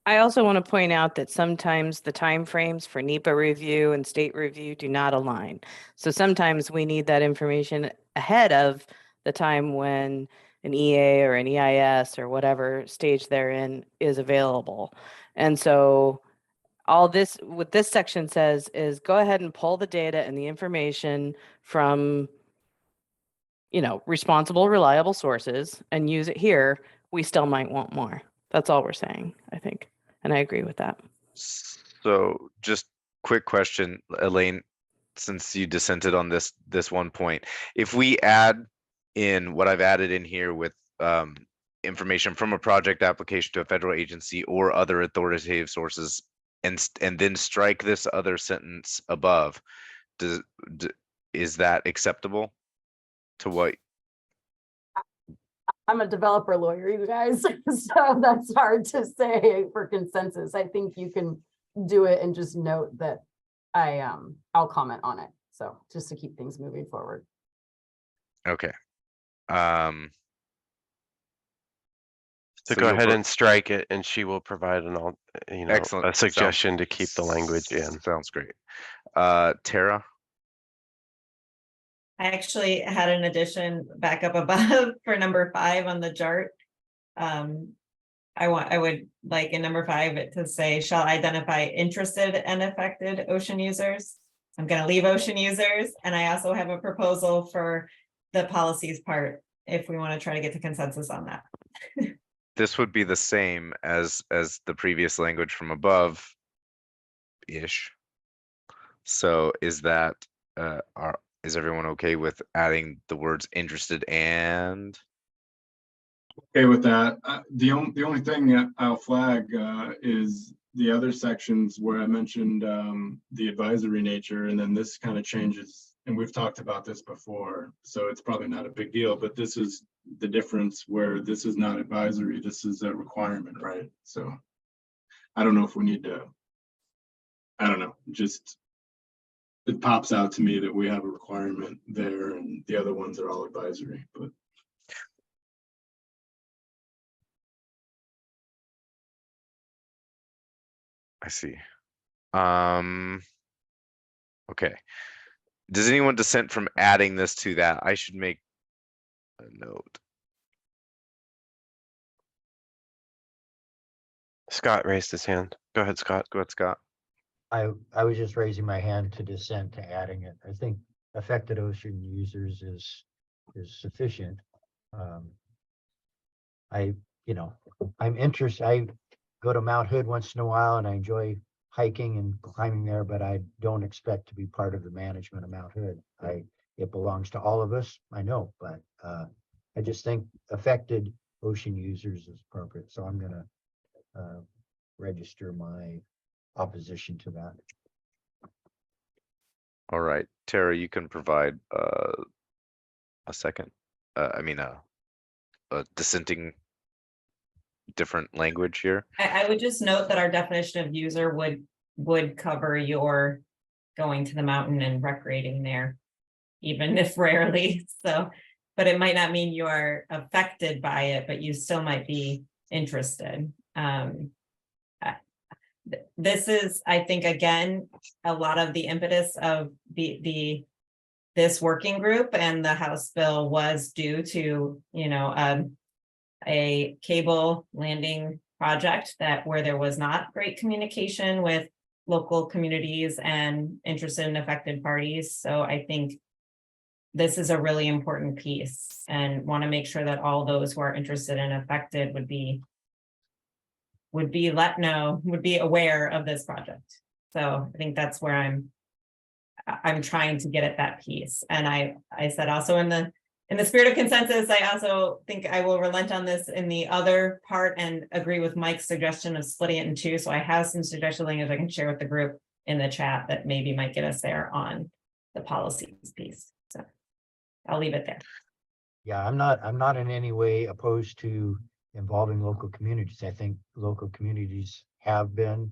I also want to point out that sometimes the timeframes for NEPA review and state review do not align. So sometimes we need that information ahead of the time when an EA or an EIS or whatever stage they're in is available. And so all this, what this section says is go ahead and pull the data and the information from, responsible, reliable sources and use it here. We still might want more. That's all we're saying, I think. And I agree with that. So just quick question, Elaine, since you dissented on this one point, if we add in what I've added in here with information from a project application to a federal agency or other authoritative sources and then strike this other sentence above, is that acceptable to what? I'm a developer lawyer, you guys, so that's hard to say for consensus. I think you can do it and just note that I'll comment on it. So just to keep things moving forward. Okay. So go ahead and strike it, and she will provide excellent a suggestion to keep the language in. Sounds great. Tara? I actually had an addition back up above for number 5 on the chart. I would like in number 5 it to say, shall identify interested and affected ocean users. I'm gonna leave ocean users, and I also have a proposal for the policies part, if we want to try to get to consensus on that. This would be the same as the previous language from above ish. So is that is everyone okay with adding the words interested and? Okay with that. The only thing that I'll flag is the other sections where I mentioned the advisory nature, and then this kind of changes, and we've talked about this before, so it's probably not a big deal, but this is the difference where this is not advisory, this is a requirement, right? So I don't know if we need to, I don't know, just it pops out to me that we have a requirement there and the other ones are all advisory, but I see. Okay. Does anyone dissent from adding this to that? I should make a note. Scott raised his hand. Go ahead, Scott. Go ahead, Scott. I was just raising my hand to dissent to adding it. I think affected ocean users is sufficient. I'm interested. I go to Mount Hood once in a while and I enjoy hiking and climbing there, but I don't expect to be part of the management of Mount Hood. It belongs to all of us, I know, but I just think affected ocean users is appropriate. So I'm gonna register my opposition to that. All right, Tara, you can provide a second. I mean a dissenting different language here. I would just note that our definition of user would cover your going to the mountain and recreating there, even if rarely. So, but it might not mean you are affected by it, but you still might be interested. This is, I think, again, a lot of the impetus of this working group and the House bill was due to, a cable landing project where there was not great communication with local communities and interested and affected parties. So I think this is a really important piece, and want to make sure that all those who are interested and affected would be aware of this project. So I think that's where I'm trying to get at that piece. And I said also in the spirit of consensus, I also think I will relent on this in the other part and agree with Mike's suggestion of splitting it in two. So I have some suggested language I can share with the group in the chat that maybe might get us there on the policies piece. So I'll leave it there. Yeah, I'm not in any way opposed to involving local communities. I think local communities have been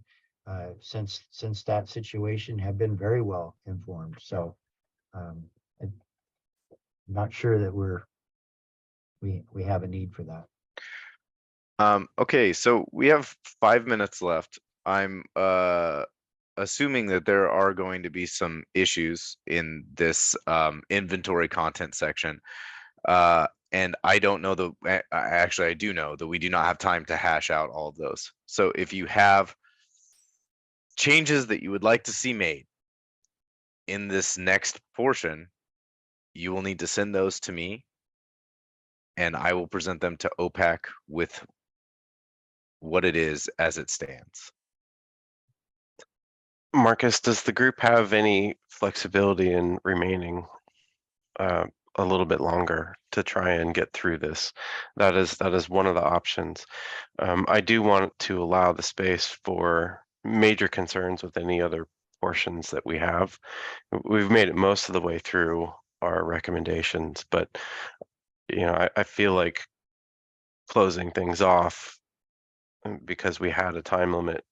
since that situation have been very well informed. So I'm not sure that we have a need for that. Okay, so we have 5 minutes left. I'm assuming that there are going to be some issues in this inventory content section. And I don't know actually I do know that we do not have time to hash out all of those. So if you have changes that you would like to see made in this next portion, you will need to send those to me and I will present them to OPAC with what it is as it stands. Marcus, does the group have any flexibility in remaining a little bit longer to try and get through this? That is one of the options. I do want to allow the space for major concerns with any other portions that we have. We've made it most of the way through our recommendations, but I feel like closing things off because we had a time limit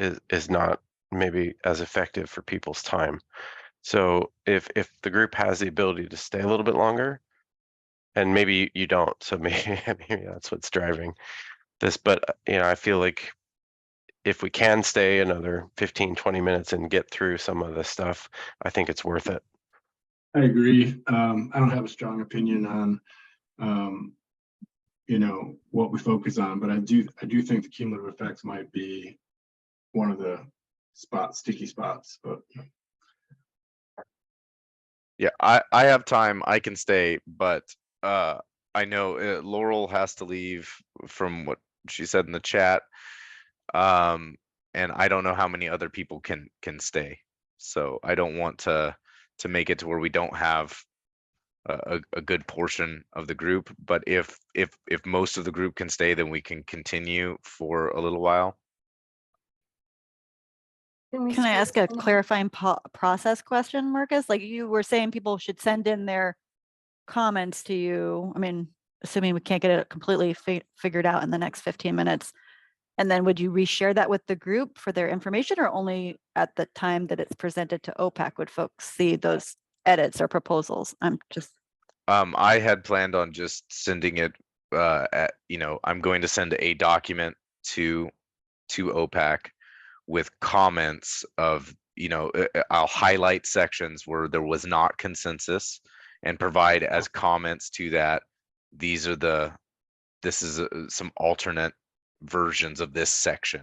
is not maybe as effective for people's time. So if the group has the ability to stay a little bit longer, and maybe you don't, so maybe that's what's driving this, but I feel like if we can stay another 15-20 minutes and get through some of this stuff, I think it's worth it. I agree. I don't have a strong opinion on you know, what we focus on, but I do think the cumulative effects might be one of the sticky spots, but. Yeah, I have time. I can stay, but I know Laurel has to leave from what she said in the chat. And I don't know how many other people can stay. So I don't want to make it to where we don't have a good portion of the group. But if most of the group can stay, then we can continue for a little while. Can I ask a clarifying process question, Marcus? Like you were saying, people should send in their comments to you. I mean, assuming we can't get it completely figured out in the next 15 minutes. And then would you reshare that with the group for their information, or only at the time that it's presented to OPAC would folks see those edits or proposals? I'm just. I had planned on just sending it I'm going to send a document to OPAC with comments of, I'll highlight sections where there was not consensus and provide as comments to that. This is some alternate versions of this section.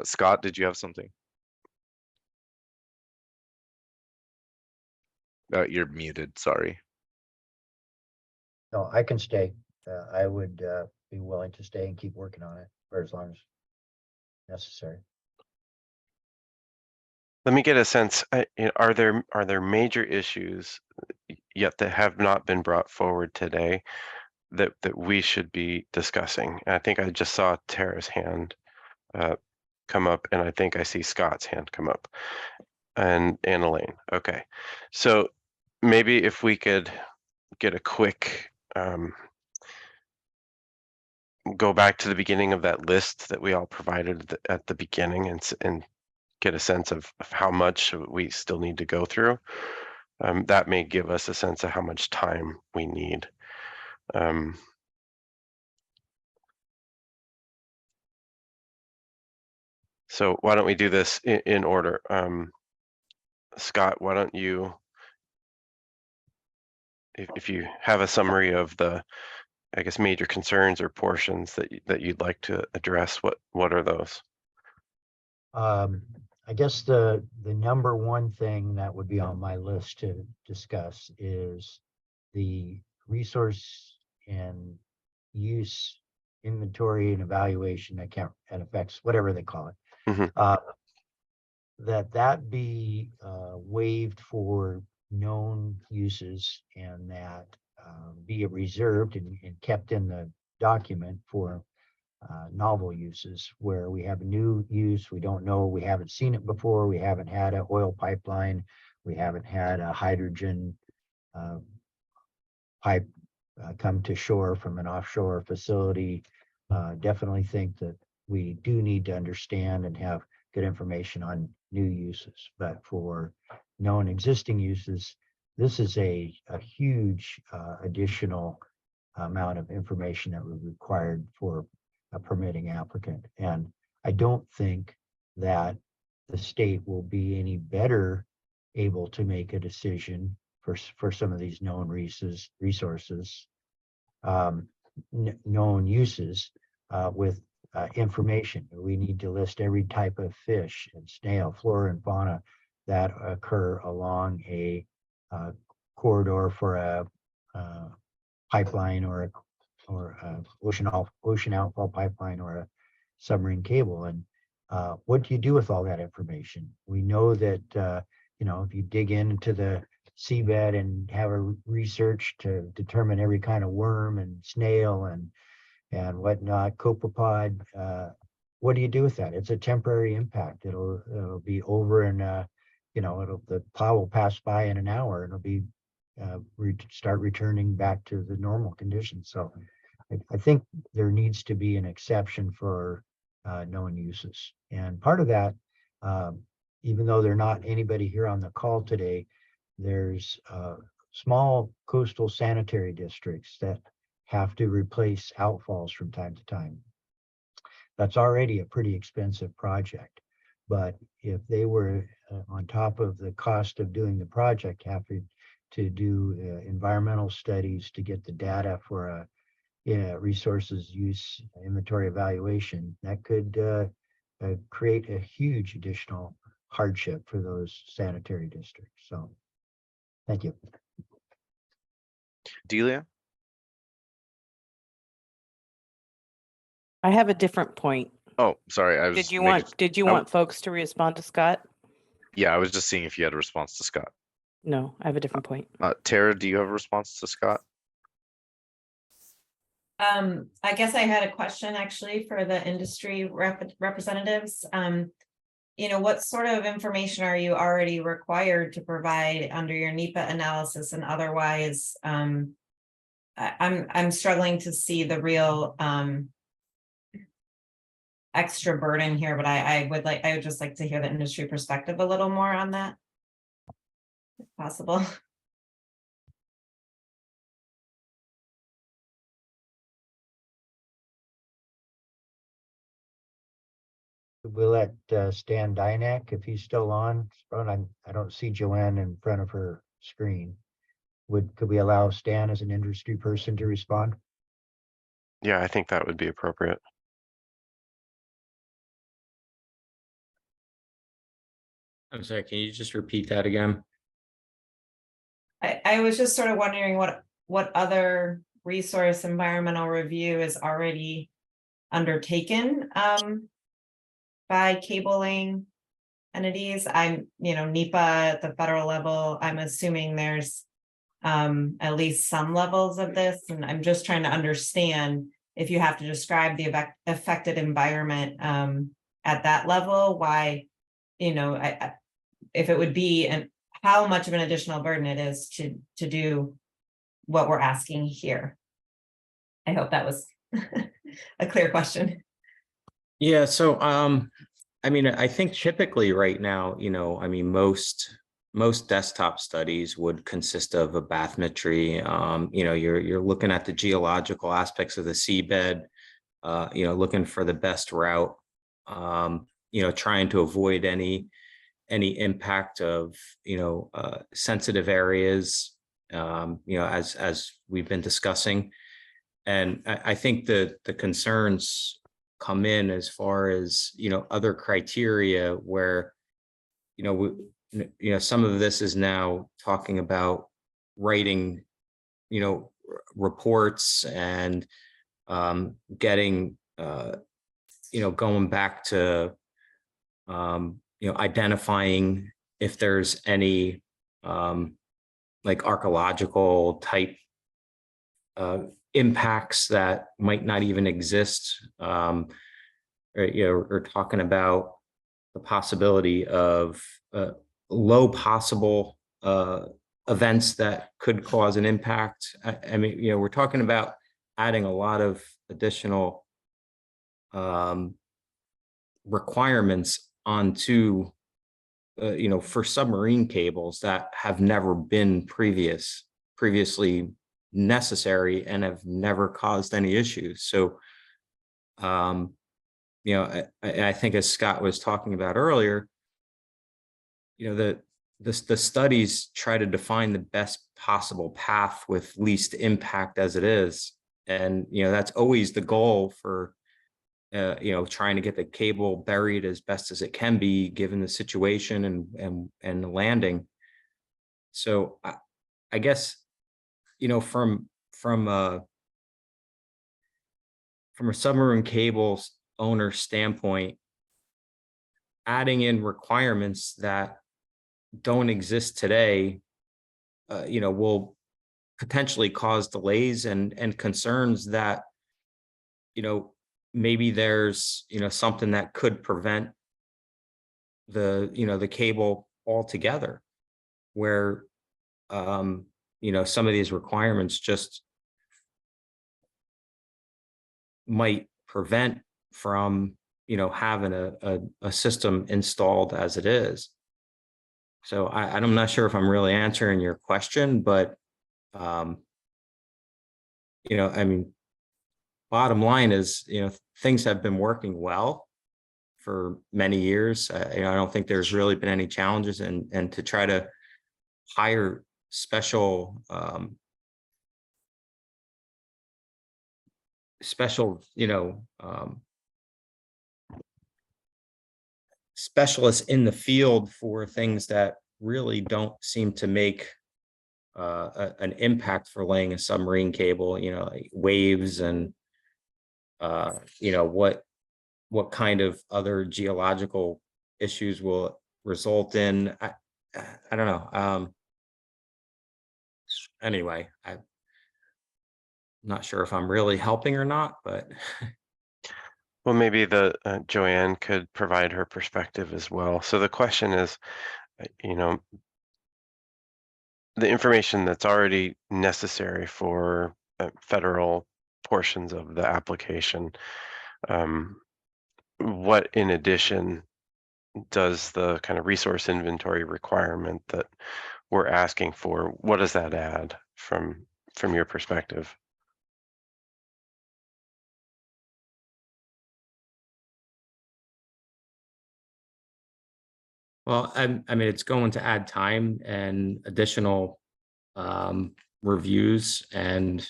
Scott, did you have something? You're muted, sorry. No, I can stay. I would be willing to stay and keep working on it for as long as necessary. Let me get a sense, are there major issues yet that have not been brought forward today that we should be discussing? And I think I just saw Tara's hand come up, and I think I see Scott's hand come up, and Elaine. Okay, so maybe if we could get a quick go back to the beginning of that list that we all provided at the beginning, and get a sense of how much we still need to go through. That may give us a sense of how much time we need. So why don't we do this in order? Scott, why don't you, if you have a summary of the, I guess, major concerns or portions that you'd like to address, what are those? I guess the number one thing that would be on my list to discuss is the resource and use inventory and evaluation account and effects, whatever they call it. That be waived for known uses, and that be reserved and kept in the document for novel uses where we have a new use, we don't know, we haven't seen it before, we haven't had an oil pipeline, we haven't had a hydrogen pipe come to shore from an offshore facility. Definitely think that we do need to understand and have good information on new uses, but for known existing uses, this is a huge additional amount of information that was required for a permitting applicant. And I don't think that the state will be any better able to make a decision for some of these known resources, known uses with information. We need to list every type of fish and snail, flora and fauna that occur along a corridor for a pipeline or ocean outfall pipeline or a submarine cable. And what do you do with all that information? We know that if you dig into the seabed and have a research to determine every kind of worm and snail and whatnot, copepod, what do you do with that? It's a temporary impact. It'll be over in the plow will pass by in an hour and it'll be start returning back to the normal conditions. So I think there needs to be an exception for known uses. And part of that, even though they're not anybody here on the call today, there's small coastal sanitary districts that have to replace outfalls from time to time. That's already a pretty expensive project. But if they were on top of the cost of doing the project, having to do environmental studies to get the data for a resources use inventory evaluation, that could create a huge additional hardship for those sanitary districts. So, thank you. Delia? I have a different point. Oh, sorry. I was Did you making, want folks to respond to Scott? yeah, I was just seeing if you had a response to Scott. No, I have a different point. Tara, do you have a response to Scott? I guess I had a question actually for the industry representatives. What sort of information are you already required to provide under your NEPA analysis and otherwise? I'm struggling to see the real extra burden here, but I would just like to hear the industry perspective a little more on that, if possible. We'll let Stan Dynak, if he's still on. I don't see Joanne in front of her screen. Could we allow Stan as an industry person to respond? Yeah, I think that would be appropriate. I'm sorry, can you just repeat that again? I was just sort of wondering what other resource environmental review is already undertaken by cabling entities. NEPA at the federal level, I'm assuming there's at least some levels of this, and I'm just trying to understand if you have to describe the affected environment at that level, why, if it would be, and how much of an additional burden it is to do what we're asking here. I hope that was a clear question. Yeah, so I think typically right now, most desktop studies would consist of a bathymetry. You're looking at the geological aspects of the seabed, looking for the best route, trying to avoid any impact of sensitive areas, as we've been discussing. And I think the concerns come in as far as other criteria where some of this is now talking about writing reports and getting going back to identifying if there's any like archaeological type impacts that might not even exist. We're talking about the possibility of low possible events that could cause an impact. We're talking about adding a lot of additional requirements onto for submarine cables that have never been previously necessary and have never caused any issues. So I think, as Scott was talking about earlier, the studies try to define the best possible path with least impact as it is, and that's always the goal for trying to get the cable buried as best as it can be given the situation and the landing. So I guess from a submarine cables owner standpoint, adding in requirements that don't exist today, will potentially cause delays and concerns that, maybe there's, something that could prevent the cable altogether, where, some of these requirements just might prevent from, having a system installed as it is. So I'm not sure if I'm really answering your question, but, bottom line is, things have been working well for many years. You know, I don't think there's really been any challenges, and to try to hire special, you know, specialists in the field for things that really don't seem to make an impact for laying a submarine cable, you know, like waves and, you know, what kind of other geological issues will result in. I don't know. Anyway, I'm not sure if I'm really helping or not, but Well, maybe the Joanne could provide her perspective as well. So the question is, you know, the information that's already necessary for federal portions of the application, what in addition does the kind of resource inventory requirement that we're asking for, what does that add from your perspective? well, I mean, it's going to add time and additional reviews and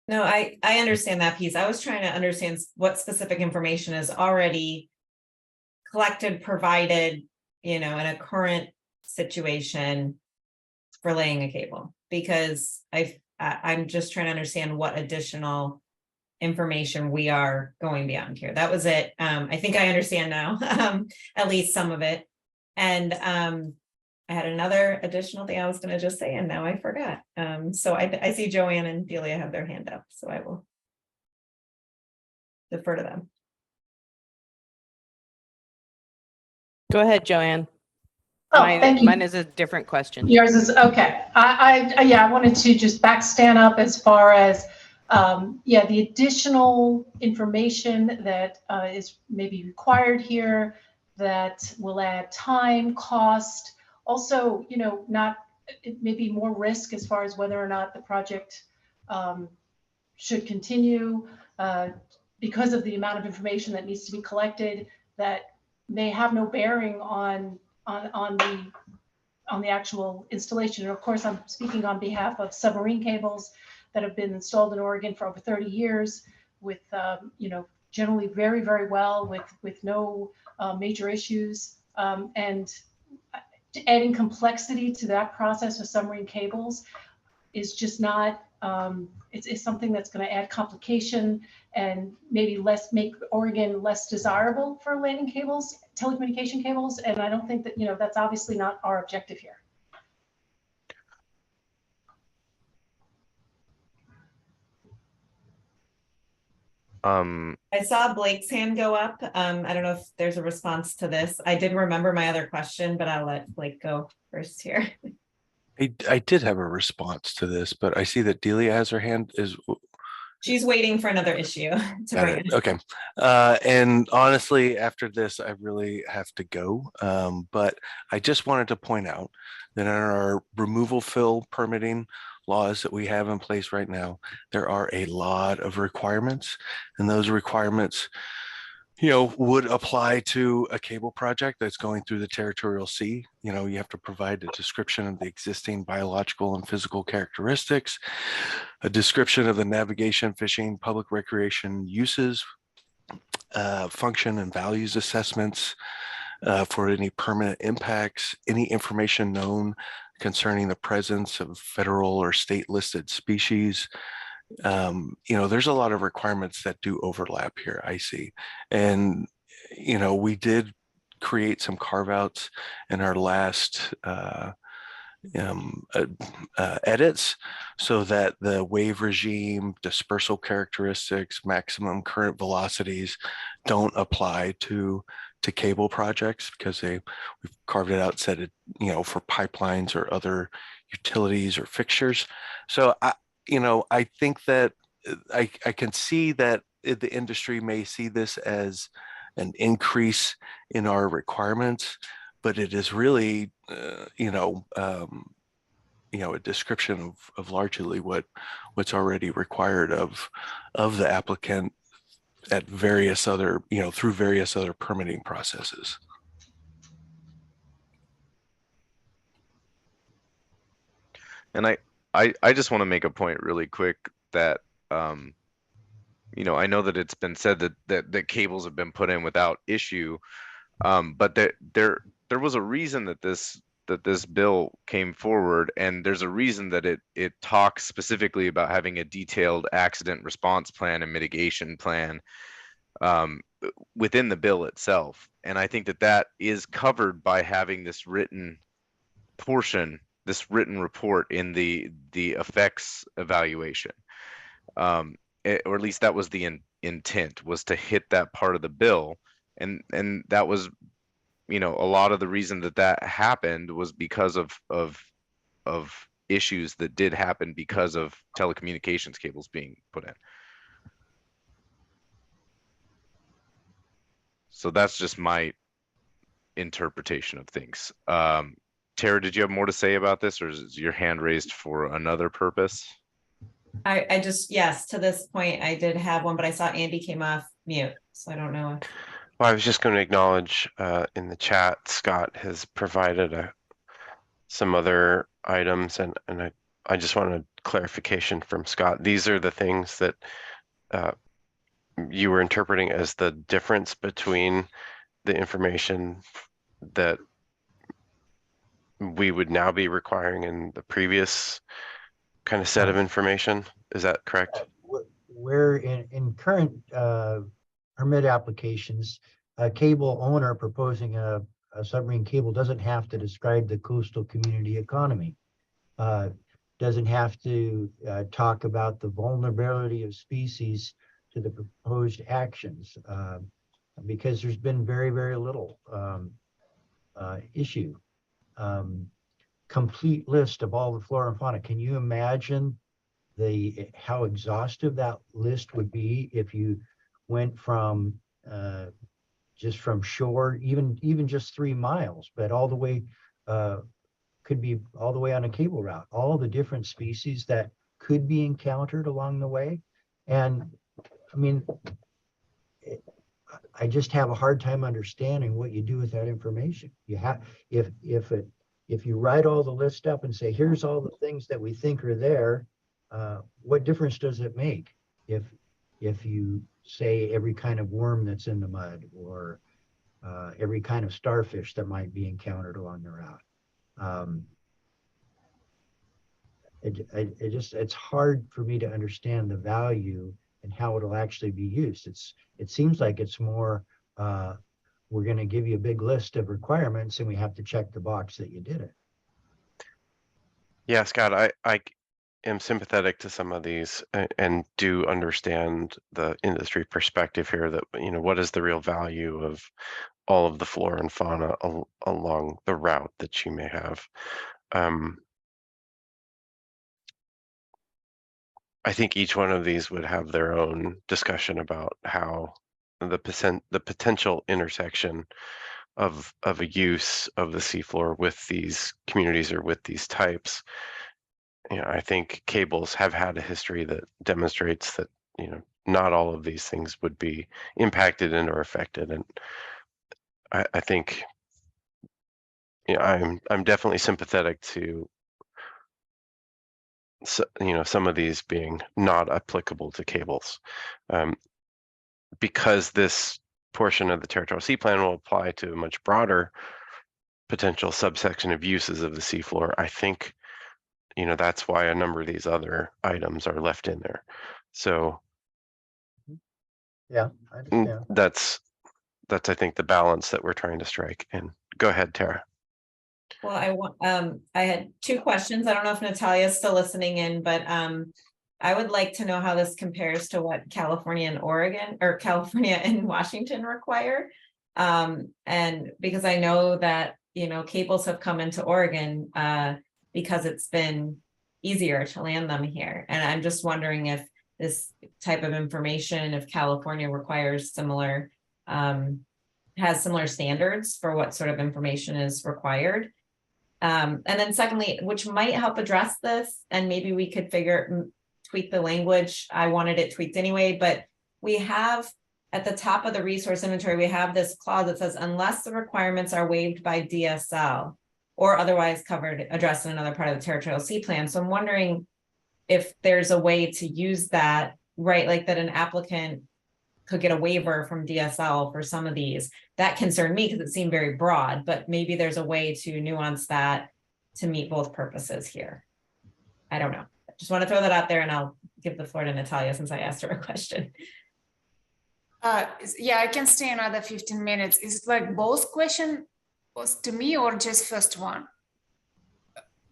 No, I understand that piece. I was trying to understand what specific information is already collected, provided, you know, in a current situation for laying a cable, because I'm just trying to understand what additional information we are going beyond here. That was it. I think I understand now, at least some of it. And I had another additional thing I was going to just say, and now I forgot. So I see Joanne and Delia have their hand up, so I will defer to them. Go ahead, Joanne. Oh, thank you. Mine is a different question. Yours is okay. I wanted to just stand up as far as yeah, the additional information that is maybe required here that will add time, cost, also, you know, not maybe more risk as far as whether or not the project should continue because of the amount of information that needs to be collected that may have no bearing on the actual installation. And of course, I'm speaking on behalf of submarine cables that have been installed in Oregon for over 30 years with, you know, generally very, very well with no major issues. And adding complexity to that process with submarine cables is just not, it's something that's going to add complication and maybe make Oregon less desirable for landing cables, telecommunication cables. And I don't think that, you know, that's obviously not our objective here. I saw Blake's hand go up. I don't know if there's a response to this. I did remember my other question, but I'll let Blake go first here. I did have a response to this, but I see that Delia has her hand. She's waiting for another issue to Got bring it. it. Okay. And honestly, after this, I really have to go. But I just wanted to point out that in our removal fill permitting laws that we have in place right now, there are a lot of requirements, and those requirements, you know, would apply to a cable project that's going through the territorial sea. You know, you have to provide a description of the existing biological and physical characteristics, a description of the navigation, fishing, public recreation uses, function and values assessments for any permanent impacts, any information known concerning the presence of federal or state listed species. You know, there's a lot of requirements that do overlap here, I see. And, you know, we did create some carve outs in our last edits so that the wave regime, dispersal characteristics, maximum current velocities don't apply to cable projects, because we've carved it out, said it, you know, for pipelines or other utilities or fixtures. So I think that I can see that the industry may see this as an increase in our requirements, but it is really, a description of largely what's already required of the applicant at various other, through various other permitting processes. And I just want to make a point really quick that I know that it's been said that cables have been put in without issue, but there was a reason that this bill came forward, and there's a reason that it talks specifically about having a detailed accident response plan and mitigation plan within the bill itself. And I think that is covered by having this written portion, this written report in the effects evaluation. Or at least that was the intent, was to hit that part of the bill. And that was, a lot of the reason that happened was because of issues that did happen because of telecommunications cables being put in. So that's just my interpretation of things. Tara, did you have more to say about this, or is your hand raised for another purpose? I just, yes, to this point, I did have one, but I saw Andy came off mute, so I don't know. Well, I was just going to acknowledge in the chat, Scott has provided some other items, and I just wanted clarification from Scott. These are the things that you were interpreting as the difference between the information that we would now be requiring in the previous kind of set of information. Is that correct? Where in current permit applications, a cable owner proposing a submarine cable doesn't have to describe the coastal community economy, doesn't have to talk about the vulnerability of species to the proposed actions, because there's been very, very little issue. Complete list of all the flora and fauna. Can you imagine how exhaustive that list would be if you went from just from shore, even just 3 miles, but all the way, could be all the way on a cable route, all the different species that could be encountered along the way. And I mean, I just have a hard time understanding what you do with that information. You have, if you write all the list up and say, here's all the things that we think are there, what difference does it make if you say every kind of worm that's in the mud, or every kind of starfish that might be encountered along the route? It's hard for me to understand the value and how it'll actually be used. It seems like it's more, we're going to give you a big list of requirements and we have to check the box that you did it. Yeah, Scott, I am sympathetic to some of these and do understand the industry perspective here that, what is the real value of all of the flora and fauna along the route that you may have. I think each one of these would have their own discussion about how the potential intersection of a use of the seafloor with these communities or with these types. I think cables have had a history that demonstrates that, not all of these things would be impacted and or affected. And I think, I'm definitely sympathetic to some of these being not applicable to cables, because this portion of the territorial sea plan will apply to a much broader potential subsection of uses of the seafloor. I think, that's why a number of these other items are left in there. So yeah, I understand. That's I think the balance that we're trying to strike. And go ahead, Tara. Well, I had 2 questions. I don't know if Natalia's still listening in, but I would like to know how this compares to what California and Oregon, or California and Washington require. And because I know that, cables have come into Oregon because it's been easier to land them here. And I'm just wondering if this type of information, if California requires similar, has similar standards for what sort of information is required. And then secondly, which might help address this, and maybe we could tweak the language. I wanted it tweaked anyway, but we have at the top of the resource inventory, we have this clause that says, unless the requirements are waived by DSL or otherwise covered, addressed in another part of the territorial sea plan. So I'm wondering if there's a way to use that, right? Like that an applicant could get a waiver from DSL for some of these. That concerned me because it seemed very broad, but maybe there's a way to nuance that to meet both purposes here. I don't know. I just want to throw that out there, and I'll give the floor to Natalia since I asked her a question. Yeah, I can stay another 15 minutes. Is it like both question was to me or just first one?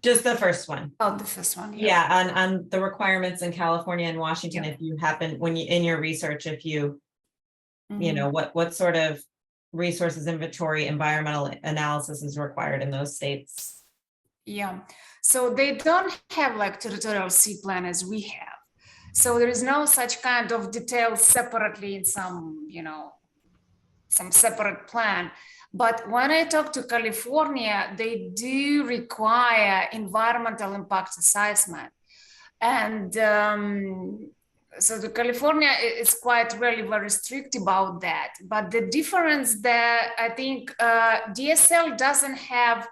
Just the first one. Oh, the first one. Yeah, on the requirements in California and Washington, if you happen, when you, in your research, if you, you know, what sort of resources inventory, environmental analysis is required in those states? Yeah, so they don't have like territorial sea plan as we have. So there is no such kind of details separately in some, you know, some separate plan. But when I talk to California, they do require environmental impact assessment. And so the California is quite really very strict about that. But the difference that I think DSL doesn't have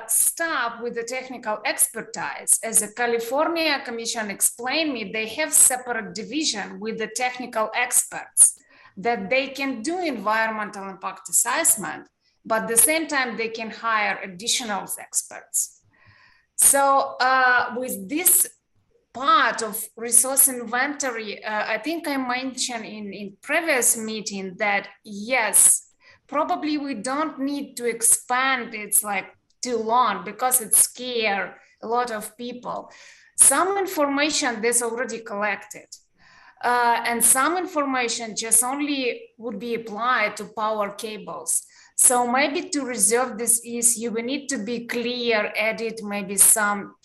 staff with the technical expertise. As the California Commission explained me, they have separate division with the technical experts that they can do environmental impact assessment, but at the same time, they can hire additional experts. So with this part of resource inventory, I think I mentioned in previous meeting that yes, probably we don't need to expand it's like too long because it scares a lot of people. Some information that's already collected. And some information just only would be applied to power cables. So maybe to resolve this issue, we need to be clear, edit maybe some,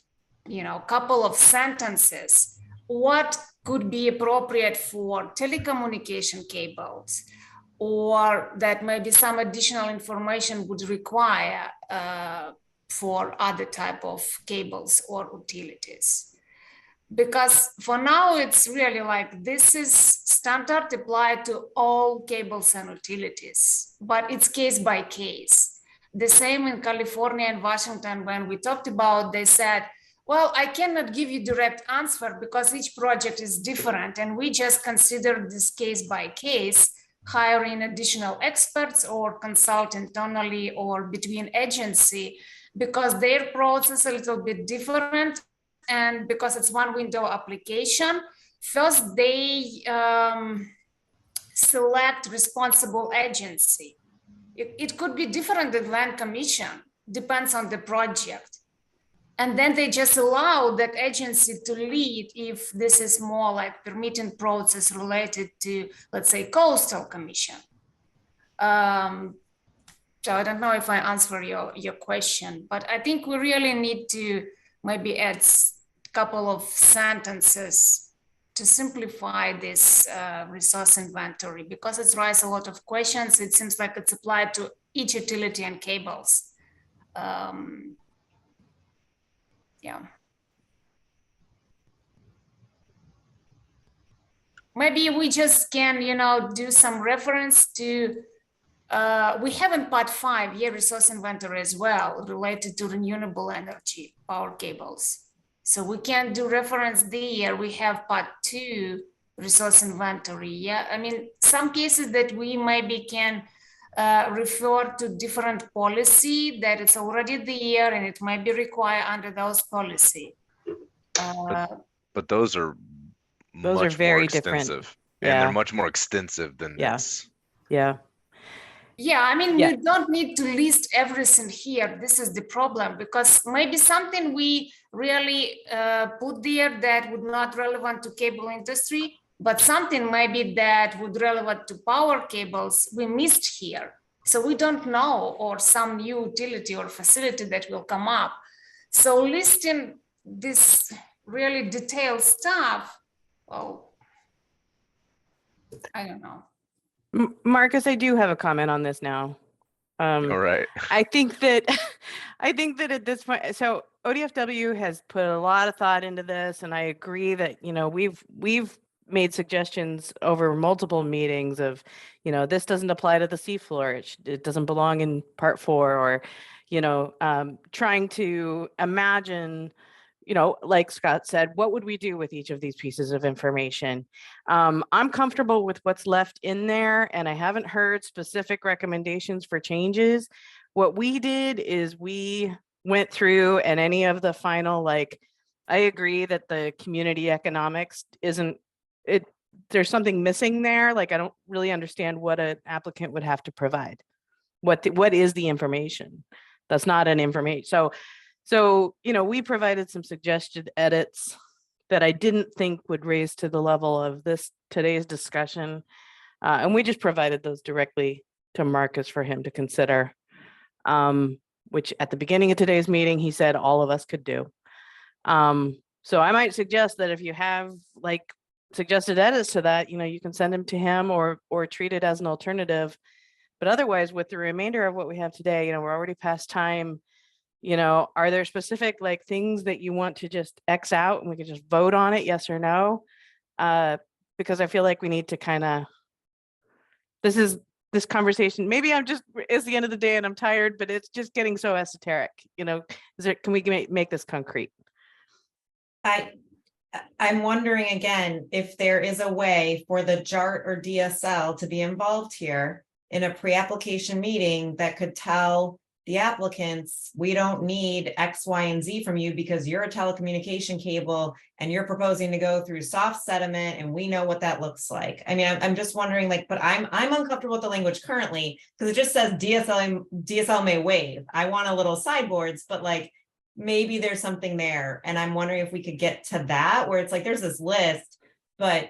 you know, couple of sentences. What could be appropriate for telecommunication cables, or that maybe some additional information would require for other type of cables or utilities. Because for now, it's really like this is standard applied to all cables and utilities, but it's case by case. The same in California and Washington, when we talked about, they said, well, I cannot give you direct answer because each project is different. And we just consider this case by case, hiring additional experts or consult internally or between agency, because their process is a little bit different. And because it's one window application, first they select responsible agency. It could be different than land commission, depends on the project. And then they just allow that agency to lead if this is more like permitting process related to, let's say, coastal commission. So I don't know if I answer your question, but I think we really need to maybe add a couple of sentences to simplify this resource inventory, because it raises a lot of questions. It seems like it's applied to each utility and cables. Yeah. Maybe we just can, you know, do some reference to, we have in part 5, resource inventory as well, related to renewable energy, power cables. So we can do reference there. We have part 2, resource inventory. Yeah, I mean, some cases that we maybe can refer to different policy that it's already there and it might be required under those policy. But those are much very more different. extensive, Yeah. and they're much more extensive than Yeah. this. Yeah. Yeah, I mean, Yeah. you don't need to list everything here. This is the problem, because maybe something we really put there that would not relevant to cable industry, but something maybe that would relevant to power cables we missed here. So we don't know, or some new utility or facility that will come up. So listing this really detailed stuff, well, I don't know. Marcus, I do have a comment on this now. All right. I think that I think that at this point, so ODFW has put a lot of thought into this, and I agree that, you know, we've made suggestions over multiple meetings of, you know, this doesn't apply to the seafloor. It doesn't belong in part 4, or, you know, trying to imagine, you know, like Scott said, what would we do with each of these pieces of information? I'm comfortable with what's left in there, and I haven't heard specific recommendations for changes. What we did is we went through, and any of the final, like, I agree that the community economics isn't, it, there's something missing there. Like, I don't really understand what an applicant would have to provide. What is the information? That's not an information. So, you know, we provided some suggested edits that I didn't think would raise to the level of today's discussion. And we just provided those directly to Marcus for him to consider, which at the beginning of today's meeting, he said all of us could do. So I might suggest that if you have like suggested edits to that, you know, you can send them to him or treat it as an alternative. But otherwise, with the remainder of what we have today, you know, we're already past time. You know, are there specific like things that you want to just X out and we can just vote on it, yes or no? Because I feel like we need to kind of, this conversation, maybe it's the end of the day and I'm tired, but it's just getting so esoteric, you know, can we make this concrete? I'm wondering again, if there is a way for the JART or DSL to be involved here in a pre-application meeting that could tell the applicants, we don't need X, Y, and Z from you because you're a telecommunication cable and you're proposing to go through soft sediment and we know what that looks like. I mean, I'm just wondering, like, but I'm uncomfortable with the language currently because it just says DSL may waive. I want a little sideboards, but like, maybe there's something there. And I'm wondering if we could get to that where it's like, there's this list, but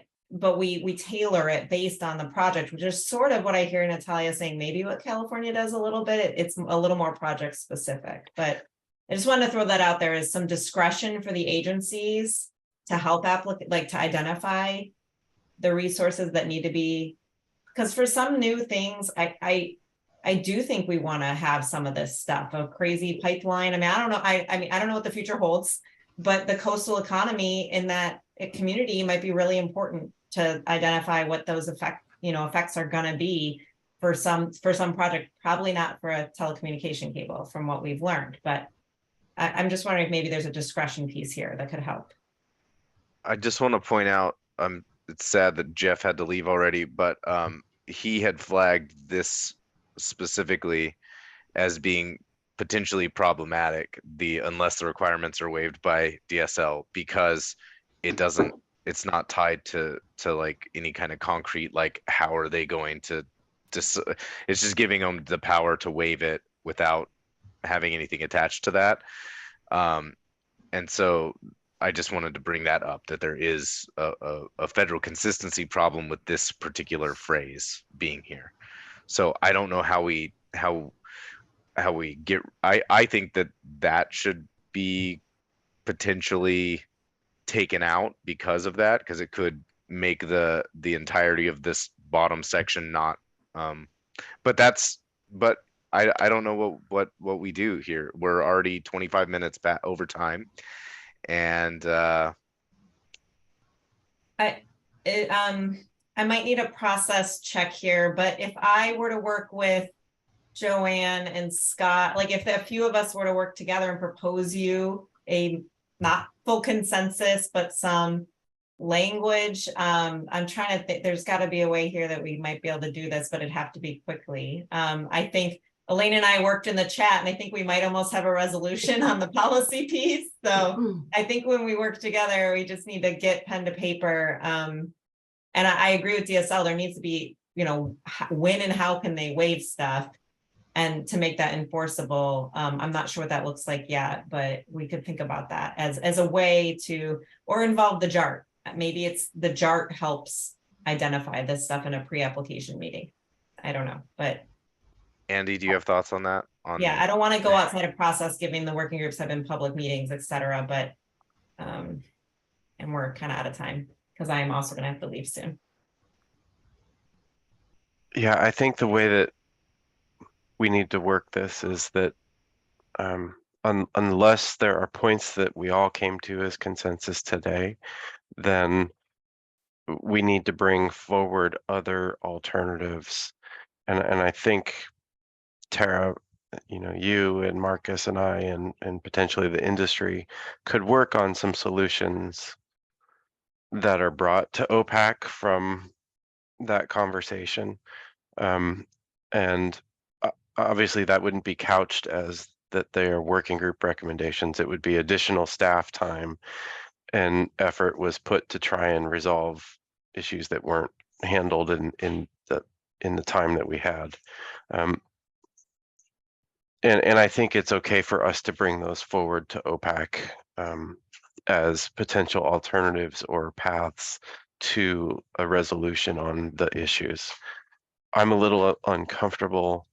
we tailor it based on the project, which is sort of what I hear Natalia saying, maybe what California does a little bit. It's a little more project specific, but I just wanted to throw that out there as some discretion for the agencies to help like to identify the resources that need to be, because for some new things, I do think we want to have some of this stuff, a crazy pipeline. I mean, I don't know. I mean, I don't know what the future holds, but the coastal economy in that community might be really important to identify what those effects are going to be for some project, probably not for a telecommunication cable from what we've learned, but I'm just wondering if maybe there's a discretion piece here that could help. I just want to point out, it's sad that Jeff had to leave already, but he had flagged this specifically as being potentially problematic, unless the requirements are waived by DSL, because it's not tied to like any kind of concrete, like how are they going to it's just giving them the power to waive it without having anything attached to that. And so I just wanted to bring that up, that there is a federal consistency problem with this particular phrase being here. So I don't know how we get, I think that should be potentially taken out because of that, because it could make the entirety of this bottom section not, but I don't know what we do here. We're already 25 minutes back over time, and I might need a process check here, but if I were to work with Joanne and Scott, like if a few of us were to work together and propose you a not full consensus, but some language, I'm trying to think, there's got to be a way here that we might be able to do this, but it'd have to be quickly. I think Elaine and I worked in the chat, and I think we might almost have a resolution on the policy piece. So I think when we work together, we just need to get pen to paper. And I agree with DSL. There needs to be, you know, when and how can they waive stuff, and to make that enforceable. I'm not sure what that looks like yet, but we could think about that as a way to, or involve the JART. Maybe it's the JART helps identify this stuff in a pre-application meeting. I don't know, but. Andy, do you have thoughts on that? Yeah, I don't want to go outside of process, given the working groups have been public meetings, et cetera, but, and we're kind of out of time because I am also going to have to leave soon. Yeah, I think the way that we need to work this is that unless there are points that we all came to as consensus today, then we need to bring forward other alternatives. And I think Tara, you and Marcus and I and potentially the industry could work on some solutions that are brought to OPAC from that conversation. And obviously that wouldn't be couched as that they are working group recommendations. It would be additional staff time and effort was put to try and resolve issues that weren't handled in the time that we had. And I think it's okay for us to bring those forward to OPAC as potential alternatives or paths to a resolution on the issues. I'm a little uncomfortable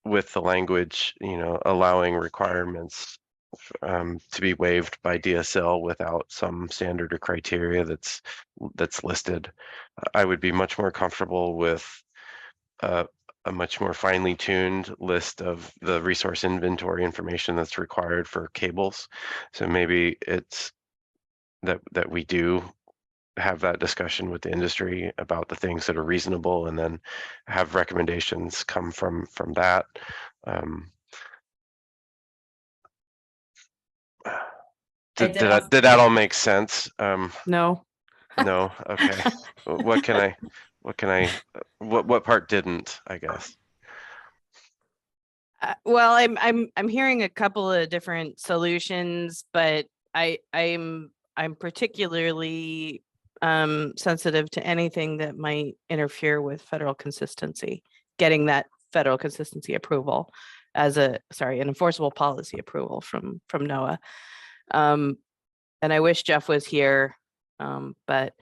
with the language, allowing requirements to be waived by DSL without some standard or criteria that's listed. I would be much more comfortable with a much more finely tuned list of the resource inventory information that's required for cables. So maybe it's that we do have that discussion with the industry about the things that are reasonable and then have recommendations come from that. Did that all make sense? No. No. Okay. What part didn't, I guess? Well, I'm hearing a couple of different solutions, but I'm particularly sensitive to anything that might interfere with federal consistency, getting that federal consistency approval as an enforceable policy approval from NOAA. And I wish Jeff was here, but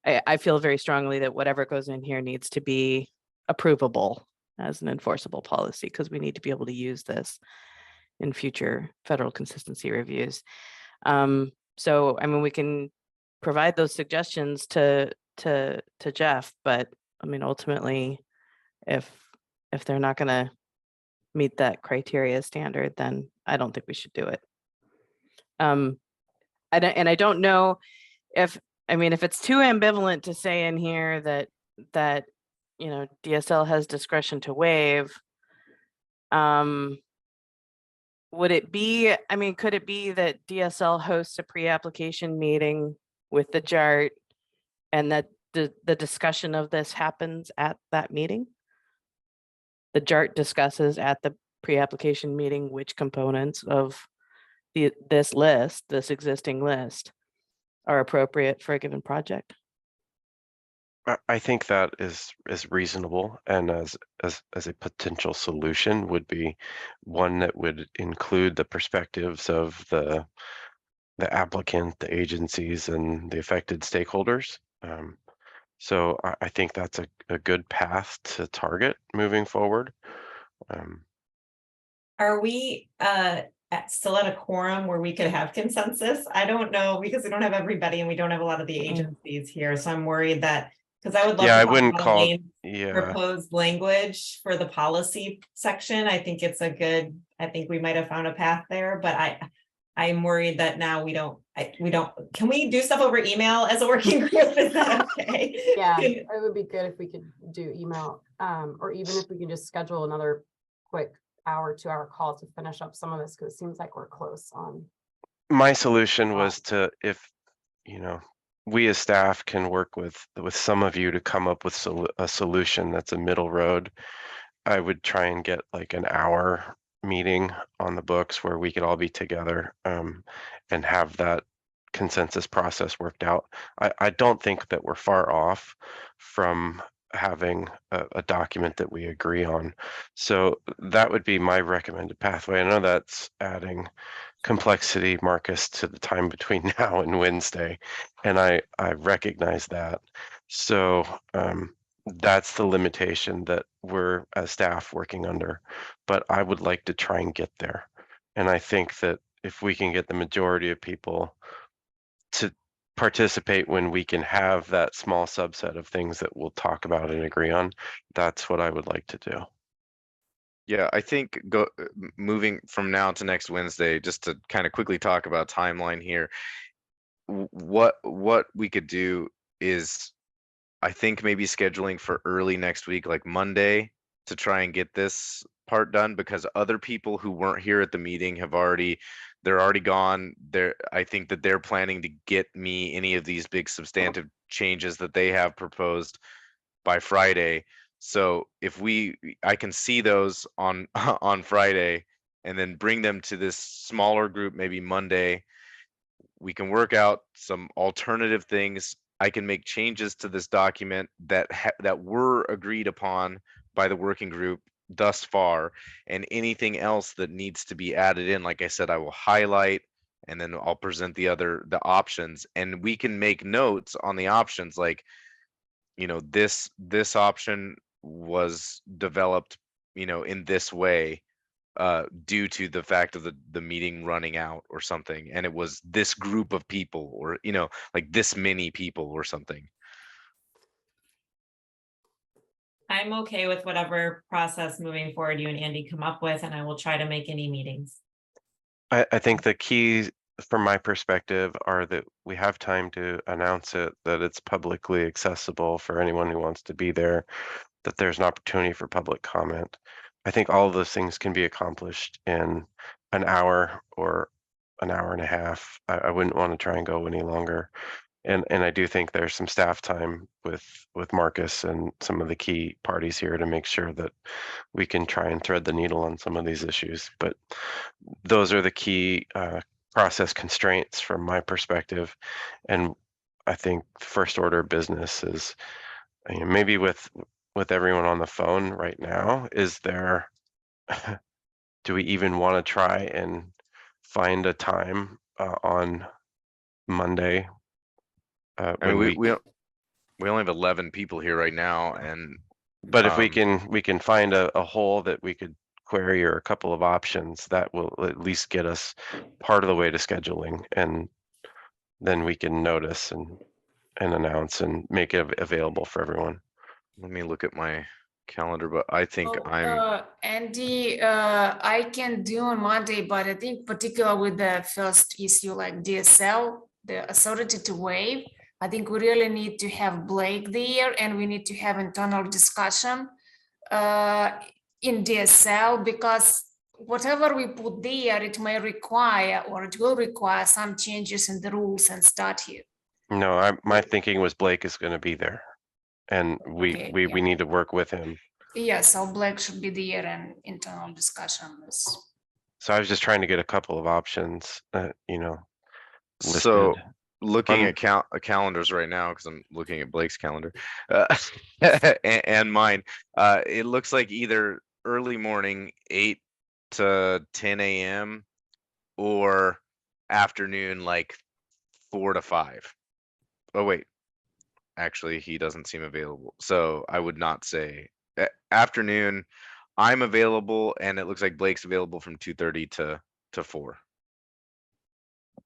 I feel very strongly that whatever goes in here needs to be approvable as an enforceable policy, because we need to be able to use this in future federal consistency reviews. So, I mean, we can provide those suggestions to Jeff, but I mean, ultimately, if they're not going to meet that criteria standard, then I don't think we should do it. I don't know if it's too ambivalent to say in here that DSL has discretion to waive. Would it be, could it be that DSL hosts a pre-application meeting with the JART and that the discussion of this happens at that meeting? The JART discusses at the pre-application meeting which components of this existing list are appropriate for a given project. I think that is reasonable, and as a potential solution would be one that would include the perspectives of the applicant, the agencies, and the affected stakeholders. So I think that's a good path to target moving forward. Are we still at a quorum where we could have consensus? I don't know, because we don't have everybody and we don't have a lot of the agencies here. So I'm worried that, because I would love to I talk wouldn't about call proposed language for the policy section. I think it's I think we might have found a path there, but I'm worried that now we don't, can we do stuff over email as a working group? Is that okay? Yeah, it would be good if we could do email, or even if we can just schedule another quick hour, 2-hour call to finish up some of this, because it seems like we're close on. My solution was to, if we as staff can work with some of you to come up with a solution that's a middle road, I would try and get like an hour meeting on the books where we could all be together and have that consensus process worked out. I don't think that we're far off from having a document that we agree on. So that would be my recommended pathway. I know that's adding complexity, Marcus, to the time between now and Wednesday, and I recognize that. So that's the limitation that we're as staff working under, but I would like to try and get there. And I think that if we can get the majority of people to participate when we can have that small subset of things that we'll talk about and agree on, that's what I would like to do. Yeah, I think moving from now to next Wednesday, just to kind of quickly talk about timeline here. What we could do is, I think maybe scheduling for early next week, like Monday, to try and get this part done, because other people who weren't here at the meeting they're already gone. I think that they're planning to get me any of these big substantive changes that they have proposed by Friday. So if I can see those on on Friday and then bring them to this smaller group maybe Monday. We can work out some alternative things. I can make changes to this document that were agreed upon by the working group thus far, and anything else that needs to be added in, like I said, I will highlight, and then I'll present the options, and we can make notes on the options, like, this option was developed, in this way, due to the fact of the meeting running out or something, and it was this group of people, or like this many people or something. I'm okay with whatever process moving forward you and Andy come up with, and I will try to make any meetings. I think the keys from my perspective are that we have time to announce it, that it's publicly accessible for anyone who wants to be there, that there's an opportunity for public comment. I think all of those things can be accomplished in an hour or an hour and a half. I wouldn't want to try and go any longer. And I do think there's some staff time with Marcus and some of the key parties here to make sure that we can try and thread the needle on some of these issues. But those are the key process constraints from my perspective. And I think first order of business is, maybe with everyone on the phone right now, is there, do we even want to try and find a time on Monday? I mean, we only have 11 people here right now, and but if we can find a hole that we could query, or a couple of options, that will at least get us part of the way to scheduling, and then we can notice and announce and make it available for everyone. Let me look at my calendar, but I think Andy, I can do on Monday, but I think particular with the first issue like DSL, the authority to waive, I think we really need to have Blake there, and we need to have internal discussion in DSL, because whatever we put there, it may require, or it will require, some changes in the rules and statute. No, my thinking was Blake is going to be there, and we need to work with him. Yeah, so Blake should be there, and internal discussion is. So I was just trying to get a couple of options, so listed. looking at calendars right now, because I'm looking at Blake's calendar and mine. It looks like either early morning 8 to 10 a.m. or afternoon like 4 to 5. Oh wait, actually he doesn't seem available, so I would not say afternoon. I'm available, and it looks like Blake's available from 2:30 to 4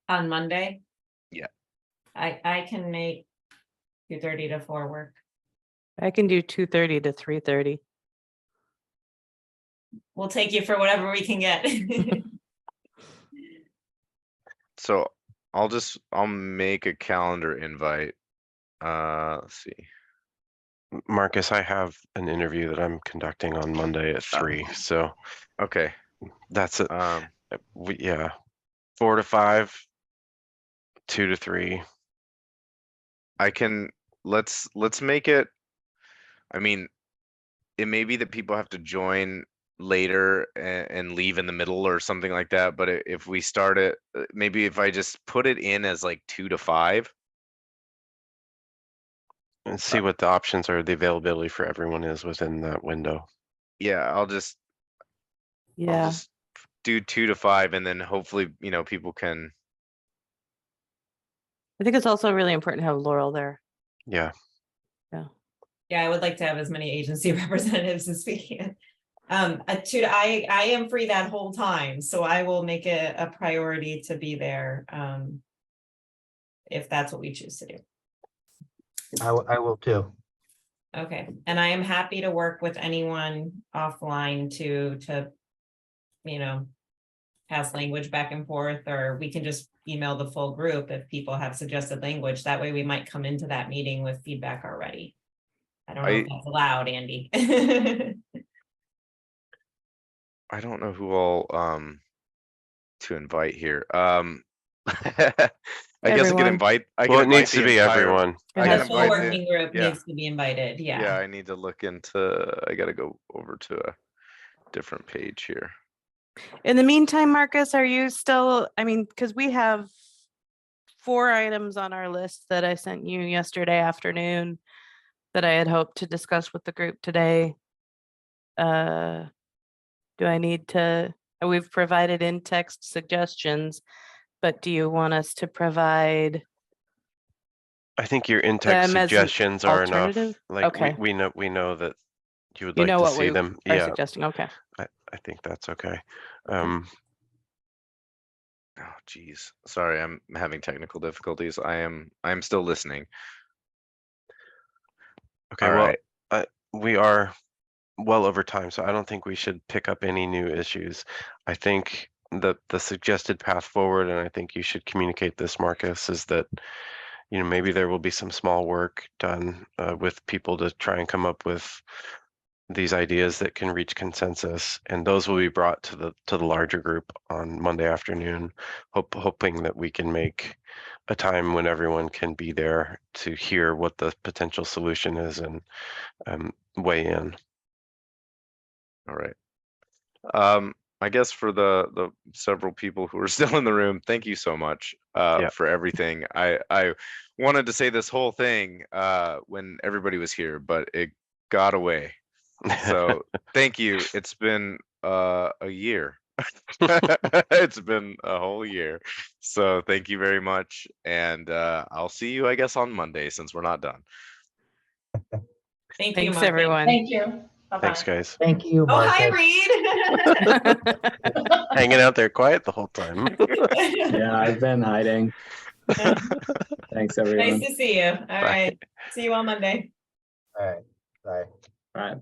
on Monday. Yeah. I can make 2:30 to 4 work. I can do 2:30 to 3:30. We'll take you for whatever we can get. So I'll make a calendar invite. Let's see. Marcus, I have an interview that I'm conducting on Monday at 3. So okay, that's it. Yeah, 4 to 5, 2 to 3. I can let's make it. I mean, it may be that people have to join later and leave in the middle or something like that. But if we start it, maybe if I just put it in as like 2 to 5. And see what the options are, the availability for everyone is within that window. Yeah, I'll just do 2 to 5, and then hopefully, people can. I think it's also really important to have Laurel there. Yeah. Yeah. Yeah, I would like to have as many agency representatives as we can. I am free that whole time, so I will make it a priority to be there, if that's what we choose to do. I will too. Okay, and I am happy to work with anyone offline to, you know, pass language back and forth, or we can just email the full group if people have suggested language. That way we might come into that meeting with feedback already. I don't know if that's allowed, Andy. I don't know who all to invite here. I guess I could Everyone. invite. I Well, can it invite needs the to be entire. everyone. I The can full invite working group yeah. needs to be invited, Yeah, yeah. I need to look into. I got to go over to a different page here. In the meantime, Marcus, are you still, I mean, because we have 4 items on our list that I sent you yesterday afternoon that I had hoped to discuss with the group today. Do I need to, we've provided in text suggestions, but do you want us to provide I think your in-text them as an suggestions are enough. alternative? Like Okay. we know that you would You like know to what see we them. are Yeah, suggesting, okay. I think that's okay. Oh, geez. Sorry, I'm having technical difficulties. I'm still listening. Okay, All well, right. we are well over time, so I don't think we should pick up any new issues. I think that the suggested path forward, and I think you should communicate this, Marcus, is that, you know, maybe there will be some small work done with people to try and come up with these ideas that can reach consensus, and those will be brought to the larger group on Monday afternoon, hoping that we can make a time when everyone can be there to hear what the potential solution is and weigh in. All right. I guess for the several people who are still in the room, thank you so much for everything. I wanted to say this whole thing when everybody was here, but it got away. So thank you. It's been a year. It's been a whole year. So thank you very much. And I'll see you, I guess, on Monday since we're not done. Thank you, Thanks, Marcus. everyone. Thank you. Bye-bye. Thanks, guys. Thank you, Oh, hi, Marcus. Reed. Hanging out there quiet the whole time. Yeah, I've been hiding. Thanks, everyone. Nice to see you. All right. See you on Monday. All right, bye. All right.